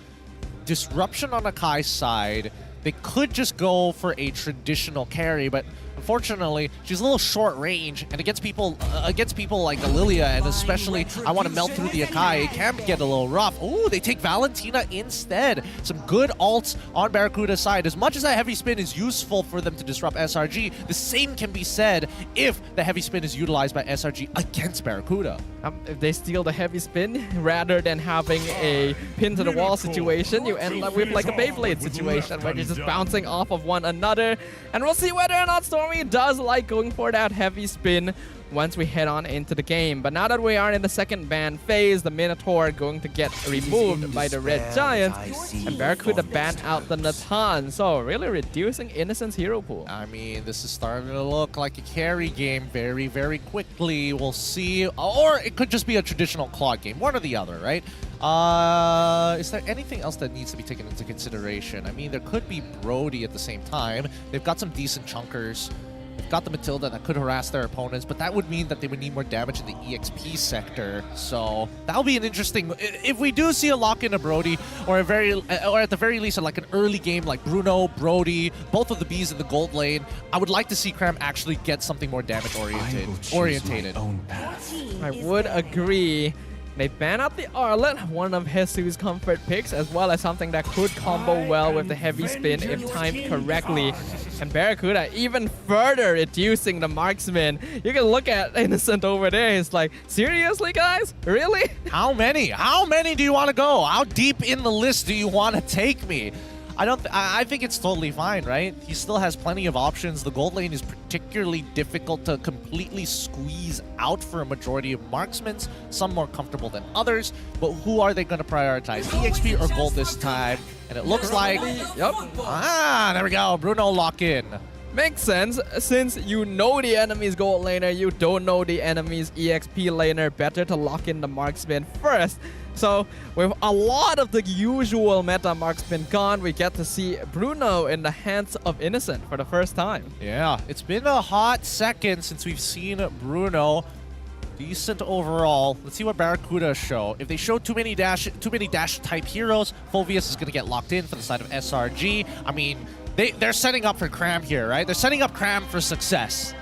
Disruption on Akai's side. They could just go for a traditional carry, but unfortunately, she's a little short range, and against people like the Lilia, and especially I want to melt through the Akai, it can get a little rough. Ooh, they take Valentina instead. Some good ults on Barracuda's side. As much as that heavy spin is useful for them to disrupt SRG, the same can be said if the heavy spin is utilized by SRG against Barracuda. If they steal the heavy spin, rather than having a pin to the wall situation, you end up with like a Beyblade situation where you're just bouncing off of one another. And we'll see whether or not Stormy does like going for that heavy spin once we head on into the game. But now that we are in the second ban phase, the Minotaur going to get removed by the Red Giants, and Barracuda ban out the Natan, so really reducing Innocent's hero pool. I mean, this is starting to look like a carry game very, very quickly. We'll see. Or it could just be a traditional Claude game. One or the other, right? Is there anything else that needs to be taken into consideration? I mean, there could be Brody at the same time. They've got some decent chunkers. They've got the Matilda that could harass their opponents, but that would mean that they would need more damage in the EXP sector. So that'll be an interesting. If we do see a lock-in of Brody, or at the very least, like an early game like Bruno, Brody, both of the Bs in the gold lane, I would like to see Cram actually get something more damage orientated. I would agree. They ban out the Arlet, one of Hesu's comfort picks, as well as something that could combo well with the heavy spin if timed correctly. And Barracuda even further reducing the marksman. You can look at Innocent over there. It's like, seriously, guys? Really? How many? How many do you want to go? How deep in the list do you want to take me? I think it's totally fine, right? He still has plenty of options. The gold lane is particularly difficult to completely squeeze out for a majority of marksmen. Some more comfortable than others. But who are they going to prioritize? EXP or gold this time? And it looks like... Yep. Ah, there we go. Bruno lock in. Makes sense. Since you know the enemy's gold laner, you don't know the enemy's EXP laner. Better to lock in the marksman first. So, with a lot of the usual meta marksman gone, we get to see Bruno in the hands of Innocent for the first time. Yeah, it's been a hot second since we've seen Bruno. Decent overall. Let's see what Barracuda show. If they show too many dash type heroes, Phovius is going to get locked in for the side of SRG. I mean, they're setting up for Cram here, right? They're setting up Cram for success.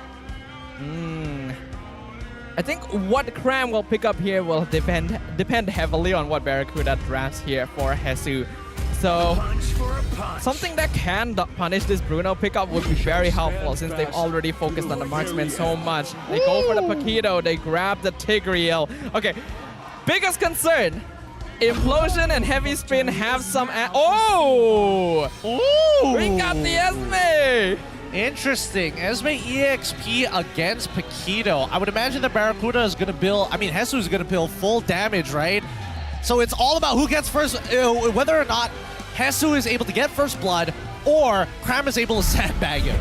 I think what Cram will pick up here will depend heavily on what Barracuda drafts here for Hesu. So something that can punish this Bruno pickup would be very helpful since they've already focused on the marksman so much. They go for the Paquito, they grab the Tigreal. Okay, biggest concern. Implosion and Heavy Spin have some... Oh! Ooh! We got the Esme! Interesting. Esme EXP against Paquito. I would imagine that Barracuda is going to build... I mean, Hesu is going to build full damage, right? So it's all about who gets first... whether or not Hesu is able to get first blood or Cram is able to sandbag him.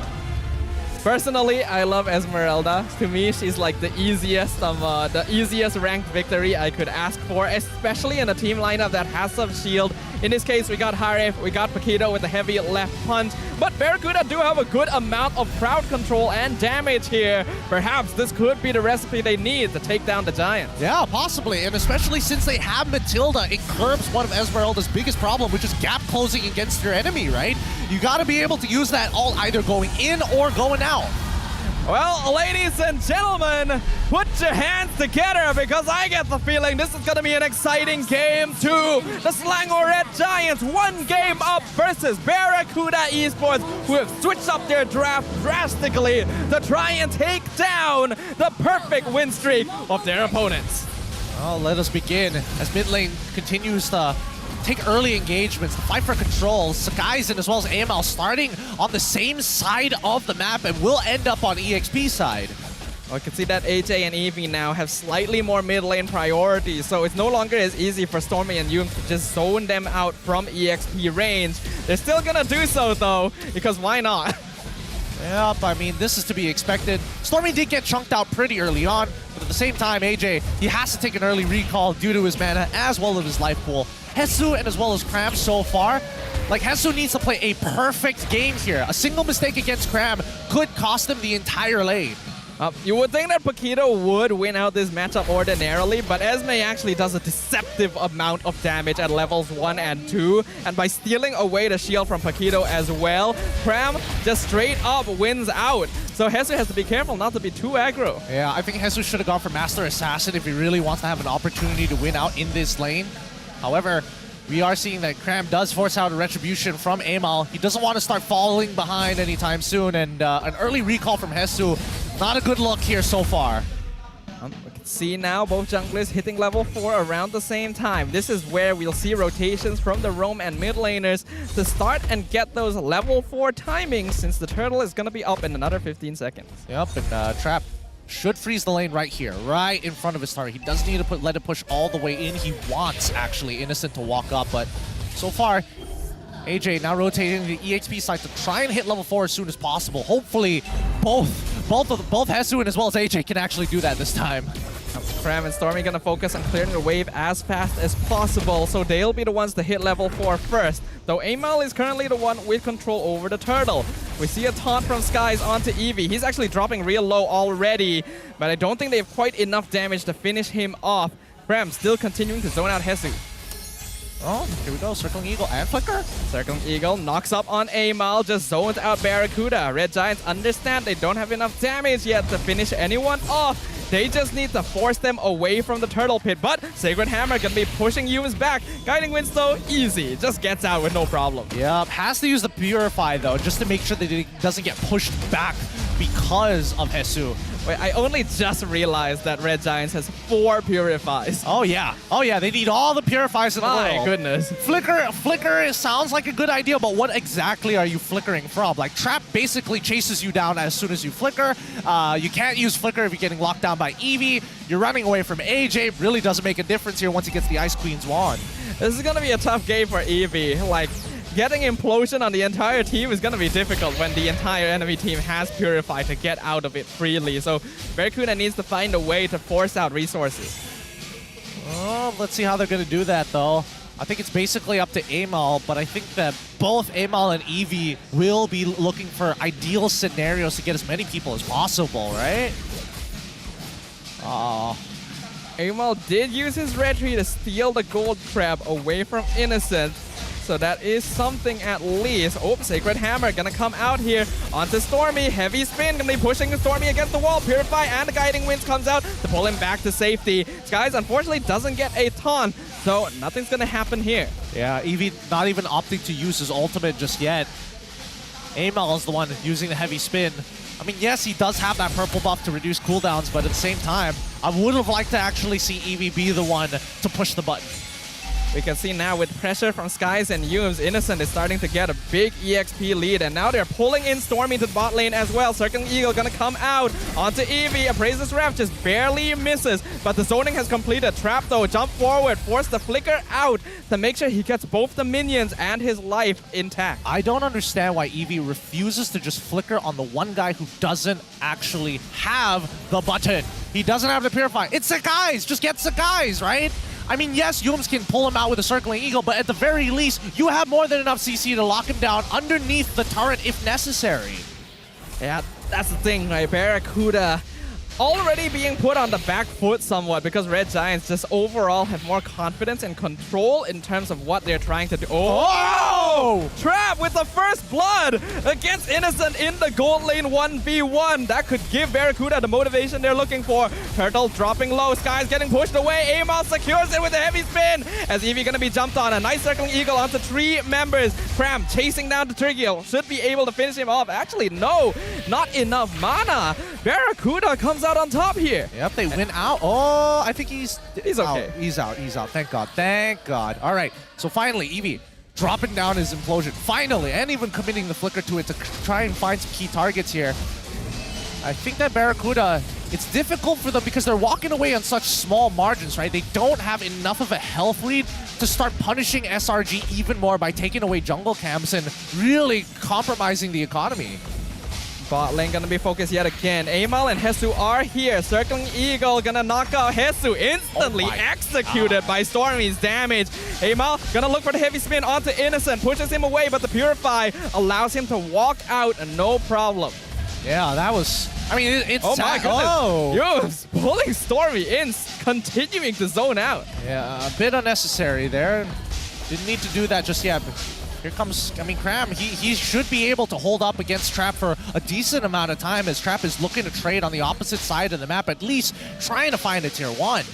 Personally, I love Esmeralda. To me, she's like the easiest ranked victory I could ask for, especially in a team lineup that has some shield. In this case, we got Haref, we got Paquito with a heavy left punch, but Barracuda do have a good amount of crowd control and damage here. Perhaps this could be the recipe they need to take down the Giants. Yeah, possibly, and especially since they have Matilda, it curbs one of Esmeralda's biggest problem, which is gap closing against their enemy, right? You gotta be able to use that all either going in or going out. Well, ladies and gentlemen, put your hands together because I get the feeling this is going to be an exciting game too. The Selangor Red Giants, 1 game up versus Barracuda Esports, who have switched up their draft drastically to try and take down the perfect win streak of their opponents. Well, let us begin as mid lane continues to take early engagements, fight for control. Sakaizen as well as AML starting on the same side of the map and will end up on EXP side. I can see that AJ and Eevee now have slightly more mid lane priorities, so it's no longer as easy for Stormy and Yoon to just zone them out from EXP range. They're still gonna do so though, because why not? Yep, I mean, this is to be expected. Stormy did get chunked out pretty early on, but at the same time, AJ, he has to take an early recall due to his mana as well as his life pool. Hesu and as well as Cram so far, like Hesu needs to play a perfect game here. A single mistake against Cram could cost him the entire lane. You would think that Paquito would win out this matchup ordinarily, but Esme actually does a deceptive amount of damage at levels 1 and 2, and by stealing away the shield from Paquito as well, Cram just straight up wins out. So Hesu has to be careful not to be too aggro. Yeah, I think Hesu should have gone for Master Assassin if he really wants to have an opportunity to win out in this lane. However, we are seeing that Cram does force out a retribution from Amal. He doesn't want to start falling behind anytime soon, and an early recall from Hesu. Not a good look here so far. We can see now both junglers hitting level 4 around the same time. This is where we'll see rotations from the roam and mid laners to start and get those level 4 timings, since the turtle is going to be up in another 15 seconds. Yep, and Trap should freeze the lane right here, right in front of his target. He does need to let it push all the way in. He wants, actually, Innocent to walk up, but so far, AJ now rotating to the EXP side to try and hit level 4 as soon as possible. Hopefully, both Hesu and as well as AJ can actually do that this time. Cram and Stormy gonna focus on clearing the wave as fast as possible, so they'll be the ones to hit level 4 first. Though Amal is currently the one with control over the turtle. We see a taunt from Skies onto Eevee. He's actually dropping real low already, but I don't think they have quite enough damage to finish him off. Cram still continuing to zone out Hesu. Oh, here we go. Circling Eagle and Flicker. Circling Eagle knocks up on Amal, just zones out Barracuda. Red Giants understand they don't have enough damage yet to finish anyone off. They just need to force them away from the turtle pit. But Sacred Hammer gonna be pushing humans back. Guiding Winds though, easy. Just gets out with no problem. Yep, has to use the Purify though, just to make sure that it doesn't get pushed back because of Hesu. Wait, I only just realized that Red Giants has 4 Purifies. Oh yeah, they need all the Purifies in the world. My goodness. Flicker sounds like a good idea, but what exactly are you flickering from? Like, Trap basically chases you down as soon as you flicker. You can't use Flicker if you're getting locked down by Eevee. You're running away from AJ. Really doesn't make a difference here once he gets the Ice Queen's wand. This is gonna be a tough game for Eevee. Like, getting implosion on the entire team is going to be difficult when the entire enemy team has Purify to get out of it freely. So Barracuda needs to find a way to force out resources. Oh, let's see how they're going to do that, though. I think it's basically up to Amal, but I think that both Amal and Eevee will be looking for ideal scenarios to get as many people as possible, right? Oh. Amal did use his retreat to steal the gold crab away from Innocent. So that is something at least. Oh, Sacred Hammer gonna come out here onto Stormy. Heavy spin, gonna be pushing Stormy against the wall. Purify and the Guiding Winds comes out to pull him back to safety. Skies unfortunately doesn't get a taunt, so nothing's gonna happen here. Yeah, Eevee not even opting to use his ultimate just yet. Amal is the one using the heavy spin. I mean, yes, he does have that purple buff to reduce cooldowns, but at the same time, I would have liked to actually see Eevee be the one to push the button. We can see now with pressure from Skies and Yums, Innocent is starting to get a big EXP lead, and now they're pulling in Stormy to the bot lane as well. Circling Eagle gonna come out onto Eevee. Appraiser's Ref just barely misses, but the zoning has completed. Trap though, jump forward, force the Flicker out to make sure he gets both the minions and his life intact. I don't understand why Eevee refuses to just Flicker on the one guy who doesn't actually have the button. He doesn't have the Purify. It's Sakai's, just get Sakai's, right? I mean, yes, Yums can pull him out with a Circling Eagle, but at the very least, you have more than enough CC to lock him down underneath the turret if necessary. Yeah, that's the thing, right? Barracuda already being put on the back foot somewhat because Red Giants just overall have more confidence and control in terms of what they're trying to do. Oh! no! Trap with the first blood against Innocent in the gold lane 1v1. That could give Barracuda the motivation they're looking for. Turtle dropping low. Sky's getting pushed away. Amal secures it with a heavy spin as Eevee gonna be jumped on. A nice circling eagle onto 3 members. Cram chasing down the Trigil. Should be able to finish him off. Actually, no. Not enough mana. Barracuda comes out on top here. Yep, they win out. Oh, I think he's okay. He's out. Thank God. Thank God. All right. So finally, Eevee dropping down his implosion. Finally, and even committing the flicker to it to try and find some key targets here. I think that Barracuda, it's difficult for them because they're walking away on such small margins, right? They don't have enough of a health lead to start punishing SRG even more by taking away jungle camps and really compromising the economy. Bot lane gonna be focused yet again. Amal and Hesu are here. Circling Eagle gonna knock out Hesu. Instantly executed by Stormy's damage. Amal gonna look for the heavy spin onto Innocent. Pushes him away, but the Purify allows him to walk out no problem. Yeah, that was... I mean, it's... Oh my goodness. Oh. Yo, pulling Stormy in, continuing to zone out. Yeah, a bit unnecessary there. Didn't need to do that just yet. But here comes, I mean, Cram, he should be able to hold up against Trap for a decent amount of time as Trap is looking to trade on the opposite side of the map, at least trying to find a tier 1.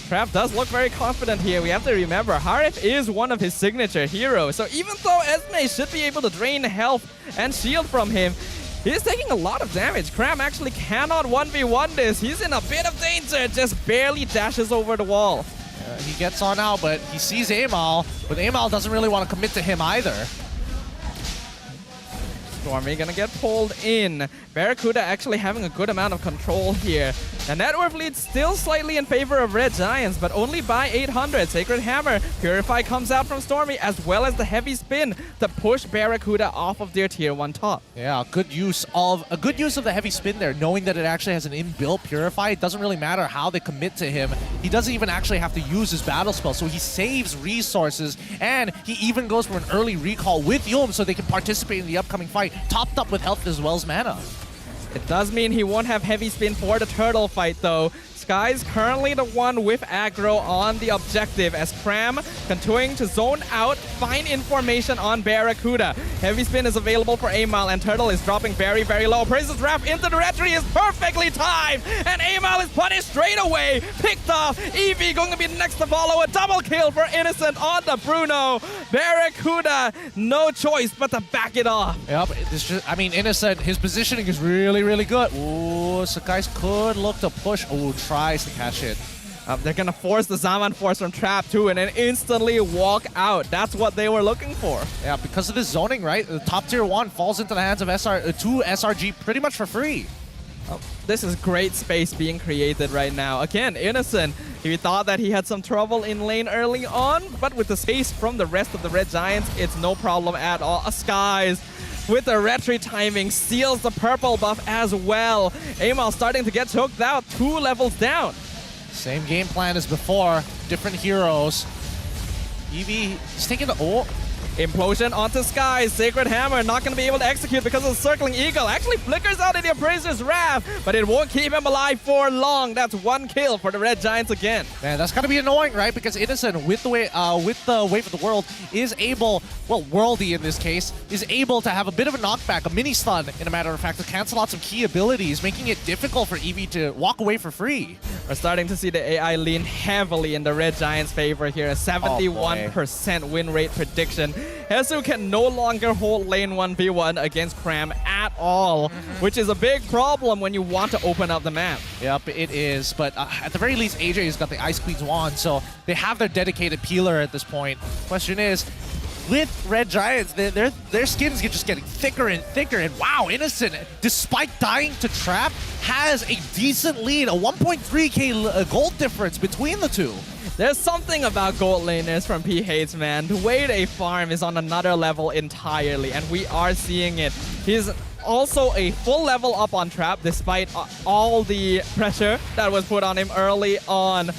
Trap does look very confident here. We have to remember, Harif is one of his signature heroes. So even though Esme should be able to drain health and shield from him, he's taking a lot of damage. Cram actually cannot 1v1 this. He's in a bit of danger, just barely dashes over the wall. He gets on out, but he sees Amal, but Amal doesn't really want to commit to him either. Stormy gonna get pulled in. Barracuda actually having a good amount of control here. The net worth lead still slightly in favor of Red Giants, but only by 800. Sacred Hammer, Purify comes out from Stormy, as well as the heavy spin to push Barracuda off of their tier 1 top. Yeah, good use of the heavy spin there, knowing that it actually has an inbuilt Purify. It doesn't really matter how they commit to him. He doesn't even actually have to use his battle spell, so he saves resources, and he even goes for an early recall with Yulm so they can participate in the upcoming fight, topped up with health as well as mana. It does mean he won't have heavy spin for the turtle fight though. Sky's currently the one with aggro on the objective as Cram continuing to zone out, find information on Barracuda. Heavy spin is available for Amal and Turtle is dropping very, very low. Praise's wrap into the red tree is perfectly timed and Amal is punished straight away. Picked off. Eevee going to be next to follow. A double kill for Innocent on the Bruno. Barracuda, no choice but to back it off. Yep, I mean, Innocent, his positioning is really, really good. Ooh, Sakai's could look to push. Ooh, tries to catch it. They're gonna force the Zaman Force from Trap too and then instantly walk out. That's what they were looking for. Yeah, because of this zoning, right? The top tier 1 falls into the hands of two SRG pretty much for free. Oh, this is great space being created right now. Again, Innocent, he thought that he had some trouble in lane early on, but with the space from the rest of the Red Giants, it's no problem at all. Skies with the retry timing seals the purple buff as well. Amal starting to get choked out, 2 levels down. Same game plan as before, different heroes. Eevee, he's taking the... Oh. Implosion onto Sky. Sacred Hammer not going to be able to execute because of the Circling Eagle. Actually flickers out in the Appraiser's Wrath, but it won't keep him alive for long. That's 1 kill for the Red Giants again. Man, that's got to be annoying, right? Because Innocent, with the Wave of the World, is able, well, Worldy in this case, is able to have a bit of a knockback, a mini stun, in a matter of fact, to cancel out some key abilities, making it difficult for Eevee to walk away for free. We're starting to see the AI lean heavily in the Red Giants' favor here. A 71% win rate prediction. Hesu can no longer hold lane 1v1 against Cram at all, which is a big problem when you want to open up the map. Yep, it is. But at the very least, AJ has got the Ice Queen's wand, so they have their dedicated peeler at this point. Question is, with Red Giants, their skins are just getting thicker and thicker. And wow, Innocent, despite dying to Trap, has a decent lead, a 1.3k gold difference between the two. There's something about gold laners from PH, man. The way they farm is on another level entirely, and we are seeing it. He's also a full level up on Trap, despite all the pressure that was put on him early on.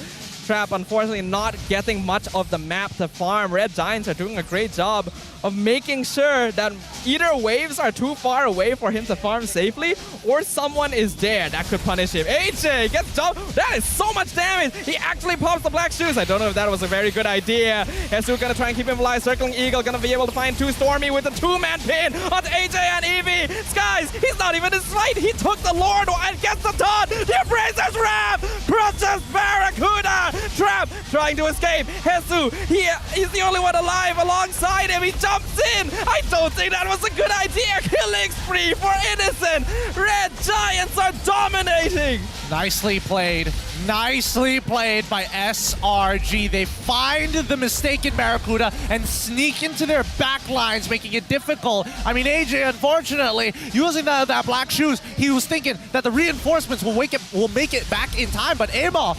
Trap, unfortunately, not getting much of the map to farm. Red Giants are doing a great job of making sure that either waves are too far away for him to farm safely, or someone is there that could punish him. AJ gets jumped. That is so much damage. He actually pops the black shoes. I don't know if that was a very good idea. Jesus gonna try and keep him alive. Circling Eagle gonna be able to find 2 Stormy with a 2-man pin onto AJ and Eevee. Skies, he's not even in sight. He took the Lord and gets the taunt. The Embracer's Wrap crushes Barracuda. Trap trying to escape. Jesus, he's the only one alive alongside him. He jumps in. I don't think that was a good idea. Killing spree for Innocent. Red Giants are dominating. Nicely played. Nicely played by SRG. They find the mistaken Barracuda and sneak into their back lines, making it difficult. I mean, AJ, unfortunately, using that black shoes, he was thinking that the reinforcements will make it back in time, but Emil,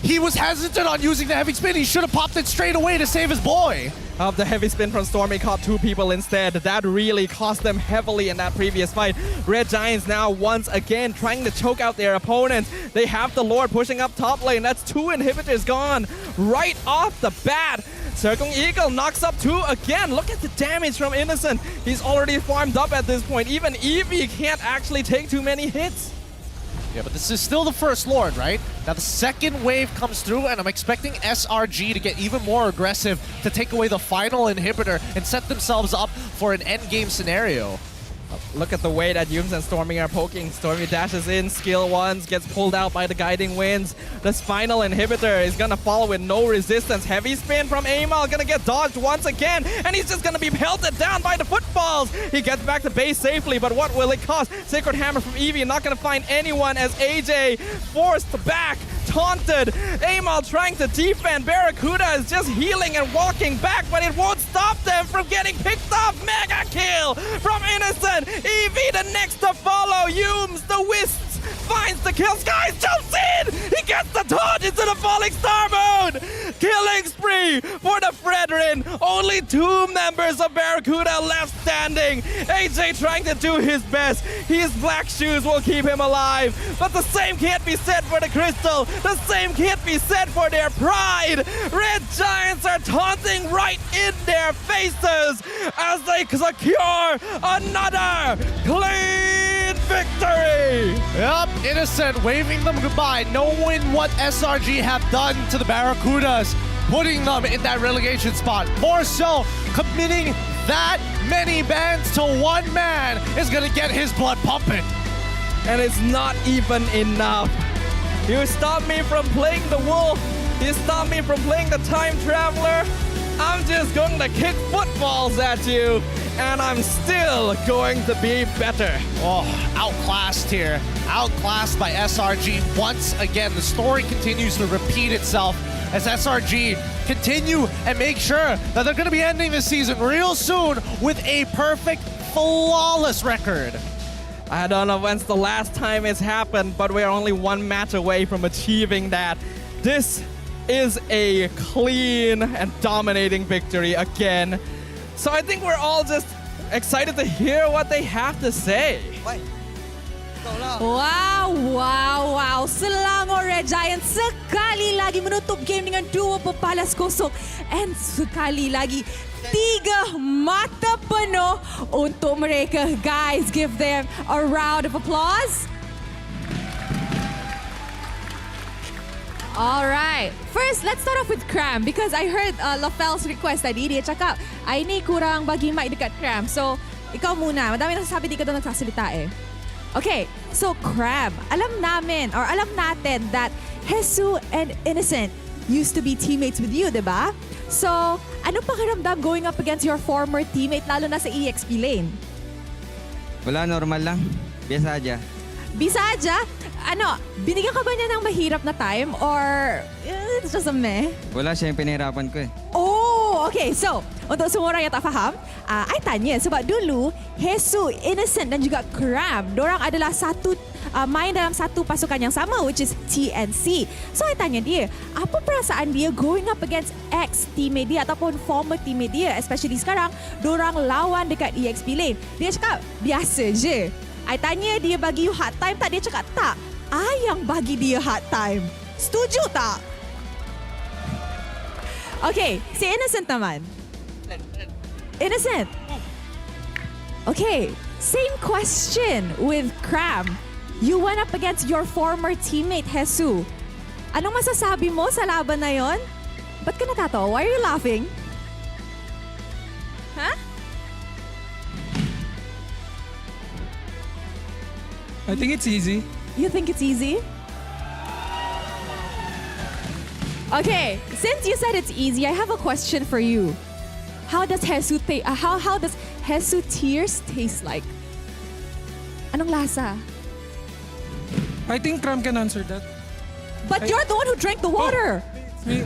he was hesitant on using the heavy spin. He should have popped it straight away to save his boy. The heavy spin from Stormy caught 2 people instead. That really cost them heavily in that previous fight. Red Giants now once again trying to choke out their opponents. They have the Lord pushing up top lane. That's 2 inhibitors gone right off the bat. Circling Eagle knocks up 2 again. Look at the damage from Innocent. He's already farmed up at this point. Even Eevee can't actually take too many hits. Yeah, but this is still the first Lord, right? Now the second wave comes through, and I'm expecting SRG to get even more aggressive to take away the final inhibitor and set themselves up for an endgame scenario. Look at the way that Yums and Stormy are poking. Stormy dashes in, skill ones, gets pulled out by the guiding winds. This final inhibitor is gonna fall with no resistance. Heavy spin from Amal, gonna get dodged once again, and he's just gonna be pelted down by the footballs. He gets back to base safely, but what will it cost? Sacred Hammer from Eevee, not gonna find anyone as AJ forced back, taunted. Amal trying to defend. Barracuda is just healing and walking back, but it won't stop them from getting picked off. Mega kill from Innocent. Eevee the next to follow. Yums, the Wisps, finds the kill. Skies jumps in. He gets the taunt into the falling star mode. Killing spree for the Fredrin. Only 2 members of Barracuda left standing. AJ trying to do his best. His black shoes will keep him alive. But the same can't be said for the Crystal. The same can't be said for their pride. Red Giants are taunting right in their faces as they secure another clean victory. Yep, Innocent waving them goodbye, knowing what SRG have done to the Barracudas, putting them in that relegation spot. More so, committing that many bans to 1 man is gonna get his blood pumping. And it's not even enough. You stopped me from playing the Wolf. You stopped me from playing the Time Traveler. I'm just going to kick footballs at you, and I'm still going to be better. Oh, outclassed here. Outclassed by SRG once again. The story continues to repeat itself as SRG continue and make sure that they're going to be ending the season real soon with a perfect, flawless record. I don't know when's the last time it's happened, but we're only 1 match away from achieving that. This is a clean and dominating victory again. So I think we're all just excited to hear what they have to say. Wow. Selangor Red Giants sekali lagi menutup game dengan 2 pebalas kosong. And sekali lagi 3 mata penuh untuk mereka. Guys, give them a round of applause. Alright, first let's start off with Cram because I heard Lafel's request tadi. Dia cakap, ini kurang bagi mic dekat Cram. So, ikaw muna. Madami nasasabi di ka doon nagsasalita eh. Okay, so Cram, alam natin that Jesus and Innocent used to be teammates with you, diba? So, ano pakiramdam going up against your former teammate lalo na sa EXP lane? Wala, normal lang. Biasa aja. Bisa aja? Ano, binigyan ka ba niya ng mahirap na time or it's just a meh? Wala, siya yung pinahirapan ko eh. Oh, okay. So, untuk semua orang yang tak faham, I tanya sebab dulu Jesus, Innocent dan juga Cram, dorang adalah main dalam satu pasukan yang sama, which is TNC. So, I tanya dia, apa perasaan dia going up against ex-teammate dia ataupun former teammate dia, especially sekarang, dorang lawan dekat EXP lane. Dia cakap, biasa je. I tanya dia bagi you hard time tak? Dia cakap tak. I yang bagi dia hard time. Setuju tak? Okay, si Innocent naman. Innocent. Okay, same question with Cram. You went up against your former teammate, Jesus. Anong masasabi mo sa laban na yon? Ba't ka natatawa? Why are you laughing? Huh? I think it's easy. You think it's easy? Okay, since you said it's easy, I have a question for you. How does Jesus tears taste like? Anong lasa? I think Cram can answer that. But you're the one who drank the water. Me?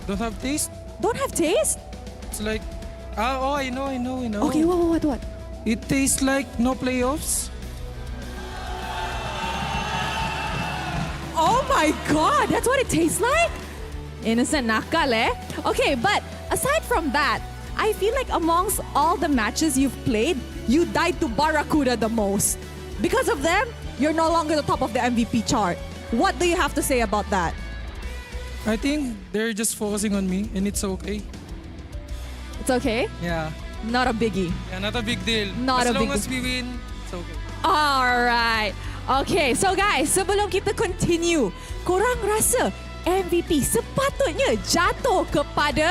Don't have taste? Don't have taste? It's like, I know. Okay, what? It tastes like no playoffs. Oh my God, that's what it tastes like? Innocent nakal eh? Okay, but aside from that, I feel like amongst all the matches you've played, you died to Barracuda the most. Because of them, you're no longer the top of the MVP chart. What do you have to say about that? I think they're just focusing on me and it's okay. It's okay? Yeah. Not a biggie. Yeah, not a big deal. Not a as long big as we win, it's okay. Alright. Okay, so guys, sebelum kita continue, korang rasa MVP sepatutnya jatuh kepada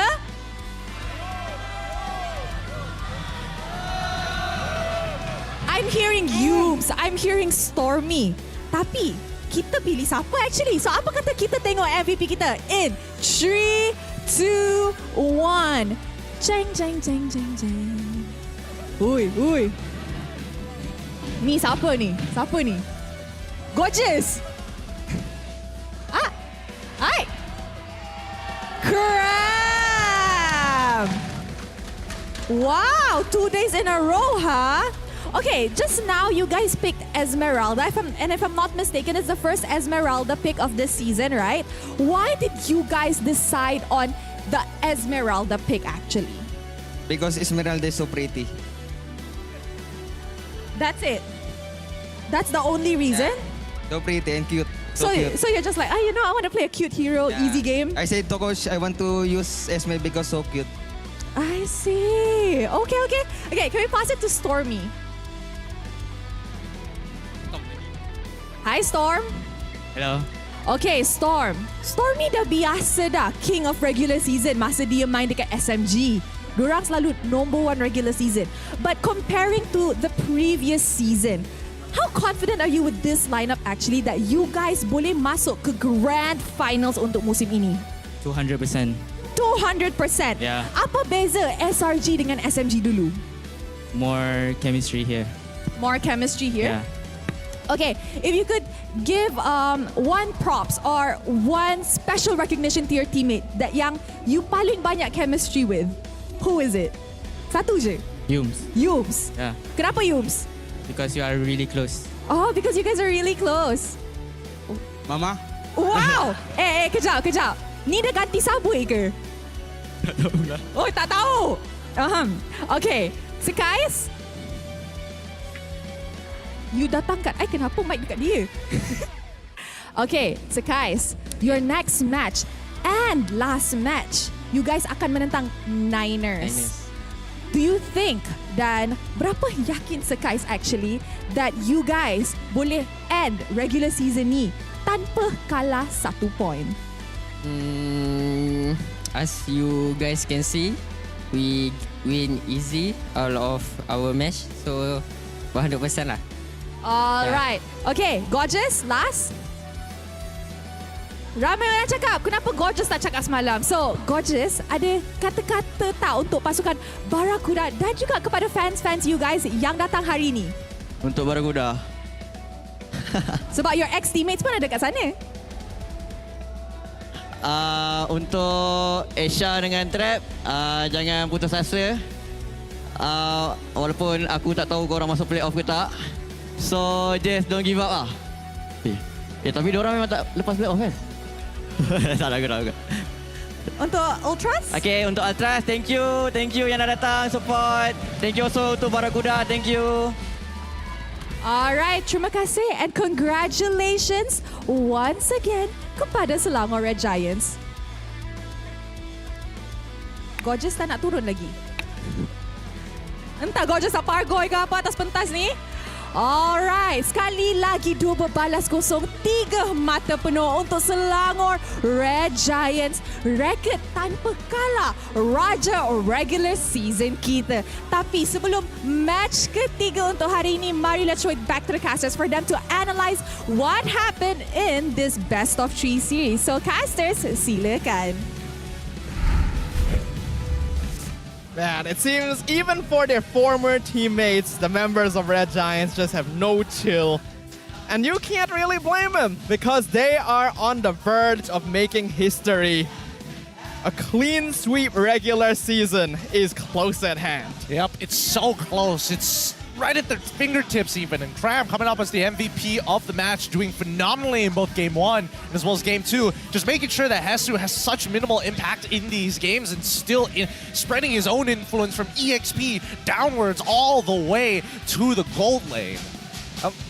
I'm hearing Yums, I'm hearing Stormy. Tapi kita pilih siapa actually? So apa kata kita tengok MVP kita in 3, 2, 1. Jeng jeng jeng jeng jeng. Ui. Ni siapa ni? Gorgeous. Hai. Cram. Wow, 2 days in a row, huh? Okay, just now you guys picked Esmeralda. If I'm not mistaken, it's the first Esmeralda pick of this season, right? Why did you guys decide on the Esmeralda pick actually? Because Esmeralda is so pretty. That's it. That's the only reason? So pretty and cute. So cute. you're just like, I want to play a cute hero, easy game. I said to coach, I want to use Esme because so cute. I see. Okay. Okay, can we pass it to Stormy? Hi, Storm. Hello. Okay, Storm. Stormy dah biasa dah king of regular season masa dia main dekat SMG. Diorang selalu number 1 regular season. But comparing to the previous season, how confident are you with this lineup actually that you guys boleh masuk ke grand finals untuk musim ini? 200%. 200%? Yeah. Apa beza SRG dengan SMG dulu? More chemistry here. More chemistry here? Yeah. Okay, if you could give one props or one special recognition to your teammate that yang you paling banyak chemistry with, who is it? Satu je? Yums. Yeah. Kenapa Yums? Because you are really close. Oh, because you guys are really close. Mama? Wow! Kejap. Ni dah ganti sabui ke? Tak tahu lah. Oh, tak tahu. Okay, Sekais? You datang kat I, kenapa mic dekat dia? Okay, Sekais, your next match and last match, you guys akan menentang Niners. Do you think, dan berapa yakin Sekais actually that you guys boleh end regular season ni tanpa kalah 1 point? As you guys can see, we win easy all of our match, so 100% lah. Alright. Okay, Gorgeous, last. Ramai orang cakap, kenapa Gorgeous tak cakap semalam? So, Gorgeous, ada kata-kata tak untuk pasukan Barracuda dan juga kepada fans-fans you guys yang datang hari ini? Untuk Barracuda. Sebab your ex-teammates pun ada kat sana. Untuk Asia dengan Trap, jangan putus asa. Walaupun aku tak tahu korang masuk playoff ke tak. So, just don't give up lah. Tapi diorang memang tak lepas playoff kan? Tak lah. Untuk Ultras? Okay, untuk Ultras, thank you yang dah datang support. Thank you also untuk Barracuda, thank you. Alright, terima kasih and congratulations once again kepada Selangor Red Giants. Gorgeous tak nak turun lagi? Entah Gorgeous tak pargoy ke apa atas pentas ni? Alright, sekali lagi 2 berbalas kosong, 3 mata penuh untuk Selangor Red Giants. Rekod tanpa kalah, raja regular season kita. Tapi sebelum match ketiga untuk hari ini, mari let's throw it back to the casters for them to analyze what happened in this best of 3 series. So casters, silakan. Man, it seems even for their former teammates, the members of Red Giants just have no chill. And you can't really blame them because they are on the verge of making history. A clean sweep regular season is close at hand. Yep, it's so close. It's right at their fingertips even. And Cram coming up as the MVP of the match, doing phenomenally in both Game 1 as well as Game 2. Just making sure that Hesu has such minimal impact in these games and still spreading his own influence from EXP downwards all the way to the gold lane.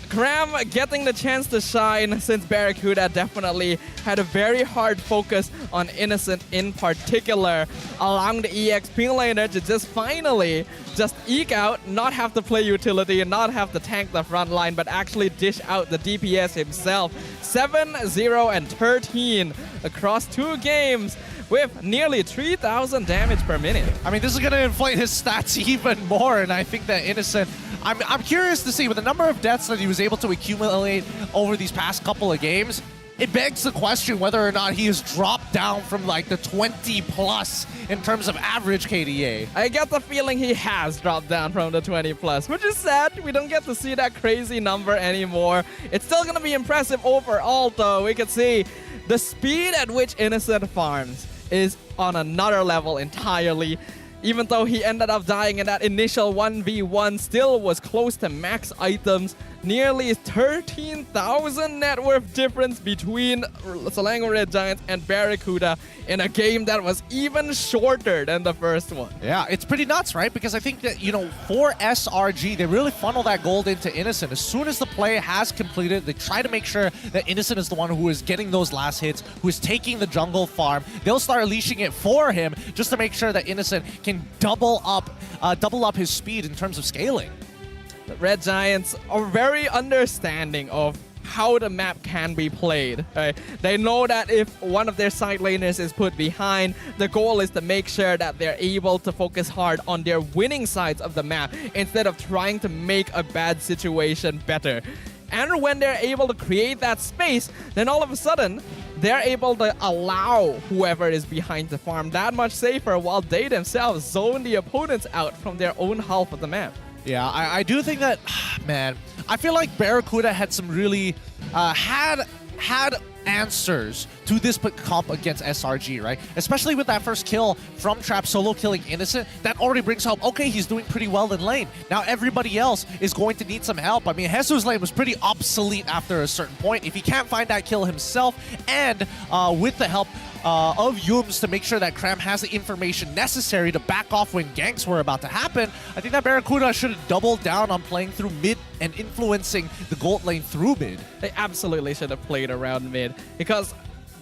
Cram getting the chance to shine since Barracuda definitely had a very hard focus on Innocent in particular, allowing the EX ping laner to just finally just eke out, not have to play utility and not have to tank the front line, but actually dish out the DPS himself. 7-0 and 13 across 2 games with nearly 3,000 damage per minute. I mean, this is going to inflate his stats even more, and I think that Innocent, I'm curious to see with the number of deaths that he was able to accumulate over these past couple of games, it begs the question whether or not he has dropped down from like the 20 plus in terms of average KDA. I get the feeling he has dropped down from the 20 plus, which is sad. We don't get to see that crazy number anymore. It's still going to be impressive overall though. We can see the speed at which Innocent farms is on another level entirely. Even though he ended up dying in that initial 1v1, still was close to max items. Nearly 13,000 net worth difference between Selangor Red Giants and Barracuda in a game that was even shorter than the first one. Yeah, it's pretty nuts, right? Because I think that, you know, for SRG, they really funnel that gold into Innocent. As soon as the play has completed, they try to make sure that Innocent is the one who is getting those last hits, who is taking the jungle farm. They'll start leashing it for him just to make sure that Innocent can double up his speed in terms of scaling. The Red Giants are very understanding of how the map can be played. Right? They know that if one of their side laners is put behind, the goal is to make sure that they're able to focus hard on their winning sides of the map instead of trying to make a bad situation better. And when they're able to create that space, then all of a sudden, they're able to allow whoever is behind the farm that much safer while they themselves zone the opponents out from their own half of the map. Yeah, I do think that, man, I feel like Barracuda had some really, had answers to this comp against SRG, right? Especially with that first kill from Trap solo killing Innocent, that already brings hope. Okay, he's doing pretty well in lane. Now everybody else is going to need some help. I mean, Hesu's lane was pretty obsolete after a certain point. If he can't find that kill himself and with the help of Yums to make sure that Cram has the information necessary to back off when ganks were about to happen, I think that Barracuda should have doubled down on playing through mid and influencing the gold lane through mid. They absolutely should have played around mid because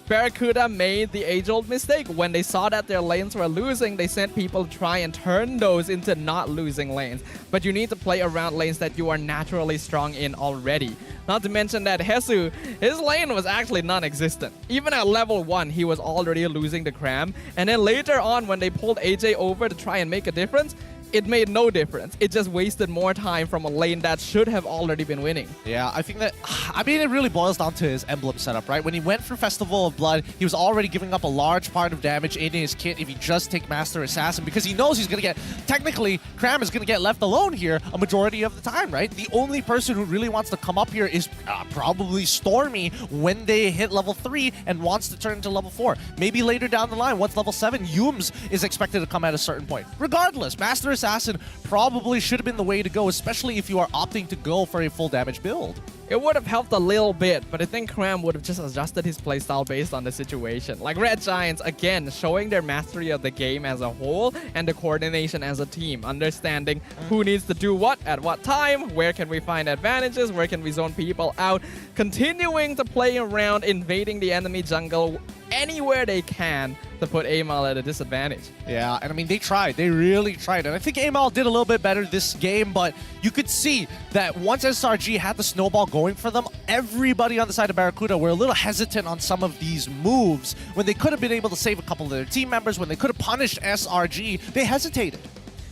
Barracuda made the age-old mistake. When they saw that their lanes were losing, they sent people to try and turn those into not losing lanes. But you need to play around lanes that you are naturally strong in already. Not to mention that Hesu, his lane was actually non-existent. Even at level 1, he was already losing the Cram. And then later on, when they pulled AJ over to try and make a difference, it made no difference. It just wasted more time from a lane that should have already been winning. Yeah, I think that, I mean, it really boils down to his emblem setup, right? When he went for Festival of Blood, he was already giving up a large part of damage in his kit if he just take Master Assassin, because he knows he's going to get, technically, Cram is going to get left alone here a majority of the time, right? The only person who really wants to come up here is probably Stormy when they hit level 3 and wants to turn into level 4. Maybe later down the line, once level 7, Yums is expected to come at a certain point. Regardless, Master Assassin probably should have been the way to go, especially if you are opting to go for a full damage build. It would have helped a little bit, but I think Cram would have just adjusted his playstyle based on the situation. Like Red Giants, again, showing their mastery of the game as a whole and the coordination as a team, understanding who needs to do what at what time, where can we find advantages, where can we zone people out, continuing to play around, invading the enemy jungle anywhere they can to put AML at a disadvantage. Yeah, and I mean, they tried. They really tried. And I think AML did a little bit better this game, but you could see that once SRG had the snowball going for them, everybody on the side of Barracuda were a little hesitant on some of these moves. When they could have been able to save a couple of their team members, when they could have punished SRG, they hesitated.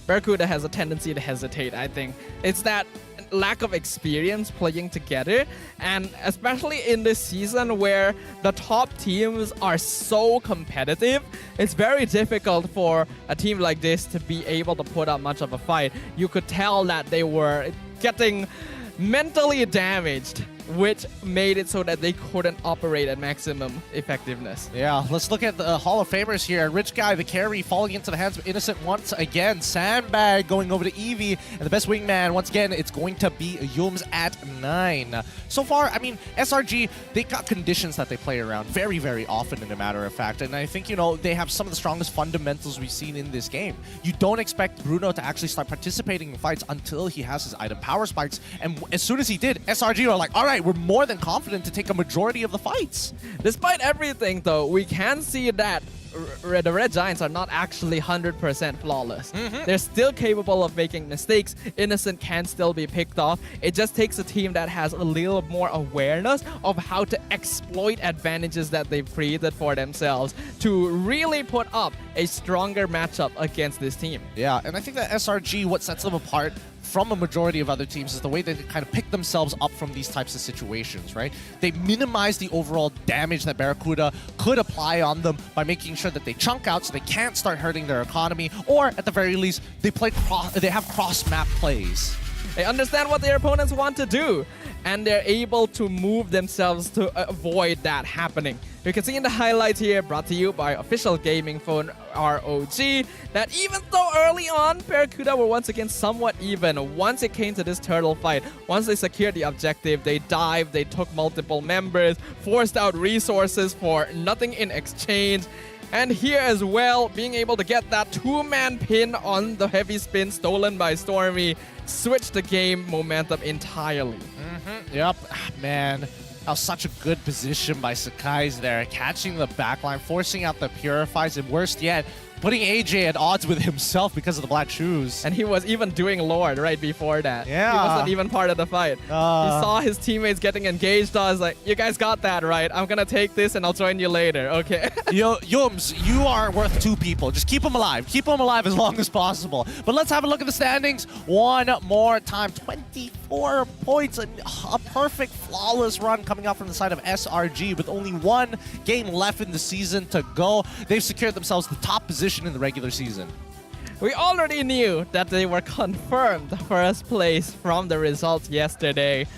Barracuda has a tendency to hesitate, I think. It's that lack of experience playing together, and especially in this season where the top teams are so competitive, it's very difficult for a team like this to be able to put up much of a fight. You could tell that they were getting mentally damaged, which made it so that they couldn't operate at maximum effectiveness. Yeah, let's look at the Hall of Famers here. Rich Guy, the carry, falling into the hands of Innocent once again. Sandbag going over to Eevee, and the best wingman, once again, it's going to be Yums at 9. So far, I mean, SRG, they got conditions that they play around very, very often, in a matter of fact, and I think, you know, they have some of the strongest fundamentals we've seen in this game. You don't expect Bruno to actually start participating in fights until he has his item power spikes, and as soon as he did, SRG are like, all right, we're more than confident to take a majority of the fights. Despite everything, though, we can see that the Red Giants are not actually 100% flawless. They're still capable of making mistakes. Innocent can still be picked off. It just takes a team that has a little more awareness of how to exploit advantages that they've created for themselves to really put up a stronger matchup against this team. Yeah, and I think that SRG, what sets them apart from a majority of other teams is the way they kind of pick themselves up from these types of situations, right? They minimize the overall damage that Barracuda could apply on them by making sure that they chunk out so they can't start hurting their economy, or at the very least, they have cross-map plays. They understand what their opponents want to do, and they're able to move themselves to avoid that happening. You can see in the highlights here, brought to you by official gaming phone ROG, that even though early on, Barracuda were once again somewhat even. Once it came to this turtle fight, once they secured the objective, they dived, they took multiple members, forced out resources for nothing in exchange. And here as well, being able to get that two-man pin on the heavy spin stolen by Stormy switched the game momentum entirely. Yep, man. That was such a good position by Sakai's there, catching the backline, forcing out the Purifies, and worst yet, putting AJ at odds with himself because of the black shoes. And he was even doing Lord right before that. Yeah. He wasn't even part of the fight. He saw his teammates getting engaged. I was like, you guys got that right. I'm going to take this and I'll join you later. Okay. Yums, you are worth 2 people. Just keep them alive. Keep them alive as long as possible. But let's have a look at the standings one more time. 24 points. A perfect, flawless run coming out from the side of SRG with only 1 game left in the season to go. They've secured themselves the top position in the regular season. We already knew that they were confirmed first place from the results yesterday.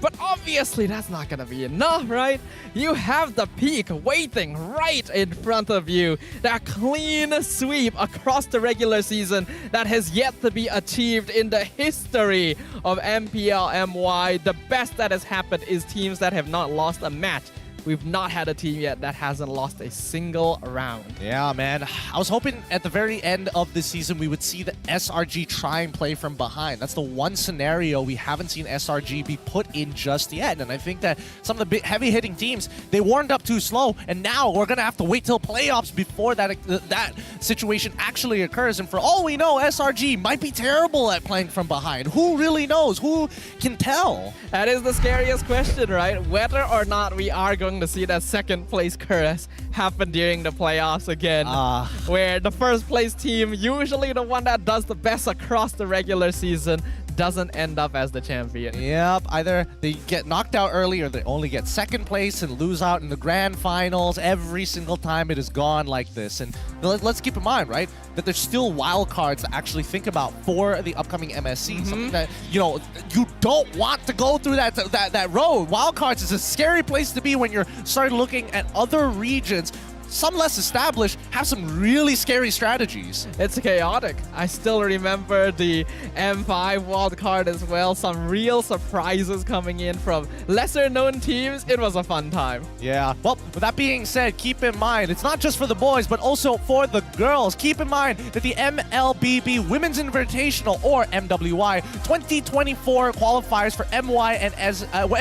But obviously that's not gonna be enough, right? You have the peak waiting right in front of you. That clean sweep across the regular season that has yet to be achieved in the history of MPL MY. The best that has happened is teams that have not lost a match. We've not had a team yet that hasn't lost a single round. Yeah, man. I was hoping at the very end of the season we would see the SRG try and play from behind. That's the one scenario we haven't seen SRG be put in just yet. And I think that some of the heavy-hitting teams, they warmed up too slow, and now we're going to have to wait till playoffs before that situation actually occurs. And for all we know, SRG might be terrible at playing from behind. Who really knows? Who can tell? That is the scariest question, right? Whether or not we are going to see that second place curse happen during the playoffs again, where the first place team, usually the one that does the best across the regular season, doesn't end up as the champion. Yep, either they get knocked out early or they only get second place and lose out in the grand finals every single time it has gone like this. And let's keep in mind, right, that there's still wild cards to actually think about for the upcoming MSC. Something that, you know, you don't want to go through that road. Wild cards is a scary place to be when you're starting looking at other regions. Some less established have some really scary strategies. It's chaotic. I still remember the M5 wildcard as well. Some real surprises coming in from lesser known teams. It was a fun time. Yeah. Well, with that being said, keep in mind, it's not just for the boys, but also for the girls. Keep in mind that the MLBB Women's Invitational, or MWI, 2024 qualifiers for MY and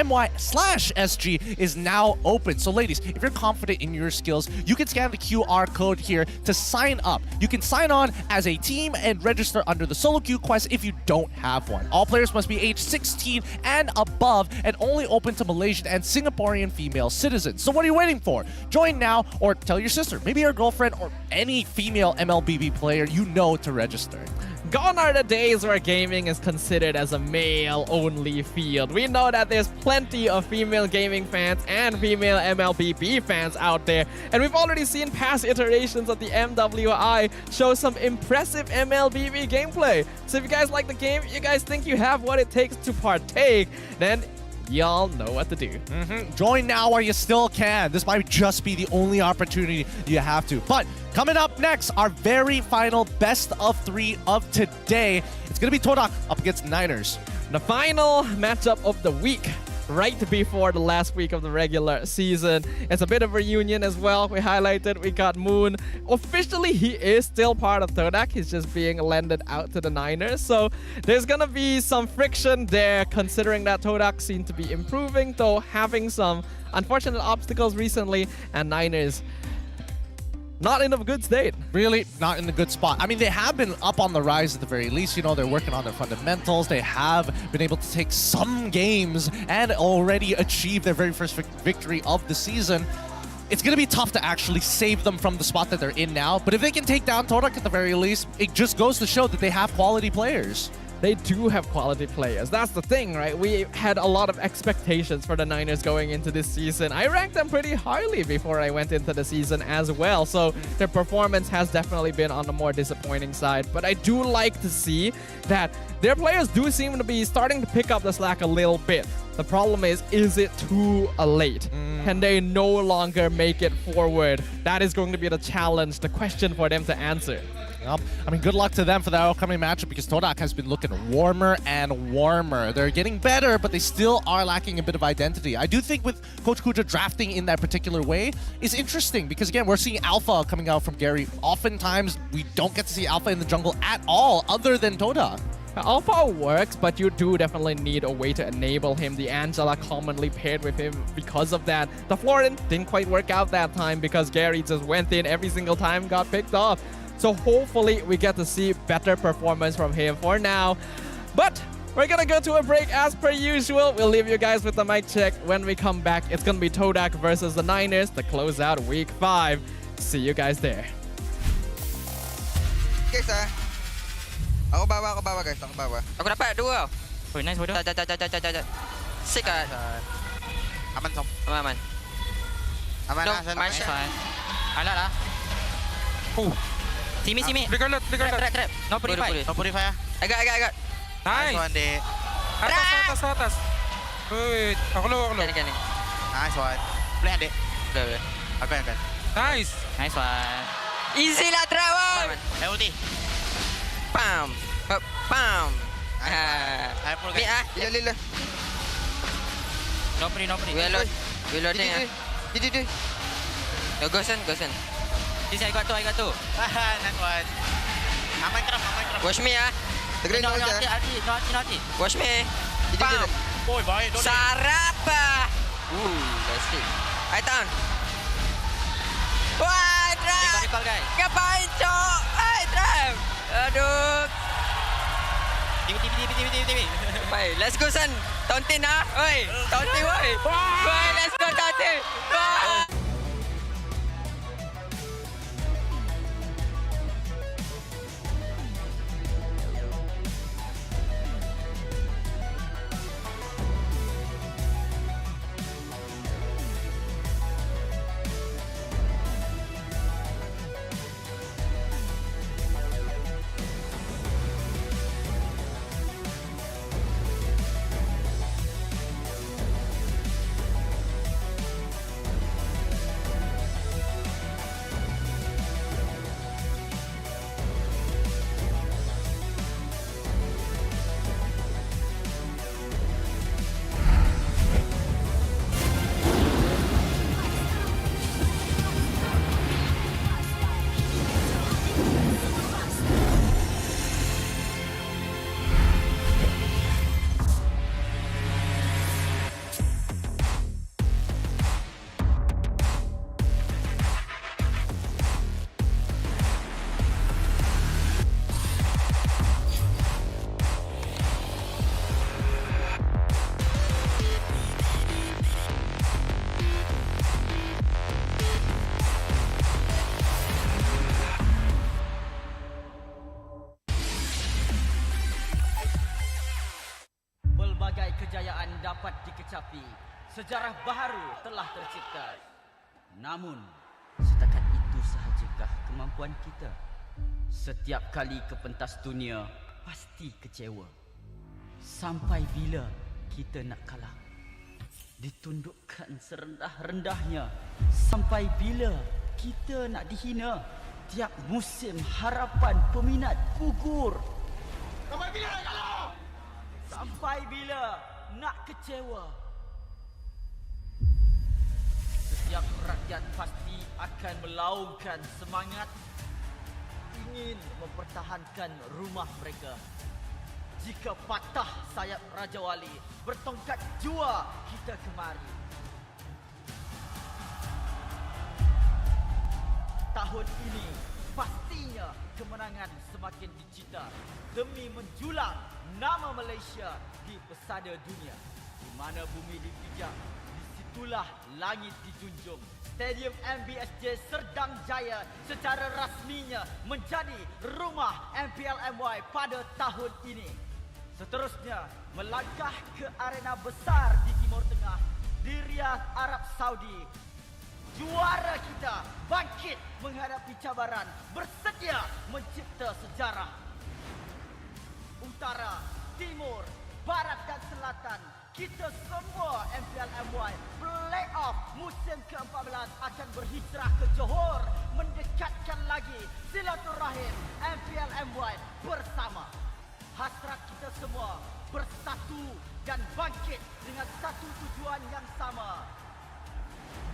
MY/SG is now open. So ladies, if you're confident in your skills, you can can scan the QR code here to sign up. You can sign on as a team and register under the solo queue quest if you don't have one. All players must be age 16 and above and only open to Malaysian and Singaporean female citizens. So what are you waiting for? Join now or tell your sister, maybe your girlfriend, or any female MLBB player you know to register. Gone are the days where gaming is considered as a male-only field. We know that there's plenty of female gaming fans and female MLBB fans out there, and we've already seen past iterations of the MWI show some impressive MLBB gameplay. So if you guys like the game, you guys think you have what it takes to partake, then y'all know what to do. Join now while you still can. This might just be the only opportunity you have to. But coming up next, our very final best of 3 of today. It's going to be Todak up against Niners. The final matchup of the week, right before the last week of the regular season. It's a bit of a reunion as well. We highlighted, we got Moon. Officially, he is still part of Todak. He's just being lended out to the Niners. So there's gonna be some friction there, considering that Todak seemed to be improving, though having some unfortunate obstacles recently, and Niners not in a good state. Really not in a good spot. I mean, they have been up on the rise at the very least. You know, they're working on their fundamentals. They have been able to take some games and already achieve their very first victory of the season. It's going to be tough to actually save them from the spot that they're in now. But if they can take down Todak at the very least, it just goes to show that they have quality players. They do have quality players. That's the thing, right? We had a lot of expectations for the Niners going into this season. I ranked them pretty highly before I went into the season as well. So their performance has definitely been on the more disappointing side. But I do like to see that their players do seem to be starting to pick up the slack a little bit. The problem is it too late? Can they no longer make it forward? That is going to be the challenge, the question for them to answer. I mean, good luck to them for that upcoming matchup, because Todak has been looking warmer and warmer. They're getting better, but they still are lacking a bit of identity. I do think with Coach Kuja drafting in that particular way is interesting, because again, we're seeing Alpha coming out from Gary. Oftentimes, we don't get to see Alpha in the jungle at all, other than Todak. Alpha works, but you do definitely need a way to enable him. The Angela commonly paired with him because of that. The Florin didn't quite work out that time because Gary just went in every single time, got picked off. So hopefully we get to see better performance from him for now. But we're gonna go to a break as per usual. We'll leave you guys with the mic check. When we come back, it's gonna be Todak versus the Niners to close out week 5. See you guys there. Guys Aku bawa guys, aku bawa. Aku dapat 2. Oh, nice bodoh. Jat. Sick kan? Aman Som. Aman. Aman No, lah. nice fine. Alat lah. Simi. Trap. No purify. No purify ya. I got. Nice one deh. Atas. Wait, aku lo. Kan. Nice one. Play deh. Boleh. Aku yang kan. Nice one. Easy lah trap. Ulti. Pam. Ayo pull guys. Lila. No pre. Reloading ah. Di. No gosen. This I got two. Nice one. Aman kerap. Watch me ah. Tegrin No, naughty. Watch me. Pam. Boy, baik. Sarap ah. That's it. I turn. Wah, trap. Recall guys. Ngapain cok? Trap. Aduh. TV. Baik, let's go son. Tontin ah. Oi, tontin woi. Woi, let's go tontin. kejayaan dapat dikecapi. Sejarah baharu telah tercipta. Namun, setakat itu sahajakah kemampuan kita? Setiap kali ke pentas dunia, pasti kecewa. Sampai bila kita nak kalah? Ditundukkan serendah-rendahnya. Sampai bila kita nak dihina? Tiap musim harapan peminat gugur. Sampai bila nak kalah? Sampai bila nak kecewa? Setiap rakyat pasti akan melaungkan semangat, ingin mempertahankan rumah mereka. Jika patah sayap Raja Wali, bertongkat jua kita kemari. Tahun ini pastinya kemenangan semakin dicita demi menjulang nama Malaysia di pesada dunia. Di mana bumi dipijak, disitulah langit dijunjung. Stadium MBSJ Serdang Jaya secara rasminya menjadi rumah MPL MY pada tahun ini. Seterusnya, melangkah ke arena besar di Timur Tengah, di Riyadh, Arab Saudi. Juara kita bangkit menghadapi cabaran, bersedia mencipta sejarah. Utara, Timur, Barat dan Selatan, kita semua MPL MY Playoff musim ke-14 akan berhijrah ke Johor, mendekatkan lagi silaturahim MPL MY bersama. Hasrat kita semua bersatu dan bangkit dengan satu tujuan yang sama.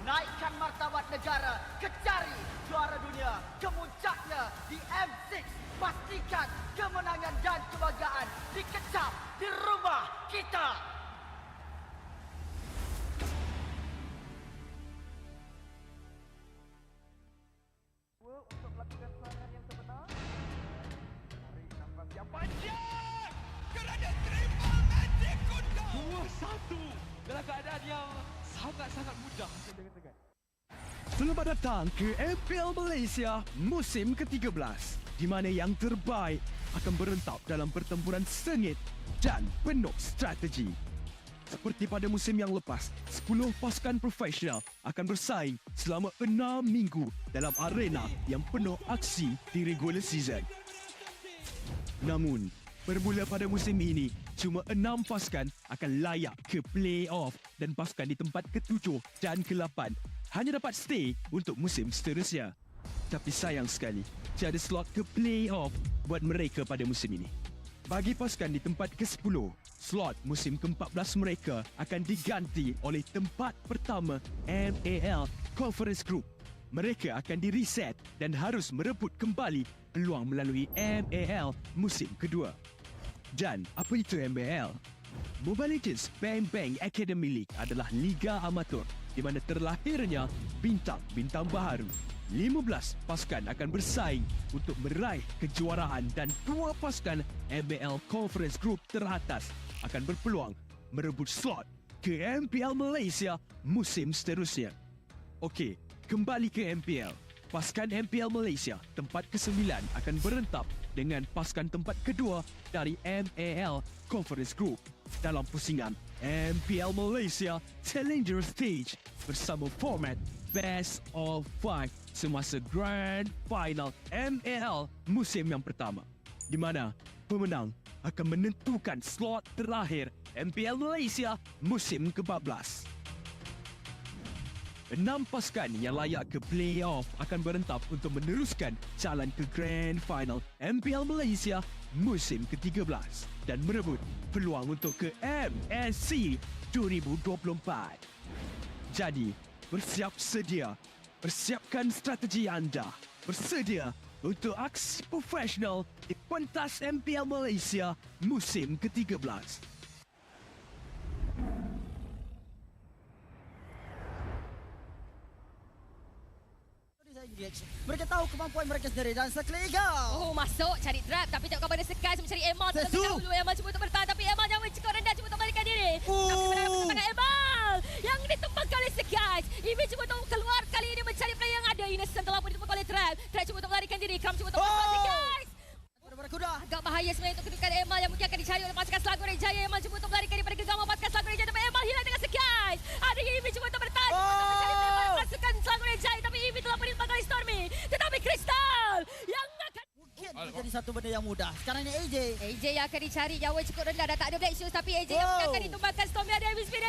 Naikkan martabat negara, kecari juara dunia, kemuncaknya di M6. Pastikan kemenangan dan kebanggaan dikecap di rumah kita. Untuk melakukan serangan yang sebenar. Tarik nafas yang panjang. Kerana triple magic kuda. 2-1 dalam keadaan yang sangat-sangat mudah. Selamat datang ke MPL Malaysia musim ke-13, di mana yang terbaik akan berentap dalam pertempuran sengit dan penuh strategi. Seperti pada musim yang lepas, 10 pasukan profesional akan bersaing selama 6 minggu dalam arena yang penuh aksi di regular season. Namun, bermula pada musim ini, cuma 6 pasukan akan layak ke play-off dan pasukan di tempat ke-7 dan ke-8 hanya dapat stay untuk musim seterusnya. Tapi sayang sekali, tiada slot ke play-off buat mereka pada musim ini. Bagi pasukan di tempat ke-10, slot musim ke-14 mereka akan diganti oleh tempat pertama MAL Conference Group. Mereka akan di-reset dan harus merebut kembali peluang melalui MAL musim kedua. Dan apa itu MPL? Mobile Legends Bang Bang Academy League adalah liga amatur di mana terlahirnya bintang-bintang baharu. 15 pasukan akan bersaing untuk meraih kejuaraan dan 2 pasukan MPL Conference Group teratas akan berpeluang merebut slot ke MPL Malaysia musim seterusnya. Okey, kembali ke MPL. Pasukan MPL Malaysia tempat ke-9 akan berentap dengan pasukan tempat kedua dari MAL Conference Group dalam pusingan MPL Malaysia Challenger Stage bersama format Best of 5 semasa Grand Final MAL musim yang pertama, di mana pemenang akan menentukan slot terakhir MPL Malaysia musim ke-14. 6 pasukan yang layak ke play-off akan berentap untuk meneruskan jalan ke Grand Final MPL Malaysia musim ke-13 dan merebut peluang untuk ke MSC 2024. Jadi, bersiap sedia. Persiapkan strategi anda. Bersedia untuk aksi profesional di pentas MPL Malaysia musim ke-13. Mereka tahu kemampuan mereka sendiri dan sekali Oh, masuk cari trap tapi tengok kabar dia sekai cuma cari Emal terlebih dahulu. Emal cuba untuk bertahan tapi Emal jangan mencekut rendah cuba untuk melarikan diri. Tapi berhadapan dengan Emal yang ditembak oleh sekai. Imi cuba untuk keluar kali ini mencari player yang ada. Innocent telah pun ditembak oleh Trap. Trap cuba untuk melarikan diri. Kram cuba untuk bertahan sekai. Barracuda agak bahaya sebenarnya untuk kedudukan Emal yang mungkin akan dicari oleh pasukan Selangor Red Giants. Emal cuba untuk melarikan daripada genggaman pasukan Selangor satu benda yang mudah. Sekarang ni AJ yang akan dicari. Nyawa cukup rendah. Dah tak ada black shoes. Tapi AJ yang akan ditumbangkan. Stormy ada habis speed.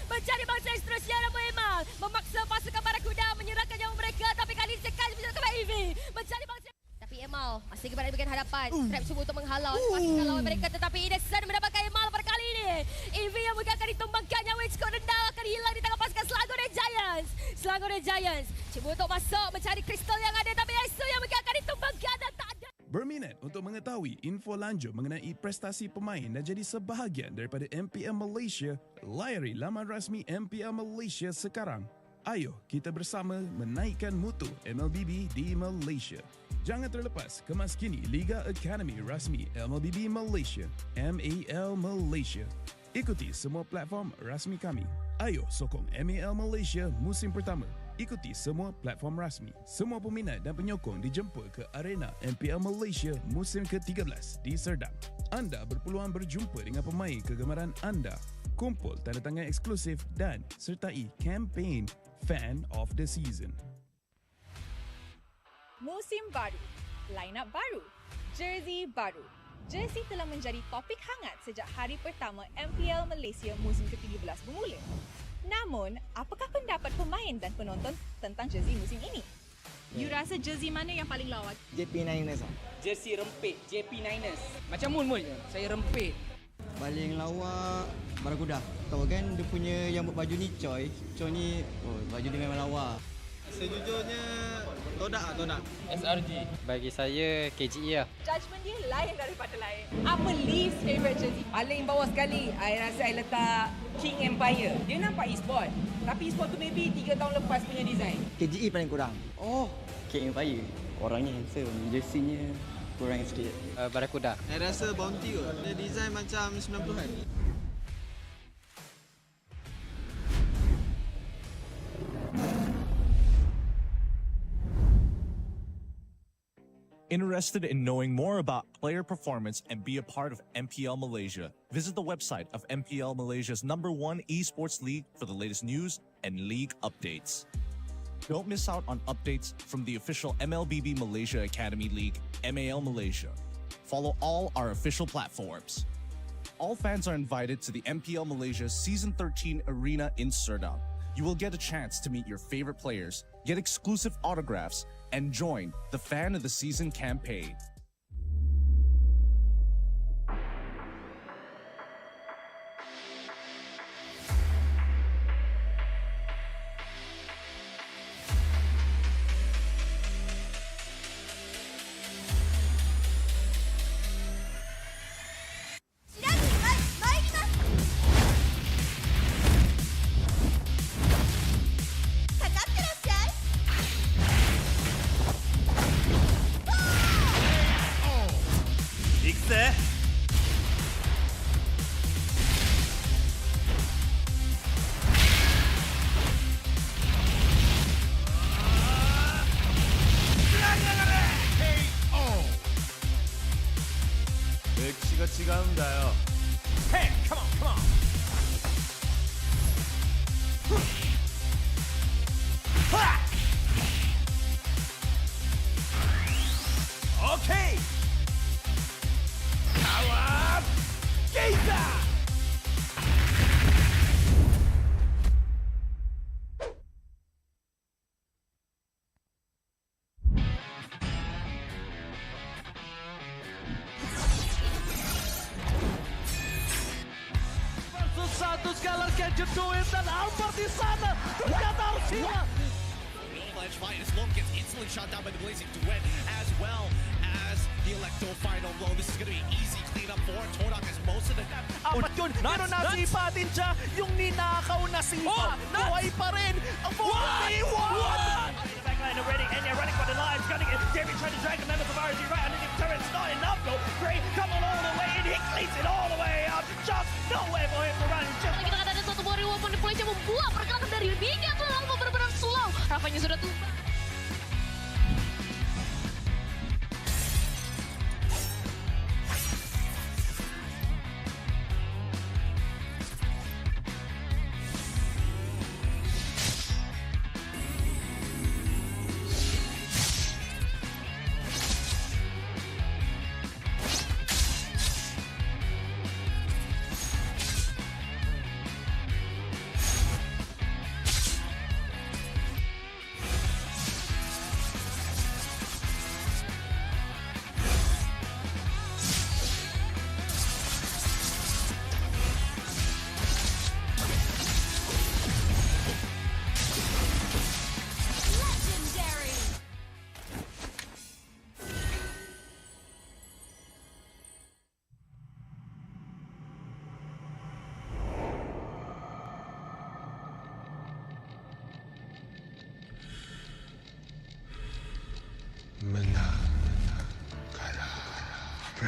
Mencari bangsa yang seterusnya. Namun memang memaksa pasukan Barracuda menyerahkan nyawa mereka. Tapi kali ini sekali bisa kembali EV. Mencari bangsa. Tapi Emal masih berada di bahagian hadapan. Trap cuba untuk menghalau pasukan lawan mereka. Tetapi Innocent mendapatkan Emal pada kali ini. EV yang mungkin akan ditumbangkan. Nyawa cukup rendah. Akan hilang di tangan pasukan Selangor Red Giants. Selangor Red Giants cuba untuk masuk mencari kristal yang ada. Tapi Esu yang mungkin akan ditumbangkan dan tak ada. Berminat untuk mengetahui info lanjut mengenai prestasi pemain dan jadi sebahagian daripada MPL Malaysia? Layari laman rasmi MPL Malaysia sekarang. Ayo kita bersama menaikkan mutu MLBB di Malaysia. Jangan terlepas kemaskini Liga Academy rasmi MLBB Malaysia, MAL Malaysia. Ikuti semua platform rasmi kami. Ayo sokong MAL Malaysia musim pertama. Ikuti semua platform rasmi. Semua peminat dan penyokong dijemput ke arena MPL Malaysia musim ke-13 di Serdang. Anda berpeluang berjumpa dengan pemain kegemaran anda, kumpul tanda tangan eksklusif dan sertai kempen Fan of the Season. Musim baru, line-up baru, jersey baru. Jersey telah menjadi topik hangat sejak hari pertama MPL Malaysia musim ke-13 bermula. Namun, apakah pendapat pemain dan penonton tentang jersey musim ini? You rasa jersey mana yang paling lawa? JP Niners lah. Jersey rempit, JP Niners. Macam Moon je, saya rempit. Paling lawa Barracuda. Tahu kan dia punya yang buat baju ni Choi. Choi ni, baju dia memang lawa. Sejujurnya Todak. SRG. Bagi saya KGE lah. Judgement dia lain daripada lain. Apa least favourite jersey? Paling bawah sekali, I rasa I letak King Empire. Dia nampak Esports. Tapi Esports tu maybe 3 tahun lepas punya design. KGE paling kurang. Oh, King Empire. Orangnya handsome. Jersey-nya kurang sikit. Barracuda. Saya rasa Bountee kot. Dia design macam 90-an. Interested in knowing more about player performance and be a part of MPL Malaysia? Visit the website of MPL Malaysia's #1 esports league for the latest news and league updates. Don't miss out on updates from the official MLBB Malaysia Academy League, MAL Malaysia. Follow all our official platforms. All fans are invited to the MPL Malaysia Season 13 Arena in Serdang. You will get a chance to meet your favorite players, get exclusive autographs, and join the Fan of the Season campaign. Hey, come on. Okay. Power Gazer. Satu sekali Jeduin dan Albert di sana. Ternyata harus hilang. Avalanche fight as Lom gets instantly shot down by the Blazing Duet, as well as the Electro final blow. This is going to be easy cleanup for Todak as most of the... Apat yun, pero nasipa din siya. Yung ninakaw na sipa. Buhay pa rin. Ang buhay! Backline already, and they're running for the lives. Gunning it. David trying to drag the members of RG right underneath the turret. It's not enough though. Gray coming all the way in. He cleans it all the way up. Just nowhere for him to run. Just... Kita kata ada satu warrior weapon di Malaysia membuat pergerakan dari Biga tuh lalu benar-benar slow. Rafanya sudah tumbang.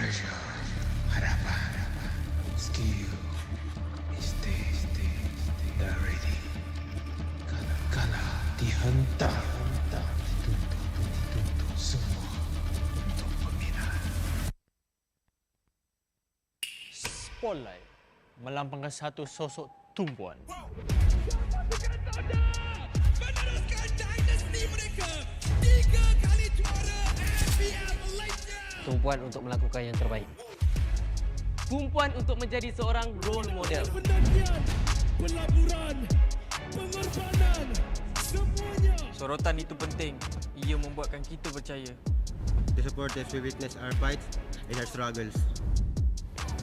Pressure, harapan, skill, stay ready. Kala dihentak, dituntut semua untuk peminat. Spotlight melampangkan satu sosok tumpuan. Tumpuan untuk melakukan yang terbaik. Tumpuan untuk menjadi seorang role model. Pelaburan, pengorbanan, semuanya. Sorotan itu penting. Ia membuatkan kita percaya. The supporters will witness our fights and our struggles.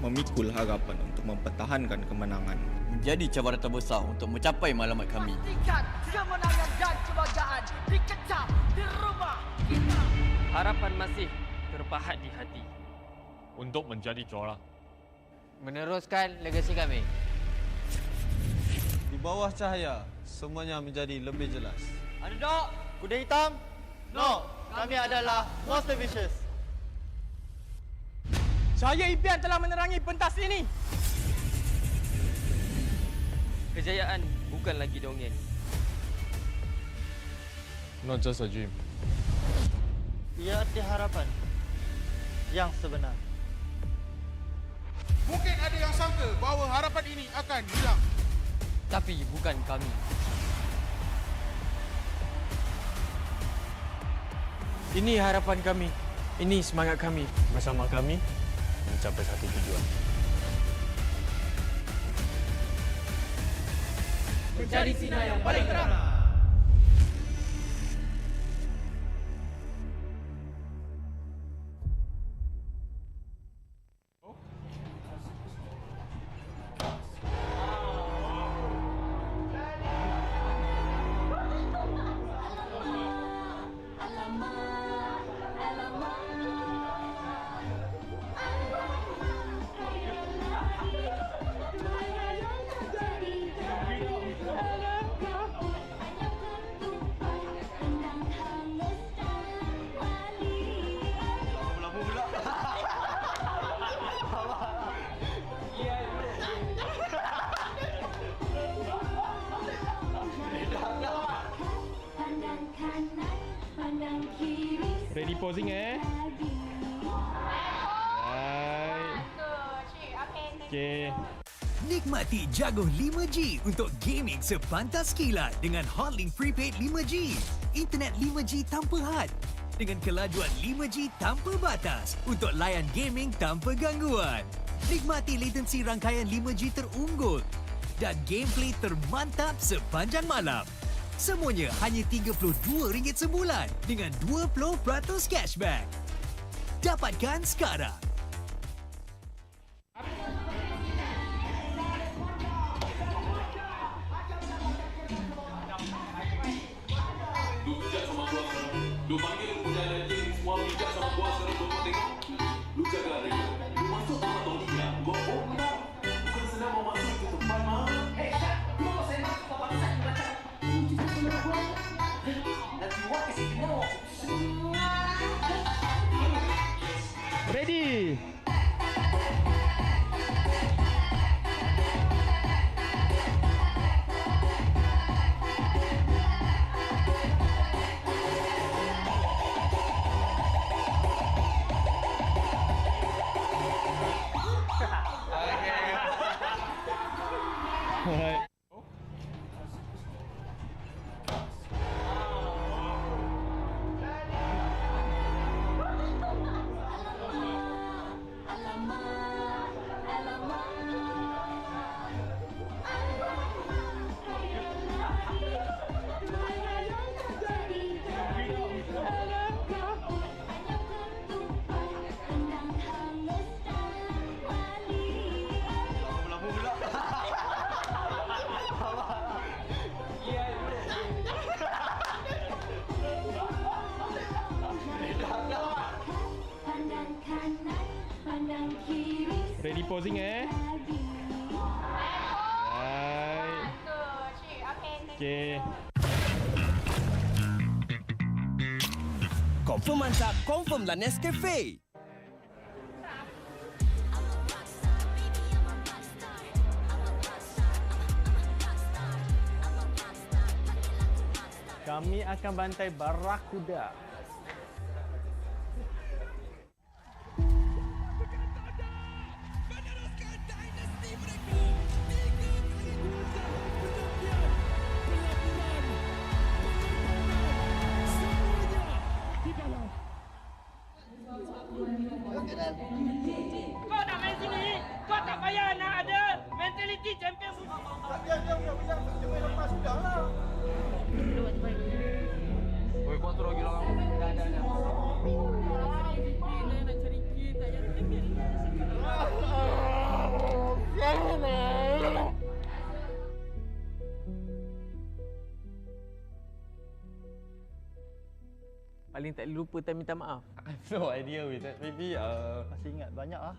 Memikul harapan untuk mempertahankan kemenangan. Menjadi cabaran terbesar untuk mencapai matlamat kami. Pastikan kemenangan dan kebanggaan dikecap di rumah kita. Harapan masih terpahat di hati. Untuk menjadi juara. Meneruskan legasi kami. Di bawah cahaya, semuanya menjadi lebih jelas. Underdog, kuda hitam. No, kami adalah Monster Vicious. Cahaya impian telah menerangi pentas ini. Kejayaan bukan lagi dongeng. Not just a dream. Ia arti harapan yang sebenar. Mungkin ada yang sangka bahawa harapan ini akan hilang. Tapi bukan kami. Ini harapan kami. Ini semangat kami. Bersama kami mencapai satu tujuan. Mencari sinar yang paling terang. Ready posing Right. Okay. Nikmati jaguh 5G untuk gaming sepantas kilat dengan Hotlink Prepaid 5G. Internet 5G tanpa had dengan kelajuan 5G tanpa batas untuk layan gaming tanpa gangguan. Nikmati latensi rangkaian 5G terunggul dan gameplay termantap sepanjang malam. Semuanya hanya RM32 sebulan dengan 20% cashback. Dapatkan sekarang. Lu panggil punya anjing semua bijak sama gua sekarang gua mau tengok. Lu jaga dia. Lu masuk atau tidak? Gua bombak. Bukan senang mau masuk ke tempat mah. Hey, Syah, lu mau saya masuk ke bangsa di macam nanti gua kasih kenal. Ready. Alright. Ready posing Right. Okay. Confirm mantap, confirm lah Nescafe. kami akan bantai Barracuda. Kau nak main sini, kau tak payah nak ada mentality champion. Biar main lepas sudah lah. Oi, kau terus gila kamu. Dah. Nak cari key, tak payah tinggal. Paling tak lupa time minta maaf. I have no idea with that. Maybe Masih ingat banyak ah.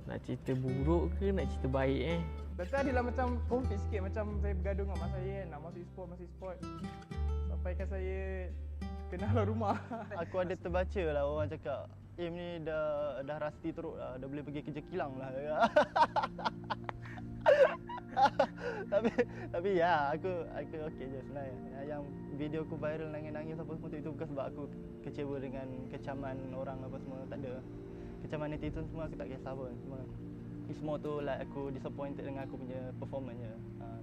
Nak cerita buruk ke nak cerita baik Betul adalah macam konflik sikit, macam saya bergaduh dengan mak saya nak masuk e-sport. Sampaikan saya kenal rumah. Aku ada terbaca lah orang cakap, Im ni dah rasti teruk lah, dah boleh pergi kerja kilang lah. tapi ya, aku okey je sebenarnya. Yang video aku viral nangis-nangis apa semua tu, itu bukan sebab aku kecewa dengan kecaman orang apa semua, tak ada. Kecaman netizen semua aku tak kisah pun. Semua tu like aku disappointed dengan aku punya performance je.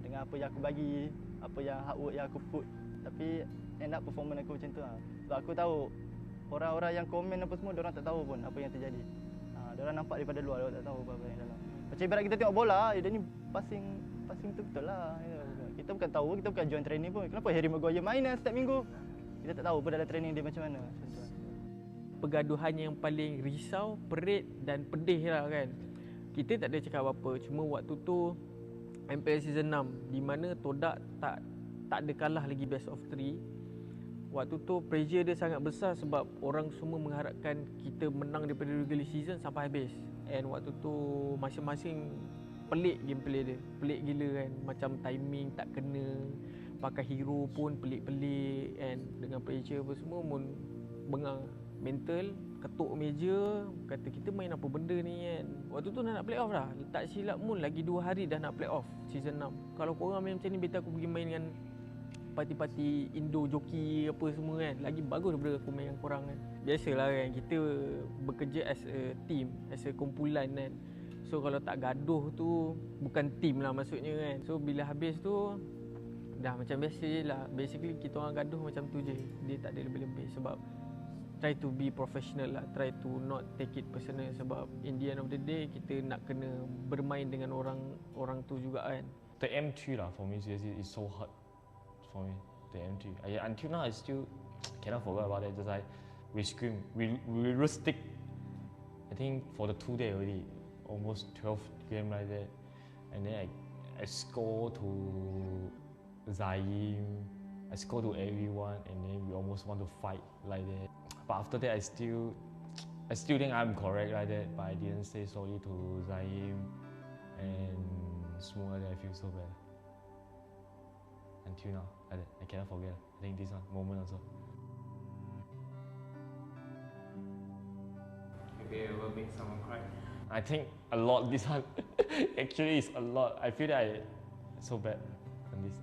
Dengan apa yang aku bagi, apa yang hard work yang aku put. Tapi end up performance aku macam tu lah. Sebab aku tahu orang-orang yang komen apa semua, diorang tak tahu pun apa yang terjadi. Diorang nampak daripada luar, diorang tak tahu apa yang dalam. Macam ibarat kita tengok bola, dia ni passing betul lah. Kita bukan tahu, kita bukan join training pun. Kenapa Harry Maguire main setiap minggu? Kita tak tahu pun dalam training dia macam mana. Pergaduhan yang paling risau, perit dan pedih lah kan. Kita tak ada cakap apa-apa, cuma waktu tu MPL season 6 di mana Todak tak ada kalah lagi best of 3. Waktu tu pressure dia sangat besar sebab orang semua mengharapkan kita menang daripada regular season sampai habis. And waktu tu masing-masing pelik gameplay dia. Pelik gila kan. Macam timing tak kena. Pakai hero pun pelik-pelik. And dengan pressure apa semua pun bengang. Mental, ketuk meja, kata kita main apa benda ni kan. Waktu tu nak play off dah. Tak silap pun lagi 2 hari dah nak play off season 6. Kalau korang main macam ni, better aku pergi main dengan parti-parti Indo joki apa semua kan. Lagi bagus daripada aku main dengan korang kan. Biasalah kan, kita bekerja as a team, as a kumpulan kan. So kalau tak gaduh tu bukan team lah maksudnya kan. So bila habis tu dah macam biasa je lah. Basically kita orang gaduh macam tu je. Dia tak ada lebih-lebih sebab try to be professional lah. Try to not take it personal sebab in the end of the day kita nak kena bermain dengan orang tu juga kan. The M3 lah for me seriously is so hard for me. The M3. Until now I still cannot forget about it. Just like we scream, we rustic. I think for the 2 days already, almost 12 game like that. And then I score to Zaim, I score to everyone, and then we almost want to fight like that. But after that, I still think I'm correct like that, but I didn't say sorry to Zaim and semua. I feel so bad until now. Like that, I cannot forget. I think this one moment also. Maybe it will make someone cry. I think a lot. This one actually is a lot. I feel that I so bad on this.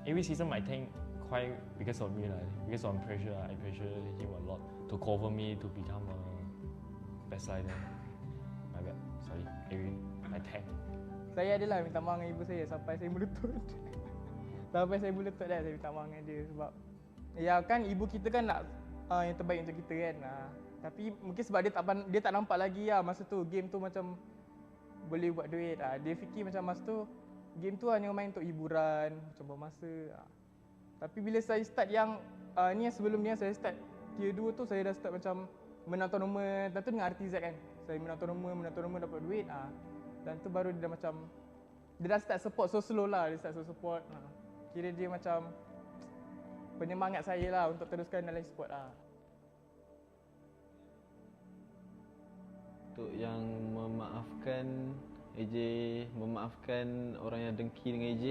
Every season I think quite because of me lah. Because of pressure, I pressure him a lot to cover me to become a best slider. My bad. Sorry. I tank. Saya adalah minta maaf dengan ibu saya sampai saya melutut. Sampai saya melutut dah saya minta maaf dengan dia sebab ya kan ibu kita kan nak yang terbaik untuk kita kan. Tapi mungkin sebab dia tak nampak lagi lah masa tu game tu macam boleh buat duit. Dia fikir macam masa tu game tu hanya main untuk hiburan, macam bermasa. Tapi bila saya start yang ni yang sebelum ni saya start tier 2 tu, saya dah start macam menang tournament. Dan tu dengan RTZ kan. Saya menang tournament dapat duit. Dan tu baru dia dah macam dia dah start support so slow lah. Dia start support. Kira dia macam penyemangat saya lah untuk teruskan dalam e-sport lah. Untuk yang memaafkan AJ, memaafkan orang yang dengki dengan AJ.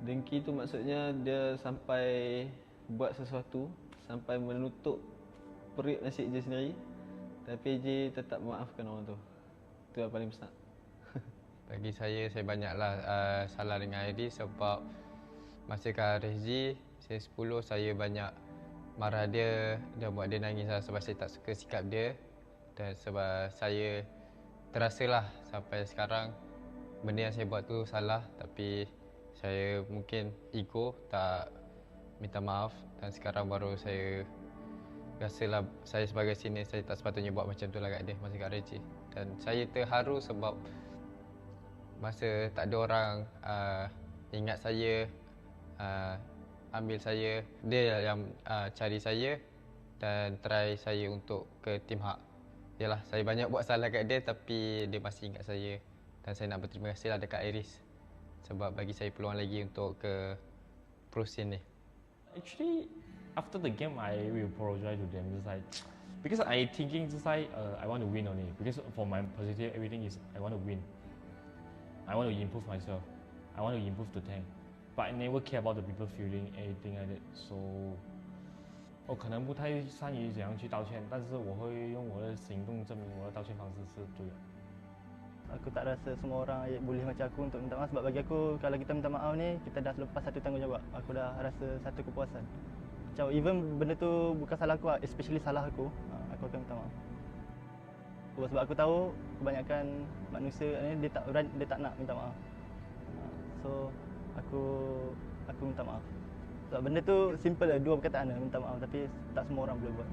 Dengki tu maksudnya dia sampai buat sesuatu, sampai menutup perut nasi AJ sendiri. Tapi AJ tetap memaafkan orang tu. Itu yang paling besar. Bagi saya banyaklah salah dengan AJ sebab Masa kat RSG, season 10 saya banyak marah dia dan buat dia nangis lah sebab saya tak suka sikap dia. Dan sebab saya terasalah sampai sekarang benda yang saya buat tu salah, tapi saya mungkin ego tak minta maaf dan sekarang baru saya rasalah saya sebagai senior saya tak sepatutnya buat macam tu lah kat dia masa kat RSG. Dan saya terharu sebab masa tak ada orang ingat saya, ambil saya, dia yang cari saya dan try saya untuk ke tim hak. Yalah, saya banyak buat salah kat dia tapi dia masih ingat saya dan saya nak berterima kasih lah dekat Iris sebab bagi saya peluang lagi untuk ke pro scene ni. Actually, after the game, I will apologize to them. Just like, because I thinking just like I want to win only. Because for my positive, everything is I want to win. I want to improve myself. I want to improve the tank. But I never care about the people feeling anything like that. So, 我可能不太善于怎样去道歉，但是我会用我的行动证明我的道歉方式是对的。 Aku tak rasa semua orang boleh macam aku untuk minta maaf sebab bagi aku kalau kita minta maaf ni kita dah lepas satu tanggungjawab. Aku dah rasa satu kepuasan. Macam even benda tu bukan salah aku, especially salah aku akan minta maaf. Sebab aku tahu kebanyakan manusia ni dia tak nak minta maaf. So aku minta maaf. Sebab benda tu simple lah, dua perkataan lah, minta maaf, tapi tak semua orang boleh buat.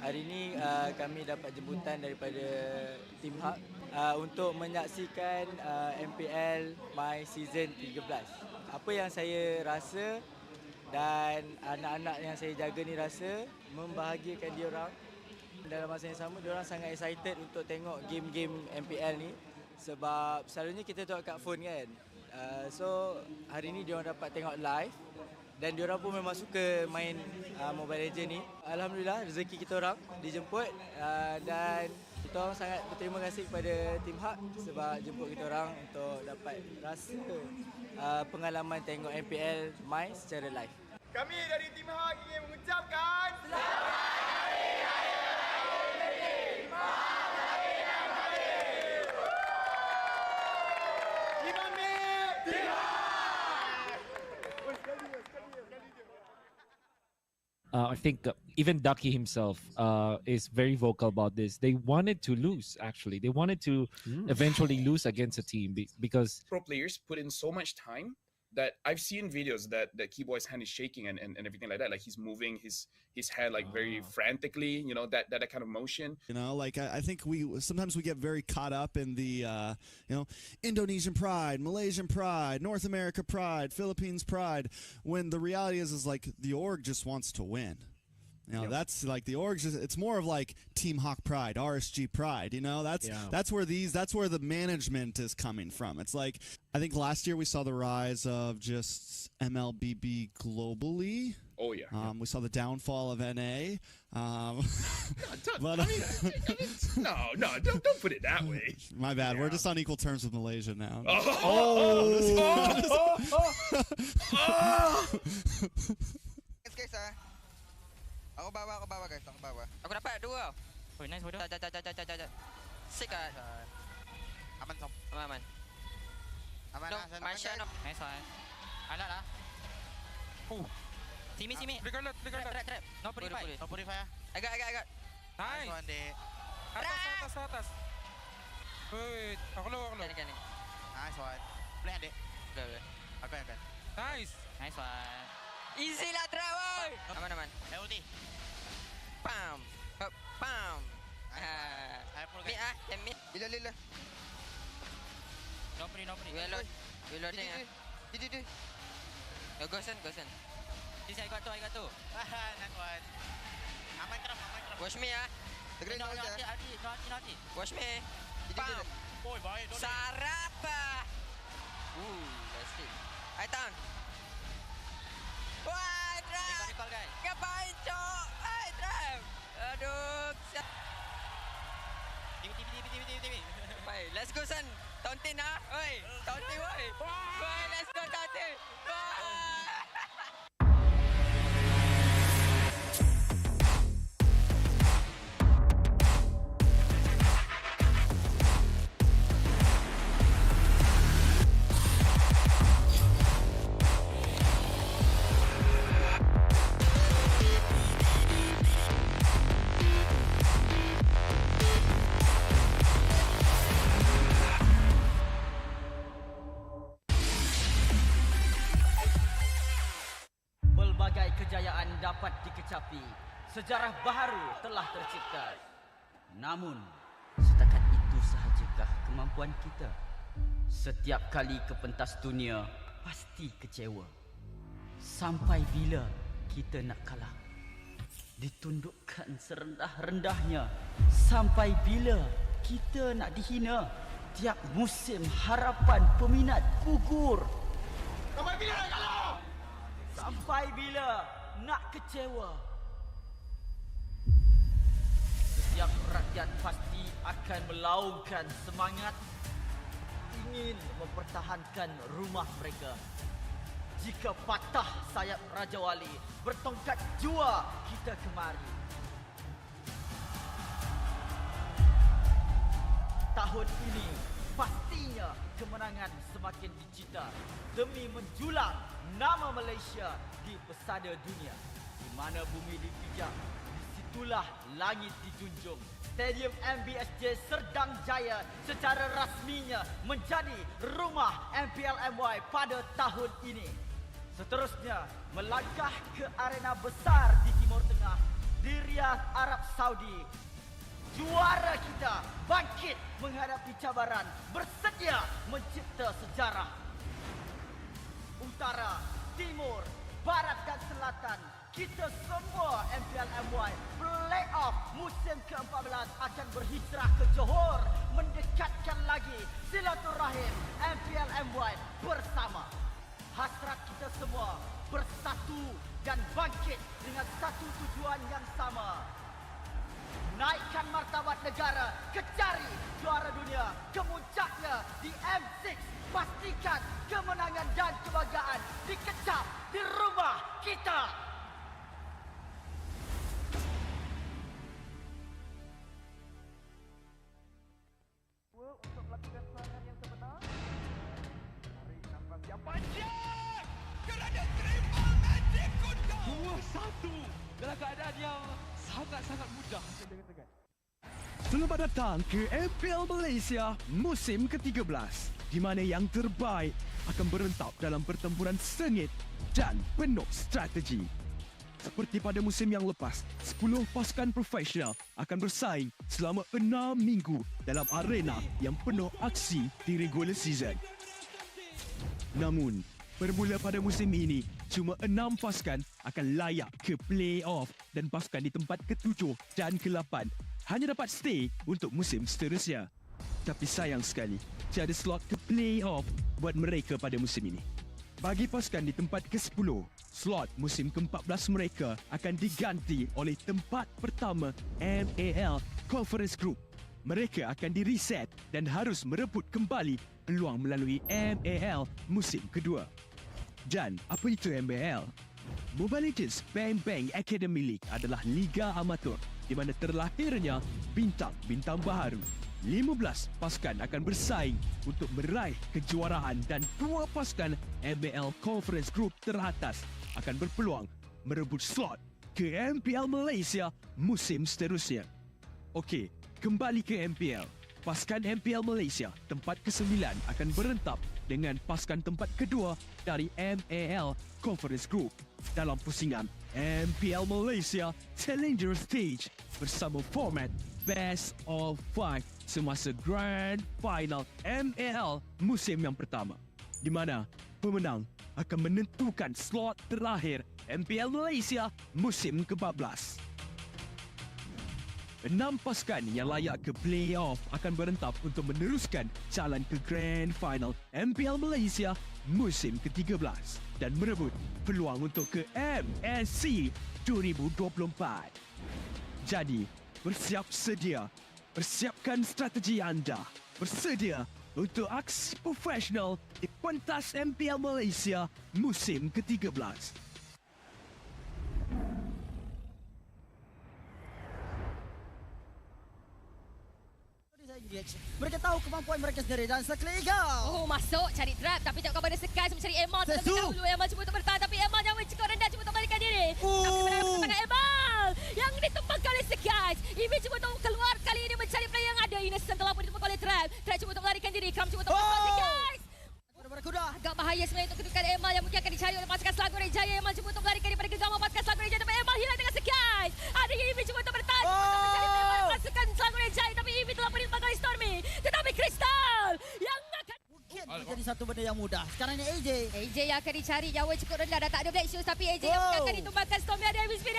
Hari ini kami dapat jemputan daripada tim Hak untuk menyaksikan MPL My Season 13. Apa yang saya rasa dan anak-anak yang saya jaga ni rasa membahagiakan diorang. Dalam masa yang sama diorang sangat excited untuk tengok game-game MPL ni sebab selalunya kita tengok kat phone kan. So hari ni diorang dapat tengok live. Dan diorang pun memang suka main Mobile Legends ni. Alhamdulillah rezeki kita orang dijemput dan kita orang sangat berterima kasih kepada tim Hak sebab jemput kita orang untuk dapat rasa pengalaman tengok MPL My secara live. Kami dari tim Hak ingin mengucapkan selamat hari raya Idul Fitri. Maafkan kami. Imam Tim Hak. I think even Ducky himself is very vocal about this. They wanted to lose, actually. They wanted to eventually lose against a team because... Pro players put in so much time that I've seen videos that Keyboy's hand is shaking and everything like that. Like he's moving his hand like very frantically, you know, that kind of motion. You know, like I think sometimes we get very caught up in the, you know, Indonesian pride, Malaysian pride, North America pride, Philippines pride, when the reality is like the org just wants to win. You know, that's like the org. It's more of like Team Hawk pride, RSG pride. You know, that's where the management is coming from. It's like I think last year we saw the rise of just MLBB globally. Oh yeah. We saw the downfall of NA. But no, don't put it that way. My bad. We're just on equal terms with Malaysia now. Aku bawa guys, aku bawa. Aku dapat dua. Oh, nice bodoh. Jat. Sick ah. Aman Tom. Aman. Aman lah. Masya no. Nice one. Alat lah. Simi. Trap. No purify. I got. Nice one deh. Atas. Wait, aku lu. Nice one. Play deh. Aku yang kan. Nice one. Easy lah trap boy. Aman. Ulti. Pam. Mid ah, mid. Lila. No pre. Reload ni ah. Di. Gosen. This I got two. Nice one. Aman trap. Watch me ah. No, watch me. Pam. Boy, Sarapa. Let's see. I turn. Wah, trap. Ngapain, cok? Trap. Aduh. kejayaan dapat dikecapi. Sejarah baharu telah tercipta. Namun, setakat itu sahajakah kemampuan kita? Setiap kali ke pentas dunia, pasti kecewa. Sampai bila kita nak kalah? Ditundukkan serendah-rendahnya. Sampai bila kita nak dihina? Tiap musim harapan peminat gugur. Sampai bila nak kalah? Sampai bila nak kecewa? Setiap rakyat pasti akan melaungkan semangat, ingin mempertahankan rumah mereka. Jika patah sayap Raja Wali, bertongkat jua kita kemari. Tahun ini pastinya kemenangan semakin dicita demi menjulang nama Malaysia di pesada dunia. Di mana bumi dipijak, disitulah langit dijunjung. Stadium MBSJ Serdang Jaya secara rasminya menjadi rumah MPL MY pada tahun ini. Seterusnya, melangkah ke arena besar di Timur Tengah, di Riyadh, Arab Saudi. Juara kita bangkit menghadapi cabaran, bersedia mencipta sejarah. Utara, Timur, Barat dan Selatan, kita semua MPL MY Playoff musim ke-14 akan berhijrah ke Johor, mendekatkan lagi silaturahim MPL MY bersama. Hasrat kita semua bersatu dan bangkit dengan satu tujuan yang sama. Naikkan martabat negara, kecari juara dunia, kemuncaknya di M6. Pastikan kemenangan dan kebanggaan dikecap di rumah kita. Untuk melakukan serangan yang sebenar. Tarik nafas yang panjang. Kerana terima magic kuda. 2-1 dalam keadaan yang sangat-sangat mudah. Selamat datang ke MPL Malaysia musim ke-13, di mana yang terbaik akan berentap dalam pertempuran sengit dan penuh strategi. Seperti pada musim yang lepas, 10 pasukan profesional akan bersaing selama 6 minggu dalam arena yang penuh aksi di regular season. Namun, bermula pada musim ini, cuma 6 pasukan akan layak ke play-off dan pasukan di tempat ke-7 dan ke-8 hanya dapat stay untuk musim seterusnya. Tapi sayang sekali, tiada slot ke play-off buat mereka pada musim ini. Bagi pasukan di tempat ke-10, slot musim ke-14 mereka akan diganti oleh tempat pertama MAL Conference Group. Mereka akan di-reset dan harus merebut kembali peluang melalui MAL musim kedua. Dan apa itu MPL? Mobile Legends Bang Bang Academy League adalah liga amatur di mana terlahirnya bintang-bintang baharu. 15 pasukan akan bersaing untuk meraih kejuaraan dan 2 pasukan MPL Conference Group teratas akan berpeluang merebut slot ke MPL Malaysia musim seterusnya. Okey, kembali ke MPL. Pasukan MPL Malaysia tempat ke-9 akan berentap dengan pasukan tempat kedua dari MAL Conference Group dalam pusingan MPL Malaysia Challenger Stage bersama format Best of 5 semasa Grand Final MAL musim yang pertama, di mana pemenang akan menentukan slot terakhir MPL Malaysia musim ke-14. 6 pasukan yang layak ke play-off akan berentap untuk meneruskan jalan ke Grand Final MPL Malaysia musim ke-13 dan merebut peluang untuk ke MSC 2024. Jadi, bersiap sedia. Persiapkan strategi anda. Bersedia untuk aksi profesional di pentas MPL Malaysia musim ke-13. Mereka tahu kemampuan mereka sendiri dan sekeliga. Oh, masuk cari trap tapi tak kabar Sekai cuma cari Emal terlebih dahulu. Emal cuba untuk bertahan tapi Emal jangan cukup rendah cuba untuk balikan diri. Tapi berada bersama Emal yang ditembak oleh Sekai. Imi cuba untuk keluar kali ini mencari player yang ada. Innocent telah pun ditembak oleh Trap. Trap cuba untuk melarikan diri. Kram cuba untuk bertahan Sekai. Barracuda agak bahaya sebenarnya untuk kedudukan Emal yang mungkin akan dicari oleh pasukan Selangor Red Giants. Emal cuba untuk melarikan daripada genggaman pasukan jadi satu benda yang mudah. Sekarang ni AJ. AJ yang akan dicari, nyawa cukup rendah dan tak ada black shoes, tapi AJ yang akan ditumbangkan. Stormy ada Davis Speed.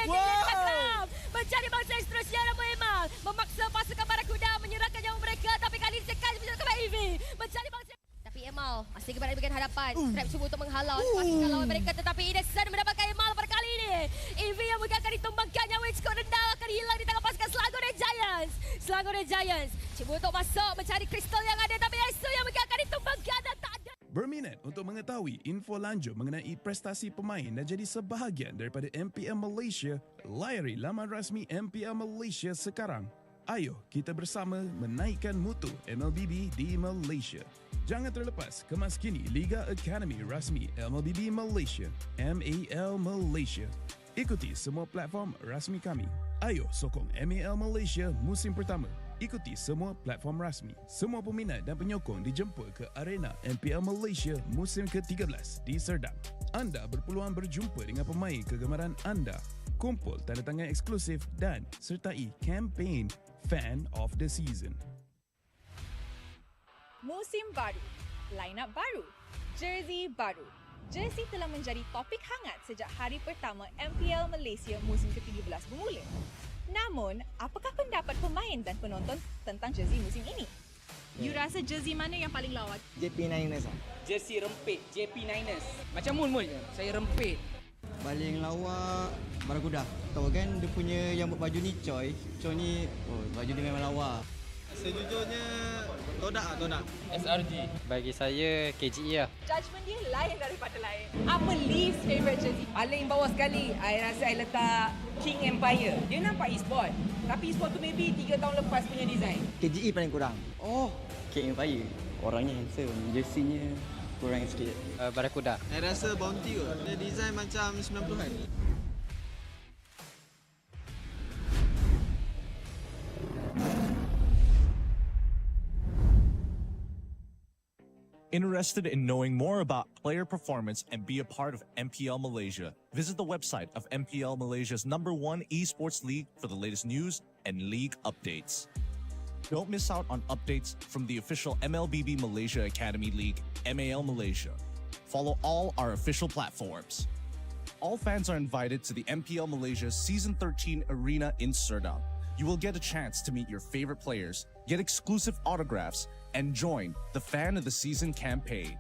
Mencari bangsa yang seterusnya, namun Emal memaksa pasukan Barracuda menyerahkan nyawa mereka, tapi kali ini sekali pasukan EV mencari bangsa. Tapi Emal masih berada di bahagian hadapan. Trap cuba untuk menghalau pasukan lawan mereka, tetapi Innocent mendapatkan Emal pada kali ini. EV yang mungkin akan ditumbangkan, nyawa yang cukup rendah akan hilang di tangan pasukan Selangor Red Giants. Selangor Red Giants cuba untuk masuk mencari kristal yang ada, tapi Esu yang mungkin akan ditumbangkan dan tak ada. Berminat untuk mengetahui info lanjut mengenai prestasi pemain dan jadi sebahagian daripada MPL Malaysia? Layari laman rasmi MPL Malaysia sekarang. Ayo kita bersama menaikkan mutu MLBB di Malaysia. Jangan terlepas kemas kini Liga Academy rasmi MLBB Malaysia, MAL Malaysia. Ikuti semua platform rasmi kami. Ayo sokong MAL Malaysia musim pertama. Ikuti semua platform rasmi. Semua peminat dan penyokong dijemput ke arena MPL Malaysia musim ke-13 di Serdang. Anda berpeluang berjumpa dengan pemain kegemaran anda, kumpul tanda tangan eksklusif dan sertai kempen Fan of the Season. Musim baru, line-up baru, jersey baru. Jersey telah menjadi topik hangat sejak hari pertama MPL Malaysia musim ke-13 bermula. Namun, apakah pendapat pemain dan penonton tentang jersey musim ini? You rasa jersey mana yang paling lawa? JP Niners lah. Jersey rempit, JP Niners. Macam Moon je, saya rempit. Paling lawa Barracuda. Tahu kan dia punya yang buat baju ni Choi. Choi ni, baju dia memang lawa. Sejujurnya Todak. SRG. Bagi saya KGE lah. Judgement dia lain daripada lain. Apa least favourite jersey? Paling bawah sekali, I rasa I letak King Empire. Dia nampak Esports. Tapi Esports tu maybe 3 tahun lepas punya design. KGE paling kurang. Oh, King Empire. Orangnya handsome, jersey-nya kurang sikit. Barracuda. Saya rasa Bountee kot. Dia design macam 90-an. Interested in knowing more about player performance and be a part of MPL Malaysia? Visit the website of MPL Malaysia's #1 esports league for the latest news and league updates. Don't miss out on updates from the official MLBB Malaysia Academy League, MAL Malaysia. Follow all our official platforms. All fans are invited to the MPL Malaysia Season 13 Arena in Serdang. You will get a chance to meet your favorite players, get exclusive autographs, and join the Fan of the Season campaign.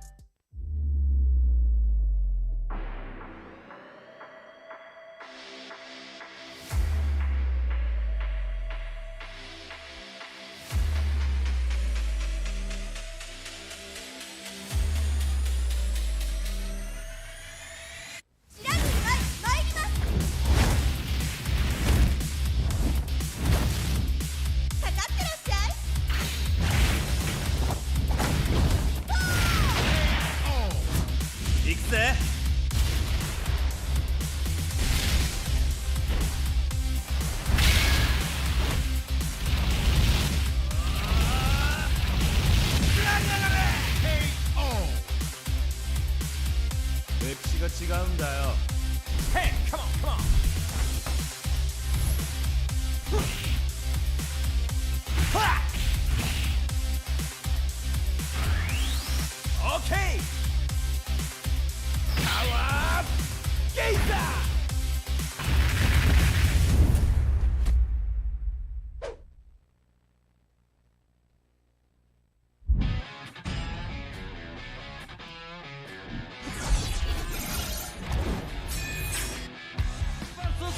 Hey, come on. Okay. Power Gazer.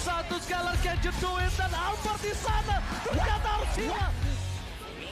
Satu Scalar can you do it? Dan Albert di sana ternyata harus hilang.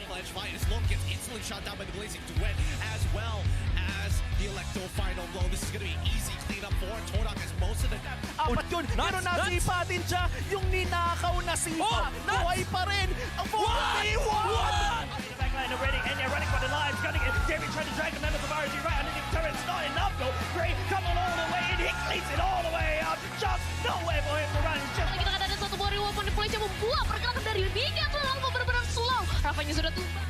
Avalanche fight as Lone gets instantly shot down by the Blazing Duet, as well as the Electro final blow. This is going to be easy cleanup for Todak as most of the... Apat yun, pero nasipa din siya yung ninakaw na sipa. Buhay pa rin ang Bountee. The backline already, and they're running for the lives. Gunning it, David trying to drag the members of RG right underneath the turret. It's not enough though. Gray coming all the way in, he cleans it all the way up. Just nowhere for him to run. Kita kata ada satu warrior walaupun Malaysia membuat pergerakan dari minyak lalu benar-benar slow. Rafanya sudah tumbang.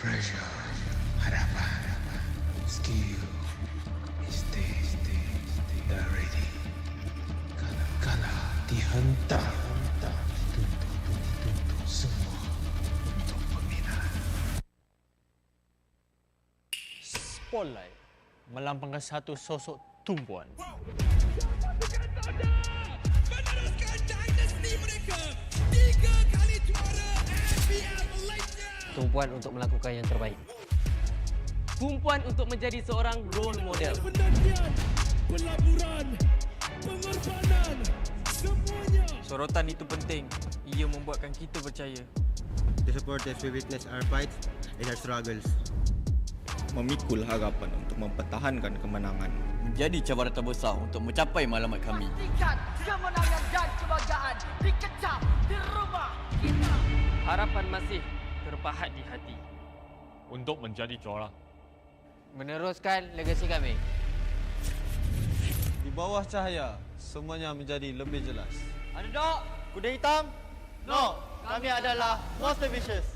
Pressure, harapan, skill, stay ready. Kala dihantar semua untuk peminat. Spotlight melampangkan satu sosok tumpuan. Meneruskan dinasti mereka 3 kali juara MPL Malaysia. Tumpuan untuk melakukan yang terbaik. Tumpuan untuk menjadi seorang role model. Penantian, pelaburan, pengorbanan, semuanya. Sorotan itu penting. Ia membuatkan kita percaya. The supporters will witness our fights and our struggles. Memikul harapan untuk mempertahankan kemenangan. Menjadi cabaran terbesar untuk mencapai matlamat kami. Pastikan kemenangan dan kebanggaan dikecam di rumah kita. Harapan masih terpahat di hati. Untuk menjadi juara. Meneruskan legasi kami. Di bawah cahaya, semuanya menjadi lebih jelas. Underdog, kuda hitam. No, kami adalah Monster Vicious.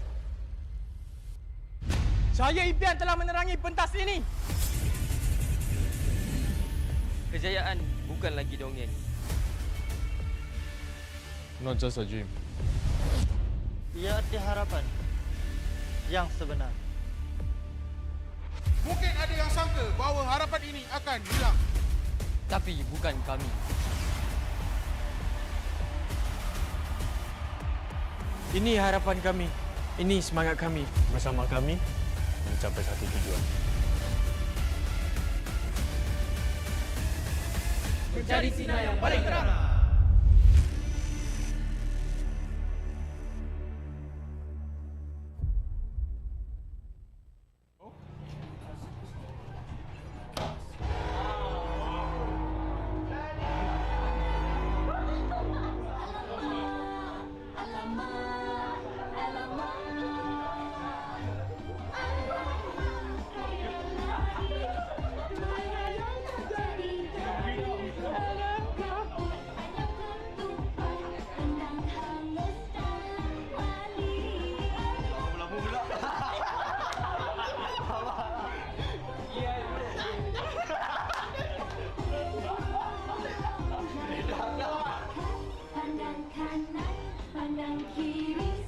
Cahaya impian telah menerangi pentas ini. Kejayaan bukan lagi dongeng. Not just a dream. Ia arti harapan yang sebenar. Mungkin ada yang sangka bahawa harapan ini akan hilang. Tapi bukan kami. Ini harapan kami. Ini semangat kami. Bersama kami, mencapai satu tujuan. Mencari sinar yang paling terang.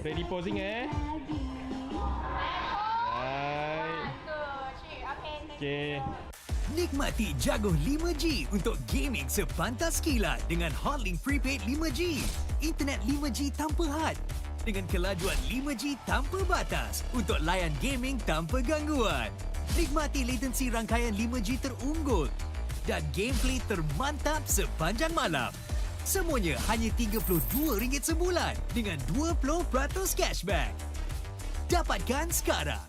Ready posing Right. Okay. Nikmati jaguh 5G untuk gaming sepantas kilat dengan Hotlink Prepaid 5G. Internet 5G tanpa had dengan kelajuan 5G tanpa batas untuk layan gaming tanpa gangguan. Nikmati latensi rangkaian 5G terunggul dan gameplay termantap sepanjang malam. Semuanya hanya RM32 sebulan dengan 20% cashback. Dapatkan sekarang.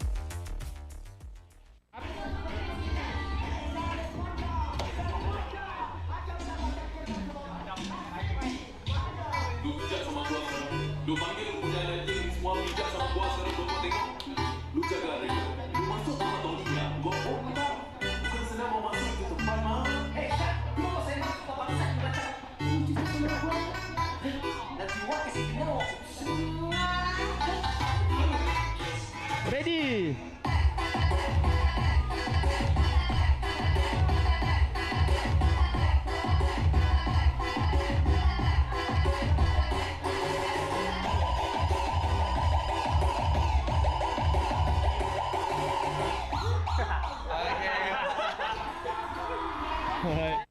Lu panggil punya legend semua bijak sama gua sekarang gua mau tengok. Lu jaga mereka. Lu masuk sama Todak. Gua tak. Bukan senang mau masuk ke tempat mah. Syah, lu mau saya masuk ke bangsat ni macam. Lu juga sama gua. Nanti gua kasi kena. Ready. Alright.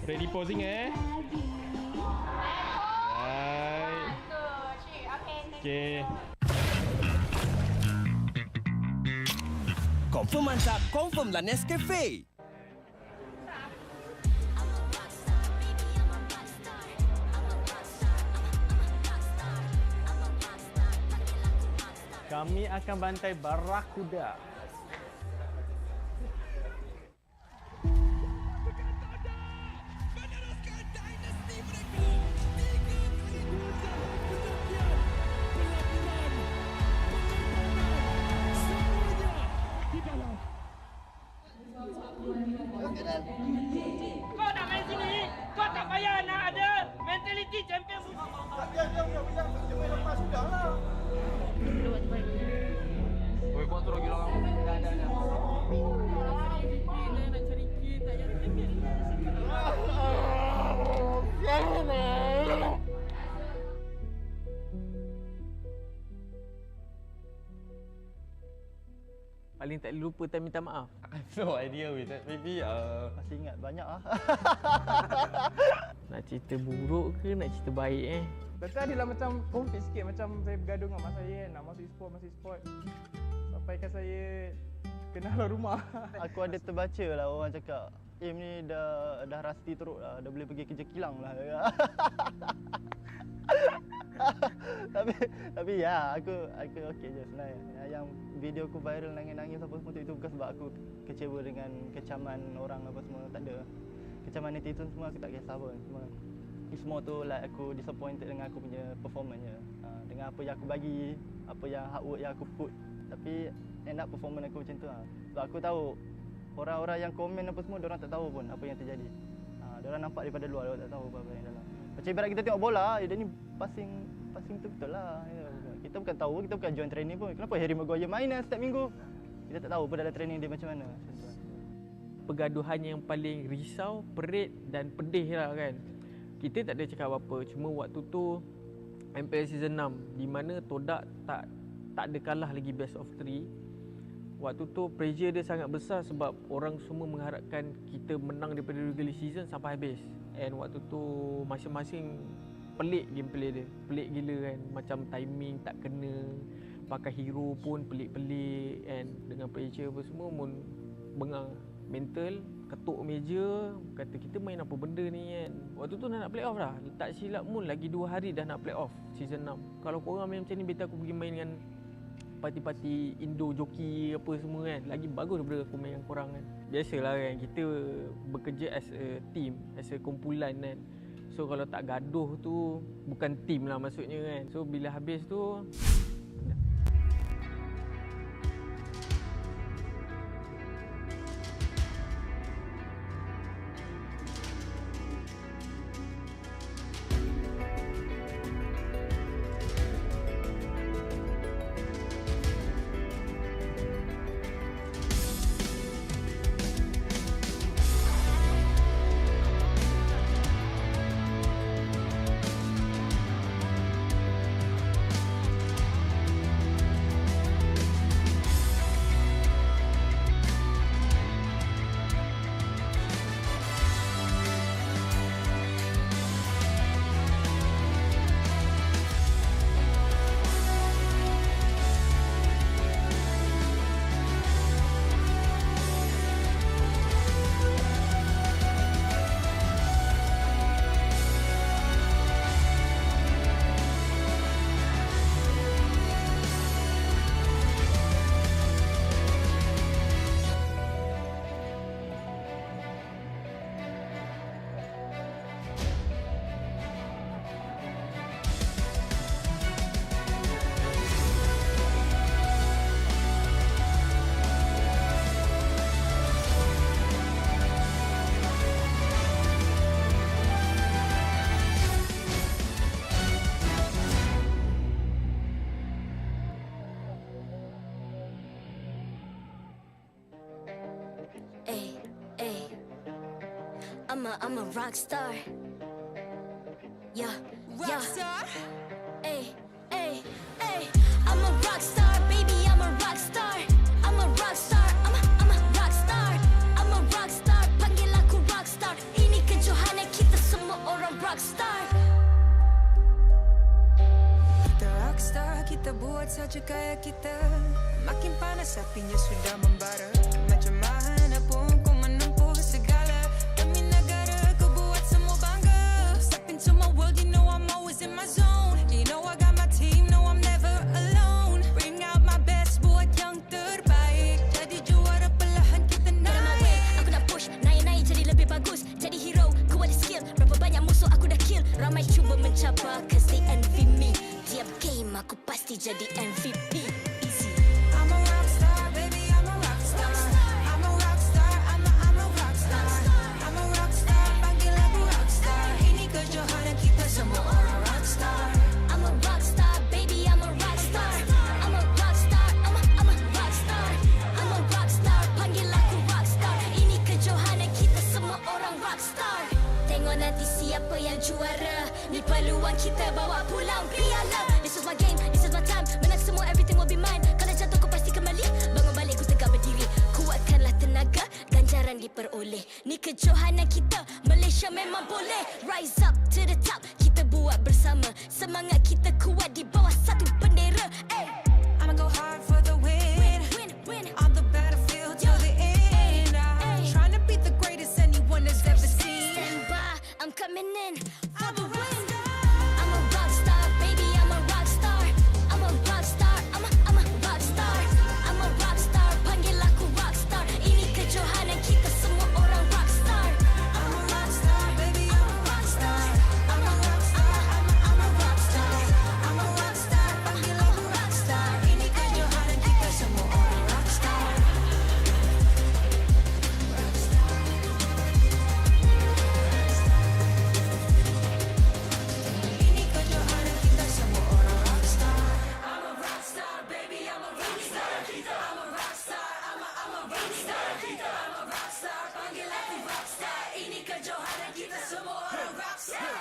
Ready posing Right. Okay. Confirm mantap, confirm lah Nescafe. Kami akan bantai Barracuda. Kau nak main sini, kau tak payah nak ada mentality champion. Dia lepas sudah lah. Oi, kau turun gila kamu. Dah. Nak cari kit, tak payah tiket. Paling tak lupa time minta maaf. I have no idea with that. Maybe Masih ingat banyak ah. Nak cerita buruk ke nak cerita baik Betul adalah macam conflict sikit, macam saya bergaduh dengan mak saya kan, nak masuk e-sport. Sampaikan saya kenal rumah. Aku ada terbaca lah orang cakap, ni dah rasti teruk lah, dah boleh pergi kerja kilang lah. tapi ya, aku okey je sebenarnya. Yang video aku viral nangis-nangis apa semua itu bukan sebab aku kecewa dengan kecaman orang apa semua, tak ada. Kecaman netizen semua aku tak kisah pun. Semua tu like aku disappointed dengan aku punya performance je. Dengan apa yang aku bagi, apa yang hard work yang aku put. Tapi end up performance aku macam tu lah. Sebab aku tahu orang-orang yang komen apa semua, diorang tak tahu pun apa yang terjadi. Diorang nampak daripada luar, diorang tak tahu apa yang dalam. Macam ibarat kita tengok bola, dia ni passing betul-betul lah. Kita bukan tahu, kita bukan join training pun. Kenapa Harry Maguire main setiap minggu? Kita tak tahu pun dalam training dia macam mana. Pergaduhan yang paling risau, perit dan pedih lah kan. Kita tak ada cakap apa-apa, cuma waktu tu MPL Season 6 di mana Todak tak ada kalah lagi best of 3. Waktu tu pressure dia sangat besar sebab orang semua mengharapkan kita menang daripada regular season sampai habis. And waktu tu masing-masing pelik gameplay dia. Pelik gila kan. Macam timing tak kena. Pakai hero pun pelik-pelik. And dengan pressure apa semua pun bengang. Mental, ketuk meja, kata kita main apa benda ni kan. Waktu tu nak play off dah. Tak silap pun lagi 2 hari dah nak play off season 6. Kalau korang main macam ni, better aku pergi main dengan parti-parti Indo joki apa semua kan. Lagi bagus daripada aku main dengan korang kan. Biasalah kan, kita bekerja as a team, as a kumpulan kan. So kalau tak gaduh tu bukan team lah maksudnya kan. So bila habis tu I'm a rock star. Yeah, rock star. Ay. I'm a rock star, baby. I'm a rock star. I'm a rock star. I'm a rock star. I'm a rock star. Panggil aku rock star. Ini kejohanan kita semua orang rock star. Kita rock star, kita buat saja gaya kita. Makin panas apinya sudah membara. Macam mana pun ku menempuh segala. Demi negara ku buat semua bangga. Step into my world, you know I'm always in my zone. You know I got my team, no I'm never alone. Bring out my bagus, jadi hero. Ku ada skill, berapa banyak musuh aku dah kill. Ramai cuba mencabar, cause they envy me. Tiap game aku pasti jadi MVP. Easy. I'm a rockstar, baby, I'm a rockstar. I'm a rockstar, I'm a rockstar. I'm a rockstar, panggil aku rockstar. Ini kejohanan kita semua orang rockstar. I'm a rockstar, baby, I'm a rockstar. I'm a rockstar, I'm a rockstar. I'm a rockstar, panggil aku rockstar. Ini kejohanan kita semua orang rockstar. Tengok nanti siapa yang juara. Ni peluang kita bawa pulang piala. This is my game, this is my time. Menang semua, everything will be mine. Kalau jatuh kau pasti kembali. Bangun balik ku tegak berdiri. Kuatkanlah tenaga, ganjaran diperoleh. Ni kejohanan kita, Malaysia memang boleh. Rise up to the top, kita buat bersama. Semangat kita kuat di bawah satu bendera. Hey. I'ma go hard for the win. Win. On the battlefield till the end. I'm trying to beat the greatest anyone has ever seen. Stand by, I'm coming in for the win. I'm a rockstar, baby, I'm a rockstar. I'm a rockstar, I'm a rockstar. I'm a rockstar, panggil aku rockstar. Ini kejohanan kita semua orang rockstar. I'm a rockstar, baby, I'm a rockstar. I'm a rockstar, I'm a rockstar. I'm a rockstar, panggil aku rockstar. Ini kejohanan kita semua orang rockstar. Ini kejohanan kita semua orang rockstar. I'm a rockstar, baby, I'm a rockstar. I'm a rockstar, I'm a rockstar. I'm a rockstar, panggil aku rockstar. Ini kejohanan kita semua orang rockstar.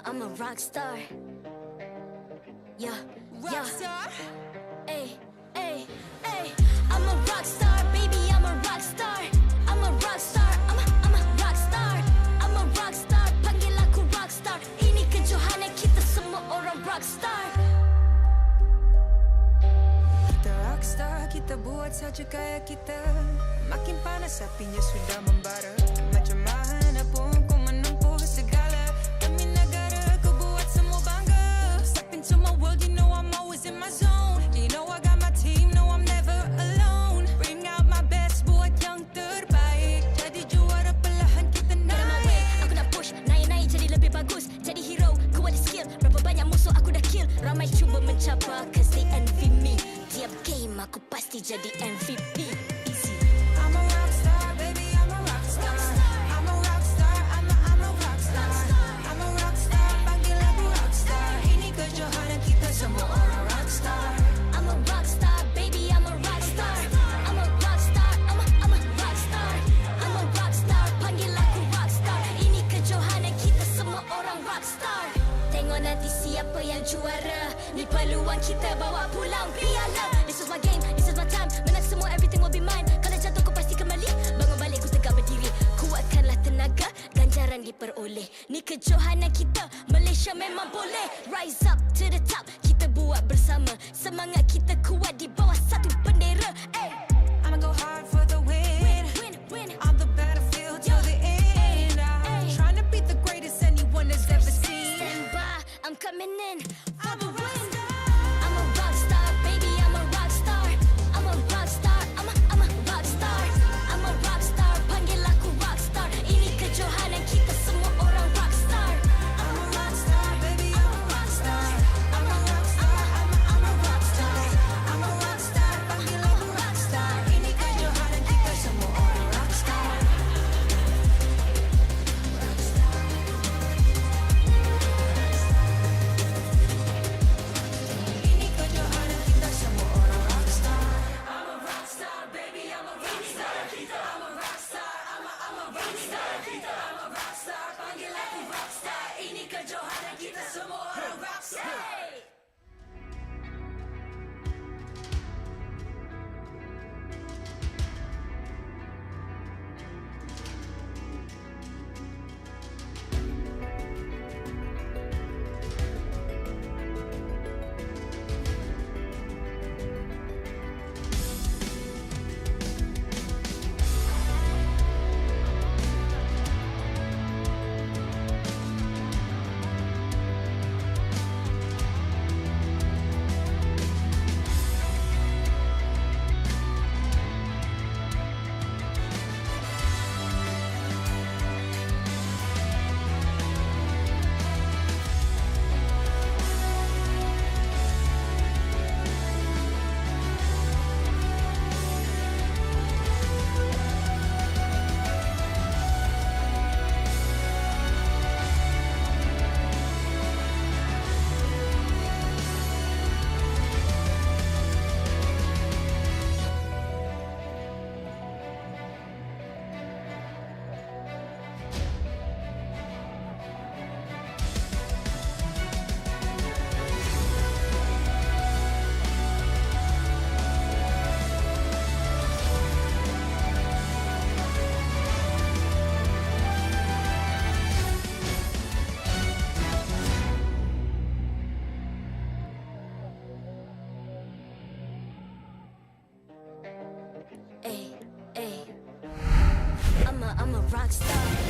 I'm a rockstar. Yeah. Rockstar? Ay. I'm a rockstar, baby, I'm a rockstar. I'm a rockstar, I'm a rockstar. I'm a rockstar, panggil aku rockstar. Ini kejohanan kita semua orang rockstar. Kita rockstar, kita buat saja gaya kita. Makin panas apinya sudah membara. Macam mana pun ku menempuh segala. Demi negara ku buat semua bangga. Step into my world, you know I'm always in my zone. You know I got my team, no I'm never alone. Bring out my best, buat yang terbaik. Jadi juara perlahan kita naik. Aku nak push, naik jadi lebih bagus. Jadi hero, ku ada skill. Berapa banyak musuh aku dah kill. Ramai cuba mencabar, cause they envy me. Tiap game aku pasti jadi MVP. Easy. I'm a rockstar, baby, I'm a rockstar. I'm a rockstar, I'm a rockstar. I'm a rockstar, panggil aku rockstar. Ini kejohanan kita semua orang rockstar. I'm a rockstar, baby, I'm a rockstar. I'm a rockstar, I'm a rockstar. I'm a rockstar, panggil aku rockstar. Ini kejohanan kita semua orang rockstar. Tengok nanti siapa yang juara. Ni peluang kita bawa pulang piala. This is my game, this is my time. Menang semua, everything will be mine. Kalau jatuh kau pasti kembali. Bangun balik ku tegak berdiri. Kuatkanlah tenaga, ganjaran diperoleh. Ni kejohanan kita, Malaysia memang boleh. Rise up to the top, kita buat bersama. Semangat kita kuat di bawah satu bendera. I'ma go hard for the win. On the battlefield till the end. I'm trying to beat the greatest anyone has ever seen. Stand by, I'm coming in for the win. I'm a rock star, baby, I'm a rock star. I'm a rock star, I'm a rock star. I'm a rock star, panggil aku rock star. Ini kejohanan kita semua orang rock star. I'm a rock star, baby, I'm a rock star. I'm a rock star, I'm a rock star. I'm a rock star, panggil aku rock star. Ini kejohanan kita semua orang rock star. Ini kejohanan kita semua orang rock star. I'm a rock star, baby, I'm a rock star. I'm a rock star, I'm a rock star. I'm a rock star, panggil aku rock star. Ini kejohanan kita semua orang rock star. I'm a rock star.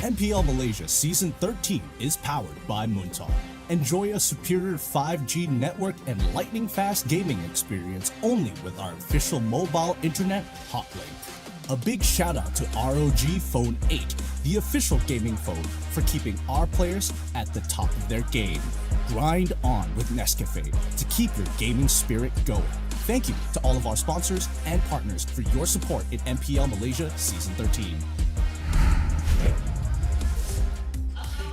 MPL Malaysia Season 13 is powered by Bountee. Enjoy a superior 5G network and lightning-fast gaming experience only with our official mobile internet hotlink. A big shout out to ROG Phone 8, the official gaming phone, for keeping our players at the top of their game. Grind on with Nescafe to keep your gaming spirit going. Thank you to all of our sponsors and partners for your support in MPL Malaysia Season 13.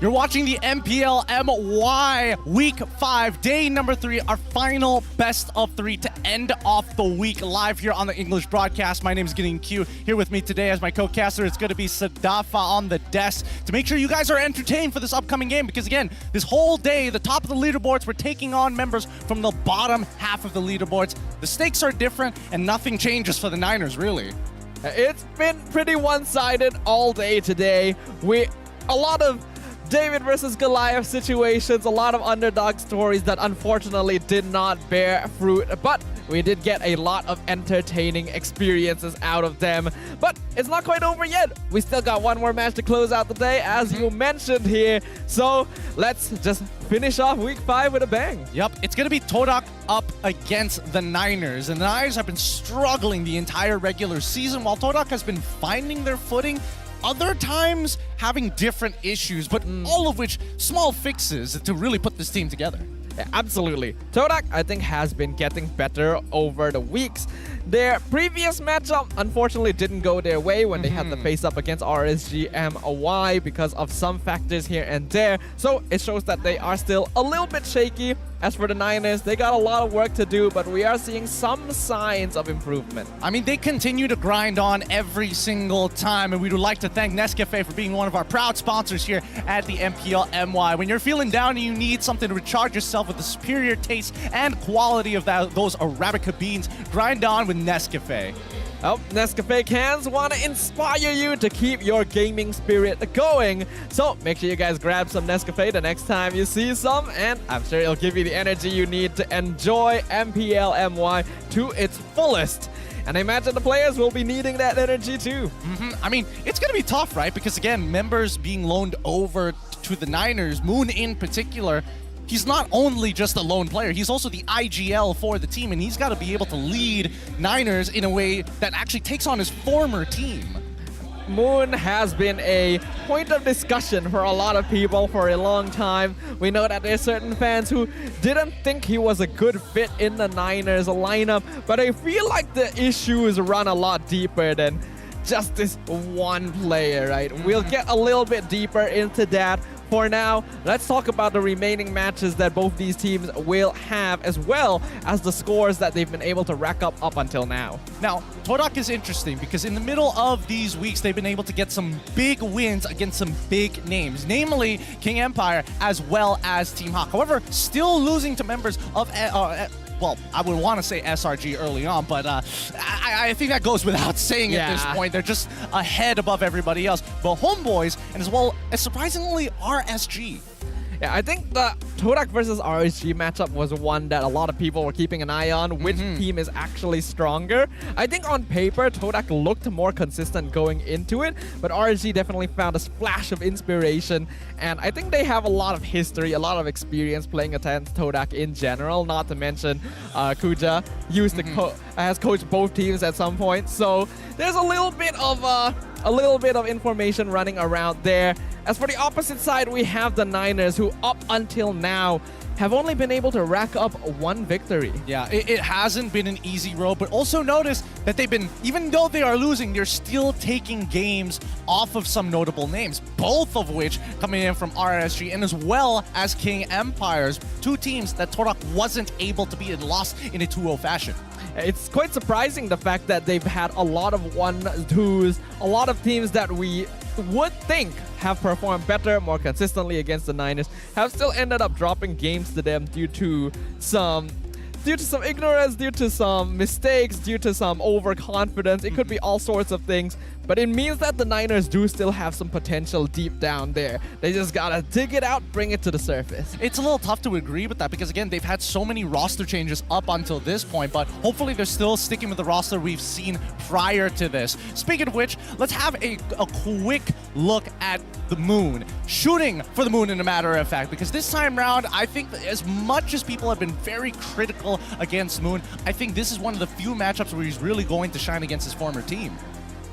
You're watching the MPL MY Week 5, day number 3, our final best of 3 to end off the week live here on the English broadcast. My name is Gideon Q. Here with me today as my co-caster, it's going to be Sadafa on the desk to make sure you guys are entertained for this upcoming game, because again, this whole day, the top of the leaderboards, we're taking on members from the bottom half of the leaderboards. The stakes are different and nothing changes for the Niners, really. It's been pretty one-sided all day today. A lot of David versus Goliath situations, a lot of underdog stories that unfortunately did not bear fruit, but we did get a lot of entertaining experiences out of them. But it's not quite over yet. We still got one more match to close out the day, as you mentioned here. So let's just finish off Week 5 with a bang. Yep, it's going to be Todak up against the Niners. And the Niners have been struggling the entire regular season, while Todak has been finding their footing. Other times having different issues, but all of which small fixes to really put this team together. Yeah, absolutely. Todak, I think, has been getting better over the weeks. Their previous matchup, unfortunately, didn't go their way when they had to face up against RSGMY because of some factors here and there. So it shows that they are still a little bit shaky. As for the Niners, they got a lot of work to do, but we are seeing some signs of improvement. I mean, they continue to grind on every single time, and we would like to thank Nescafe for being one of our proud sponsors here at the MPL MY. When you're feeling down and you need something to recharge yourself with the superior taste and quality of those Arabica beans, grind on with Nescafe. Oh, Nescafe cans want to inspire you to keep your gaming spirit going. So make sure you guys grab some Nescafe the next time you see some, and I'm sure it'll give you the energy you need to enjoy MPL MY to its fullest. And I imagine the players will be needing that energy too. I mean, it's going to be tough, right? Because again, members being loaned over to the Niners, Moon in particular, he's not only just a lone player, he's also the IGL for the team, and he's got to be able to lead Niners in a way that actually takes on his former team. Moon has been a point of discussion for a lot of people for a long time. We know that there's certain fans who didn't think he was a good fit in the Niners lineup, but I feel like the issues run a lot deeper than just this one player, right? We'll get a little bit deeper into that. For now, let's talk about the remaining matches that both these teams will have, as well as the scores that they've been able to rack up until now. Now, Todak is interesting because in the middle of these weeks, they've been able to get some big wins against some big names, namely King Empire as well as Team Hawk. However, still losing to members of well, I would want to say SRG early on, but I think that goes without saying at this point. They're just ahead above everybody else. But Homebois, and as well as surprisingly RSG. Yeah, I think the Todak versus RSG matchup was one that a lot of people were keeping an eye on. Which team is actually stronger? I think on paper, Todak looked more consistent going into it, but RSG definitely found a splash of inspiration, and I think they have a lot of history, a lot of experience playing against Todak in general, not to mention Kuja used to has coached both teams at some point, so there's a little bit of information running around there. As for the opposite side, we have the Niners, who up until now have only been able to rack up one victory. Yeah, it hasn't been an easy road, but also notice that they've been, even though they are losing, they're still taking games off of some notable names, both of which coming in from RSG and as well as King Empires, two teams that Todak wasn't able to beat and lost in a 2-0 fashion. It's quite surprising the fact that they've had a lot of 1-2s, a lot of teams that we would think have performed better, more consistently against the Niners, have still ended up dropping games to them due to some ignorance, due to some mistakes, due to some overconfidence. It could be all sorts of things, but it means that the Niners do still have some potential deep down there. They just gotta dig it out, bring it to the surface. It's a little tough to agree with that because, again, they've had so many roster changes up until this point, but hopefully they're still sticking with the roster we've seen prior to this. Speaking of which, let's have a quick look at the Moon. Shooting for the Moon, in a matter of fact, because this time round, I think that as much as people have been very critical against Moon, I think this is one of the few matchups where he's really going to shine against his former team.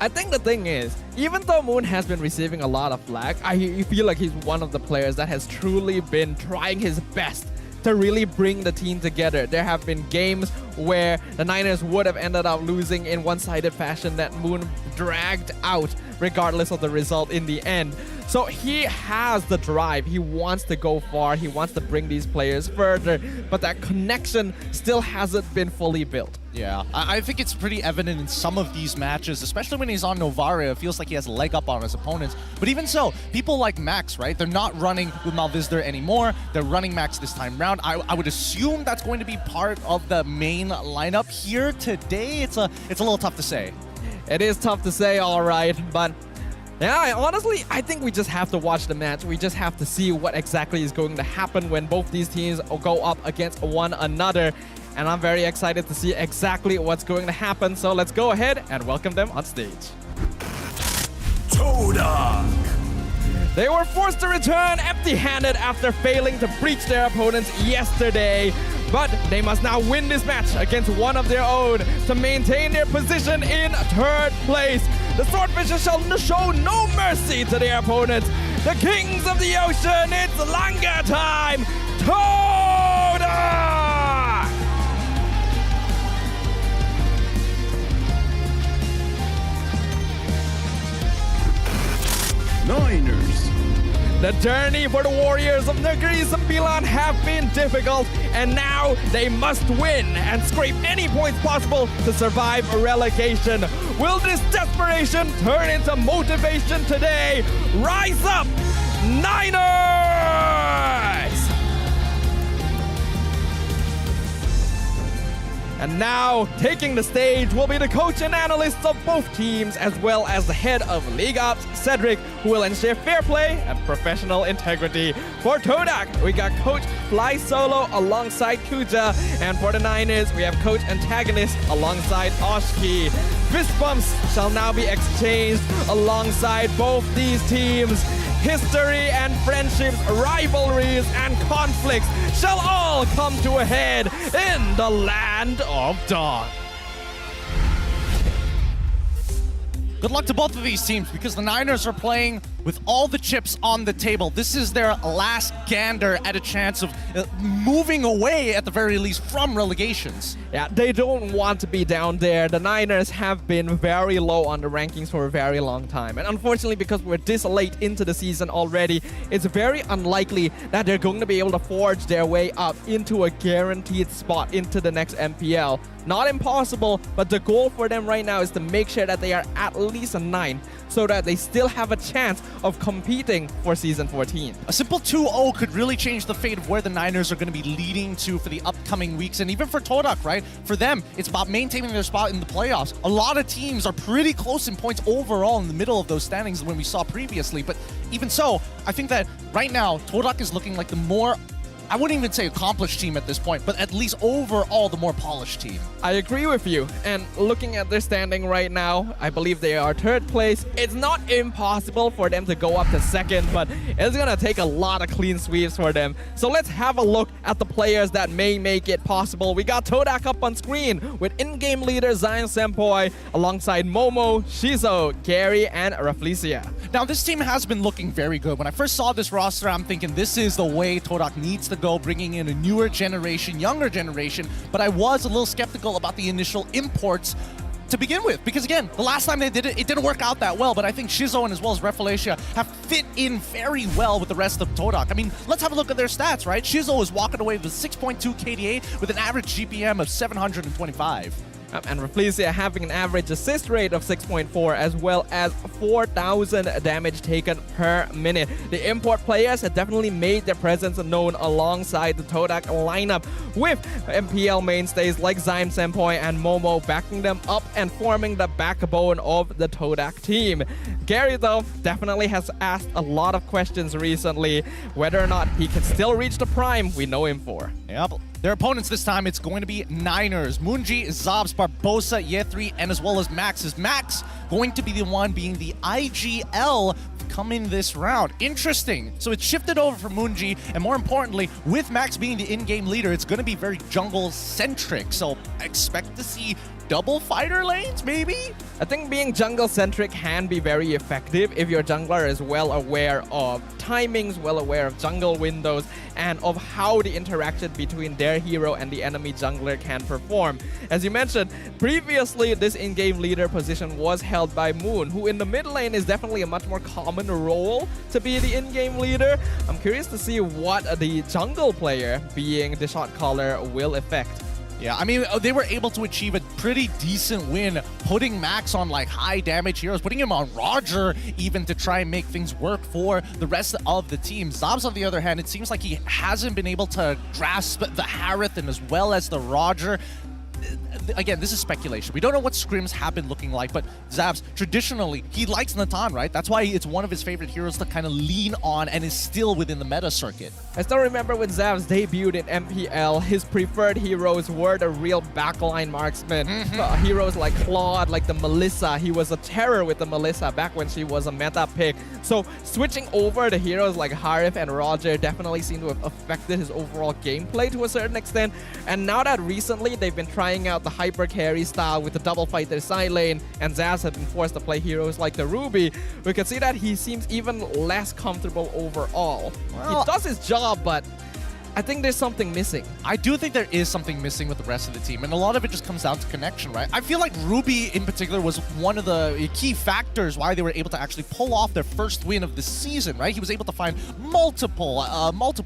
I think the thing is, even though Moon has been receiving a lot of flack, I feel like he's one of the players that has truly been trying his best to really bring the team together. There have been games where the Niners would have ended up losing in one-sided fashion that Moon dragged out regardless of the result in the end. So he has the drive. He wants to go far. He wants to bring these players further, but that connection still hasn't been fully built. Yeah, I think it's pretty evident in some of these matches, especially when he's on Novaria. It feels like he has a leg up on his opponents. But even so, people like Max, right? They're not running with Malvisdor anymore. They're running Max this time round. I would assume that's going to be part of the main lineup here today. It's a little tough to say. It is tough to say, all right, but yeah, honestly, I think we just have to watch the match. We just have to see what exactly is going to happen when both these teams go up against one another. And I'm very excited to see exactly what's going to happen. So let's go ahead and welcome them on stage. Todak! They were forced to return empty-handed after failing to breach their opponents yesterday. But they must now win this match against one of their own to maintain their position in third place. The Swordfishers shall show no mercy to their opponents. The Kings of the Ocean, it's Selangor time! Todak! Niners! The journey for the Warriors of Negeri Sembilan have been difficult, and now they must win and scrape any points possible to survive relegation. Will this desperation turn into motivation today? Rise up, Niners! And now, taking the stage will be the coach and analysts of both teams, as well as the head of League Ops, Cedric, who will ensure fair play and professional integrity. For Todak, we got Coach Fly Solo alongside Kuja, and for the Niners, we have Coach Antagonist alongside Oshki. Fist bumps shall now be exchanged alongside both these teams. History and friendships, rivalries and conflicts shall all come to a head in the land of dawn. Good luck to both of these teams because the Niners are playing with all the chips on the table. This is their last gander at a chance of moving away, at the very least, from relegations. Yeah, they don't want to be down there. The Niners have been very low on the rankings for a very long time. And unfortunately, because we're this late into the season already, it's very unlikely that they're going to be able to forge their way up into a guaranteed spot into the next MPL. Not impossible, but the goal for them right now is to make sure that they are at least a 9 so that they still have a chance of competing for Season 14. A simple 2-0 could really change the fate of where the Niners are going to be leading to for the upcoming weeks. And even for Todak, right? For them, it's about maintaining their spot in the playoffs. A lot of teams are pretty close in points overall in the middle of those standings when we saw previously. But even so, I think that right now, Todak is looking like the more, I wouldn't even say accomplished team at this point, but at least overall the more polished team. I agree with you. And looking at their standing right now, I believe they are 3rd place. It's not impossible for them to go up to 2nd, but it's going to take a lot of clean sweeps for them. So let's have a look at the players that may make it possible. We got Todak up on screen with in-game leader Zion Senpai alongside Momo, Shizo, Gary, and Raflesia. Now, this team has been looking very good. When I first saw this roster, I'm thinking this is the way Todak needs to go, bringing in a newer generation, younger generation, but I was a little skeptical about the initial imports to begin with, because again, the last time they did it, it didn't work out that well, but I think Shizo and as well as Refalacia have fit in very well with the rest of Todak. I mean, let's have a look at their stats, right? Shizo is walking away with 6.2 KDA with an average GPM of 725. And Raflesia having an average assist rate of 6.4 as well as 4,000 damage taken per minute. The import players have definitely made their presence known alongside the Todak lineup, with MPL mainstays like Zion Senpai and Momo backing them up and forming the backbone of the Todak team. Gary, though, definitely has asked a lot of questions recently, whether or not he can still reach the prime we know him for. Yep. Their opponents this time, it's going to be Niners, Moonji, Zabs, Barbosa, Ye3, and as well as Max. Is Max going to be the one being the IGL coming this round? Interesting. So it's shifted over for Moonji, and more importantly, with Max being the in-game leader, it's going to be very jungle-centric. So expect to see double fighter lanes, maybe? I think being jungle-centric can be very effective if your jungler is well aware of timings, well aware of jungle windows, and of how the interaction between their hero and the enemy jungler can perform. As you mentioned, previously this in-game leader position was held by Moon, who in the mid lane is definitely a much more common role to be the in-game leader. I'm curious to see what the jungle player, being the shot caller, will affect. Yeah, I mean, they were able to achieve a pretty decent win, putting Max on like high damage heroes, putting him on Roger even to try and make things work for the rest of the team. Zabs, on the other hand, it seems like he hasn't been able to grasp the Harith and as well as the Roger. Again, this is speculation. We don't know what scrims have been looking like, but Zabs, traditionally, he likes Natan, right? That's why it's one of his favorite heroes to kind of lean on and is still within the meta circuit. I still remember when Zabs debuted in MPL, his preferred heroes were the real backline marksmen. Heroes like Claude, like the Melissa. He was a terror with the Melissa back when she was a meta pick. So switching over to heroes like Harith and Roger definitely seemed to have affected his overall gameplay to a certain extent. And now that recently they've been trying out the hyper carry style with the double fighter side lane, and Zabs have been forced to play heroes like the Ruby, we can see that he seems even less comfortable overall. Well, he does his job, but I think there's something missing. I do think there is something missing with the rest of the team, and a lot of it just comes down to connection, right? I feel like Ruby in particular was one of the key factors why they were able to actually pull off their first win of the season, right? He was able to find multiple,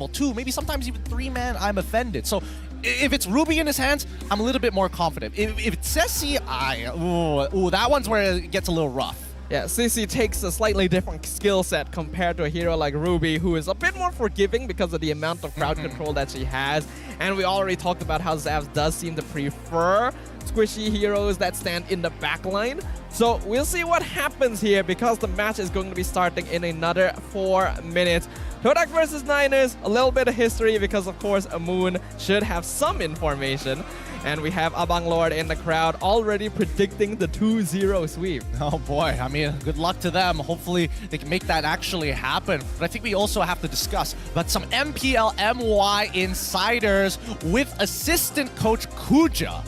2, maybe sometimes even 3-man I'm offended. So if it's Ruby in his hands, I'm a little bit more confident. If it's Ceci, that one's where it gets a little rough. Yeah, CC takes a slightly different skill set compared to a hero like Ruby, who is a bit more forgiving because of the amount of crowd control that she has. And we already talked about how Zavs does seem to prefer squishy heroes that stand in the backline. So we'll see what happens here because the match is going to be starting in another 4 minutes. Todak versus Niners, a little bit of history because of course Moon should have some information. And we have Abang Lord in the crowd already predicting the 2-0 sweep. Oh boy, I mean, good luck to them. Hopefully they can make that actually happen. But I think we also have to discuss about some MPL MY insiders with assistant coach Kuja.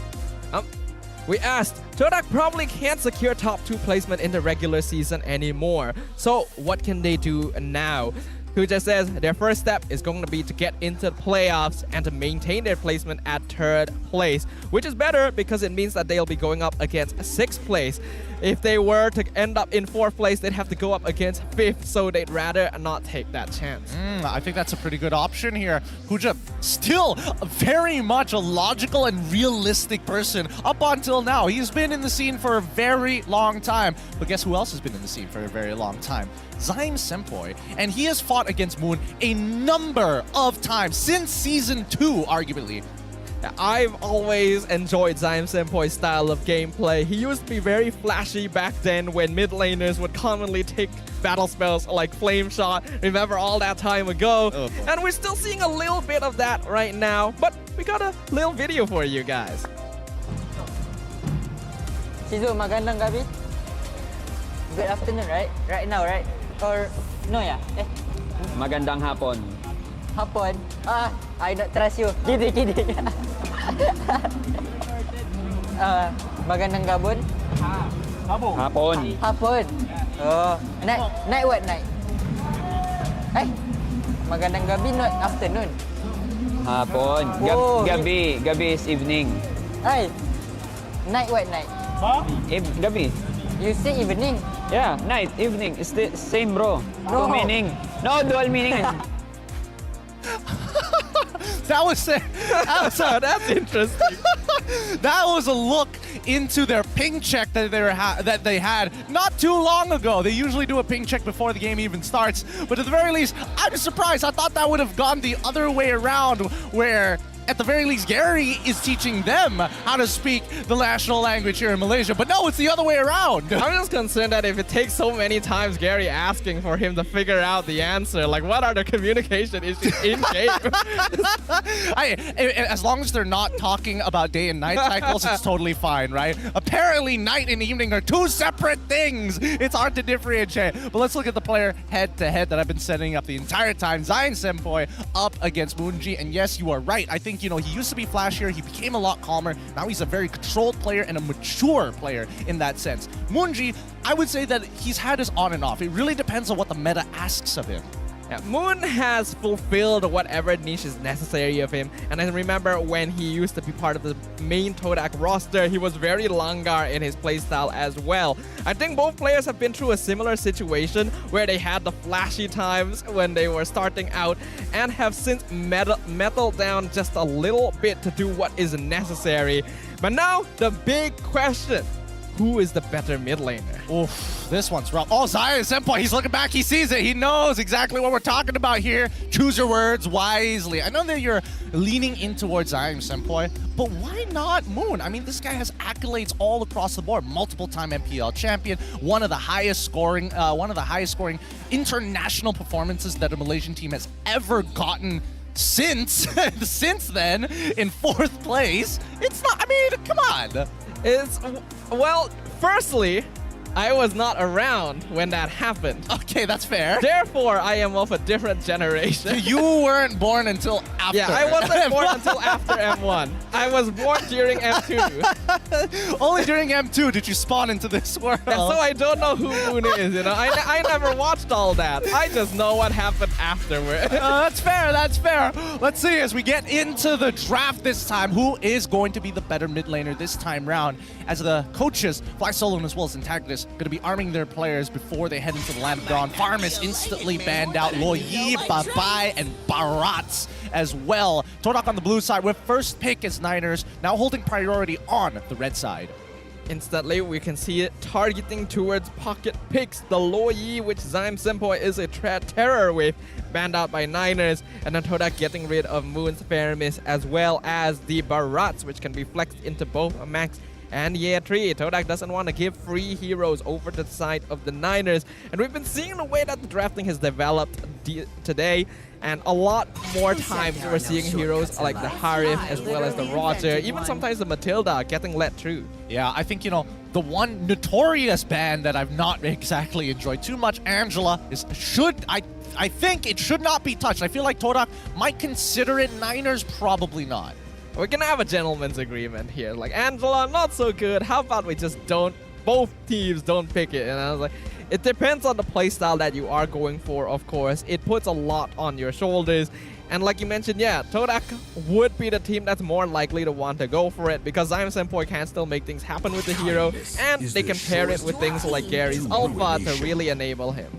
We asked, Todak probably can't secure top 2 placement in the regular season anymore. So what can they do now? Kuja says their first step is going to be to get into the playoffs and to maintain their placement at 3rd place, which is better because it means that they'll be going up against 6th place. If they were to end up in 4th place, they'd have to go up against 5th, so they'd rather not take that chance. I think that's a pretty good option here. Kuja, still very much a logical and realistic person up until now. He's been in the scene for a very long time. But guess who else has been in the scene for a very long time? Zyme Senpoi. And he has fought against Moon a number of times since Season 2, arguably. I've always enjoyed Zyme Senpoi's style of gameplay. He used to be very flashy back then when mid laners would commonly take battle spells like Flame Shot. Remember all that time ago? And we're still seeing a little bit of that right now, but we got a little video for you guys. Shizu, magandang gabi. Good afternoon, right? Right now, right? Or no, yeah? Magandang hapon. Hapon? I don't trust you. Kidding. Magandang gabon? Hapon. Hapon. Oh, night what night? Magandang gabi, not afternoon. Hapon. Gabi is evening. Night what night? Gabi. You say evening? Yeah, night, evening. It's the same, bro. No. Two meaning. No, dual meaning. That's interesting. That was a look into their ping check that they had not too long ago. They usually do a ping check before the game even starts. But at the very least, I'm surprised. I thought that would have gone the other way around, where at the very least, Gary is teaching them how to speak the national language here in Malaysia. But no, it's the other way around. I'm just concerned that if it takes so many times Gary asking for him to figure out the answer, like what are the communication issues in game? As long as they're not talking about day and night cycles, it's totally fine, right? Apparently, night and evening are 2 separate things. It's hard to differentiate. But let's look at the player head-to-head that I've been setting up the entire time. Zyme Senpoi up against Bountee. And yes, you are right. I think, you know, he used to be flashier. He became a lot calmer. Now he's a very controlled player and a mature player in that sense. Bountee, I would say that he's had his on and off. It really depends on what the meta asks of him. Yeah, Moon has fulfilled whatever niche is necessary of him. And I remember when he used to be part of the main Todak roster, he was very Langar in his playstyle as well. I think both players have been through a similar situation where they had the flashy times when they were starting out and have since metaled down just a little bit to do what is necessary. But now, the big question. Who is the better mid laner? Oof, this one's rough. Oh, Zyme Senpoi, he's looking back, he sees it. He knows exactly what we're talking about here. Choose your words wisely. I know that you're leaning in towards Zyme Senpoi, but why not Moon? I mean, this guy has accolades all across the board. Multiple-time MPL champion, one of the highest scoring international performances that a Malaysian team has ever gotten since then, in 4th place. It's not, I mean, come on. Well, firstly, I was not around when that happened. Okay, that's fair. Therefore, I am of a different generation. You weren't born until after. Yeah, I wasn't born until after M1. I was born during M2. Only during M2 did you spawn into this world. Yeah, so I don't know who Moon is, you know. I never watched all that. I just know what happened afterward. That's fair, that's fair. Let's see as we get into the draft this time, who is going to be the better mid laner this time round, as the coaches, Fly Solo as well as Antagonist, going to be arming their players before they head into the Land of Dawn. Farm is instantly banned out. Loyi, Babai, and Barats as well. Todak on the blue side with first pick as Niners, now holding priority on the red side. Instantly, we can see it targeting towards pocket picks. The Lo Yi, which Zyme Senpoi is a terror with, banned out by Niners. And then Todak getting rid of Moon's Faramis, as well as the Barats, which can be flexed into both Max and Year 3. Todak doesn't want to give free heroes over to the side of the Niners. And we've been seeing the way that the drafting has developed today. And a lot more times we're seeing heroes like the Harif as well as the Roger, even sometimes the Matilda getting let through. Yeah, I think, you know, the one notorious ban that I've not exactly enjoyed too much, Angela, I think it should not be touched. I feel like Todak might consider it. Niners, probably not. We're gonna have a gentleman's agreement here. Like, Angela, not so good. How about we just don't, both teams don't pick it? And I was like, it depends on the playstyle that you are going for, of course. It puts a lot on your shoulders. And like you mentioned, yeah, Todak would be the team that's more likely to want to go for it because Zyme Senpoi can still make things happen with the hero, and they can pair it with things like Gary's Alpha to really enable him.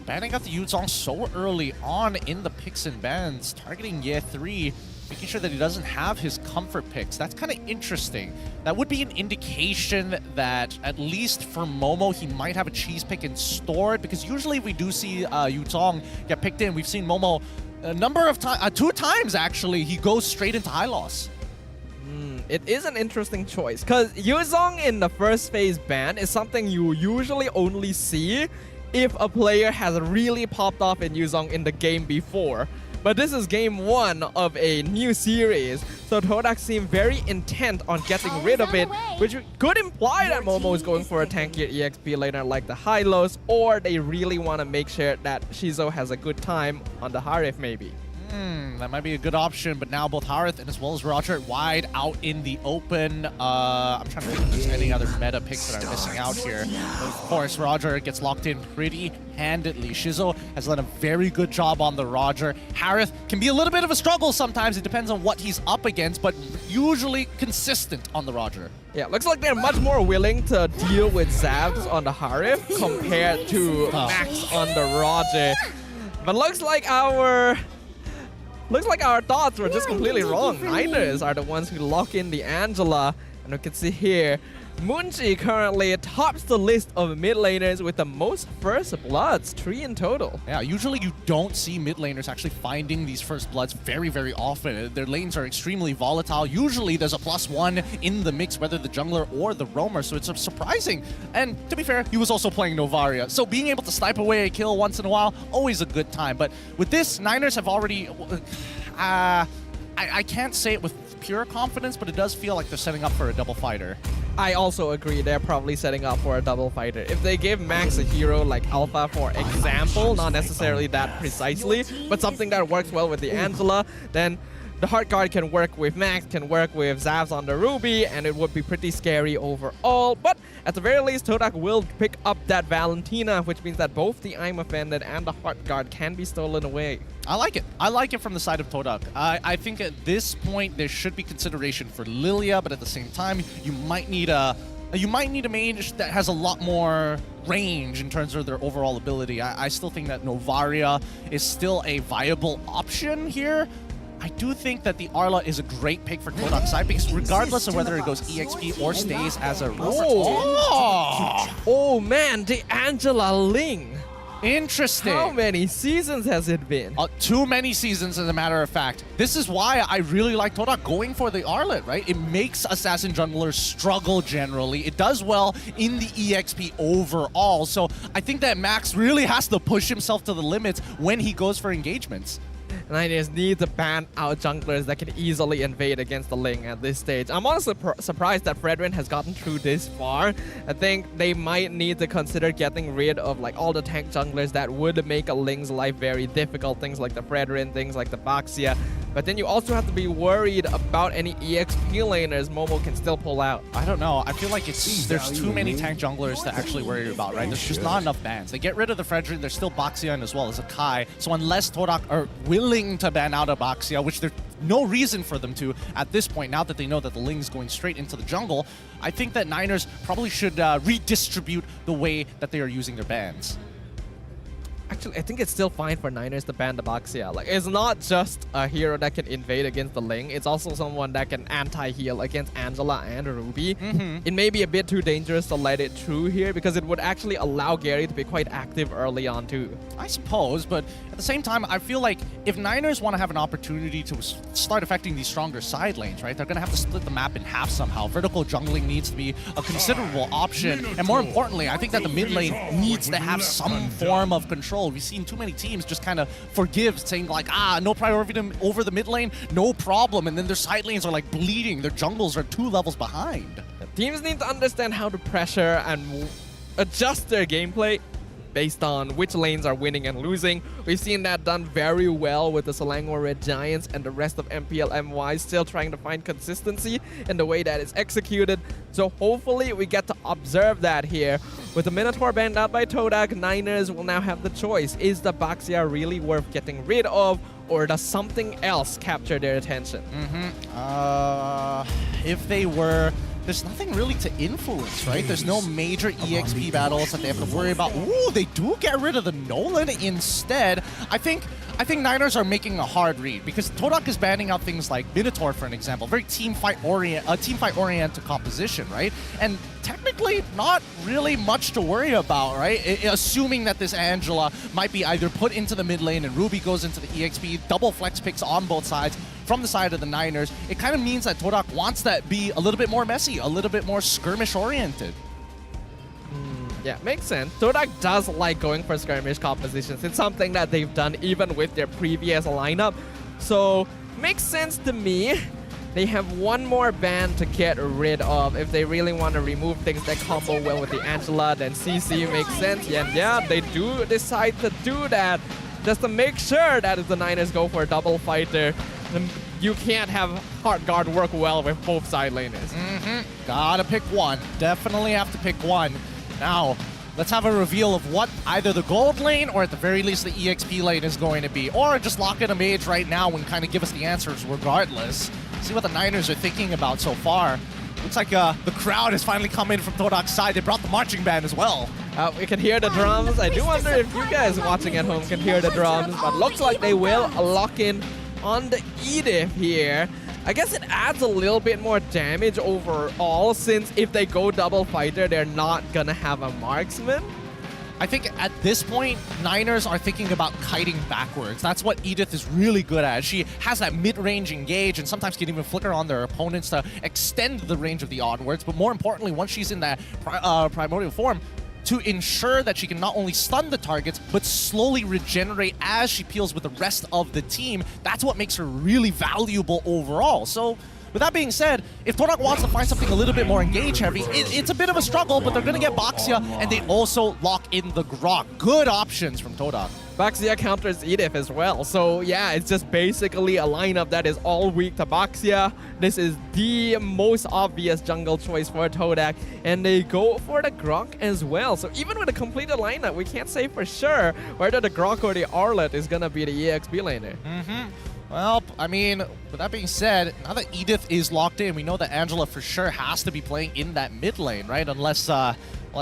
Banning out the Yuzong so early on in the picks and bans, targeting Year 3, making sure that he doesn't have his comfort picks. That's kind of interesting. That would be an indication that, at least for Momo, he might have a cheese pick in stored, because usually we do see Yuzong get picked in. We've seen Momo a number of times, 2 times actually, he goes straight into high loss. It is an interesting choice, because Yuzong in the first phase ban is something you usually only see if a player has really popped off in Yuzong in the game before. But this is game 1 of a new series, so Todak seemed very intent on getting rid of it, which could imply that Momo is going for a tankier EXP laner like the Hylos, or they really want to make sure that Shizo has a good time on the Harif maybe. That might be a good option, but now both Harith and as well as Roger wide out in the open. I'm trying to think if there's any other meta picks that I'm missing out here. But of course, Roger gets locked in pretty handedly. Shizo has done a very good job on the Roger. Harith can be a little bit of a struggle sometimes. It depends on what he's up against, but usually consistent on the Roger. Yeah, looks like they're much more willing to deal with Zabs on the Harith compared to Max on the Roger. But looks like our thoughts were just completely wrong. Niners are the ones who lock in the Angela. And we can see here, Moonji currently tops the list of mid laners with the most first bloods, 3 in total. Yeah, usually you don't see mid laners actually finding these first bloods very, very often. Their lanes are extremely volatile. Usually there's a +1 in the mix, whether the jungler or the roamer, so it's surprising. And to be fair, he was also playing Novaria, so being able to snipe away a kill once in a while, always a good time. But with this, Niners have already... I can't say it with pure confidence, but it does feel like they're setting up for a double fighter. I also agree they're probably setting up for a double fighter. If they give Max a hero like Alpha, for example, not necessarily that precisely, but something that works well with the Angela, then the Heart Guard can work with Max, can work with Zavs on the Ruby, and it would be pretty scary overall. But at the very least, Todak will pick up that Valentina, which means that both the I'm Offended and the Heart Guard can be stolen away. I like it. I like it from the side of Todak. I think at this point there should be consideration for Lilia, but at the same time, you might need a mage that has a lot more range in terms of their overall ability. I still think that Novaria is still a viable option here. I do think that the Arla is a great pick for Todak's side, because regardless of whether it goes EXP or stays as a Oh man, the Angela Ling. Interesting. How many seasons has it been? Too many seasons, as a matter of fact. This is why I really like Todak going for the Arlet, right? It makes assassin junglers struggle generally. It does well in the EXP overall. So I think that Max really has to push himself to the limits when he goes for engagements. Niners need to ban out junglers that can easily invade against the Ling at this stage. I'm honestly surprised that Fredrin has gotten through this far. I think they might need to consider getting rid of like all the tank junglers that would make a Ling's life very difficult. Things like the Fredrin, things like the Baxia. But then you also have to be worried about any EXP laners Momo can still pull out. I don't know. I feel like there's too many tank junglers to actually worry about, right? There's just not enough bans. They get rid of the Fredrin, there's still Baxia as well as a Kai. So unless Todak are willing to ban out a Baxia, which there's no reason for them to at this point, now that they know that the Ling's going straight into the jungle, I think that Niners probably should redistribute the way that they are using their bans. Actually, I think it's still fine for Niners to ban the Baxia. Like, it's not just a hero that can invade against the Ling. It's also someone that can anti-heal against Angela and Ruby. It may be a bit too dangerous to let it through here because it would actually allow Gary to be quite active early on too. I suppose, but at the same time, I feel like if Niners want to have an opportunity to start affecting these stronger side lanes, right, they're going to have to split the map in half somehow. Vertical jungling needs to be a considerable option. And more importantly, I think that the mid lane needs to have some form of control. We've seen too many teams just kind of forgive, saying like, no priority over the mid lane, no problem. And then their side lanes are like bleeding. Their jungles are 2 levels behind. Teams need to understand how to pressure and adjust their gameplay based on which lanes are winning and losing. We've seen that done very well with the Selangor Red Giants and the rest of MPL MY still trying to find consistency in the way that it's executed. So hopefully we get to observe that here. With the Minotaur banned out by Todak, Niners will now have the choice. Is the Baxia really worth getting rid of, or does something else capture their attention? If they were... There's nothing really to influence, right? There's no major EXP battles that they have to worry about. Ooh, they do get rid of the Nolan instead. I think Niners are making a hard read because Todak is banning out things like Minotaur, for an example. Very team fight oriented composition, right? And technically not really much to worry about, right? Assuming that this Angela might be either put into the mid lane and Ruby goes into the EXP, double flex picks on both sides. From the side of the Niners, it kind of means that Todak wants that be a little bit more messy, a little bit more skirmish-oriented. Yeah, makes sense. Todak does like going for skirmish compositions. It's something that they've done even with their previous lineup. So, makes sense to me. They have one more ban to get rid of. If they really want to remove things that combo well with the Angela, then CC makes sense. And yeah, they do decide to do that just to make sure that if the Niners go for a double fighter, you can't have Heart Guard work well with both side laners. Gotta pick one. Definitely have to pick one. Now, let's have a reveal of what either the gold lane or at the very least the EXP lane is going to be. Or just lock in a mage right now and kind of give us the answers regardless. See what the Niners are thinking about so far. Looks like the crowd has finally come in from Todak's side. They brought the marching band as well. We can hear the drums. I do wonder if you guys watching at home can hear the drums, but looks like they will lock in on the Edith here. I guess it adds a little bit more damage overall, since if they go double fighter, they're not gonna have a marksman. I think at this point, Niners are thinking about kiting backwards. That's what Edith is really good at. She has that mid-range engage and sometimes can even flicker on their opponents to extend the range of the onwards. But more importantly, once she's in that primordial form, to ensure that she can not only stun the targets, but slowly regenerate as she peels with the rest of the team. That's what makes her really valuable overall. So, with that being said, if Todak wants to find something a little bit more engage heavy, it's a bit of a struggle, but they're going to get Baxia, and they also lock in the Grok. Good options from Todak. Baxia counters Edith as well. So yeah, it's just basically a lineup that is all weak to Baxia. This is the most obvious jungle choice for Todak, and they go for the Grok as well. So even with a completed lineup, we can't say for sure whether the Grok or the Arlet is going to be the EXP laner. Well, I mean, with that being said, now that Edith is locked in, we know that Angela for sure has to be playing in that mid lane, right? Unless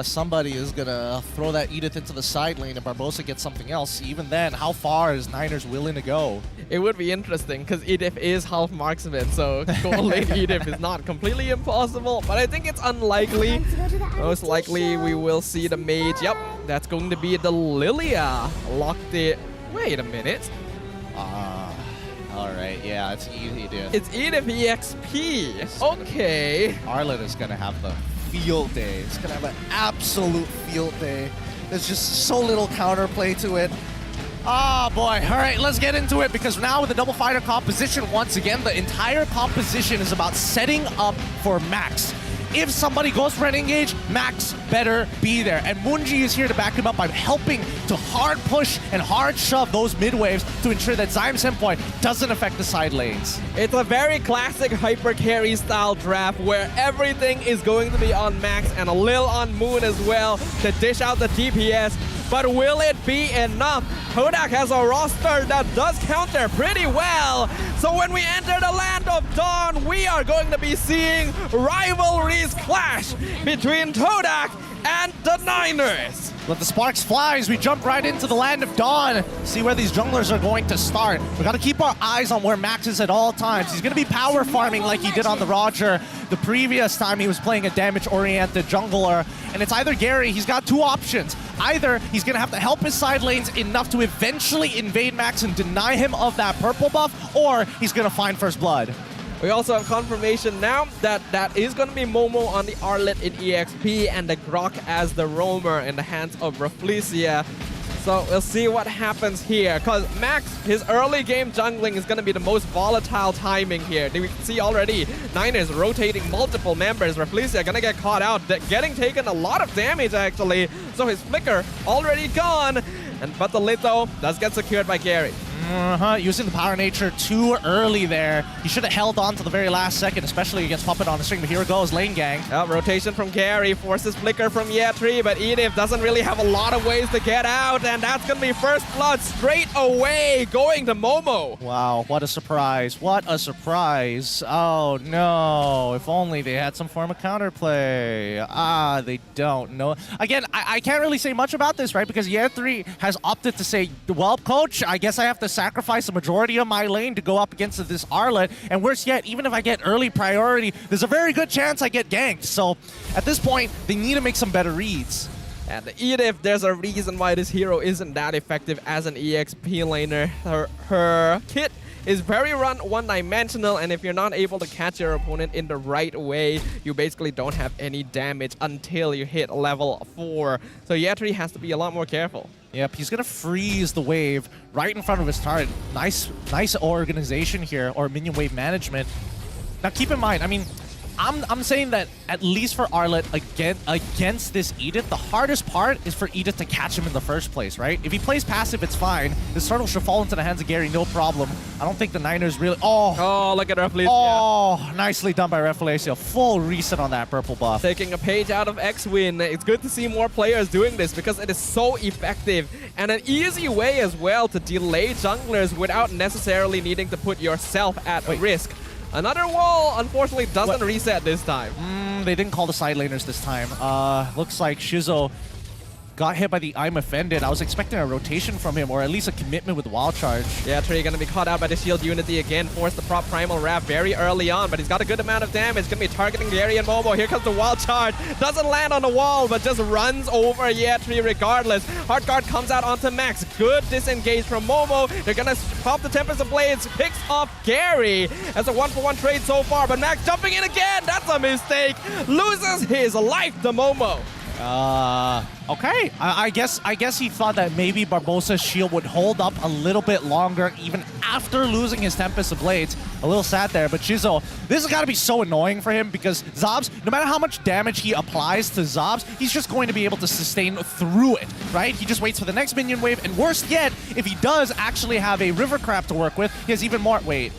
somebody is going to throw that Edith into the side lane and Barbosa gets something else. Even then, how far is Niners willing to go? It would be interesting because Edith is half marksman, so gold lane Edith is not completely impossible, but I think it's unlikely. Most likely we will see the mage. Yep, that's going to be the Lilia. Locked it. Wait a minute. Alright, yeah, it's Edith. It's Edith EXP. Okay. Arlet is going to have the field day. It's going to have an absolute field day. There's just so little counterplay to it. Ah, boy. All right, let's get into it, because now with the double fighter composition, once again, the entire composition is about setting up for Max. If somebody goes for an engage, Max better be there. And Munji is here to back him up by helping to hard push and hard shove those mid waves to ensure that Zyme Senpai doesn't affect the side lanes. It's a very classic hyper carry style draft where everything is going to be on Max and a little on Moon as well to dish out the DPS. But will it be enough? Todak has a roster that does counter pretty well. So when we enter the Land of Dawn, we are going to be seeing rivalries clash between Todak and the Niners. Let the sparks fly as we jump right into the land of dawn. See where these junglers are going to start. We got to keep our eyes on where Max is at all times. He's going to be power farming like he did on the Roger the previous time he was playing a damage-oriented jungler. And it's either Gary, he's got two options. Either he's going to have to help his side lanes enough to eventually invade Max and deny him of that purple buff, or he's going to find first blood. We also have confirmation now that that is going to be Momo on the Arlet in EXP and the Grok as the roamer in the hands of Rafflesia. So we'll see what happens here, because Max, his early game jungling is going to be the most volatile timing here. We can see already Niners rotating multiple members. Rafflesia going to get caught out, getting taken a lot of damage actually. So his flicker already gone, but the Litho does get secured by Gary. Using the power nature too early there. He should have held on to the very last second, especially against Puppet on the string, but here it goes, lane gang. Rotation from Gary, forces flicker from Yetri, but Edith doesn't really have a lot of ways to get out, and that's going to be first blood straight away, going to Momo. Wow, what a surprise. What a surprise. Oh no, if only they had some form of counterplay. They don't know. Again, I can't really say much about this, right? Because Yetri has opted to say, well, coach, I guess I have to sacrifice the majority of my lane to go up against this Arlet, and worse yet, even if I get early priority, there's a very good chance I get ganked. So at this point, they need to make some better reads. And Edith, there's a reason why this hero isn't that effective as an EXP laner. Her kit is very one-dimensional, and if you're not able to catch your opponent in the right way, you basically don't have any damage until you hit level 4. So Yetri has to be a lot more careful. Yep, he's gonna freeze the wave right in front of his turret. Nice organization here, or minion wave management. Now keep in mind, I mean, I'm saying that at least for Arlet against this Edith, the hardest part is for Edith to catch him in the first place, right? If he plays passive, it's fine. This turtle should fall into the hands of Gary, no problem. I don't think the Niners really... Oh, look at Rafflesia. Oh, nicely done by Rafflesia. Full reset on that purple buff. Taking a page out of X-Win. It's good to see more players doing this because it is so effective and an easy way as well to delay junglers without necessarily needing to put yourself at risk. Another wall, unfortunately, doesn't reset this time. They didn't call the side laners this time. Looks like Shizo got hit by the I'm Offended. I was expecting a rotation from him, or at least a commitment with Wild Charge. Yeah, Trey gonna be caught out by the Shield Unity again. Forced the prop Primal Wrap very early on, but he's got a good amount of damage. Gonna be targeting Gary and Momo. Here comes the Wild Charge. Doesn't land on the wall, but just runs over Yetri regardless. Hard Guard comes out onto Max. Good disengage from Momo. They're gonna pop the Tempest of Blades. Picks off Gary. That's a 1-for-1 trade so far, but Max jumping in again. That's a mistake. Loses his life to Momo. Okay. I guess he thought that maybe Barbosa's shield would hold up a little bit longer even after losing his Tempest of Blades. A little sad there, but Shizo, this has got to be so annoying for him because Zobs, no matter how much damage he applies to Zobs, he's just going to be able to sustain through it, right? He just waits for the next minion wave, and worse yet, if he does actually have a River Crab to work with, he has even more... Wait.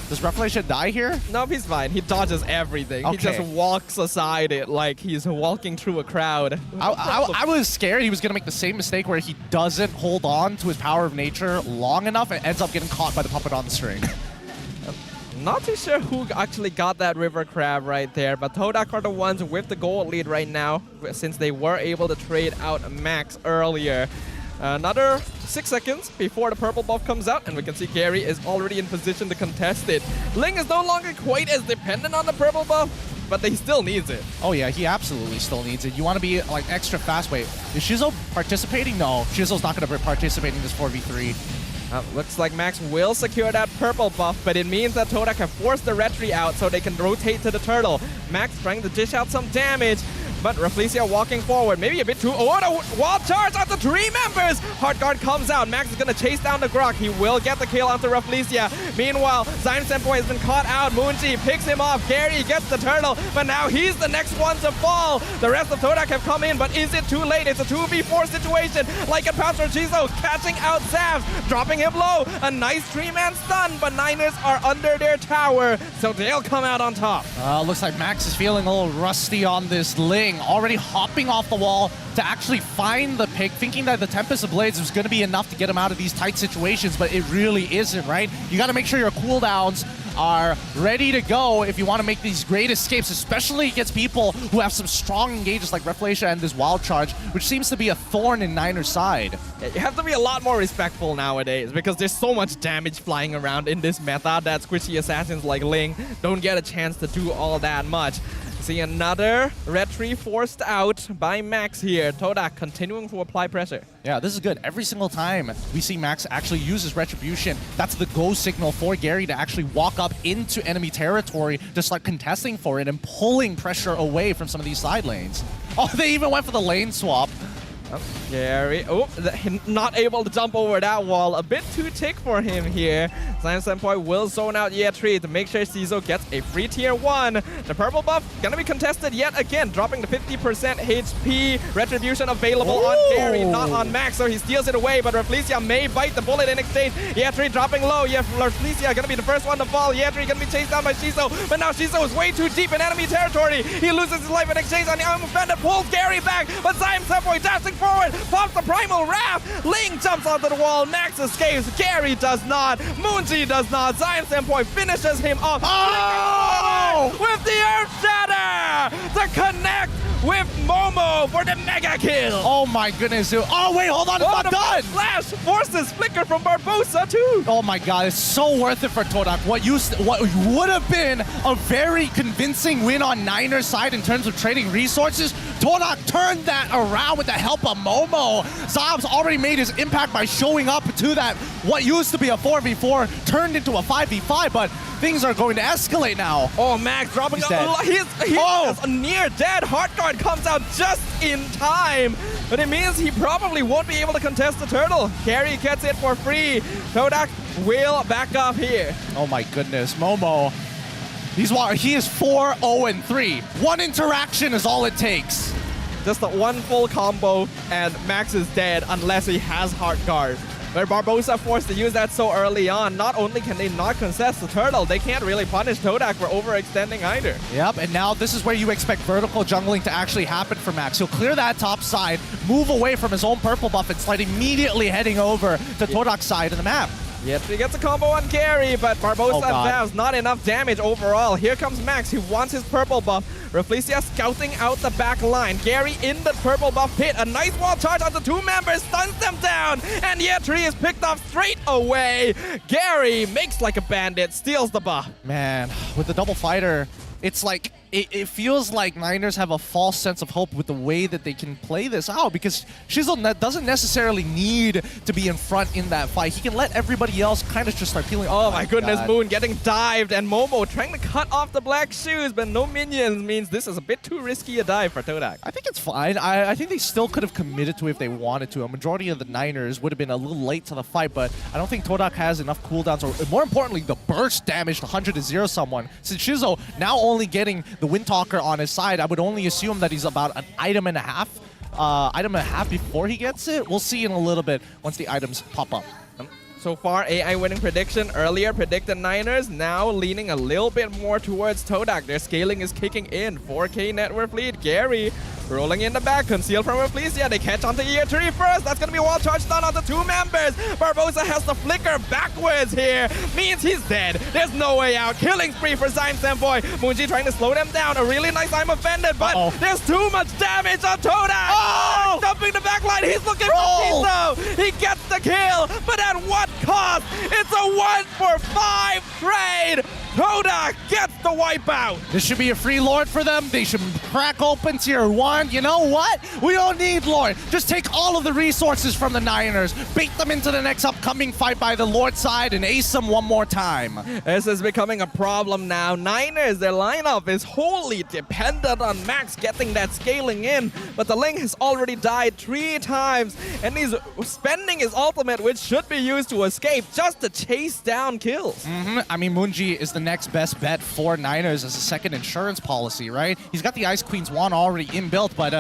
Does Rafflesia die here? No, he's fine. He dodges everything. Okay. He just walks aside it like he's walking through a crowd. I was scared he was going to make the same mistake where he doesn't hold on to his power of nature long enough and ends up getting caught by the puppet on the string. Not too sure who actually got that River Crab right there, but Todak are the ones with the gold lead right now since they were able to trade out Max earlier. Another 6 seconds before the purple buff comes out, and we can see Gary is already in position to contest it. Ling is no longer quite as dependent on the purple buff, but he still needs it. Oh yeah, he absolutely still needs it. You want to be like extra fast. Wait, is Shizo participating? No, Shizo's not going to participate in this 4v3. Looks like Max will secure that purple buff, but it means that Todak have forced the Retri out so they can rotate to the turtle. Max trying to dish out some damage, but Rafflesia walking forward, maybe a bit too... Oh, the Wild Charge onto 3 members! Hard Guard comes out. Max is going to chase down the Grok. He will get the kill onto Rafflesia. Meanwhile, Zyme Senpai has been caught out. Moonji picks him off. Gary gets the turtle, but now he's the next one to fall. The rest of Todak have come in, but is it too late? It's a 2v4 situation. Like a Pastor Chizo catching out Zav, dropping him low. A nice 3-man stun, but Niners are under their tower, so they'll come out on top. Looks like Max is feeling a little rusty on this Ling. Already hopping off the wall to actually find the pick, thinking that the Tempest of Blades was going to be enough to get him out of these tight situations, but it really isn't, right? You got to make sure your cooldowns are ready to go if you want to make these great escapes, especially against people who have some strong engages like Reflecia and this Wild Charge, which seems to be a thorn in Niners' side. Yeah, you have to be a lot more respectful nowadays because there's so much damage flying around in this meta that squishy assassins like Ling don't get a chance to do all that much. See another red tree forced out by Max here. Todak continuing to apply pressure. Yeah, this is good. Every single time we see Max actually use his Retribution, that's the go signal for Gary to actually walk up into enemy territory to start contesting for it and pulling pressure away from some of these side lanes. Oh, they even went for the lane swap. Gary, not able to jump over that wall. A bit too tick for him here. Senpoi will zone out Yetri to make sure Cizo gets a free tier 1. The purple buff gonna be contested yet again, dropping the 50% HP retribution available on Gary, not on Max, so he steals it away, but Reflecia may bite the bullet in exchange. Yetri dropping low. Reflecia gonna be the first one to fall. Yetri gonna be chased down by Cizo, but now Cizo is way too deep in enemy territory. He loses his life in exchange on the Bandit, pulls Gary back, but Senpoi dashing forward, pops the Primal Wrath. Ling jumps onto the wall. Max escapes. Gary does not. Moonji does not. Senpoi finishes him off. Oh! With the Earth Shatter to connect with Momo for the mega kill. Oh my goodness. Oh wait, hold on, it's not done. Flash forces flicker from Barbosa too. Oh my god, it's so worth it for Todak. What would have been a very convincing win on Niners' side in terms of trading resources, Todak turned that around with the help of Momo. Zob's already made his impact by showing up to that what used to be a 4v4 turned into a 5v5, but things are going to escalate now. Oh, Max dropping a near dead. Heart Guard comes out just in time, but it means he probably won't be able to contest the turtle. Gary gets it for free. Todak will back up here. Oh my goodness, Momo. He is 4-0-3. One interaction is all it takes. Just one full combo and Max is dead unless he has Heart Guard. But Barbosa forced to use that so early on. Not only can they not contest the turtle, they can't really punish Todak for overextending either. Yep, and now this is where you expect vertical jungling to actually happen for Max. He'll clear that top side, move away from his own purple buff, and start immediately heading over to Todak's side of the map. Yes, he gets a combo on Gary, but Barbosa vows not enough damage overall. Here comes Max, he wants his purple buff. Reflecia scouting out the back line. Gary in the purple buff pit. A nice wall charge onto two members, stuns them down, and Yetri is picked off straight away. Gary makes like a bandit, steals the buff. Man, with the double fighter, it's like, it feels like Niners have a false sense of hope with the way that they can play this out, because Shizzle doesn't necessarily need to be in front in that fight. He can let everybody else kind of just start peeling. Oh my goodness, God. Moon getting dived, and Momo trying to cut off the black shoes, but no minions means this is a bit too risky a dive for Todak. I think it's fine. I think they still could have committed to it if they wanted to. A majority of the Niners would have been a little late to the fight, but I don't think Todak has enough cooldowns, or more importantly, the burst damage to 100-0 someone. Since Shizzle now only getting the Windtalker on his side, I would only assume that he's about an item and a half before he gets it. We'll see in a little bit once the items pop up. So far, AI winning prediction earlier predicted Niners, now leaning a little bit more towards Todak. Their scaling is kicking in. 4K net worth lead. Gary rolling in the back, concealed from Reflecia. They catch onto Yetri first. That's going to be a wall charge done onto two members. Barbosa has the flicker backwards here. Means he's dead. There's no way out. Killing spree for Senpoi. Moonji trying to slow them down. A really nice time offended, but there's too much damage on Todak. Oh! Dumping the back line. He's looking for Cizo. He gets the kill, but at what cost? It's a 1-for-5 trade. Todak gets the wipeout. This should be a free Lord for them. They should crack open tier 1. You know what? We don't need Lord. Just take all of the resources from the Niners, bait them into the next upcoming fight by the Lord side, and ace them one more time. This is becoming a problem now. Niners, their lineup is wholly dependent on Max getting that scaling in, but the Ling has already died 3 times, and he's spending his ultimate, which should be used to escape, just to chase down kills. I mean, Moonji is the next best bet for Niners as a second insurance policy, right? He's got the Ice Queen's wand already inbuilt, but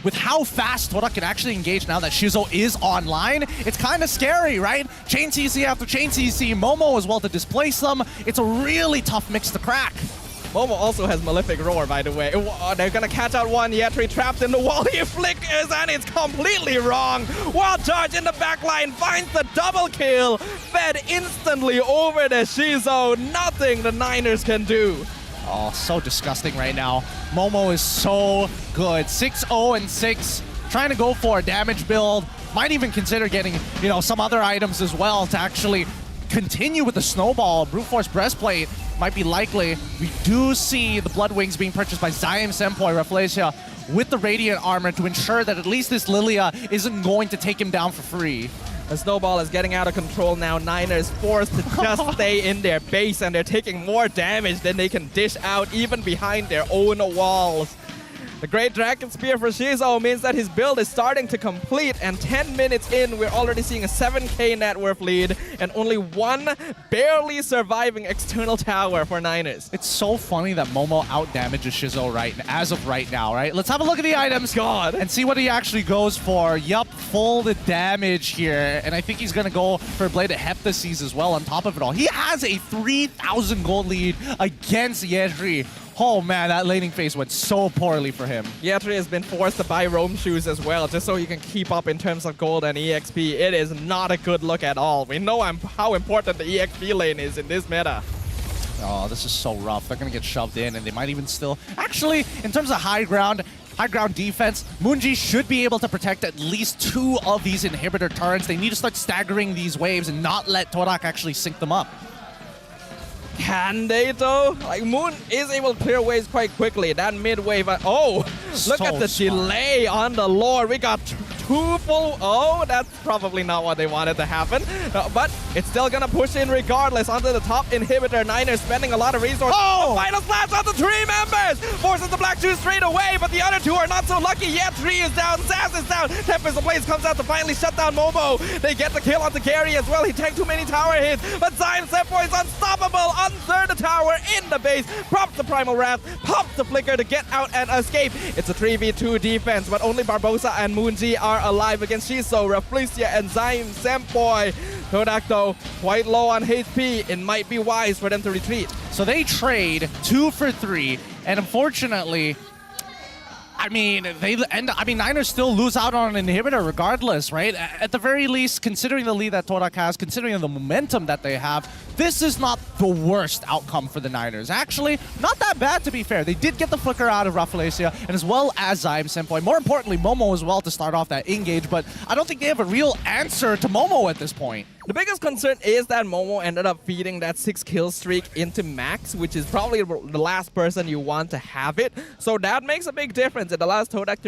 with how fast Todak can actually engage now that Shizzle is online, it's kind of scary, right? Chain CC after chain CC, Momo as well to displace them. It's a really tough mix to crack. Momo also has Malefic Roar, by the way. They're gonna catch out one. Yetri trapped in the wall. He flickers and it's completely wrong. Wild Charge in the back line finds the double kill. Fed instantly over the Shizo. Nothing the Niners can do. Oh, so disgusting right now. Momo is so good. 6-0-6. Trying to go for a damage build. Might even consider getting, you know, some other items as well to actually continue with the snowball. Brute Force Breastplate might be likely. We do see the Blood Wings being purchased by Zaim Senpoi Rafflesia with the Radiant Armor to ensure that at least this Lilia isn't going to take him down for free. The snowball is getting out of control now. Niners forced to just stay in their base, and they're taking more damage than they can dish out, even behind their own walls. The Great Dragon Spear for Shizo means that his build is starting to complete, and 10 minutes in, we're already seeing a 7k net worth lead and only one barely surviving external tower for Niners. It's so funny that Momo outdamages Shizo as of right now, right? Let's have a look at the items, God, and see what he actually goes for. Yup, full the damage here, and I think he's gonna go for Bladed Heptases as well on top of it all. He has a 3,000 gold lead against Yetri. Oh man, that laning phase went so poorly for him. Yetri has been forced to buy roam shoes as well, just so he can keep up in terms of gold and EXP. It is not a good look at all. We know how important the EXP lane is in this meta. Oh, this is so rough. They're gonna get shoved in, and they might even still... Actually, in terms of high ground defense, Moonji should be able to protect at least 2 of these inhibitor turrets. They need to start staggering these waves and not let Todak actually sync them up. Can they though? Like, Moon is able to clear waves quite quickly. That mid wave, oh, look at the delay on the Lord. We got 2 full, oh, that's probably not what they wanted to happen. But it's still gonna push in regardless onto the top inhibitor. Niners spending a lot of resources. Oh! The final slash on the 3 members! Forces the Black Shoes straight away, but the other 2 are not so lucky yet. 3 is down, Zaz is down. Tempest Blaze comes out to finally shut down Momo. They get the kill onto Gary as well. He tanked too many tower hits, but Zaim Senpoi is unstoppable. Under the tower in the base, pops the Primal Wrath, pops the Flicker to get out and escape. It's a 3v2 defense, but only Barbosa and Moonji are alive against Shizo, Rafflesia, and Zaim Senpoi. Todak, though, quite low on HP. It might be wise for them to retreat. So they trade 2 for 3, and unfortunately, I mean, Niners still lose out on an inhibitor regardless, right? At the very least, considering the lead that Todak has, considering the momentum that they have, this is not the worst outcome for the Niners. Actually, not that bad, to be fair. They did get the flicker out of Rafflesia, and as well as Zaim Senpoi. More importantly, Momo as well to start off that engage, but I don't think they have a real answer to Momo at this point. The biggest concern is that Momo ended up feeding that 6 kill streak into Max, which is probably the last person you want to have it. So that makes a big difference. It allows Todak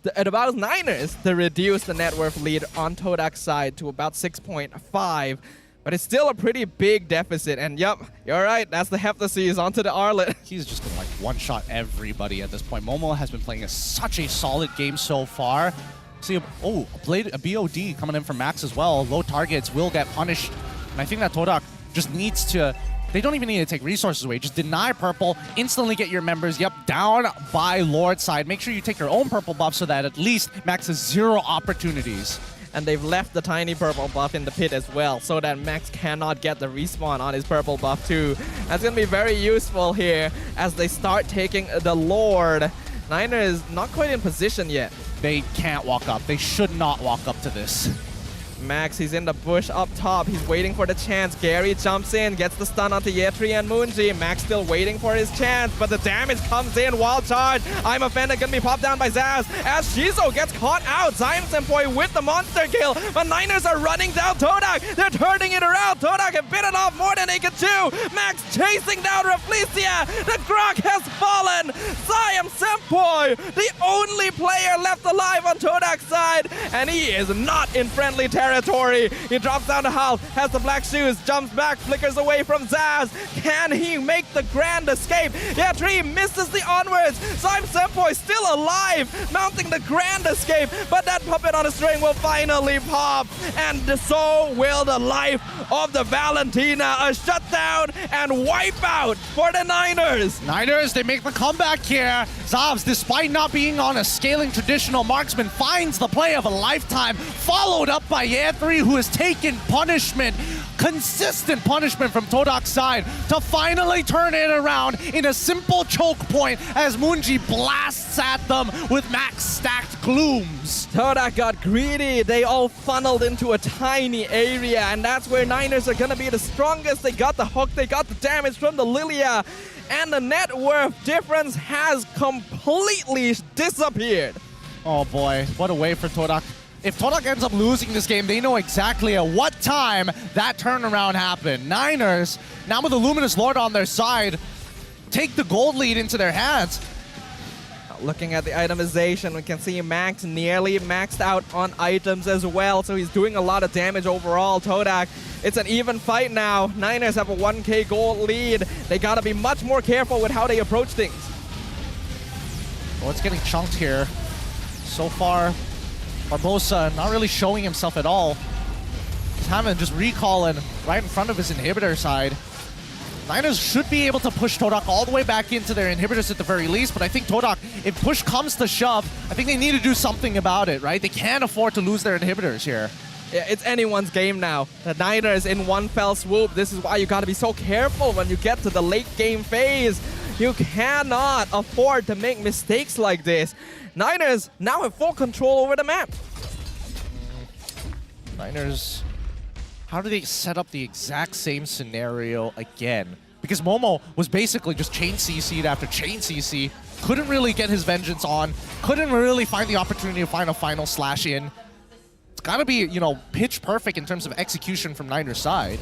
it allows Niners to reduce the net worth lead on Todak's side to about 6.5. But it's still a pretty big deficit. And yup, you're right, that's the Heptases onto the Arlet. He's just gonna like one-shot everybody at this point. Momo has been playing such a solid game so far. See, oh, a BOD coming in from Max as well. Low targets will get punished. And I think that Todak just needs to... They don't even need to take resources away. Just deny purple, instantly get your members, down by Lord's side. Make sure you take your own purple buff so that at least Max has 0 opportunities. And they've left the tiny purple buff in the pit as well, so that Max cannot get the respawn on his purple buff too. That's going to be very useful here as they start taking the Lord. Niner is not quite in position yet. They can't walk up. They should not walk up to this. Max, he's in the bush up top. He's waiting for the chance. Gary jumps in, gets the stun onto Yetri and Moonji. Max still waiting for his chance, but the damage comes in. Wild Charge. I'm offended, gonna be popped down by Zaz as Shizo gets caught out. Zaim Senpoi with the monster kill, but Niners are running down Todak. They're turning it around. Todak have bitten off more than they can chew. Max chasing down Rafflesia. The Grok has fallen. Zaim Senpoi, the only player left alive on Todak's side, and he is not in friendly territory. He drops down to Hal, has the black shoes, jumps back, flickers away from Zaz. Can he make the grand escape? Yetri misses the onwards. Zaim Senpoi still alive, mounting the grand escape, but that puppet on a string will finally pop, and so will the life of the Valentina. A shutdown and wipe out for the Niners. Niners, they make the comeback here. Zavs, despite not being on a scaling traditional marksman, finds the play of a lifetime, followed up by Yetri, who has taken punishment. consistent punishment from Todak's side to finally turn it around in a simple choke point as Moonji blasts at them with max stacked glooms. Todak got greedy. They all funneled into a tiny area, and that's where Niners are gonna be the strongest. They got the hook, they got the damage from the Lilia, and the net worth difference has completely disappeared. Oh boy, what a way for Todak. If Todak ends up losing this game, they know exactly at what time that turnaround happened. Niners, now with the Luminous Lord on their side, take the gold lead into their hands. Looking at the itemization, we can see Max nearly maxed out on items as well, so he's doing a lot of damage overall. Todak, it's an even fight now. Niners have a 1k gold lead. They gotta be much more careful with how they approach things. Well, it's getting chunked here. So far, Barbosa not really showing himself at all. He's having just recalling right in front of his inhibitor side. Niners should be able to push Todak all the way back into their inhibitors at the very least, but I think Todak, if push comes to shove, I think they need to do something about it, right? They can't afford to lose their inhibitors here. Yeah, it's anyone's game now. The Niners in one fell swoop. This is why you gotta be so careful when you get to the late game phase. You cannot afford to make mistakes like this. Niners now have full control over the map. Niners, how do they set up the exact same scenario again? Because Momo was basically just chain CC'd after chain CC, couldn't really get his vengeance on, couldn't really find the opportunity to find a final slash in. It's gotta be, you know, pitch perfect in terms of execution from Niners' side.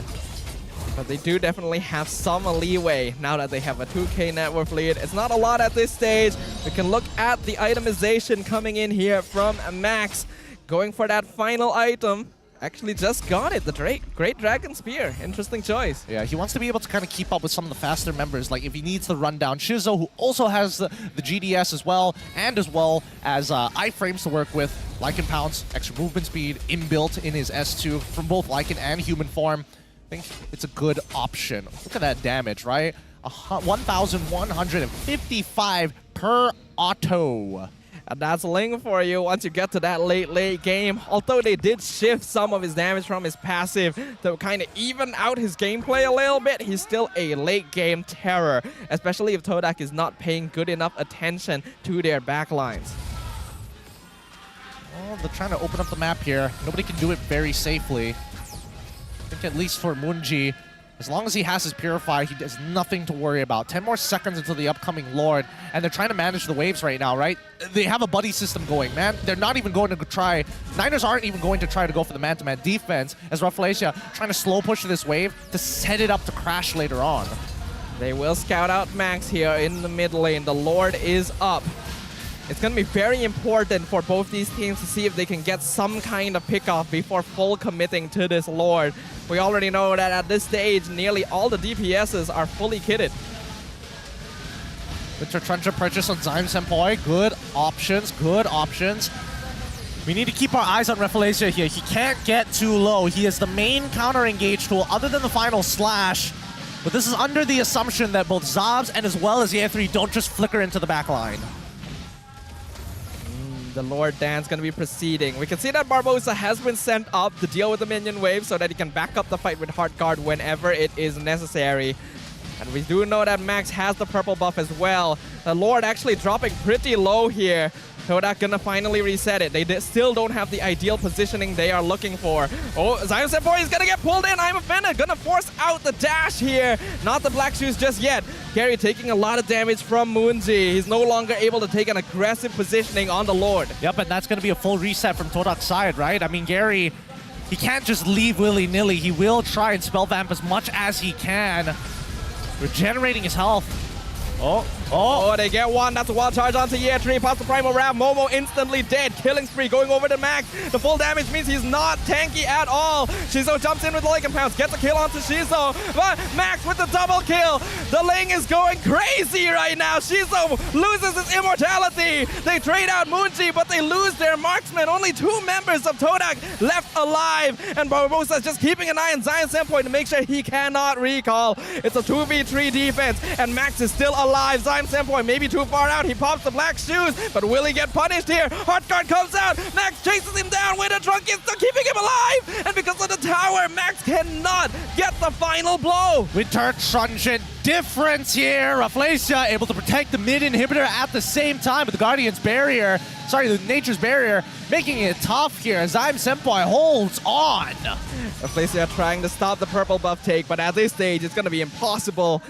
But they do definitely have some leeway now that they have a 2k net worth lead. It's not a lot at this stage. We can look at the itemization coming in here from Max. Going for that final item. Actually just got it, the Great Dragon Spear. Interesting choice. Yeah, he wants to be able to kind of keep up with some of the faster members, like if he needs to run down Shizo, who also has the GDS as well, and as well as iframes to work with, Lycan Pounce, extra movement speed, inbuilt in his S2 from both Lycan and human form. I think it's a good option. Look at that damage, right? 1,155 per auto. And that's Ling for you once you get to that late game. Although they did shift some of his damage from his passive to kind of even out his gameplay a little bit, he's still a late game terror, especially if Todak is not paying good enough attention to their backlines. Well, they're trying to open up the map here. Nobody can do it very safely. I think at least for Moonji, as long as he has his Purify, he has nothing to worry about. 10 more seconds until the upcoming Lord, and they're trying to manage the waves right now, right? They have a buddy system going, man. They're not even going to try. Niners aren't even going to try to go for the man-to-man defense, as Rafflesia trying to slow push this wave to set it up to crash later on. They will scout out Max here in the mid lane. The Lord is up. It's going to be very important for both these teams to see if they can get some kind of pickoff before full committing to this Lord. We already know that at this stage, nearly all the DPSs are fully kitted. Winter Truncher purchase on Zyme Senpai. Good options, good options. We need to keep our eyes on Rafflesia here. He can't get too low. He is the main counter-engage tool other than the final slash. But this is under the assumption that both Zabs and as well as Year3 don't just flicker into the back line. The Lord Dance going to be proceeding. We can see that Barbosa has been sent up to deal with the minion wave so that he can back up the fight with Heart Guard whenever it is necessary. And we do know that Max has the purple buff as well. The Lord actually dropping pretty low here. Todak gonna finally reset it. They still don't have the ideal positioning they are looking for. Oh, Zyme Senpai is gonna get pulled in. I'm offended. Gonna force out the dash here. Not the Black Shoes just yet. Gary taking a lot of damage from Moonji. He's no longer able to take an aggressive positioning on the Lord. Yep, and that's gonna be a full reset from Todak's side, right? I mean, Gary, he can't just leave willy-nilly. He will try and spell vamp as much as he can. Regenerating his health. Oh, they get one. That's a wild charge onto Year 3. Pops the Primal Wrath. Momo instantly dead. Killing spree going over to Max. The full damage means he's not tanky at all. Shizo jumps in with the Lycan Pounce. Gets a kill onto Shizo. But Max with the double kill. The Ling is going crazy right now. Shizo loses his immortality. They trade out Moonji, but they lose their marksman. Only 2 members of Todak left alive. And Barbosa is just keeping an eye on Zyme Senpai to make sure he cannot recall. It's a 2v3 defense, and Max is still alive. Zyme Senpai maybe too far out. He pops the Black Shoes, but will he get punished here? Heart Guard comes out. Max chases him down with a trunk. It's still keeping him alive. And because of the tower, Max cannot the final blow. Winter Truncheon difference here. Rafflesia able to protect the mid inhibitor at the same time, but the Guardian's barrier, the Nature's barrier, making it tough here. Zyme Senpai holds on. Rafflesia trying to stop the purple buff take, but at this stage, it's going to be impossible.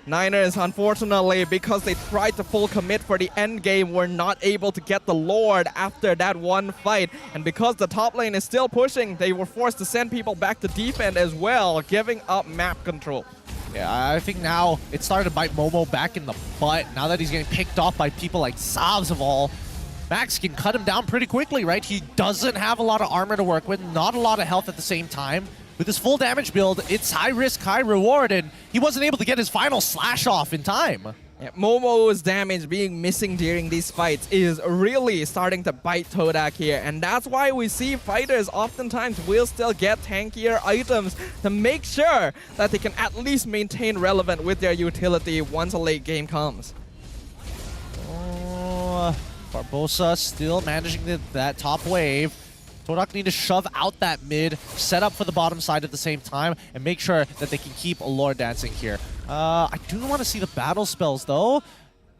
Niners, unfortunately, because they tried to full commit for the end game, were not able to get the Lord after that one fight. And because the top lane is still pushing, they were forced to send people back to defend as well, giving up map control. Yeah, I think now it started to bite Momo back in the butt. Now that he's getting picked off by people like Zavs of all, Max can cut him down pretty quickly, right? He doesn't have a lot of armor to work with, not a lot of health at the same time. With his full damage build, it's high risk, high reward, and he wasn't able to get his final slash off in time. Yeah, Momo's damage being missing during these fights is really starting to bite Todak here, and that's why we see fighters oftentimes will still get tankier items to make sure that they can at least maintain relevant with their utility once a late game comes. Barbosa still managing that top wave. Todak need to shove out that mid, set up for the bottom side at the same time, and make sure that they can keep Lord dancing here. I do want to see the battle spells, though.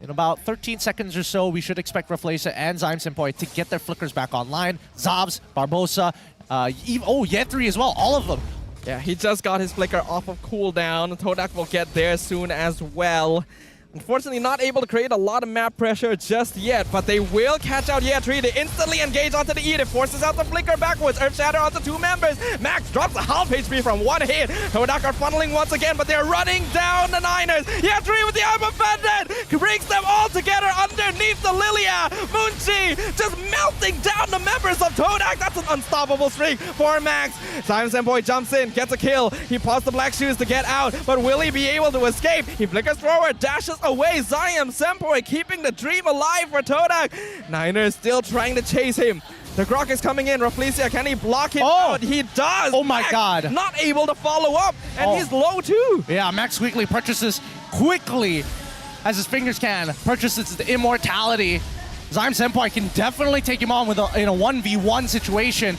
In about 13 seconds or so, we should expect Rafflesia and Zyme Senpai to get their flickers back online. Zavs, Barbosa, Yetri as well, all of them. Yeah, he just got his flicker off of cooldown. Todak will get there soon as well. Unfortunately, not able to create a lot of map pressure just yet, but they will catch out Yetri. They instantly engage onto the Edith, forces out the flicker backwards. Earth Shatter onto two members. Max drops a half HP from one hit. Todak are funneling once again, but they're running down the Niners. Yetri with the arm offended brings them all together underneath the Lilia. Bountee just melting down the members of Todak. That's an unstoppable streak for Max. Zyme Senpai jumps in, gets a kill. He paused the black shoes to get out, but will he be able to escape? He flickers forward, dashes away. Zyme Senpai keeping the dream alive for Todak. Niners still trying to chase him. The Grok is coming in. Rafflesia, can he block him out? He does. Oh my Max God. not able to follow up, and he's low too. Yeah, Max quickly purchases as his fingers can. Purchases the immortality. Zyme Senpai can definitely take him on in a 1v1 situation.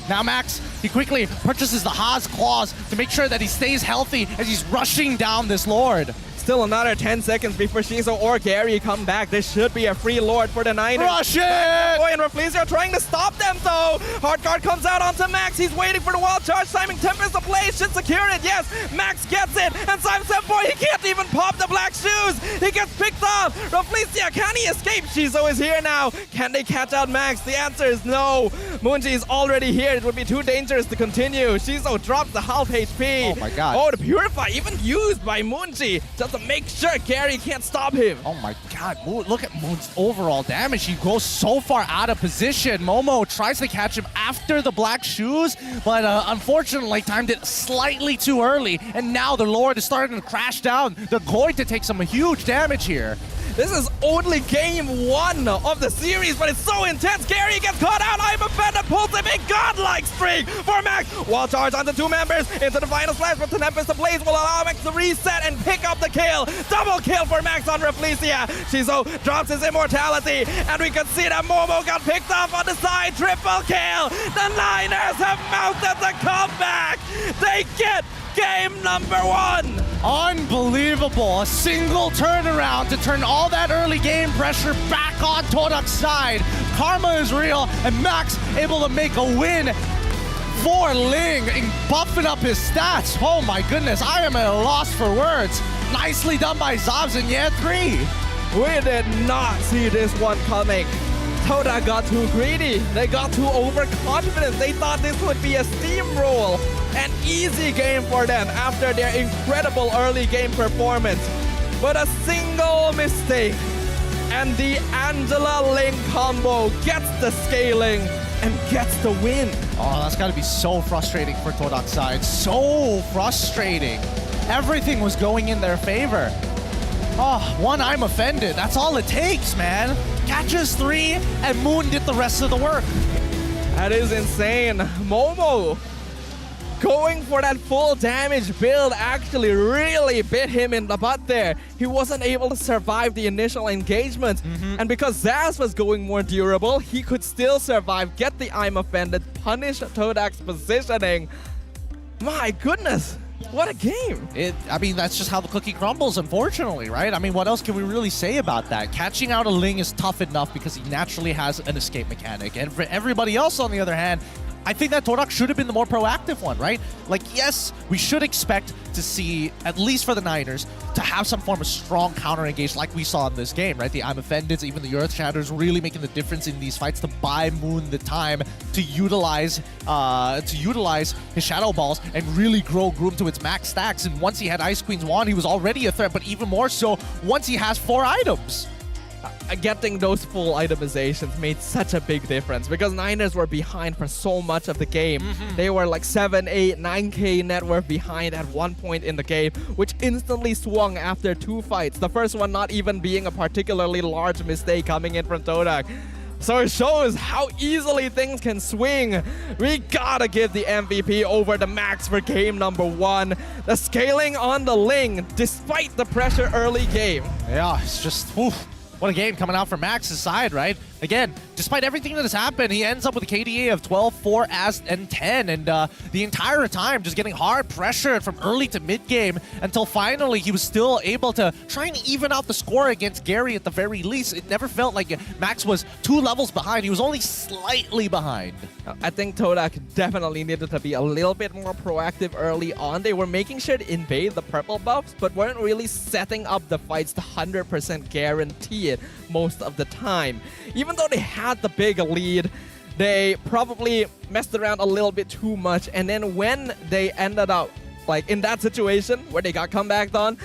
Now Max, he quickly purchases the Haas Claws to make sure that he stays healthy as he's rushing down this Lord. Still another 10 seconds before Shizo or Gary come back. This should be a free Lord for the Niners. Rush it! Boy and Rafflesia are trying to stop them though. Hardguard comes out onto Max. He's waiting for the wild charge. Timing Tempest to play. Should secure it. Yes, Max gets it. And Zyme Senpai, he can't even pop the black shoes. He gets picked off. Rafflesia, can he escape? Shizo is here now. Can they catch out Max? The answer is no. Moonji is already here. It would be too dangerous to continue. Shizo drops the half HP. Oh my God. Oh, the Purify even used by Moonji just to make sure Gary can't stop him. Oh my God, look at Moon's overall damage. He goes so far out of position. Momo tries to catch him after the black shoes, but unfortunately timed it slightly too early, and now the Lord is starting to crash down. They're going to take some huge damage here. This is only game one of the series, but it's so intense. Gary gets caught out. I'm offended. Pulls a big godlike streak for Max. Wall charge onto two members into the final slash, but Tempest to Blaze will allow Max to reset and pick up the kill. Double kill for Max on Rafflesia. Shizo drops his immortality, and we can see that Momo got picked up on the side. Triple kill. The Niners have mounted the comeback. They get game number one. Unbelievable. A single turnaround to turn all that early game pressure back on Todak's side. Karma is real, and Max able to make a win for Ling and buffing up his stats. Oh my goodness, I am at a loss for words. Nicely done by Zavs and Yetri. We did not see this one coming. Todak got too greedy. They got too overconfident. They thought this would be a steamroll. An easy game for them after their incredible early game performance. But a single mistake, and the Angela Ling combo gets the scaling and gets the win. Oh, that's got to be so frustrating for Todak's side. So frustrating. Everything was going in their favor. Oh, one I'm offended. That's all it takes, man. Catches 3, and Moon did the rest of the work. That is insane. Momo going for that full damage build actually really bit him in the butt there. He wasn't able to survive the initial engagement. And because Zaz was going more durable, he could still survive, get the I'm offended, punish Todak's positioning. My goodness. What a game! I mean, that's just how the cookie crumbles, unfortunately, right? I mean, what else can we really say about that? Catching out a Ling is tough enough because he naturally has an escape mechanic. And for everybody else, on the other hand, I think that Todak should have been the more proactive one, right? Like, yes, we should expect to see, at least for the Niners, to have some form of strong counter engage like we saw in this game, right? The I'm Offended, even the Earth Shatters really making the difference in these fights to buy Moon the time to utilize his Shadow Balls and really grow Groom to its max stacks. And once he had Ice Queen's Wand, he was already a threat, but even more so once he has 4 items. Getting those full itemizations made such a big difference because Niners were behind for so much of the game. They were like 7, 8, 9k net worth behind at one point in the game, which instantly swung after 2 fights. The first one not even being a particularly large mistake coming in from Todak. So it shows how easily things can swing. We gotta give the MVP over to Max for game number 1. The scaling on the Ling, despite the pressure early game. Yeah, it's just, oof. What a game coming out from Max's side, right? Again, despite everything that has happened, he ends up with a KDA of 12, 4, and 10. And the entire time just getting hard pressured from early to mid-game until finally he was still able to try and even out the score against Gary at the very least. It never felt like Max was 2 levels behind. He was only slightly behind. I think Todak definitely needed to be a little bit more proactive early on. They were making sure to invade the purple buffs, but weren't really setting up the fights to 100% guarantee it most of the time. Even though they had the big lead, they probably messed around a little bit too much. And then when they ended up like in that situation where they got comebacked on,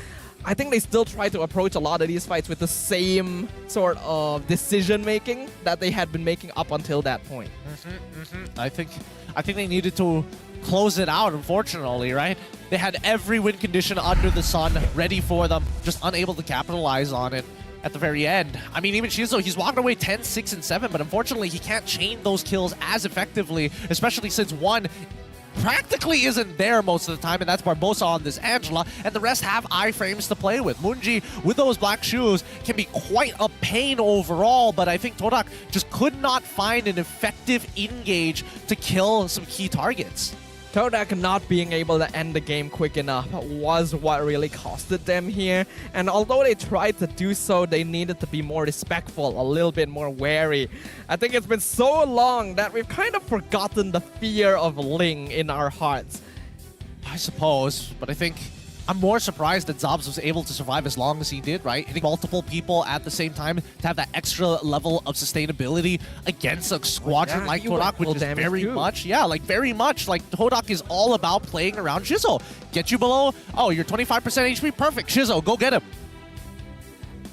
I think they still tried to approach a lot of these fights with the same sort of decision making that they had been making up until that point. I think they needed to close it out, unfortunately, right? They had every win condition under the sun ready for them, just unable to capitalize on it at the very end. I mean, even Shizo, he's walking away 10, 6, and 7, but unfortunately he can't chain those kills as effectively, especially since one practically isn't there most of the time, and that's Barbosa on this Angela, and the rest have iframes to play with. Moonji, with those black shoes, can be quite a pain overall, but I think Todak just could not find an effective engage to kill some key targets. Todak not being able to end the game quick enough was what really costed them here. And although they tried to do so, they needed to be more respectful, a little bit more wary. I think it's been so long that we've kind of forgotten the fear of Ling in our hearts. I suppose, but I think I'm more surprised that Zobs was able to survive as long as he did, right? Hitting multiple people at the same time to have that extra level of sustainability against a squadron like Todak, which is very much, like Todak is all about playing around Shizo. Get you below, oh, you're 25% HP, perfect, Shizo, go get him.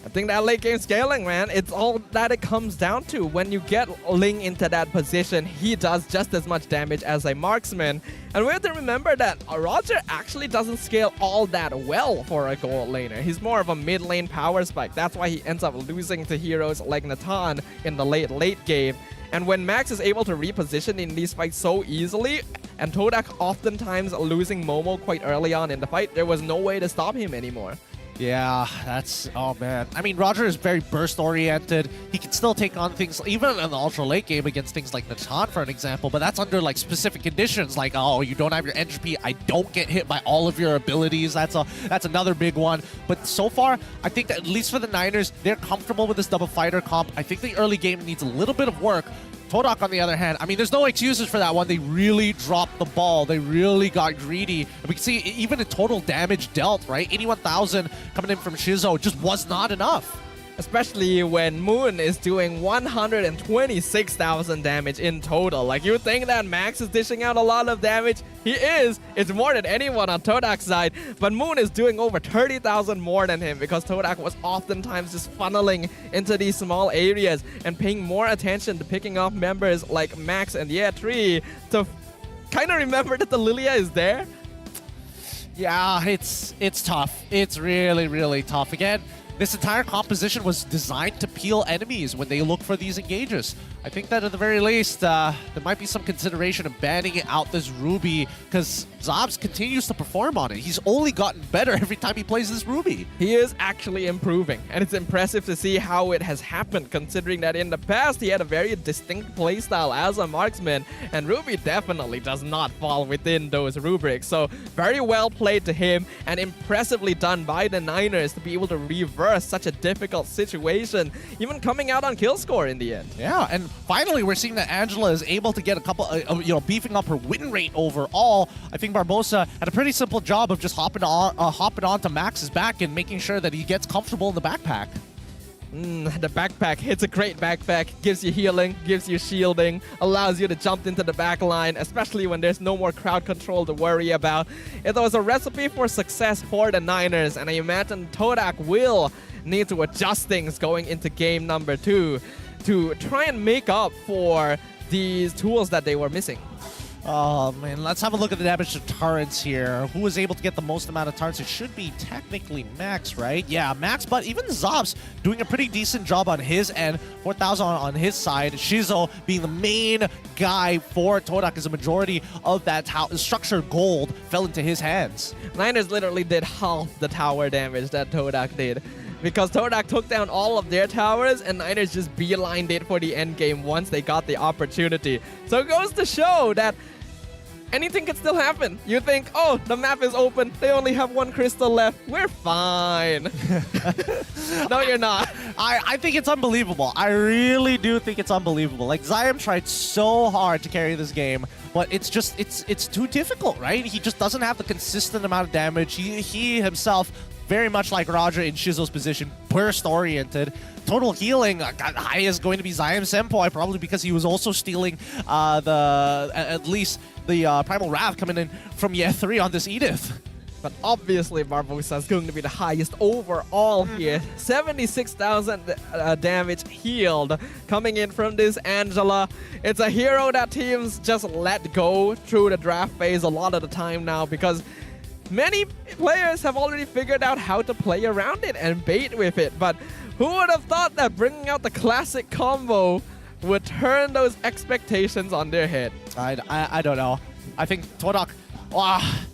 I think that late game scaling, man, it's all that it comes down to. When you get Ling into that position, he does just as much damage as a marksman. And we have to remember that Roger actually doesn't scale all that well for a gold laner. He's more of a mid lane power spike. That's why he ends up losing to heroes like Natan in the late game. And when Max is able to reposition in these fights so easily, and Todak oftentimes losing Momo quite early on in the fight, there was no way to stop him anymore. Yeah, that's, oh man. I mean, Roger is very burst-oriented. He can still take on things, even in the ultra-late game against things like Natan, for an example, but that's under like specific conditions, like, oh, you don't have your entropy, I don't get hit by all of your abilities. That's another big one. But so far, I think that at least for the Niners, they're comfortable with this double fighter comp. I think the early game needs a little bit of work. Todak, on the other hand, I mean, there's no excuses for that one. They really dropped the ball. They really got greedy. And we can see even the total damage dealt, right? 81,000 coming in from Shizo just was not enough. Especially when Moon is doing 126,000 damage in total. Like, you think that Max is dishing out a lot of damage? He is. It's more than anyone on Todak's side. But Moon is doing over 30,000 more than him because Todak was oftentimes just funneling into these small areas and paying more attention to picking off members like Max and Tree to kind of remember that the Lilia is there. Yeah, it's tough. It's really, really tough. Again, this entire composition was designed to peel enemies when they look for these engages. I think that at the very least, there might be some consideration of banning out this Ruby, because Zobs continues to perform on it. He's only gotten better every time he plays this Ruby. He is actually improving, and it's impressive to see how it has happened, considering that in the past he had a very distinct playstyle as a marksman, and Ruby definitely does not fall within those rubrics. So very well played to him, and impressively done by the Niners to be able to reverse such a difficult situation, even coming out on kill score in the end. Yeah, and finally we're seeing that Angela is able to get a couple, beefing up her win rate overall. I think Barbosa had a pretty simple job of just hopping onto Max's back and making sure that he gets comfortable in the backpack. The backpack, it's a great backpack, gives you healing, gives you shielding, allows you to jump into the back line, especially when there's no more crowd control to worry about. It was a recipe for success for the Niners, and I imagine Todak will need to adjust things going into game number 2 to try and make up for these tools that they were missing. Oh man, let's have a look at the damage to turrets here. Who was able to get the most amount of turrets? It should be technically Max, right? Yeah, Max, but even Zobs doing a pretty decent job on his end. 4,000 on his side. Shizo being the main guy for Todak as a majority of that structured gold fell into his hands. Niners literally did half the tower damage that Todak did, because Todak took down all of their towers and Niners just beelined it for the end game once they got the opportunity. So it goes to show that anything can still happen. You think, oh, the map is open, they only have 1 crystal left, we're fine. No, you're not. I think it's unbelievable. I really do think it's unbelievable. Like, Zion tried so hard to carry this game, but it's just, it's too difficult, right? He just doesn't have the consistent amount of damage. He himself, very much like Roger in Shizo's position, burst-oriented. Total healing, high is going to be Zion Senpai, probably because he was also stealing at least the Primal Wrath coming in from Year 3 on this Edith. But obviously Barbosa is going to be the highest overall here. 76,000 damage healed coming in from this Angela. It's a hero that teams just let go through the draft phase a lot of the time now, because many players have already figured out how to play around it and bait with it. But who would have thought that bringing out the classic combo would turn those expectations on their head? I don't know. I think Todak,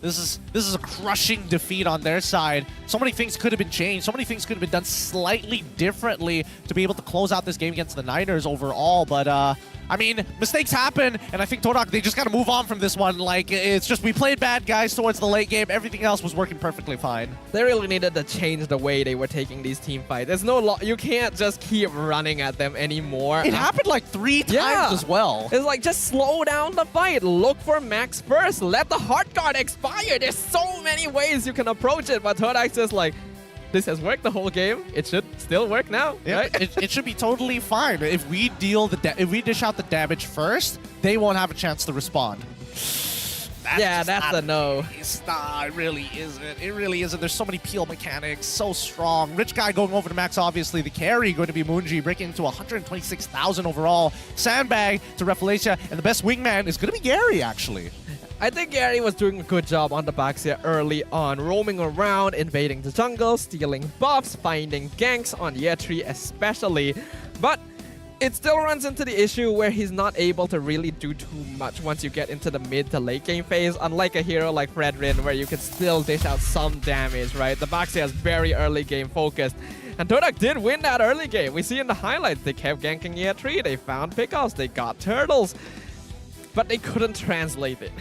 this is a crushing defeat on their side. So many things could have been changed. So many things could have been done slightly differently to be able to close out this game against the Niners overall. But I mean, mistakes happen, and I think Todak, they just got to move on from this one. Like, it's just we played bad guys towards the late game. Everything else was working perfectly fine. They really needed to change the way they were taking these team fights. There's no you can't just keep running at them anymore. It happened like 3 times as well. It's like, just slow down the fight. Look for Max first. Let the heart guard expire. There's so many ways you can approach it, but Todak's just like, this has worked the whole game. It should still work now, right? it should be totally fine. If we dish out the damage first, they won't have a chance to respond. That's a no. Nah, it really isn't. It really isn't. There's so many peel mechanics, so strong. Rich guy going over to Max, obviously. The carry going to be Moonji, breaking into 126,000 overall. Sandbag to Refalacia, and the best wingman is going to be Gary, actually. I think Gary was doing a good job on the box here early on, roaming around, invading the jungle, stealing buffs, finding ganks on Year 3 especially. But it still runs into the issue where he's not able to really do too much once you get into the mid to late game phase, unlike a hero like Fredrin, where you can still dish out some damage, right? The Baxia is very early game focused. And Todak did win that early game. We see in the highlights, they kept ganking Year 3, they found pickoffs, they got turtles, but they couldn't translate it.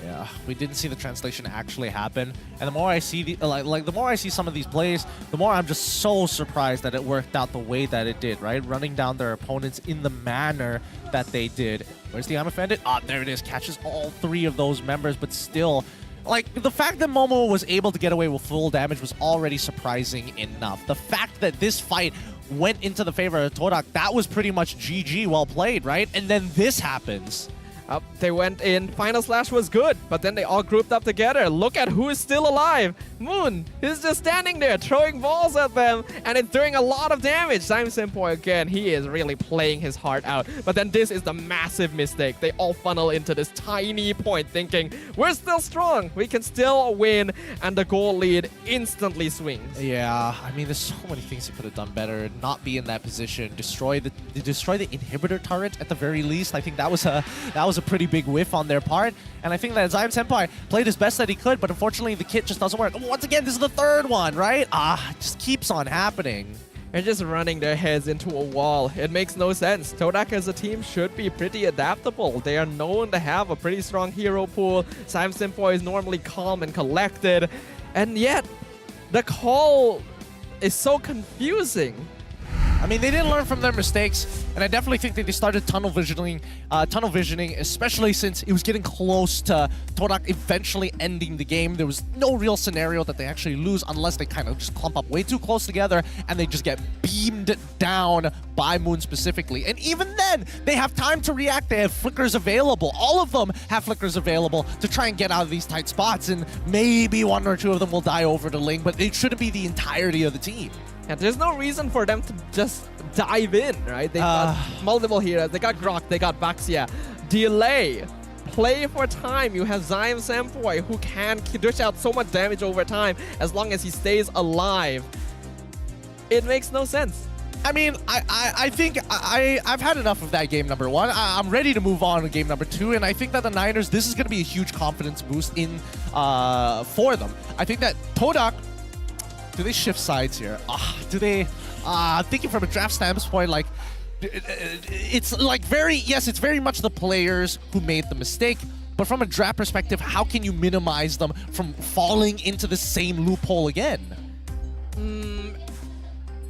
Yeah, we didn't see the translation actually happen. And the more I see the more I see some of these plays, the more I'm just so surprised that it worked out the way that it did, right? Running down their opponents in the manner that they did. Where's the Amafendit? There it is. Catches all 3 of those members, but still, like, the fact that Momo was able to get away with full damage was already surprising enough. The fact that this fight went into the favor of Todak, that was pretty much GG, well played, right? And then this happens. They went in. Final Slash was good, but then they all grouped up together. Look at who is still alive. Moon is just standing there throwing balls at them, and it's doing a lot of damage. Simon Senpai, again, he is really playing his heart out. But then this is the massive mistake. They all funnel into this tiny point thinking, we're still strong, we can still win, and the goal lead instantly swings. Yeah, I mean, there's so many things he could have done better. Not be in that position. Destroy the inhibitor turret at the very least. I think that was a a pretty big whiff on their part. And I think that Zion Senpai played his best that he could, but unfortunately the kit just doesn't work. Once again, this is the third one, right? It just keeps on happening. They're just running their heads into a wall. It makes no sense. Todak as a team should be pretty adaptable. They are known to have a pretty strong hero pool. Zion Senpai is normally calm and collected. And yet, the call is so confusing. I mean, they didn't learn from their mistakes, and I definitely think that they started tunnel visioning, especially since it was getting close to Todak eventually ending the game. There was no real scenario that they actually lose unless they kind of just clump up way too close together and they just get beamed down by Moon specifically. And even then, they have time to react. They have flickers available. All of them have flickers available to try and get out of these tight spots, and maybe one or two of them will die over to Ling, but it shouldn't be the entirety of the team. Yeah, there's no reason for them to just dive in, right? They got multiple heroes. They got Grok, they got Baxia. Delay. Play for time. You have Zion Senpai who can dish out so much damage over time as long as he stays alive. It makes no sense. I mean, I think I've had enough of that game number one. I'm ready to move on to game number two, and I think that the Niners, this is going to be a huge confidence boost in for them. I think that Todak, do they shift sides here? Do they? Thinking from a draft standpoint, like, it's like it's very much the players who made the mistake. But from a draft perspective, how can you minimize them from falling into the same loophole again?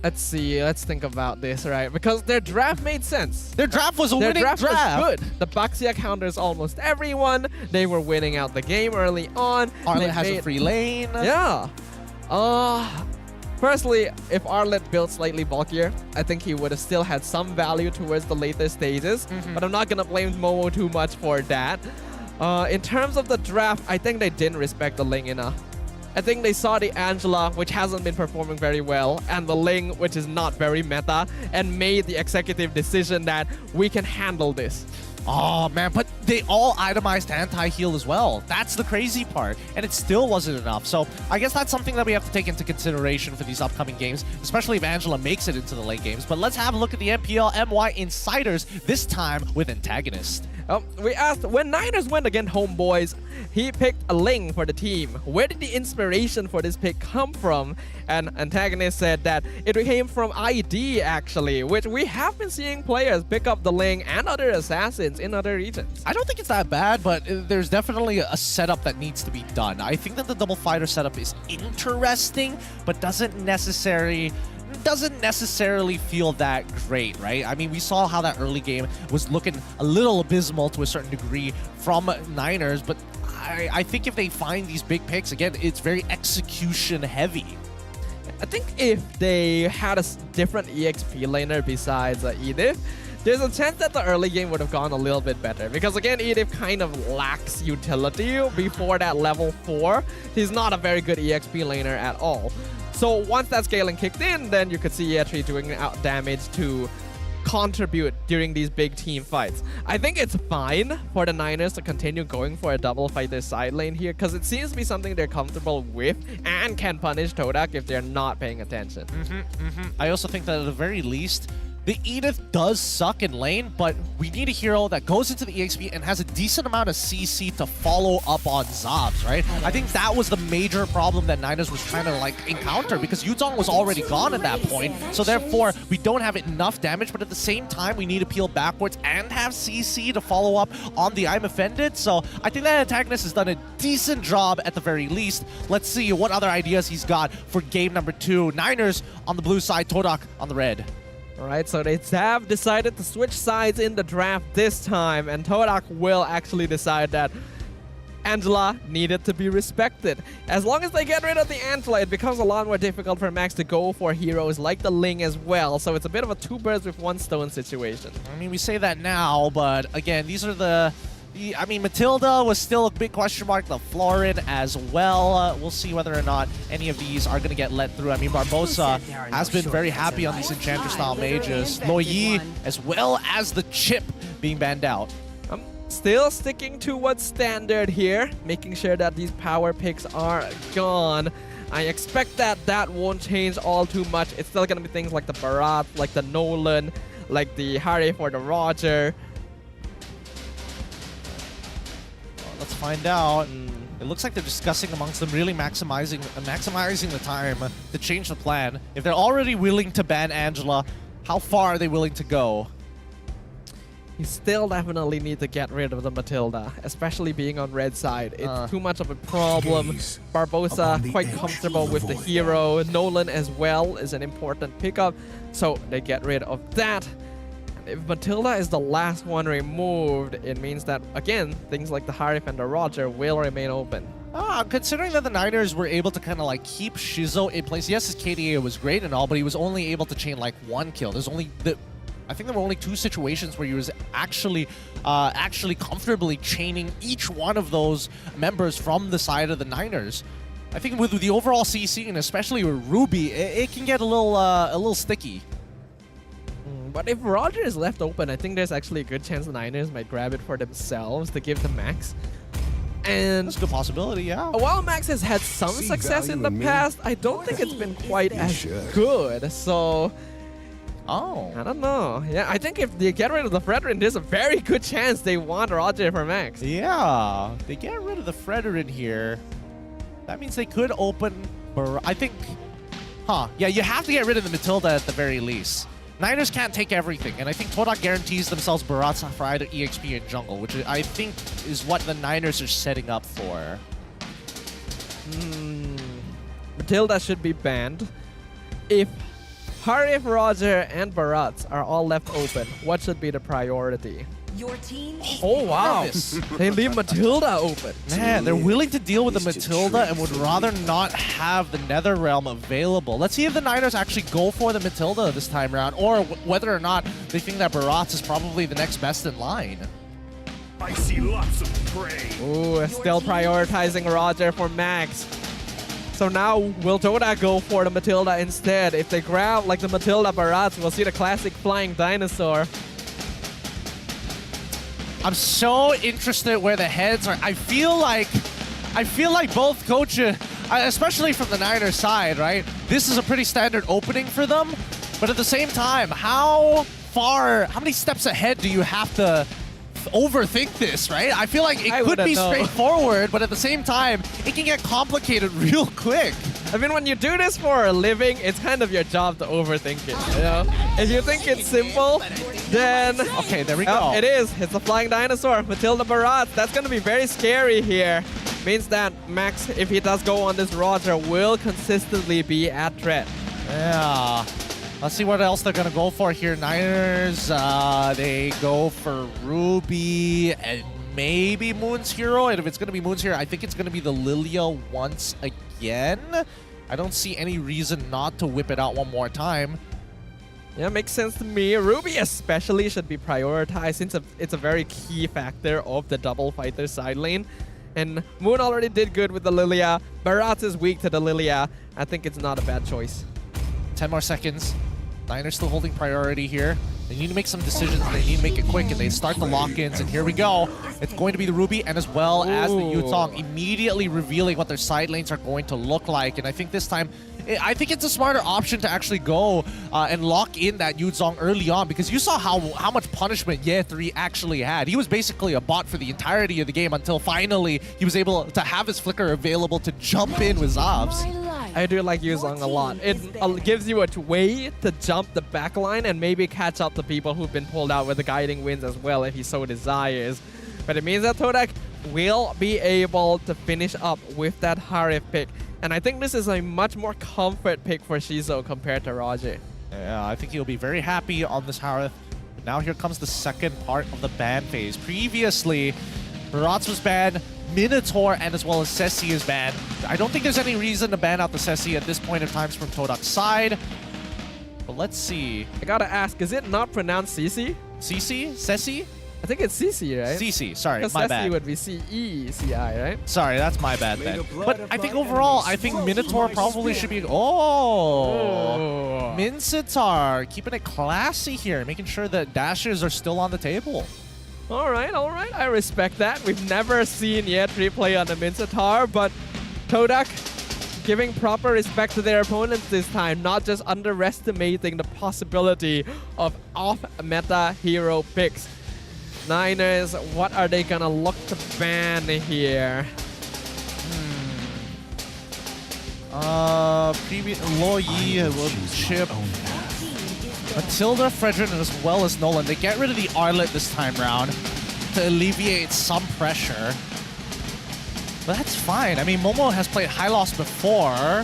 Let's see. Let's think about this, right? Because their draft made sense. Their draft was a winning draft. Was good. The Baxia counters almost everyone. They were winning out the game early on. Arlet has a free lane. Yeah. Personally, if Arlet built slightly bulkier, I think he would have still had some value towards the later stages. But I'm not going to blame Momo too much for that. In terms of the draft, I think they didn't respect the Ling enough. I think they saw the Angela, which hasn't been performing very well, and the Ling, which is not very meta, and made the executive decision that we can handle this. Oh man, but they all itemized anti-heal as well. That's the crazy part, and it still wasn't enough. So I guess that's something that we have to take into consideration for these upcoming games, especially if Angela makes it into the late games. But let's have a look at the MPL MY Insiders, this time with Antagonist. We asked, when Niners went against Homebois, he picked a Ling for the team. Where did the inspiration for this pick come from? And Antagonist said that it came from ID, actually, which we have been seeing players pick up the Ling and other assassins in other regions. I don't think it's that bad, but there's definitely a setup that needs to be done. I think that the double fighter setup is interesting, but doesn't necessarily feel that great, right? I mean, we saw how that early game was looking a little abysmal to a certain degree from Niners, but I think if they find these big picks, again, it's very execution heavy. I think if they had a different EXP laner besides Edith, there's a chance that the early game would have gone a little bit better. Because again, Edith kind of lacks utility before that level 4. He's not a very good EXP laner at all. So once that scaling kicked in, then you could see Yetri doing out damage to contribute during these big team fights. I think it's fine for the Niners to continue going for a double fighter side lane here, because it seems to be something they're comfortable with and can punish Todak if they're not paying attention. I also think that at the very least, the Edith does suck in lane, but we need a hero that goes into the EXP and has a decent amount of CC to follow up on Zobs, right? I think that was the major problem that Niners was trying to encounter, because Yuzong was already gone at that point, so therefore we don't have enough damage, but at the same time we need to peel backwards and have CC to follow up on the I'm Offended. So I think that Antagonist has done a decent job at the very least. Let's see what other ideas he's got for game number 2. Niners on the blue side, Todak on the red. Alright, so they have decided to switch sides in the draft this time, and Todak will actually decide that Angela needed to be respected. As long as they get rid of the Angela, it becomes a lot more difficult for Max to go for heroes like the Ling as well, so it's a bit of a two birds with one stone situation. I mean, we say that now, but again, these are I mean, Matilda was still a big question mark, the Florin as well. We'll see whether or not any of these are going to get let through. I mean, Barbosa has been very happy on these Enchanter-style mages. Loyi, as well as the Chip being banned out. I'm still sticking to what's standard here, making sure that these power picks are gone. I expect that won't change all too much. It's still going to be things like the Barat, like the Nolan, like the Harry for the Roger. Let's find out. It looks like they're discussing amongst them, really maximizing the time to change the plan. If they're already willing to ban Angela, how far are they willing to go? You still definitely need to get rid of the Matilda, especially being on red side. It's too much of a problem. Barbosa quite comfortable with the hero. Nolan as well is an important pickup, so they get rid of that. If Matilda is the last one removed, it means that, again, things like the Harif and the Roger will remain open. Considering that the Niners were able to kind of like keep Shizo in place, yes, his KDA was great and all, but he was only able to chain like 1 kill. There's only I think there were only 2 situations where he was actually comfortably chaining each one of those members from the side of the Niners. I think with the overall CC and especially with Ruby, it can get a little sticky. But if Roger is left open, I think there's actually a good chance the Niners might grab it for themselves to give to Max. And that's a good possibility, yeah. While Max has had some success in the past, I don't think it's been quite as good. So, I don't know. Yeah, I think if they get rid of the Fredrin, there's a very good chance they want Roger for Max. Yeah, they get rid of the Fredrin here. That means they could open... I think... Yeah, you have to get rid of the Matilda at the very least. Niners can't take everything, and I think Todak guarantees themselves Barats for either EXP and jungle, which I think is what the Niners are setting up for. Matilda should be banned. If Harif, Roger, and Barats are all left open, what should be the priority? Your team is Oh, wow. They leave Matilda open. Man, they're willing to deal with the Matilda and would rather not have the Nether Realm available. Let's see if the Niners actually go for the Matilda this time around, or whether or not they think that Barats is probably the next best in line. I see lots of prey. Ooh, still prioritizing Roger for Max. So now, will Todak go for the Matilda instead? If they grab like the Matilda Barats, we'll see the classic flying dinosaur. I'm so interested where the heads are. I feel like both coaches, especially from the Niners side, right? This is a pretty standard opening for them. But at the same time, how many steps ahead do you have to overthink this, right? I feel like it could be straightforward, but at the same time, it can get complicated real quick. I mean, when you do this for a living, it's kind of your job to overthink it, you know? If you think it's simple, then... Okay, there we go. It is. It's a flying dinosaur. Matilda Barats. That's going to be very scary here. Means that Max, if he does go on this Roger, will consistently be at threat. Yeah. Let's see what else they're going to go for here. Niners, they go for Ruby and maybe Moon's Hero. And if it's going to be Moon's Hero, I think it's going to be the Lilia once again. I don't see any reason not to whip it out one more time. Yeah, makes sense to me. Ruby especially should be prioritized since it's a very key factor of the double fighter side lane. And Moon already did good with the Lilia. Barats is weak to the Lilia. I think it's not a bad choice. 10 more seconds. Niners still holding priority here. They need to make some decisions. They need to make it quick, and they start the lock-ins. And here we go. It's going to be the Ruby and as well as the Yutong immediately revealing what their side lanes are going to look like. And I think this time, I think it's a smarter option to actually go and lock in that Yuzong early on, because you saw how much punishment Ye 3 actually had. He was basically a bot for the entirety of the game until finally he was able to have his flicker available to jump in with Zavs. I do like Yuzong a lot. It gives you a way to jump the backline and maybe catch up to people who've been pulled out with the guiding winds as well if he so desires. But it means that Todak will be able to finish up with that Harif pick. And I think this is a much more comfort pick for Shizo compared to Roger. Yeah, I think he'll be very happy on this Harif. But now here comes the second part of the ban phase. Previously, Barats was banned, Minotaur and as well as Ceci is banned. I don't think there's any reason to ban out the Ceci at this point in time from Todak's side. But let's see. I gotta ask, is it not pronounced Cici? Cici? Ceci? I think it's Cici, right? Cici, sorry, my bad. Ceci would be C-E-C-I, right? Sorry, that's my bad then. But I think overall, I think Minotaur probably should be... Oh! Mincetar, keeping it classy here, making sure that dashes are still on the table. All right. I respect that. We've never seen yet replay on the Mincetar, but Todak giving proper respect to their opponents this time, not just underestimating the possibility of off-meta hero picks. Niners, what are they gonna look to ban here? Lo Yi will chip Matilda, Fredrin, as well as Nolan. They get rid of the Arlet this time round to alleviate some pressure. But that's fine. I mean, Momo has played high loss before.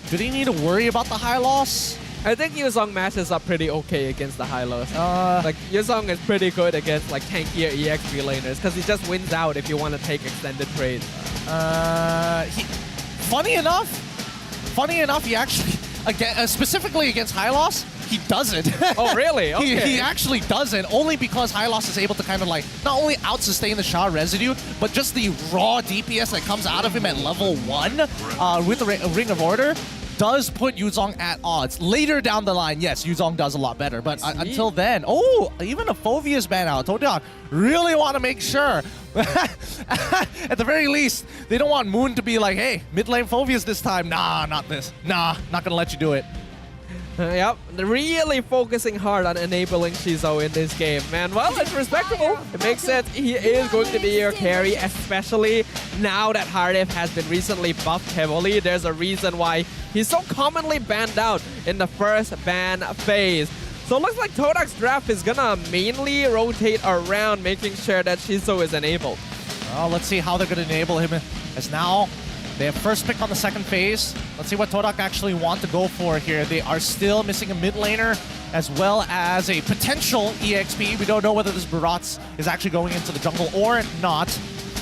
Do they need to worry about the high loss? I think Yuzong matches up pretty okay against the high lows. Like, Yuzong is pretty good against like tankier EXP laners because he just wins out if you want to take extended trades. Funny enough, he actually, again, specifically against high loss, he doesn't. Oh, really? Okay. He actually doesn't, only because high loss is able to kind of like not only out-sustain the Sha residue, but just the raw DPS that comes out of him at level 1 with the Ring of Order does put Yuzong at odds. Later down the line, yes, Yuzong does a lot better, but until then, even a Phovea's ban out. Todak really want to make sure, at the very least, they don't want Moon to be like, hey, mid lane Phovea's this time. Nah, not this. Nah, not gonna let you do it. Yep, they're really focusing hard on enabling Shizo in this game, man. Well, it's respectable. It makes sense. He is going to be your carry, especially now that Hardif has been recently buffed heavily. There's a reason why he's so commonly banned out in the first ban phase. So it looks like Todak's draft is gonna mainly rotate around making sure that Shizo is enabled. Well, let's see how they're gonna enable him, as now they have first pick on the second phase. Let's see what Todak actually want to go for here. They are still missing a mid laner as well as a potential EXP. We don't know whether this Barats is actually going into the jungle or not,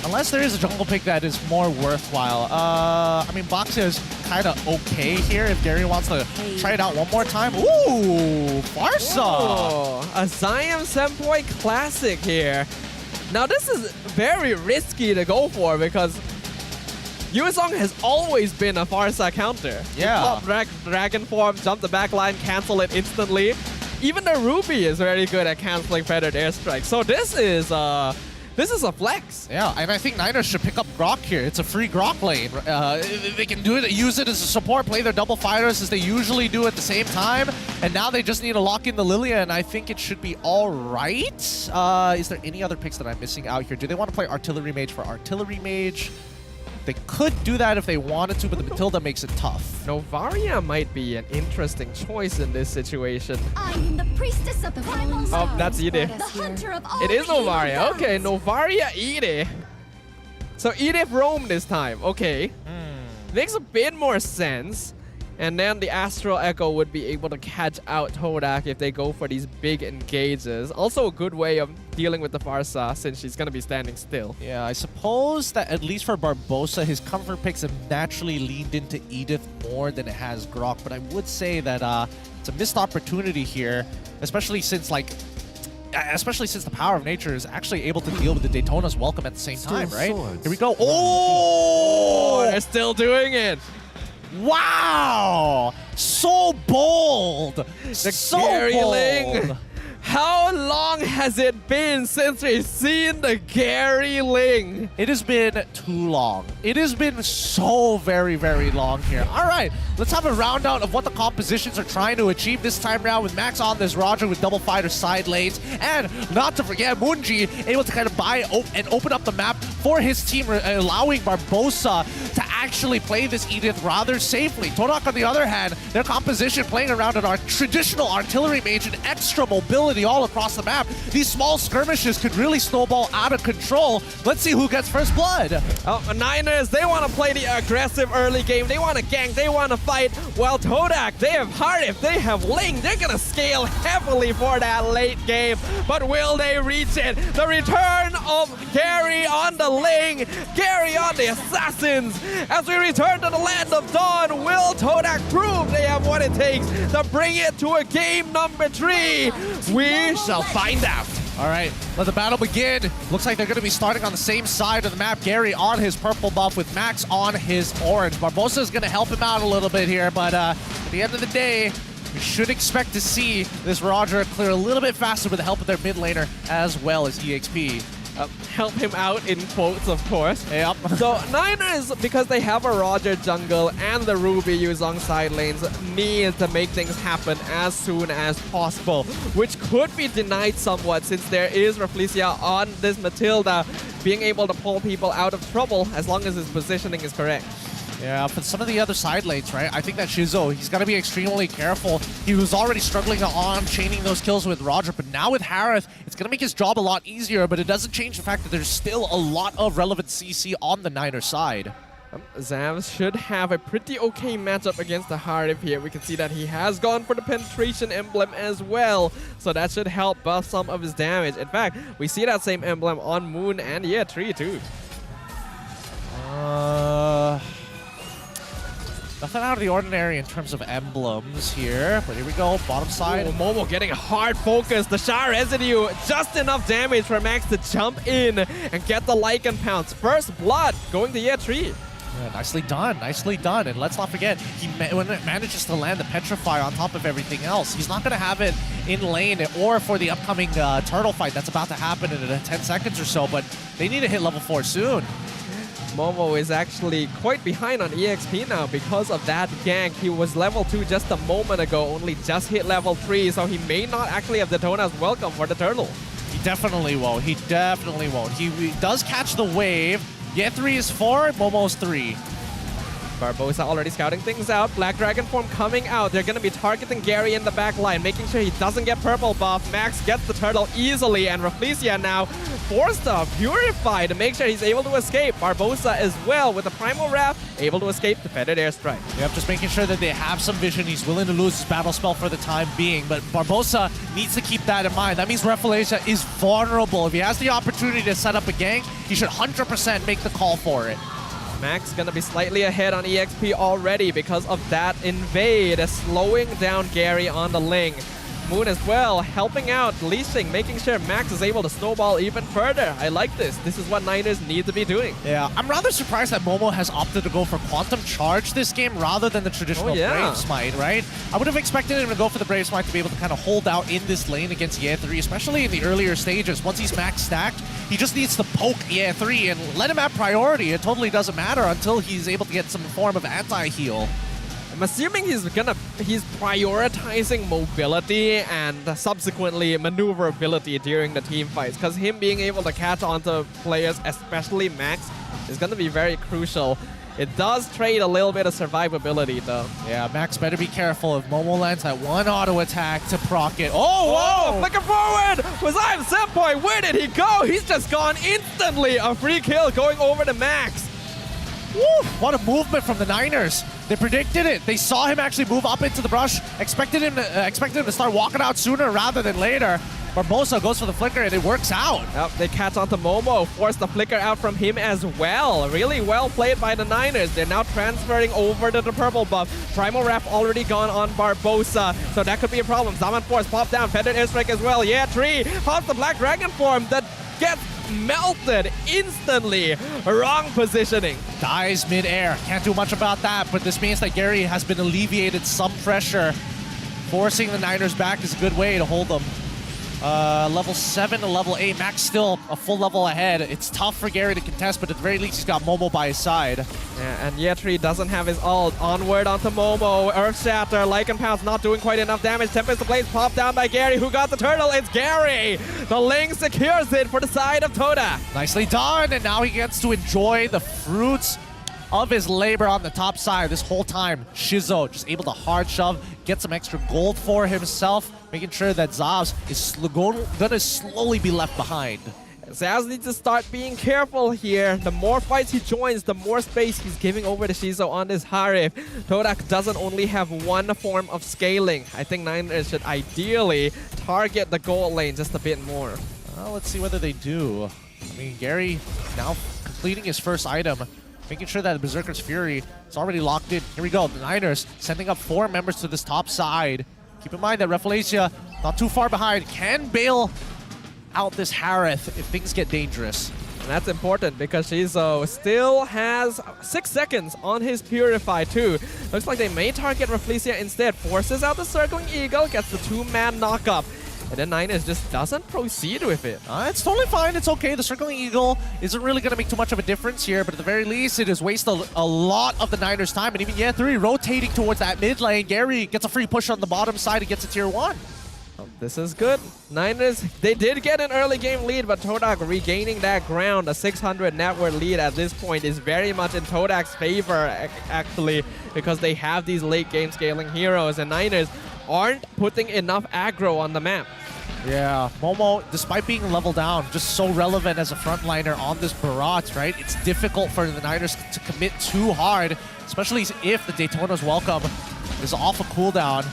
unless there is a jungle pick that is more worthwhile. I mean, Box is kind of okay here if Gary wants to try it out one more time. Ooh, Farsa! Oh, a Zion Senpoi classic here. Now, this is very risky to go for because Yuzong has always been a Farsa counter. Yeah. Pop dragon form, jump the back line, cancel it instantly. Even the Ruby is very good at canceling feathered airstrike. So this is a flex. Yeah, and I think Niners should pick up Grok here. It's a free Grok lane. They can do it, use it as a support, play their double fighters as they usually do at the same time. And now they just need to lock in the Lilia, and I think it should be all right. Is there any other picks that I'm missing out here? Do they want to play Artillery Mage for Artillery Mage? They could do that if they wanted to, but the Matilda makes it tough. Novaria might be an interesting choice in this situation. I'm the priestess of the primal Oh, that's Ide. the hunter of all It is Novaria. evil Okay, Novaria Ide. So Ide roam this time. Okay. Makes a bit more sense. And then the Astral Echo would be able to catch out Todak if they go for these big engages. Also a good way of dealing with the Farsa since she's going to be standing still. Yeah, I suppose that at least for Barbosa, his comfort picks have naturally leaned into Edith more than it has Grok. But I would say that it's a missed opportunity here, especially since the power of nature is actually able to deal with the Daytona's welcome at the same time, right? Here we go. Oh! They're still doing it. Wow! So bold! So bold! How long has it been since we've seen the Gary Ling? It has been too long. It has been so very, very long here. All right, let's have a round out of what the compositions are trying to achieve this time around with Max on this Roger with double fighter side lanes. And not to forget, Moonji able to kind of buy and open up the map for his team, allowing Barbosa to actually play this Edith rather safely. Todak, on the other hand, their composition playing around an traditional artillery mage and extra mobility all across the map. These small skirmishes could really snowball out of control. Let's see who gets first blood. Oh, Niners, they want to play the aggressive early game. They want to gank. They want to fight. While Todak, they have Hardif. They have Ling. They're going to scale heavily for that late game. But will they reach it? The return of Gary on the Ling. Gary on the Assassins. As we return to the Land of Dawn, will Todak prove they have what it takes to bring it to a game number 3? We shall find out. All right, let the battle begin. Looks like they're going to be starting on the same side of the map. Gary on his purple buff with Max on his orange. Barbosa is going to help him out a little bit here, but at the end of the day, we should expect to see this Roger clear a little bit faster with the help of their mid laner as well as EXP. help him out in quotes, of course. Yep. So Niners, because they have a Roger jungle and the Ruby use on side lanes, need to make things happen as soon as possible, which could be denied somewhat since there is Rafflesia on this Matilda, being able to pull people out of trouble as long as his positioning is correct. Yeah, for some of the other side lanes, right? I think that Shizo, he's got to be extremely careful. He was already struggling on chaining those kills with Roger, but now with Harith, it's going to make his job a lot easier, but it doesn't change the fact that there's still a lot of relevant CC on the Niners side. Zavs should have a pretty okay matchup against the Harith here. We can see that he has gone for the penetration emblem as well, so that should help buff some of his damage. In fact, we see that same emblem on Moon and Tree too. Nothing out of the ordinary in terms of emblems here, but here we go, bottom side. Ooh, Momo getting hard focus. The Shah Residue, just enough damage for Max to jump in and get the Lycan Pounce. First blood going to Tree. Yeah, nicely done, nicely done. And let's not forget, when it manages to land the Petrify on top of everything else, he's not going to have it in lane or for the upcoming turtle fight that's about to happen in 10 seconds or so, but they need to hit level 4 soon. Momo is actually quite behind on EXP now because of that gank. He was level 2 just a moment ago, only just hit level 3, so he may not actually have Daytona's welcome for the turtle. He definitely won't. He definitely won't. He does catch the wave. Ye3 is 4, Momo's 3. Barbosa already scouting things out. Black Dragon form coming out. They're going to be targeting Gary in the back line, making sure he doesn't get purple buff. Max gets the turtle easily, and Rafflesia now forced to Purify to make sure he's able to escape. Barbosa as well with the Primal Wrath, able to escape the Fetid Airstrike. Yep, just making sure that they have some vision. He's willing to lose his battle spell for the time being, but Barbosa needs to keep that in mind. That means Rafflesia is vulnerable. If he has the opportunity to set up a gank, he should 100% make the call for it. Max gonna be slightly ahead on EXP already because of that invade, slowing down Gary on the Ling. Moon as well, helping out, leashing, making sure Max is able to snowball even further. I like this. This is what Niners need to be doing. Yeah, I'm rather surprised that Momo has opted to go for Quantum Charge this game rather than the traditional Brave Smite, right? I would have expected him to go for the Brave Smite to be able to kind of hold out in this lane against Ye3, especially in the earlier stages. Once he's max stacked, he just needs to poke Ye3 and let him have priority. It totally doesn't matter until he's able to get some form of anti-heal. I'm assuming he's prioritizing mobility and subsequently maneuverability during the team fights, because him being able to catch onto players, especially Max, is going to be very crucial. It does trade a little bit of survivability though. Yeah, Max better be careful if Momo lands that one auto attack to proc it. Oh, whoa! Flicker forward! Was I at set point? Where did he go? He's just gone instantly. A free kill going over to Max. Woo! What a movement from the Niners. They predicted it. They saw him actually move up into the brush. Expected him to start walking out sooner rather than later. Barbosa goes for the flicker and it works out. Yep, they catch onto Momo, force the flicker out from him as well. Really well played by the Niners. They're now transferring over to the purple buff. Primal Wrath already gone on Barbosa, so that could be a problem. Zaman Force pop down, Fetid Airstrike as well. Yeah, Tree pops the Black Dragon form that gets melted instantly. Wrong positioning. Dies mid-air. Can't do much about that, but this means that Gary has been alleviated some pressure. Forcing the Niners back is a good way to hold them. Level 7 to level 8. Max still a full level ahead. It's tough for Gary to contest, but at the very least he's got Momo by his side. Yeah, and Ye3 doesn't have his ult. Onward onto Momo. Earth Shatter. Lycan Pounce not doing quite enough damage. Tempest the Blaze popped down by Gary. Who got the turtle? It's Gary! The Ling secures it for the side of Todak. Nicely done, and now he gets to enjoy the fruits of his labor on the top side this whole time. Shizo just able to hard shove, get some extra gold for himself, making sure that Zavs is gonna slowly be left behind. Zavs needs to start being careful here. The more fights he joins, the more space he's giving over to Shizo on this Harith. Todak doesn't only have one form of scaling. I think Niners should ideally target the gold lane just a bit more. Well, let's see whether they do. I mean, Gary now completing his first item, making sure that the Berserker's Fury is already locked in. Here we go, the Niners sending up 4 members to this top side. Keep in mind that Rafflesia, not too far behind, can bail out this Harith if things get dangerous. And that's important because Shizo still has 6 seconds on his Purify too. Looks like they may target Rafflesia instead. Forces out the Circling Eagle, gets the 2-man knockup. And then Niners just doesn't proceed with it. It's totally fine. It's okay. The Circling Eagle isn't really going to make too much of a difference here, but at the very least, it has wasted a lot of the Niners' time. And even Ye3 rotating towards that mid lane. Gary gets a free push on the bottom side and gets a tier 1. Oh, this is good. Niners, they did get an early game lead, but Todak regaining that ground. A 600 net worth lead at this point is very much in Todak's favor, actually, because they have these late game scaling heroes, and Niners aren't putting enough aggro on the map. Yeah, Momo, despite being leveled down, just so relevant as a frontliner on this Barat, right? It's difficult for the Niners to commit too hard, especially if the Daytona's welcome is off a cooldown.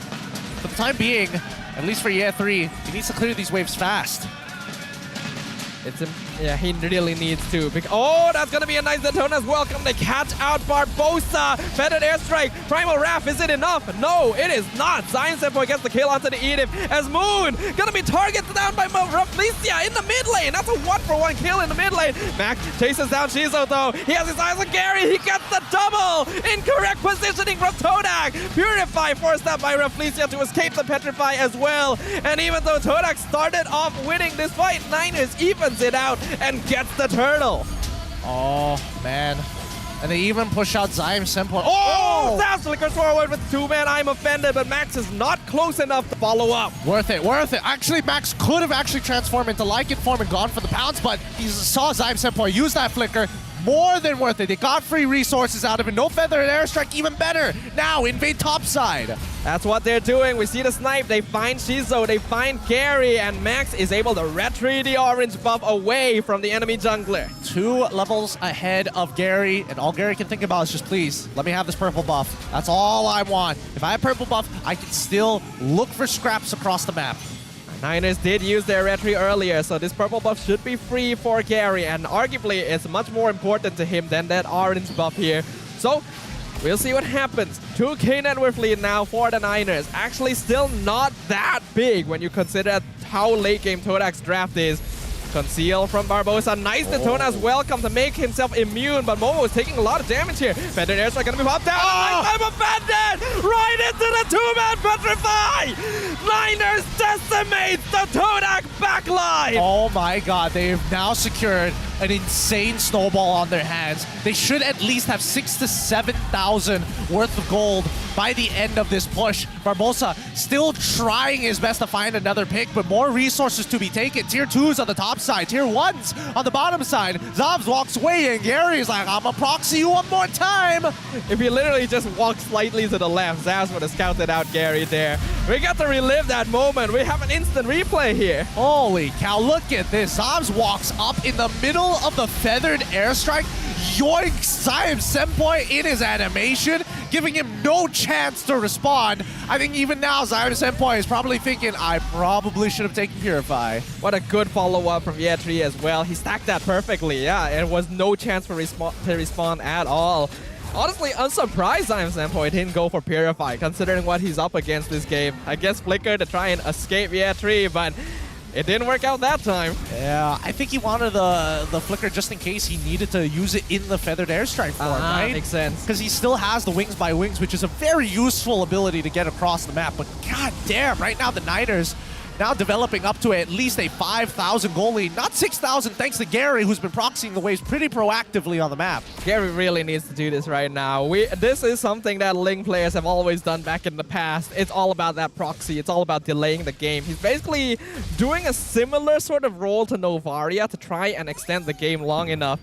For the time being, at least for Ye3, he needs to clear these waves fast. Yeah, he really needs to. Oh, that's going to be a nice Daytona's welcome. They catch out Barbosa. Feathered airstrike. Primal Wrath, is it enough? No, it is not. Zion Senpai gets the kill onto the Edith as Moon going to be targeted down by Rafflesia in the mid lane. That's a 1-for-1 kill in the mid lane. Mac chases down Shizo though. He has his eyes on Gary. He gets the double. Incorrect positioning from Todak. Purify forced out by Rafflesia to escape the Petrify as well. And even though Todak started off winning this fight, Niners evens it out and gets the turtle. Oh, man. And they even push out Zion Senpai. Oh! That's flickers forward with 2-man. I'm offended, but Max is not close enough to follow up. Worth it, worth it. Actually, Max could have actually transformed into Lycan form and gone for the pounce, but he saw Zion Senpai use that flicker. More than worth it. They got free resources out of it. No feather and airstrike, even better. Now invade topside. That's what they're doing. We see the snipe. They find Shizo. They find Gary. And Max is able to retreat the orange buff away from the enemy jungler. 2 levels ahead of Gary. And all Gary can think about is just, please, let me have this purple buff. That's all I want. If I have purple buff, I can still look for scraps across the map. Niners did use their retreat earlier, so this purple buff should be free for Gary, and arguably it's much more important to him than that orange buff here. So we'll see what happens. 2k net worth lead now for the Niners. Actually still not that big when you consider how late game Todak's draft is. Conceal from Barbosa. Nice Daytona's welcome to make himself immune, but Momo is taking a lot of damage here. Feathered airstrike gonna be popped down. I'm offended! Right into the 2-man Petrify! Niners decimates the Todak backline! Oh my god, they've now secured an insane snowball on their hands. They should at least have 6,000 to 7,000 worth of gold by the end of this push. Barbosa still trying his best to find another pick, but more resources to be taken. Tier 2s on the top side, tier 1s on the bottom side. Zavs walks away and Gary's like, I'm a proxy you one more time. If he literally just walked slightly to the left, Zavs would have scouted out Gary there. We got to relive that moment. We have an instant replay here. Holy cow, look at this. Zavs walks up in the middle of the feathered airstrike. Yoinks Zion Senpai in his animation, giving him no chance to respond. I think even now Zion Senpai is probably thinking, I probably should have taken Purify. What a good follow-up from Ye3 as well. He stacked that perfectly. Yeah, there was no chance for to respond at all. Honestly, I'm surprised Zion Senpai didn't go for Purify, considering what he's up against this game. I guess Flicker to try and escape Ye3, but it didn't work out that time. Yeah, I think he wanted the flicker just in case he needed to use it in the feathered airstrike form, right? Makes sense. Because he still has the wings by wings, which is a very useful ability to get across the map. But god damn, right now the Niners now developing up to at least a 5,000 goal lead. Not 6,000 thanks to Gary, who's been proxying the waves pretty proactively on the map. Gary really needs to do this right now. This is something that Ling players have always done back in the past. It's all about that proxy. It's all about delaying the game. He's basically doing a similar sort of role to Novaria to try and extend the game long enough.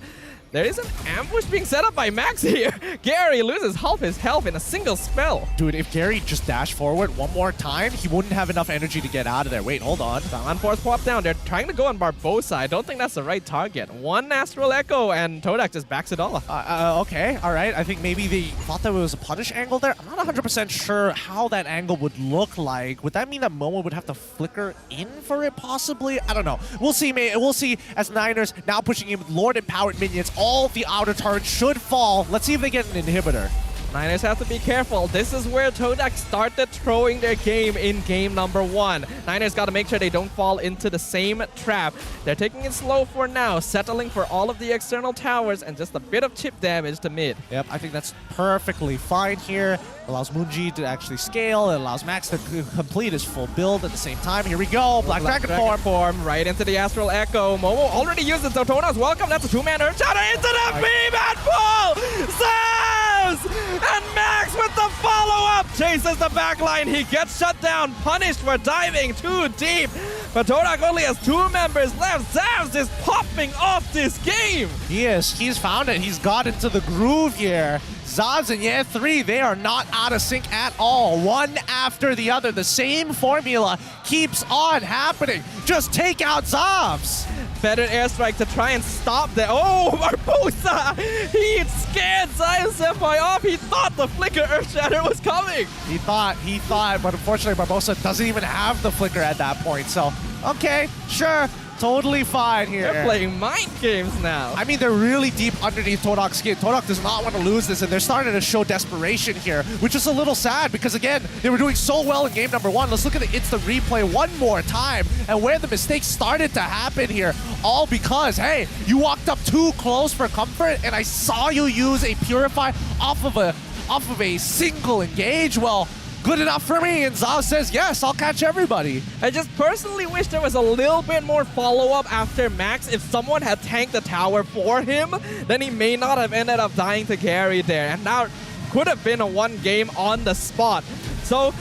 There is an ambush being set up by Max here. Gary loses half his health in a single spell. Dude, if Gary just dashed forward one more time, he wouldn't have enough energy to get out of there. Wait, hold on. The unforced pop down. They're trying to go on Barbosa. I don't think that's the right target. One Astral Echo and Todak just backs it off. Okay, all right. I think maybe they thought that it was a punish angle there. I'm not 100% sure how that angle would look like. Would that mean that Momo would have to flicker in for it possibly? I don't know. We'll see, mate. We'll see as Niners now pushing in with Lord Empowered minions. All the outer turrets should fall. Let's see if they get an inhibitor. Niners have to be careful. This is where Todak started throwing their game in game number 1. Niners got to make sure they don't fall into the same trap. They're taking it slow for now, settling for all of the external towers and just a bit of chip damage to mid. Yep, I think that's perfectly fine here. Allows Moonji to actually scale. It allows Max to complete his full build at the same time. Here we go. Black Dragon form. Right into the Astral Echo. Momo already used it, so Tona's welcome. That's a 2-man Earth Shatter into the beam and pull! Saves! And Max with the follow-up chases the backline. He gets shut down, punished for diving too deep. But Todak only has 2 members left. Zavs is popping off this game. He is. He's found it. He's got into the groove here. Zavs and Year 3, they are not out of sync at all. One after the other. The same formula keeps on happening. Just take out Zavs. Better airstrike to try and stop that. Oh, Barbosa! He scared Zion Senpai off. He thought the Flicker Earth Shatter was coming. He thought, but unfortunately Barbosa doesn't even have the Flicker at that point. So, okay, sure. Totally fine here. They're playing mind games now. I mean, they're really deep underneath Todak's skin. Todak does not want to lose this, and they're starting to show desperation here, which is a little sad because, again, they were doing so well in game number 1. Let's look at the instant replay one more time and where the mistakes started to happen here. All because, hey, you walked up too close for comfort, and I saw you use a Purify off of a single engage. Well, good enough for me, and Zao says, yes, I'll catch everybody. I just personally wish there was a little bit more follow-up after Max. If someone had tanked the tower for him, then he may not have ended up dying to carry there. And now could have been a 1 game on the spot. So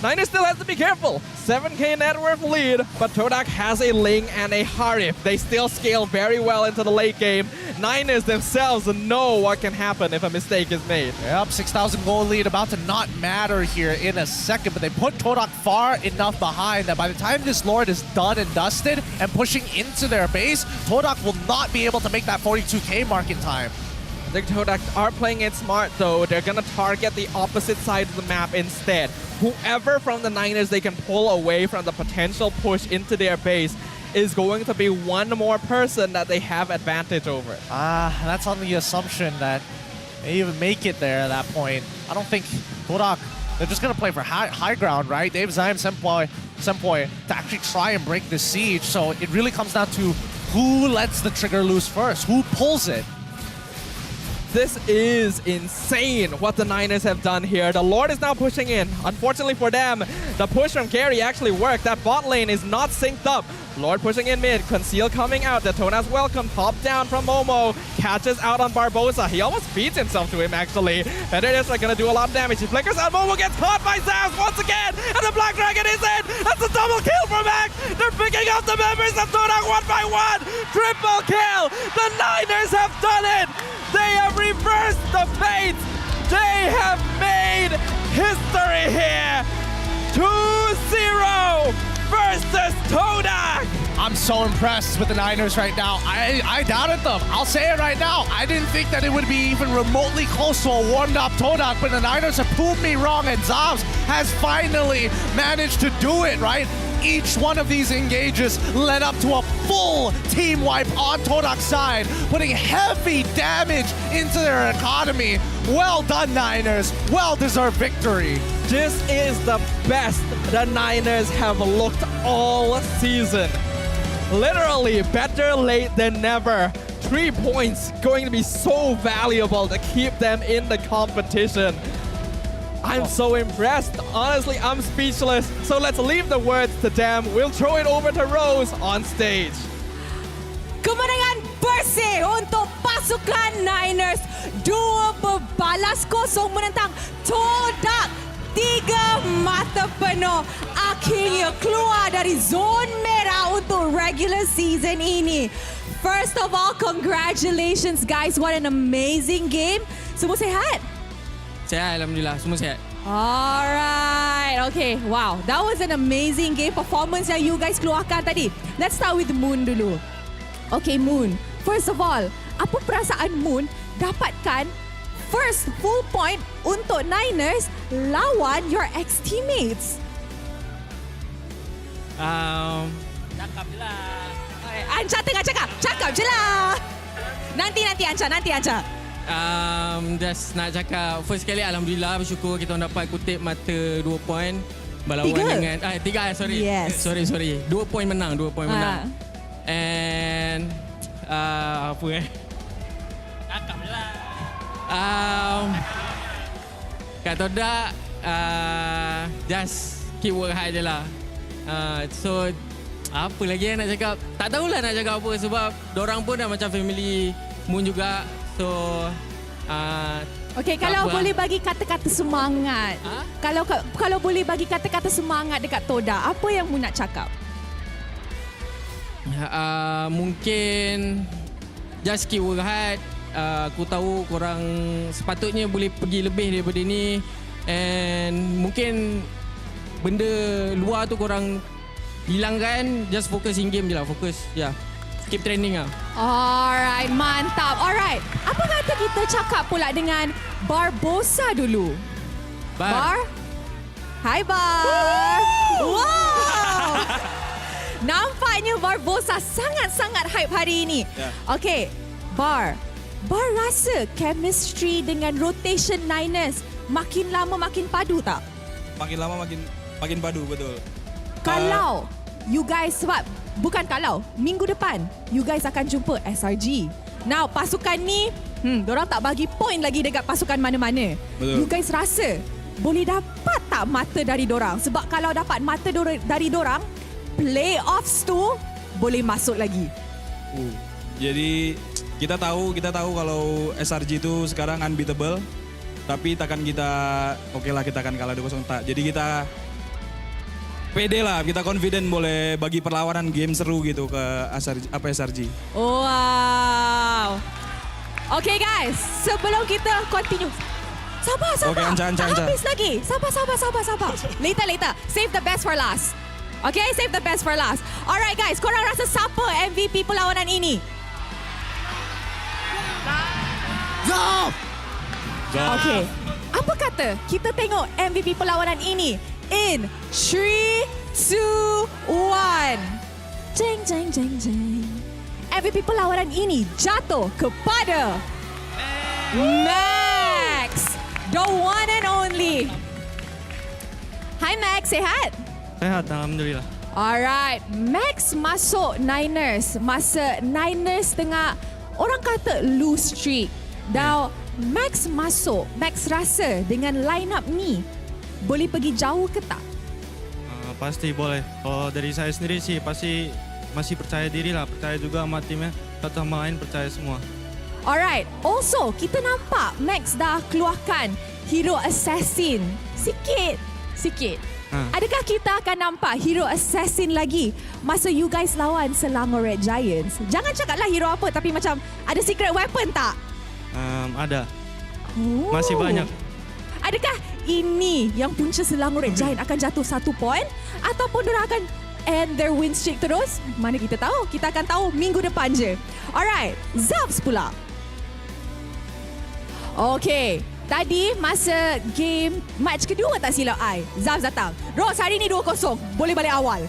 Niners still has to be careful. 7k net worth lead, but Todak has a Ling and a Harif. They still scale very well into the late game. Niners themselves know what can happen if a mistake is made. Yep, 6,000 gold lead about to not matter here in a second, but they put Todak far enough behind that by the time this Lord is done and dusted and pushing into their base, Todak will not be able to make that 42k mark in time. The Todak are playing it smart though. They're gonna target the opposite side of the map instead. Whoever from the Niners they can pull away from the potential push into their base is going to be one more person that they have advantage over. That's on the assumption that they even make it there at that point. I don't think Todak, they're just gonna play for high ground, right? They have Zion Senpai to actually try and break the siege. So it really comes down to who lets the trigger loose first, who pulls it. This is insane what the Niners have done here. The Lord is now pushing in. Unfortunately for them, the push from Gary actually worked. That bot lane is not synced up. Lord pushing in mid, Conceal coming out. Detona's welcome, top down from Momo. Catches out on Barbosa. He almost feeds himself to him actually. Better is gonna do a lot of damage. He flickers out, Momo gets caught by Zaz once again. And the Black Dragon is in. That's a double kill for Max. They're picking up the members of Todak 1 by 1. Triple kill. The Niners have done it. They have reversed the fate. They have made history here. 2-0 versus Todak. I'm so impressed with the Niners right now. I doubted them. I'll say it right now. I didn't think that it would be even remotely close to a warmed up Todak, but the Niners have proved me wrong, and Zavs has finally managed to do it, right? Each one of these engages led up to a full team wipe on Todak's side, putting heavy damage into their economy. Well done, Niners. Well-deserved victory. This is the best the Niners have looked all season. Literally better late than never. 3 points going to be so valuable to keep them in the competition. I'm so impressed. Honestly, I'm speechless. So let's leave the words to them. We'll throw it over to Rose on stage. Kemenangan bersih untuk pasukan Niners. 2 berbalas kosong menentang Todak. 3 mata penuh. Akhirnya keluar dari zon merah untuk regular season ini. First of all, congratulations guys. What an amazing game. Semua sehat? Sehat, Alhamdulillah. Semua sehat. Alright, okay, wow. That was an amazing game performance yang you guys keluarkan tadi. Let's start with Moon dulu. Okay, Moon. First of all, apa perasaan Moon dapatkan first full point untuk Niners lawan your ex-teammates? Cakap je lah. Anca tengah cakap. Cakap je lah. Nanti Anca. Just nak cakap first sekali alhamdulillah bersyukur kita dapat kutip mata 2 poin berlawan 3. dengan 3 sorry. Yes. Sorry. 2 poin menang, 2 poin menang. And apa cakap je lah. Kat Todak just keep work hard je lah. So apa lagi nak cakap? Tak tahulah nak cakap apa sebab dorang pun dah macam family Moon juga. So Okey, kalau boleh bagi kata-kata semangat. Kalau boleh bagi kata-kata semangat dekat Todak, apa yang Moon nak cakap? Mungkin just keep work hard. Aku tahu korang sepatutnya boleh pergi lebih daripada ni. And mungkin benda luar tu korang hilangkan. Just fokus in game je lah. Fokus, keep training lah. Alright, mantap. Alright, apa kata kita cakap pula dengan Barbosa dulu? Bar? Hai Bar. Wow. Nampaknya Barbosa sangat-sangat hype hari ini. Okay, Bar rasa chemistry dengan rotation Niners makin lama makin padu tak? Makin lama makin padu, betul. Kalau you guys, sebab bukan kalau, minggu depan you guys akan jumpa SRG. Now pasukan ni dorang tak bagi point lagi dekat pasukan mana-mana. Betul. You guys rasa boleh dapat tak mata dari dorang? Sebab kalau dapat mata dari dorang, playoffs tu boleh masuk lagi. Jadi kita tahu kalau SRG itu sekarang unbeatable. Tapi takkan kita kita akan kalah 2-0 tak. Jadi kita pede lah, kita confident boleh bagi perlawanan game seru gitu ke SRG. Wow. Okay guys, sebelum kita continue. Sabar. Okay, anca. Habis lagi. Sabar. Later. Save the best for last. Okay, save the best for last. Alright guys, korang rasa siapa MVP perlawanan ini? Zaf! Okay, apa kata kita tengok MVP perlawanan ini in 3, 2, 1. Jeng. MVP perlawanan ini jatuh kepada Max, the one and only. Hai Max, sihat? Sehat, alhamdulillah. Alright, Max masuk Niners masa Niners tengah orang kata lose streak. Dah Max masuk, Max rasa dengan line up ni boleh pergi jauh ke tak? Pasti boleh. Kalau dari saya sendiri sih pasti masih percaya diri lah. Percaya juga sama timnya. Satu sama lain percaya semua. Alright, also kita nampak Max dah keluarkan Hero Assassin sikit. Adakah kita akan nampak Hero Assassin lagi masa you guys lawan Selangor Red Giants? Jangan cakaplah hero apa, tapi macam ada secret weapon tak? Ada. Masih banyak. Adakah ini yang punca Selangor Red Giants akan jatuh 1 point ataupun mereka akan end their win streak terus? Mana kita tahu? Kita akan tahu minggu depan je. Alright, Zavs pula. Okay, tadi masa game match kedua tak silap I, Zavs datang. Rose hari ni 2-0, boleh balik awal.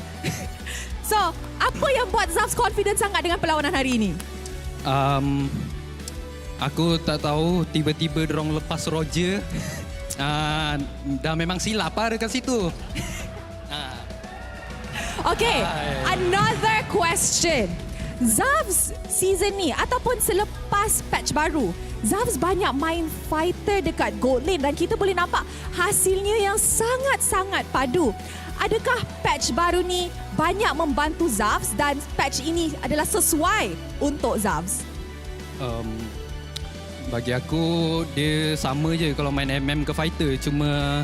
So, apa yang buat Zavs confident sangat dengan perlawanan hari ini? Aku tak tahu, tiba-tiba dorong lepas Roger. Dah memang silap dekat situ. Okay, another question. Zavs season ni ataupun selepas patch baru, Zavs banyak main fighter dekat gold lane dan kita boleh nampak hasilnya yang sangat-sangat padu. Adakah patch baru ni banyak membantu Zavs dan patch ini adalah sesuai untuk Zavs? Bagi aku dia sama je kalau main MM ke fighter, cuma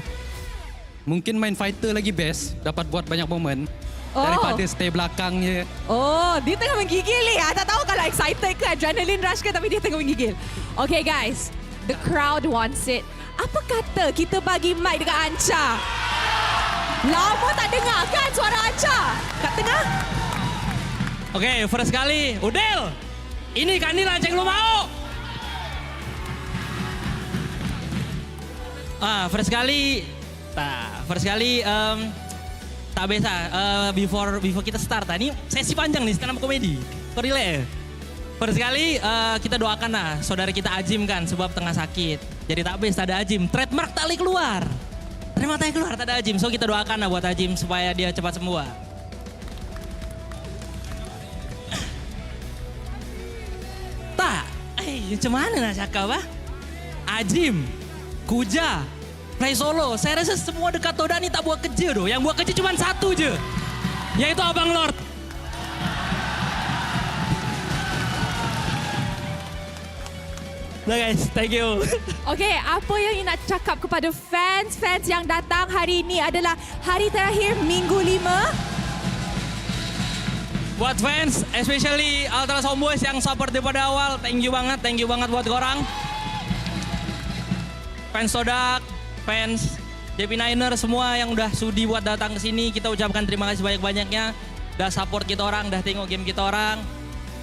mungkin main fighter lagi best, dapat buat banyak moment daripada stay belakang je. Oh, dia tengah menggigil ni. Tak tahu kalau excited ke, adrenaline rush ke, tapi dia tengah menggigil. Okay guys, the crowd wants it. Apa kata kita bagi mic dekat Anca? Lama tak dengar kan suara Anca kat tengah? Okay, first kali, Udel. Ini kan ni lanceng lu mau. First kali tak biasa. Before kita start ni sesi panjang nih sekarang komedi. Kau relax. First sekali kita doakan lah saudara kita Ajim kan sebab tengah sakit. Jadi tak habis tak ada Ajim. Trademark tak boleh keluar. Trademark tak boleh keluar tak ada Ajim. So kita doakan lah buat Ajim supaya dia cepat sembuh. Tak. Macam mana nak cakap Ajim, Kuja, Play Solo. Saya rasa semua dekat Todak ni tak buat kerja doh. Yang buat kerja cuma satu je. Yaitu Abang Lord. Nah guys, thank you. Okay, apa yang nak cakap kepada fans yang datang hari ini adalah hari terakhir minggu 5. Buat fans, especially Ultras Homebois yang support daripada awal, thank you banget buat korang. Fans Todak, fans JP Niner semua yang udah sudi buat datang ke sini, kita ucapkan terima kasih banyak-banyaknya. Udah support kita orang, udah tengok game kita orang.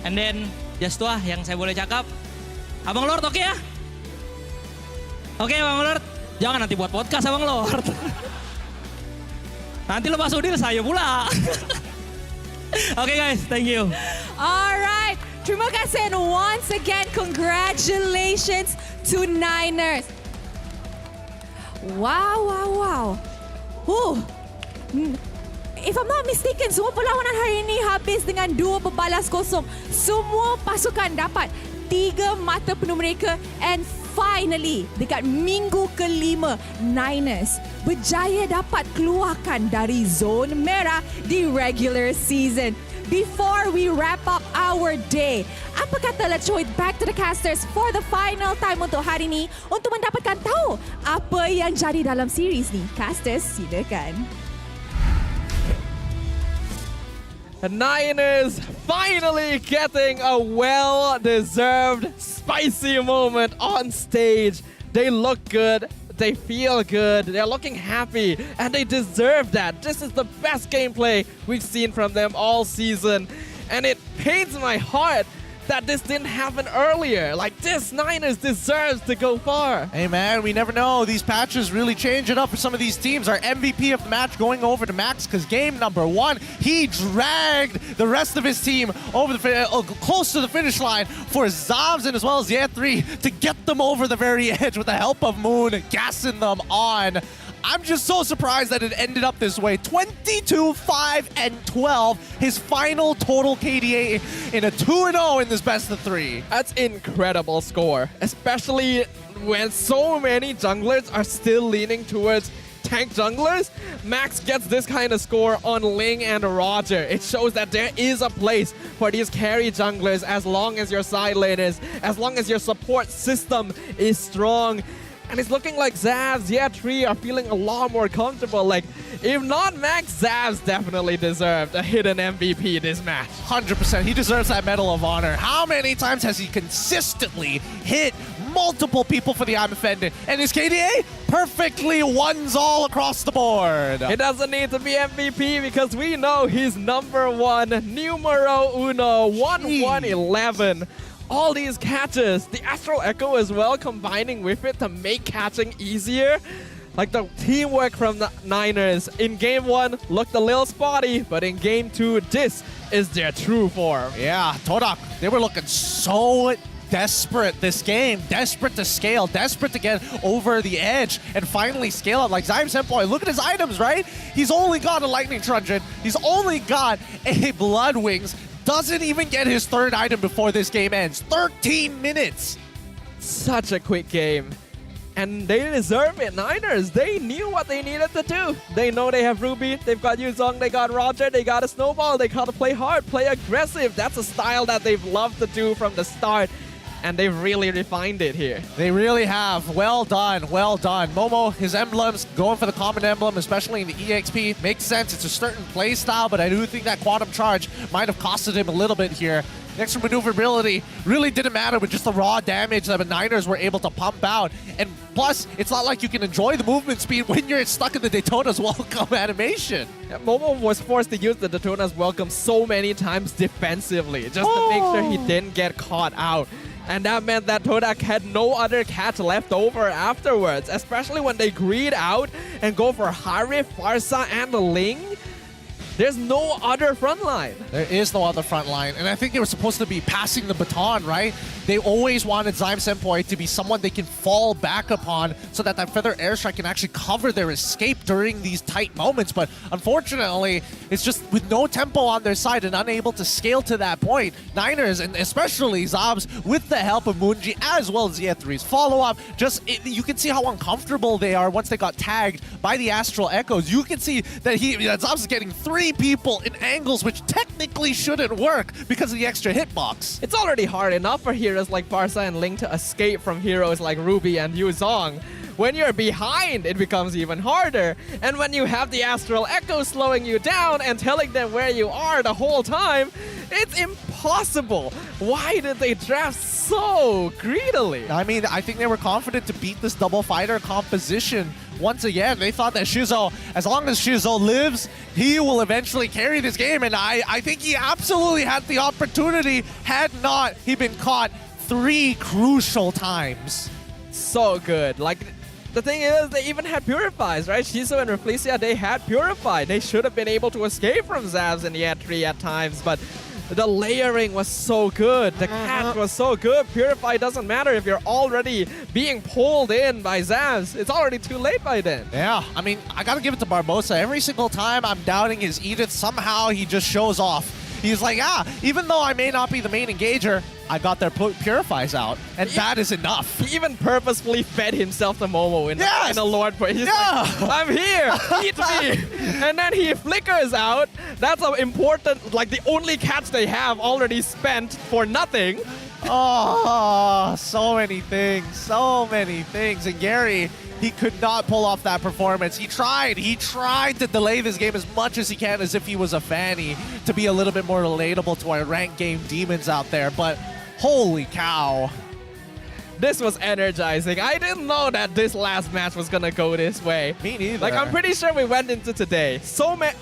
And then, just tuh yang saya boleh cakap. Abang Lord oke ya? Oke Abang Lord, jangan nanti buat podcast Abang Lord. Nanti lepas udil saya pula. Oke guys, thank you. Alright, terima kasih and once again congratulations to Niners. Wow. If I'm not mistaken, semua perlawanan hari ini habis dengan 2-0. Semua pasukan dapat 3 mata penuh mereka and finally dekat minggu ke-5 Niners berjaya dapat keluarkan dari zon merah di regular season. Before we wrap up our day, apa kata let's show it back to the casters for the final time untuk hari ini untuk mendapatkan tahu apa yang jadi dalam series ni. Casters, silakan. The Niners finally getting a well-deserved spicy moment on stage. They look good, they feel good, they're looking happy, and they deserve that. This is the best gameplay we've seen from them all season. And it pains my heart that this didn't happen earlier. Like, this Niners deserves to go far. Hey man, we never know. These patches really change it up for some of these teams. Our MVP of the match going over to Max because game number 1, he dragged the rest of his team over close to the finish line for Zavs and as well as Ye3 to get them over the very edge with the help of Moon gassing them on. I'm just so surprised that it ended up this way. 22, 5, and 12. His final total KDA in a 2-0 in this best of 3. That's incredible score, especially when so many junglers are still leaning towards tank junglers. Max gets this kind of score on Ling and Roger. It shows that there is a place for these carry junglers as long as your side laners, as long as your support system is strong. And it's looking like Zavs, Ye3 are feeling a lot more comfortable. Like, if not Max, Zavs definitely deserved a hidden MVP this match. 100%. He deserves that Medal of Honor. How many times has he consistently hit multiple people for the MFN? And his KDA perfectly ones all across the board. He doesn't need to be MVP because we know he's #1, numero uno, 1-1-11. All these catches, the Astral Echo as well, combining with it to make catching easier. Like the teamwork from the Niners in game 1 looked a little spotty, but in game 2, this is their true form. Yeah, Todak, they were looking so desperate this game. Desperate to scale, desperate to get over the edge and finally scale it. Like Zyme Senpai, look at his items, right? He's only got a Lightning Truncheon. He's only got a Blood Wings. Doesn't even get his 3rd item before this game ends. 13 minutes. Such a quick game. And they deserve it, Niners. They knew what they needed to do. They know they have Ruby, they've got Yuzong, they got Roger, they got a Snowball. They got to play hard, play aggressive. That's a style that they've loved to do from the start. And they've really refined it here. They really have. Well done, well done. Momo, his emblems, going for the common emblem, especially in the EXP, makes sense. It's a certain play style, but I do think that Quantum Charge might have costed him a little bit here. The extra maneuverability really didn't matter with just the raw damage that the Niners were able to pump out. And plus, it's not like you can enjoy the movement speed when you're stuck in the Daytona's welcome animation. Yeah, Momo was forced to use the Daytona's welcome so many times defensively, just to make sure he didn't get caught out. And that meant that Todak had no other catch left over afterwards, especially when they greed out and go for Harif, Farsa, and Ling. There's no other front line. There is no other front line. And I think they were supposed to be passing the baton, right? They always wanted Zyme Senpoi to be someone they can fall back upon so that Feather Airstrike can actually cover their escape during these tight moments. But unfortunately, it's just with no tempo on their side and unable to scale to that point. Niners, and especially Zabs, with the help of Moonji as well as EF3's follow-up, you can see how uncomfortable they are once they got tagged by the Astral Echoes. You can see that Zabs is getting 3 people in angles which technically shouldn't work because of the extra hitbox. It's already hard enough for heroes like Barca and Ling to escape from heroes like Ruby and Yuzong. When you're behind, it becomes even harder. And when you have the Astral Echo slowing you down and telling them where you are the whole time, it's impossible. Why did they draft so greedily? I mean, I think they were confident to beat this double fighter composition. Once again, they thought that Shizo, as long as Shizo lives, he will eventually carry this game. And I think he absolutely had the opportunity had not he been caught 3 crucial times. So good. Like, the thing is, they even had Purifies, right? Shizo and Rafflesia, they had Purify. They should have been able to escape from Zabs and Yetri at times, but the layering was so good. The catch was so good. Purify doesn't matter if you're already being pulled in by Zabs. It's already too late by then. Yeah, I mean, I gotta give it to Barbosa. Every single time I'm doubting his Edith, somehow he just shows off. He's like, even though I may not be the main engager, I got their Purifies out, and that is enough. He even purposefully fed himself to Momo in a Lord point. He's like, I'm here, eat me. And then he flickers out. That's an important, like the only catch they have already spent for nothing. Oh, so many things, so many things. And Gary, he could not pull off that performance. He tried to delay this game as much as he can as if he was a Fanny to be a little bit more relatable to our ranked game demons out there, but holy cow. This was energizing. I didn't know that this last match was gonna go this way. Me neither. Like, I'm pretty sure we went into today.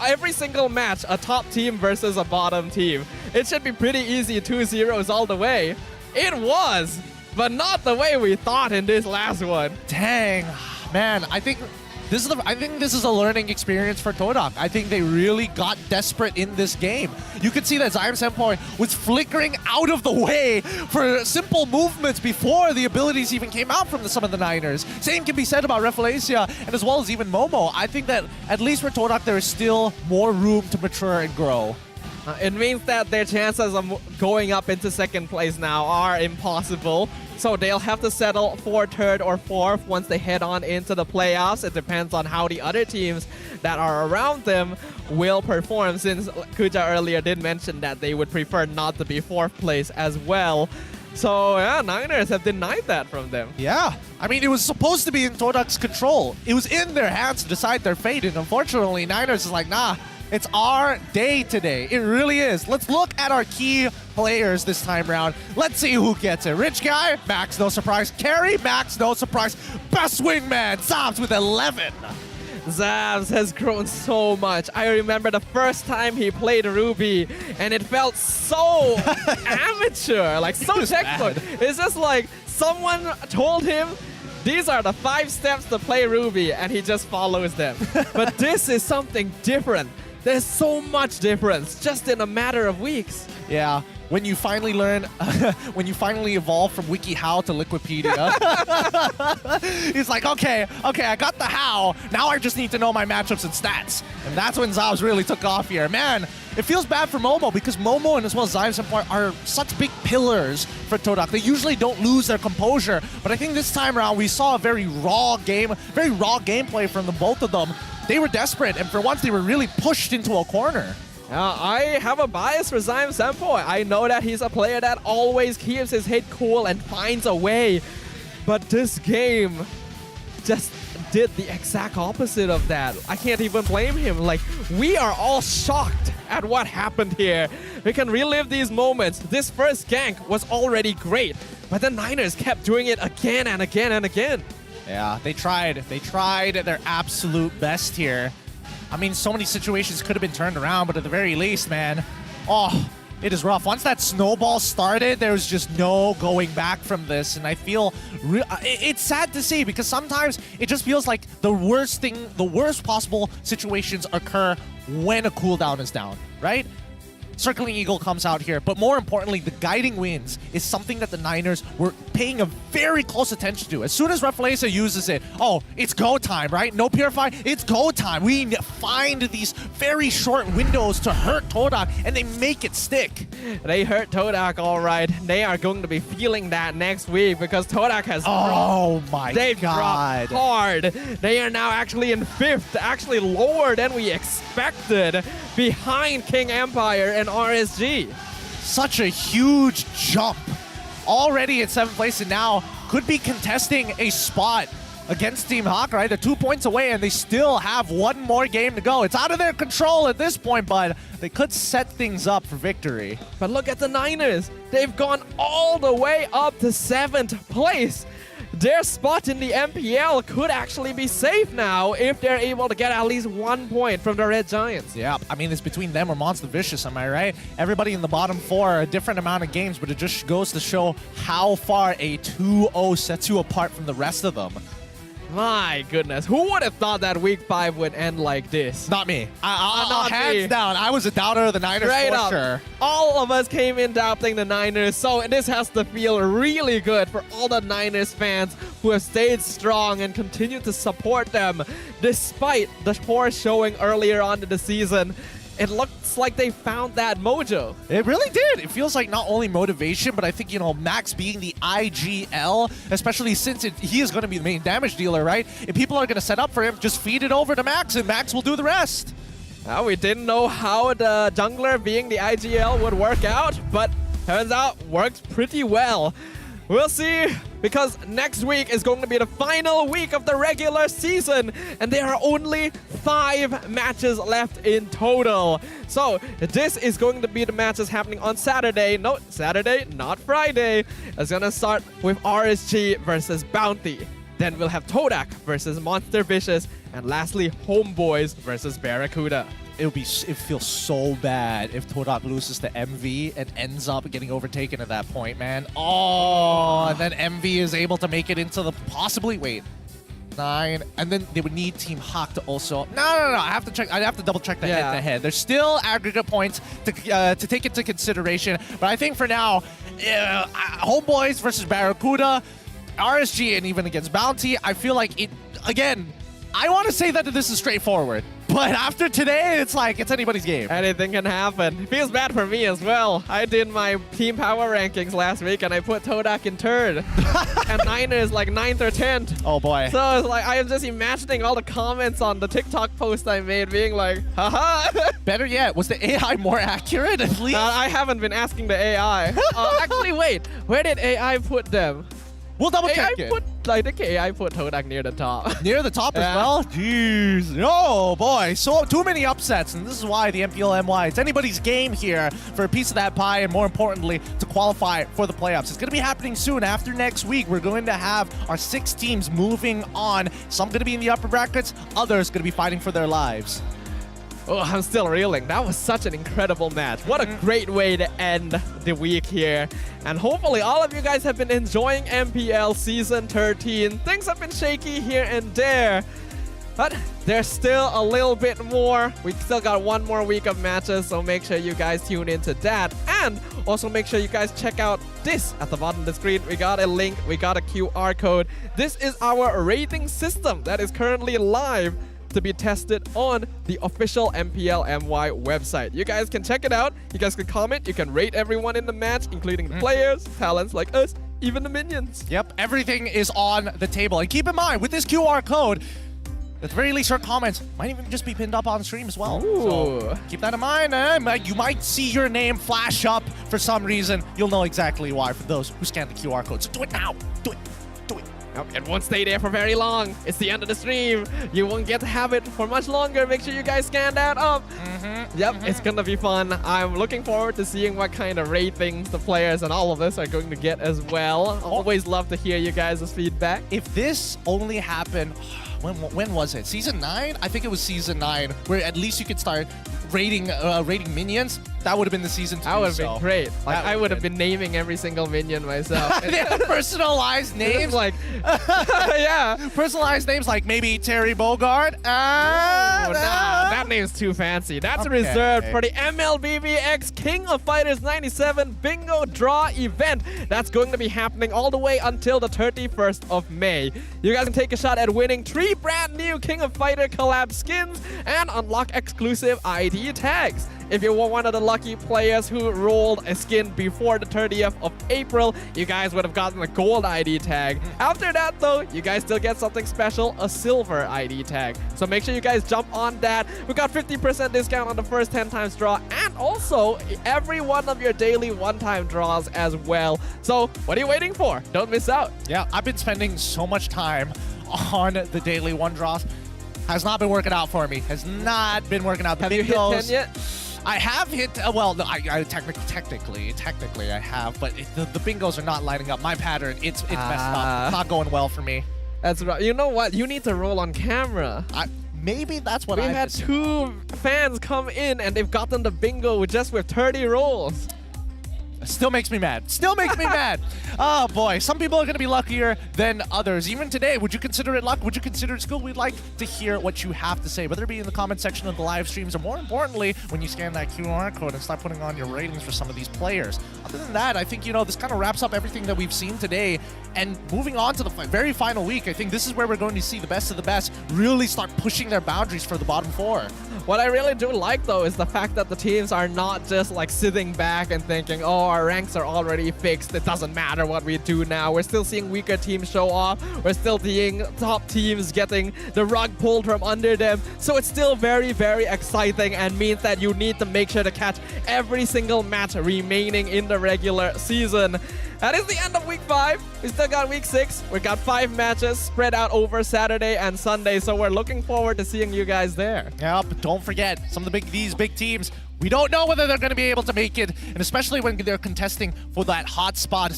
Every single match, a top team versus a bottom team. It should be pretty easy 2-0s all the way. It was, but not the way we thought in this last one. Dang, man, I think this is a learning experience for Todak. I think they really got desperate in this game. You could see that Zyme Senpoi was flickering out of the way for simple movements before the abilities even came out from some of the Niners. Same can be said about Rafflesia and as well as even Momo. I think that at least for Todak, there is still more room to mature and grow. It means that their chances of going up into second place now are impossible. So they'll have to settle for third or fourth once they head on into the playoffs. It depends on how the other teams that are around them will perform, since Kuja earlier did mention that they would prefer not to be fourth place as well. So yeah, Niners have denied that from them. Yeah, I mean, it was supposed to be in Todak's control. It was in their hands to decide their fate, and unfortunately, Niners is like, nah, it's our day today. It really is. Let's look at our key players this time around. Let's see who gets it. Rich Guy, Max, no surprise. Carry, Max, no surprise. Best wingman, Zabs with 11. Zabs has grown so much. I remember the first time he played Ruby, and it felt so amateur, like so textbook. It's just like someone told him, these are the 5 steps to play Ruby, and he just follows them. But this is something different. There's so much difference just in a matter of weeks. Yeah, when you finally learn, when you finally evolve from WikiHow to Liquipedia. He's like, okay, I got the how. Now I just need to know my matchups and stats. And that's when Zabs really took off here. Man, it feels bad for Momo because Momo and as well as Zyme Senpoi are such big pillars for Todak. They usually don't lose their composure, but I think this time around we saw a very raw gameplay from the both of them. They were desperate, and for once they were really pushed into a corner. I have a bias for Zyme Senpoi. I know that he's a player that always keeps his head cool and finds a way. But this game just did the exact opposite of that. I can't even blame him. Like, we are all shocked at what happened here. We can relive these moments. This first gank was already great, but the Niners kept doing it again and again and again. Yeah, they tried their absolute best here. I mean, so many situations could have been turned around, but at the very least, man, It is rough. Once that snowball started, there was just no going back from this. And I feel it's sad to see because sometimes it just feels like the worst possible situations occur when a cooldown is down, right? Circling Eagle comes out here, but more importantly, the guiding winds is something that the Niners were paying a very close attention to. As soon as Refleza uses it, oh, it's go time, right? No Purify, it's go time. We find these very short windows to hurt Todak, and they make it stick. They hurt Todak all right. They are going to be feeling that next week because Todak has They've dropped hard. They are now actually in 5th, actually lower than we expected, behind King Empire and RSG. Such a huge jump. Already at 7th place and now could be contesting a spot against Team Hawk, right? They're 2 points away and they still have one more game to go. It's out of their control at this point, but they could set things up for victory. But look at the Niners. They've gone all the way up to 7th place. Their spot in the MPL could actually be safe now if they're able to get at least 1 point from the Red Giants. Yeah, I mean, it's between them or Monster Vicious, am I right? Everybody in the bottom 4, a different amount of games, but it just goes to show how far a 2-0 sets you apart from the rest of them. My goodness, who would have thought that week 5 would end like this? Not me. Not hands me. down. I was a doubter of the Niners for sure. All of us came in doubting the Niners, so this has to feel really good for all the Niners fans who have stayed strong and continue to support them despite the poor showing earlier on in the season. It looks like they found that mojo. It really did. It feels like not only motivation, but I think, you know, Max being the IGL, especially since he is going to be the main damage dealer, right? If people are going to set up for him, just feed it over to Max, and Max will do the rest. Well, we didn't know how the jungler being the IGL would work out, but turns out works pretty well. We'll see, because next week is going to be the final week of the regular season, and there are only 5 matches left in total. So this is going to be the matches happening on Saturday. No, Saturday, not Friday. It's going to start with RSG versus Bountee. Then we'll have Todak versus Monster Vicious, and lastly, Homebois versus Barracuda. It feels so bad if Todak loses to MV and ends up getting overtaken at that point, man. Oh, and then MV is able to make it into the possibly 9, and then they would need Team Hawk to also. No. I have to check. I have to double check the head-to-head. There's still aggregate points to take into consideration, but I think for now, Homebois versus Barracuda, RSG, and even against Bountee, I feel like it again. I want to say that this is straightforward, but after today, it's like it's anybody's game. Anything can happen. It feels bad for me as well. I did my team power rankings last week, and I put Todak in 3rd, and Niners like 9th or 10th. Oh boy. So it's like I am just imagining all the comments on the TikTok post I made, being like, haha. Better yet, was the AI more accurate at least? I haven't been asking the AI. Actually, wait, where did AI put them? We'll double check it. I think AI put Todak near the top. Near the top as well? Jeez. Oh boy. So too many upsets, and this is why the MPL MY, it's anybody's game here for a piece of that pie, and more importantly, to qualify for the playoffs. It's going to be happening soon. After next week, we're going to have our 6 teams moving on. Some going to be in the upper brackets, others going to be fighting for their lives. Oh, I'm still reeling. That was such an incredible match. What a great way to end the week here. And hopefully all of you guys have been enjoying MPL Season 13. Things have been shaky here and there, but there's still a little bit more. We still got 1 more week of matches, so make sure you guys tune into that. And also make sure you guys check out this at the bottom of the screen. We got a link, we got a QR code. This is our rating system that is currently live to be tested on the official MPL MY website. You guys can check it out. You guys can comment. You can rate everyone in the match, including the players, talents like us, even the minions. Yep, everything is on the table. And keep in mind, with this QR code, at the very least, our comments might even just be pinned up on stream as well. Ooh. So keep that in mind. You might see your name flash up for some reason. You'll know exactly why for those who scan the QR code. So do it now. Do it. It won't stay there for very long. It's the end of the stream. You won't get to have it for much longer. Make sure you guys scan that up. It's gonna be fun. I'm looking forward to seeing what kind of ratings the players and all of us are going to get as well. Always love to hear you guys' feedback. If this only happened when was it? Season 9? I think it was season 9, where at least you could start rating minions. That would have been the season to That do would have so. been great. Like That I would've would have been naming every single minion myself. They have personalized names. Like, yeah. Personalized names like maybe Terry Bogard. Oh, nah, that name's too fancy. That's Okay. reserved for the MLBB X King of Fighters 97 Bingo Draw event. That's going to be happening all the way until the 31st of May. You guys can take a shot at winning 3 brand new King of Fighter collab skins and unlock exclusive ID tags. If you were one of the lucky players who rolled a skin before the 30th of April, you guys would have gotten a gold ID tag. After that though, you guys still get something special, a silver ID tag. So make sure you guys jump on that. We got 50% discount on the first 10 times draw and also every one of your daily one-time draws as well. So what are you waiting for? Don't miss out. Yeah, I've been spending so much time on the daily one draws. Has not been working out for me. Has not been working out. Have you hit 10 yet? I have hit, well, no, I technically I have, but the bingos are not lining up. My pattern, it's messed up. It's not going well for me. That's right. You know what? You need to roll on camera. Maybe that's what We've had 2 fans come in and they've gotten the bingo just with 30 rolls. Still makes me mad. Still makes me mad. Oh boy, some people are going to be luckier than others. Even today, would you consider it luck? Would you consider it skill? We'd like to hear what you have to say, whether it be in the comment section of the live streams or more importantly, when you scan that QR code and start putting on your ratings for some of these players. Other than that, I think, this kind of wraps up everything that we've seen today. And moving on to the very final week, I think this is where we're going to see the best of the best really start pushing their boundaries for the bottom 4. What I really do like though is the fact that the teams are not just like sitting back and thinking, oh, our ranks are already fixed, it doesn't matter what we do now. We're still seeing weaker teams show off. We're still seeing top teams getting the rug pulled from under them. So it's still very, very exciting and means that you need to make sure to catch every single match remaining in the regular season. That is the end of week 5. We still got week 6. We got 5 matches spread out over Saturday and Sunday. So we're looking forward to seeing you guys there. Yeah, but don't forget, some of these big teams, we don't know whether they're going to be able to make it, and especially when they're contesting for that hot spot,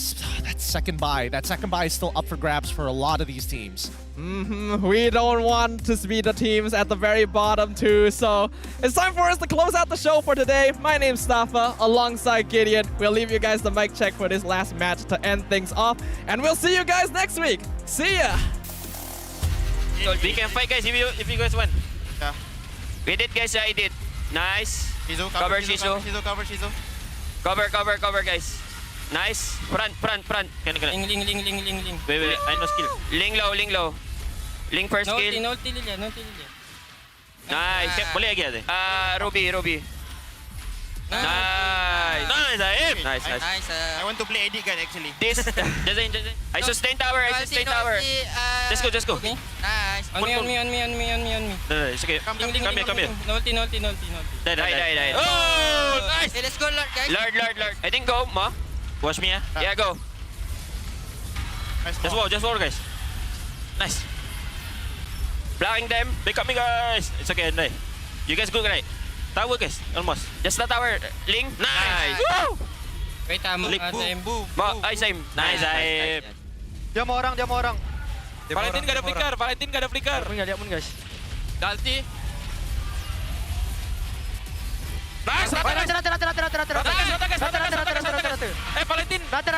that second bye. That second bye is still up for grabs for a lot of these teams. We don't want to be the teams at the very bottom too, so it's time for us to close out the show for today. My name's Stafa, alongside Gideon. We'll leave you guys the mic check for this last match to end things off, and we'll see you guys next week. See ya! We can fight, guys, if you guys want. Yeah. We did, guys. I did. Nice. Shizu, cover Shizu. Cover Shizu. Cover, guys. Nice. Front. Kena. Ling. Wait. I no skill. Ling low. Ling first skill. Nolti Lilia. Nice. Boleh lagi ada? Ruby. Nice, Aim. Nice. I want to play edit gun actually. This. Just. I sustain tower. Just go. Okay. Nice. On me. No, it's okay. Come here. Nolti. Die. Oh, nice. Hey, let's go, Lord, guys. Lord. I think go, Ma. Watch me, yeah? Yeah, go. Nice Just wall, guys. Nice. Blocking them. Pick up me, guys. It's okay, no. You guys good, right? Tower, guys. Almost. Just the tower. Ling. Nice. Woo! Wait, boom. Same. Nice, Aim. Dia mau orang. Valentin gak ada flicker. Lihat pun guys. Dalti. Nice. Rata. Valentin. Rata.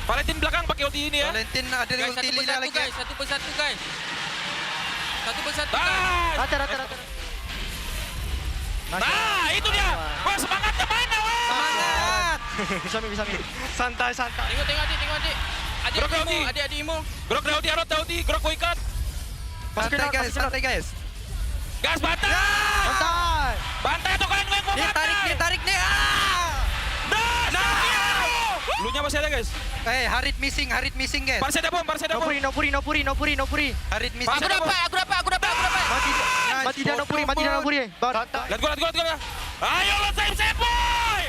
Valentin belakang pakai ulti ini ya. Valentin ada di ulti Lila lagi. Guys, satu persatu, guys. Rata. Nah, itu dia. Wah, semangatnya mana, wah. Semangat. Bisa mi. Santai. Tengok adik. Adik Imo. Grok Dauti. Grok ko ikat. Santai guys. Gas bantai. Bantai tuh kalian gue Dia tarik nih. Lu nya masih ada, guys. Harit missing guys. Parse ada bom. No puri. Harit missing. Aku dapat. Mati dia no puri. Lihat gua. Ayo lo save boy.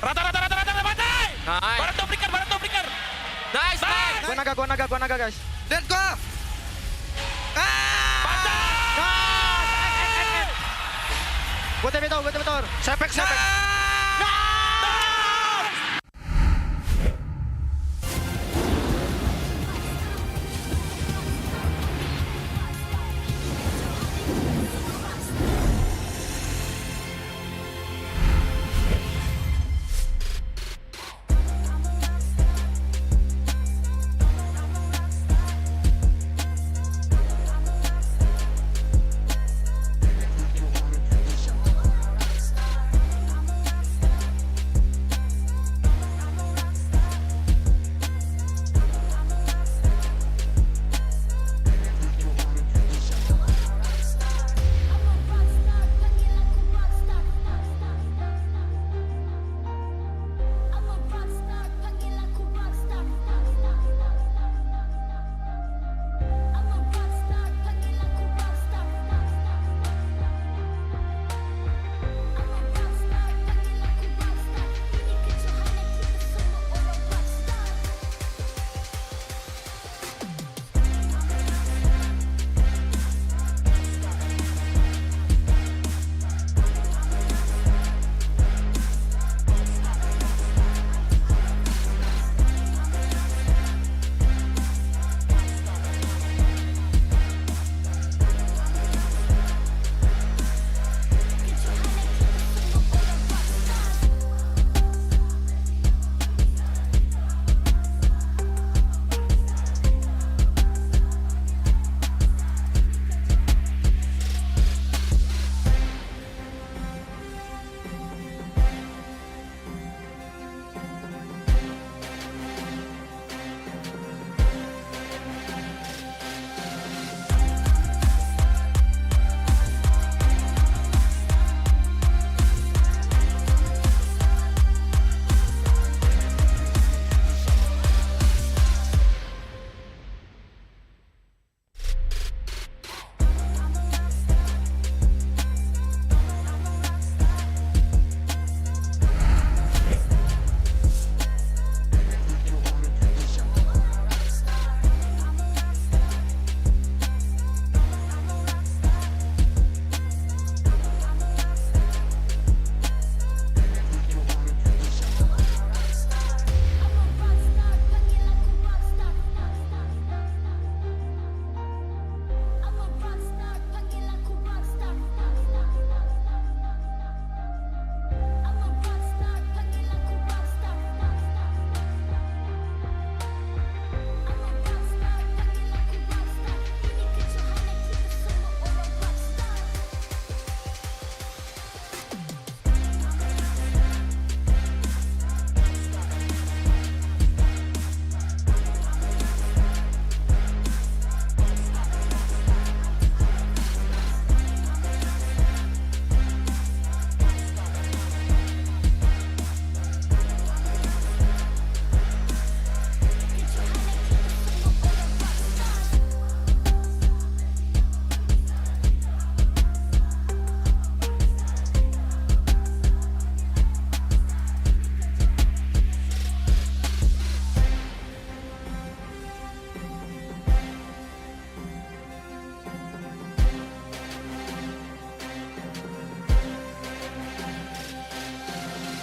Rata bantai. Nice. Barat flicker. Nice. Gua naga guys. Let's go. Bantai. Gua tebetor. Sepek.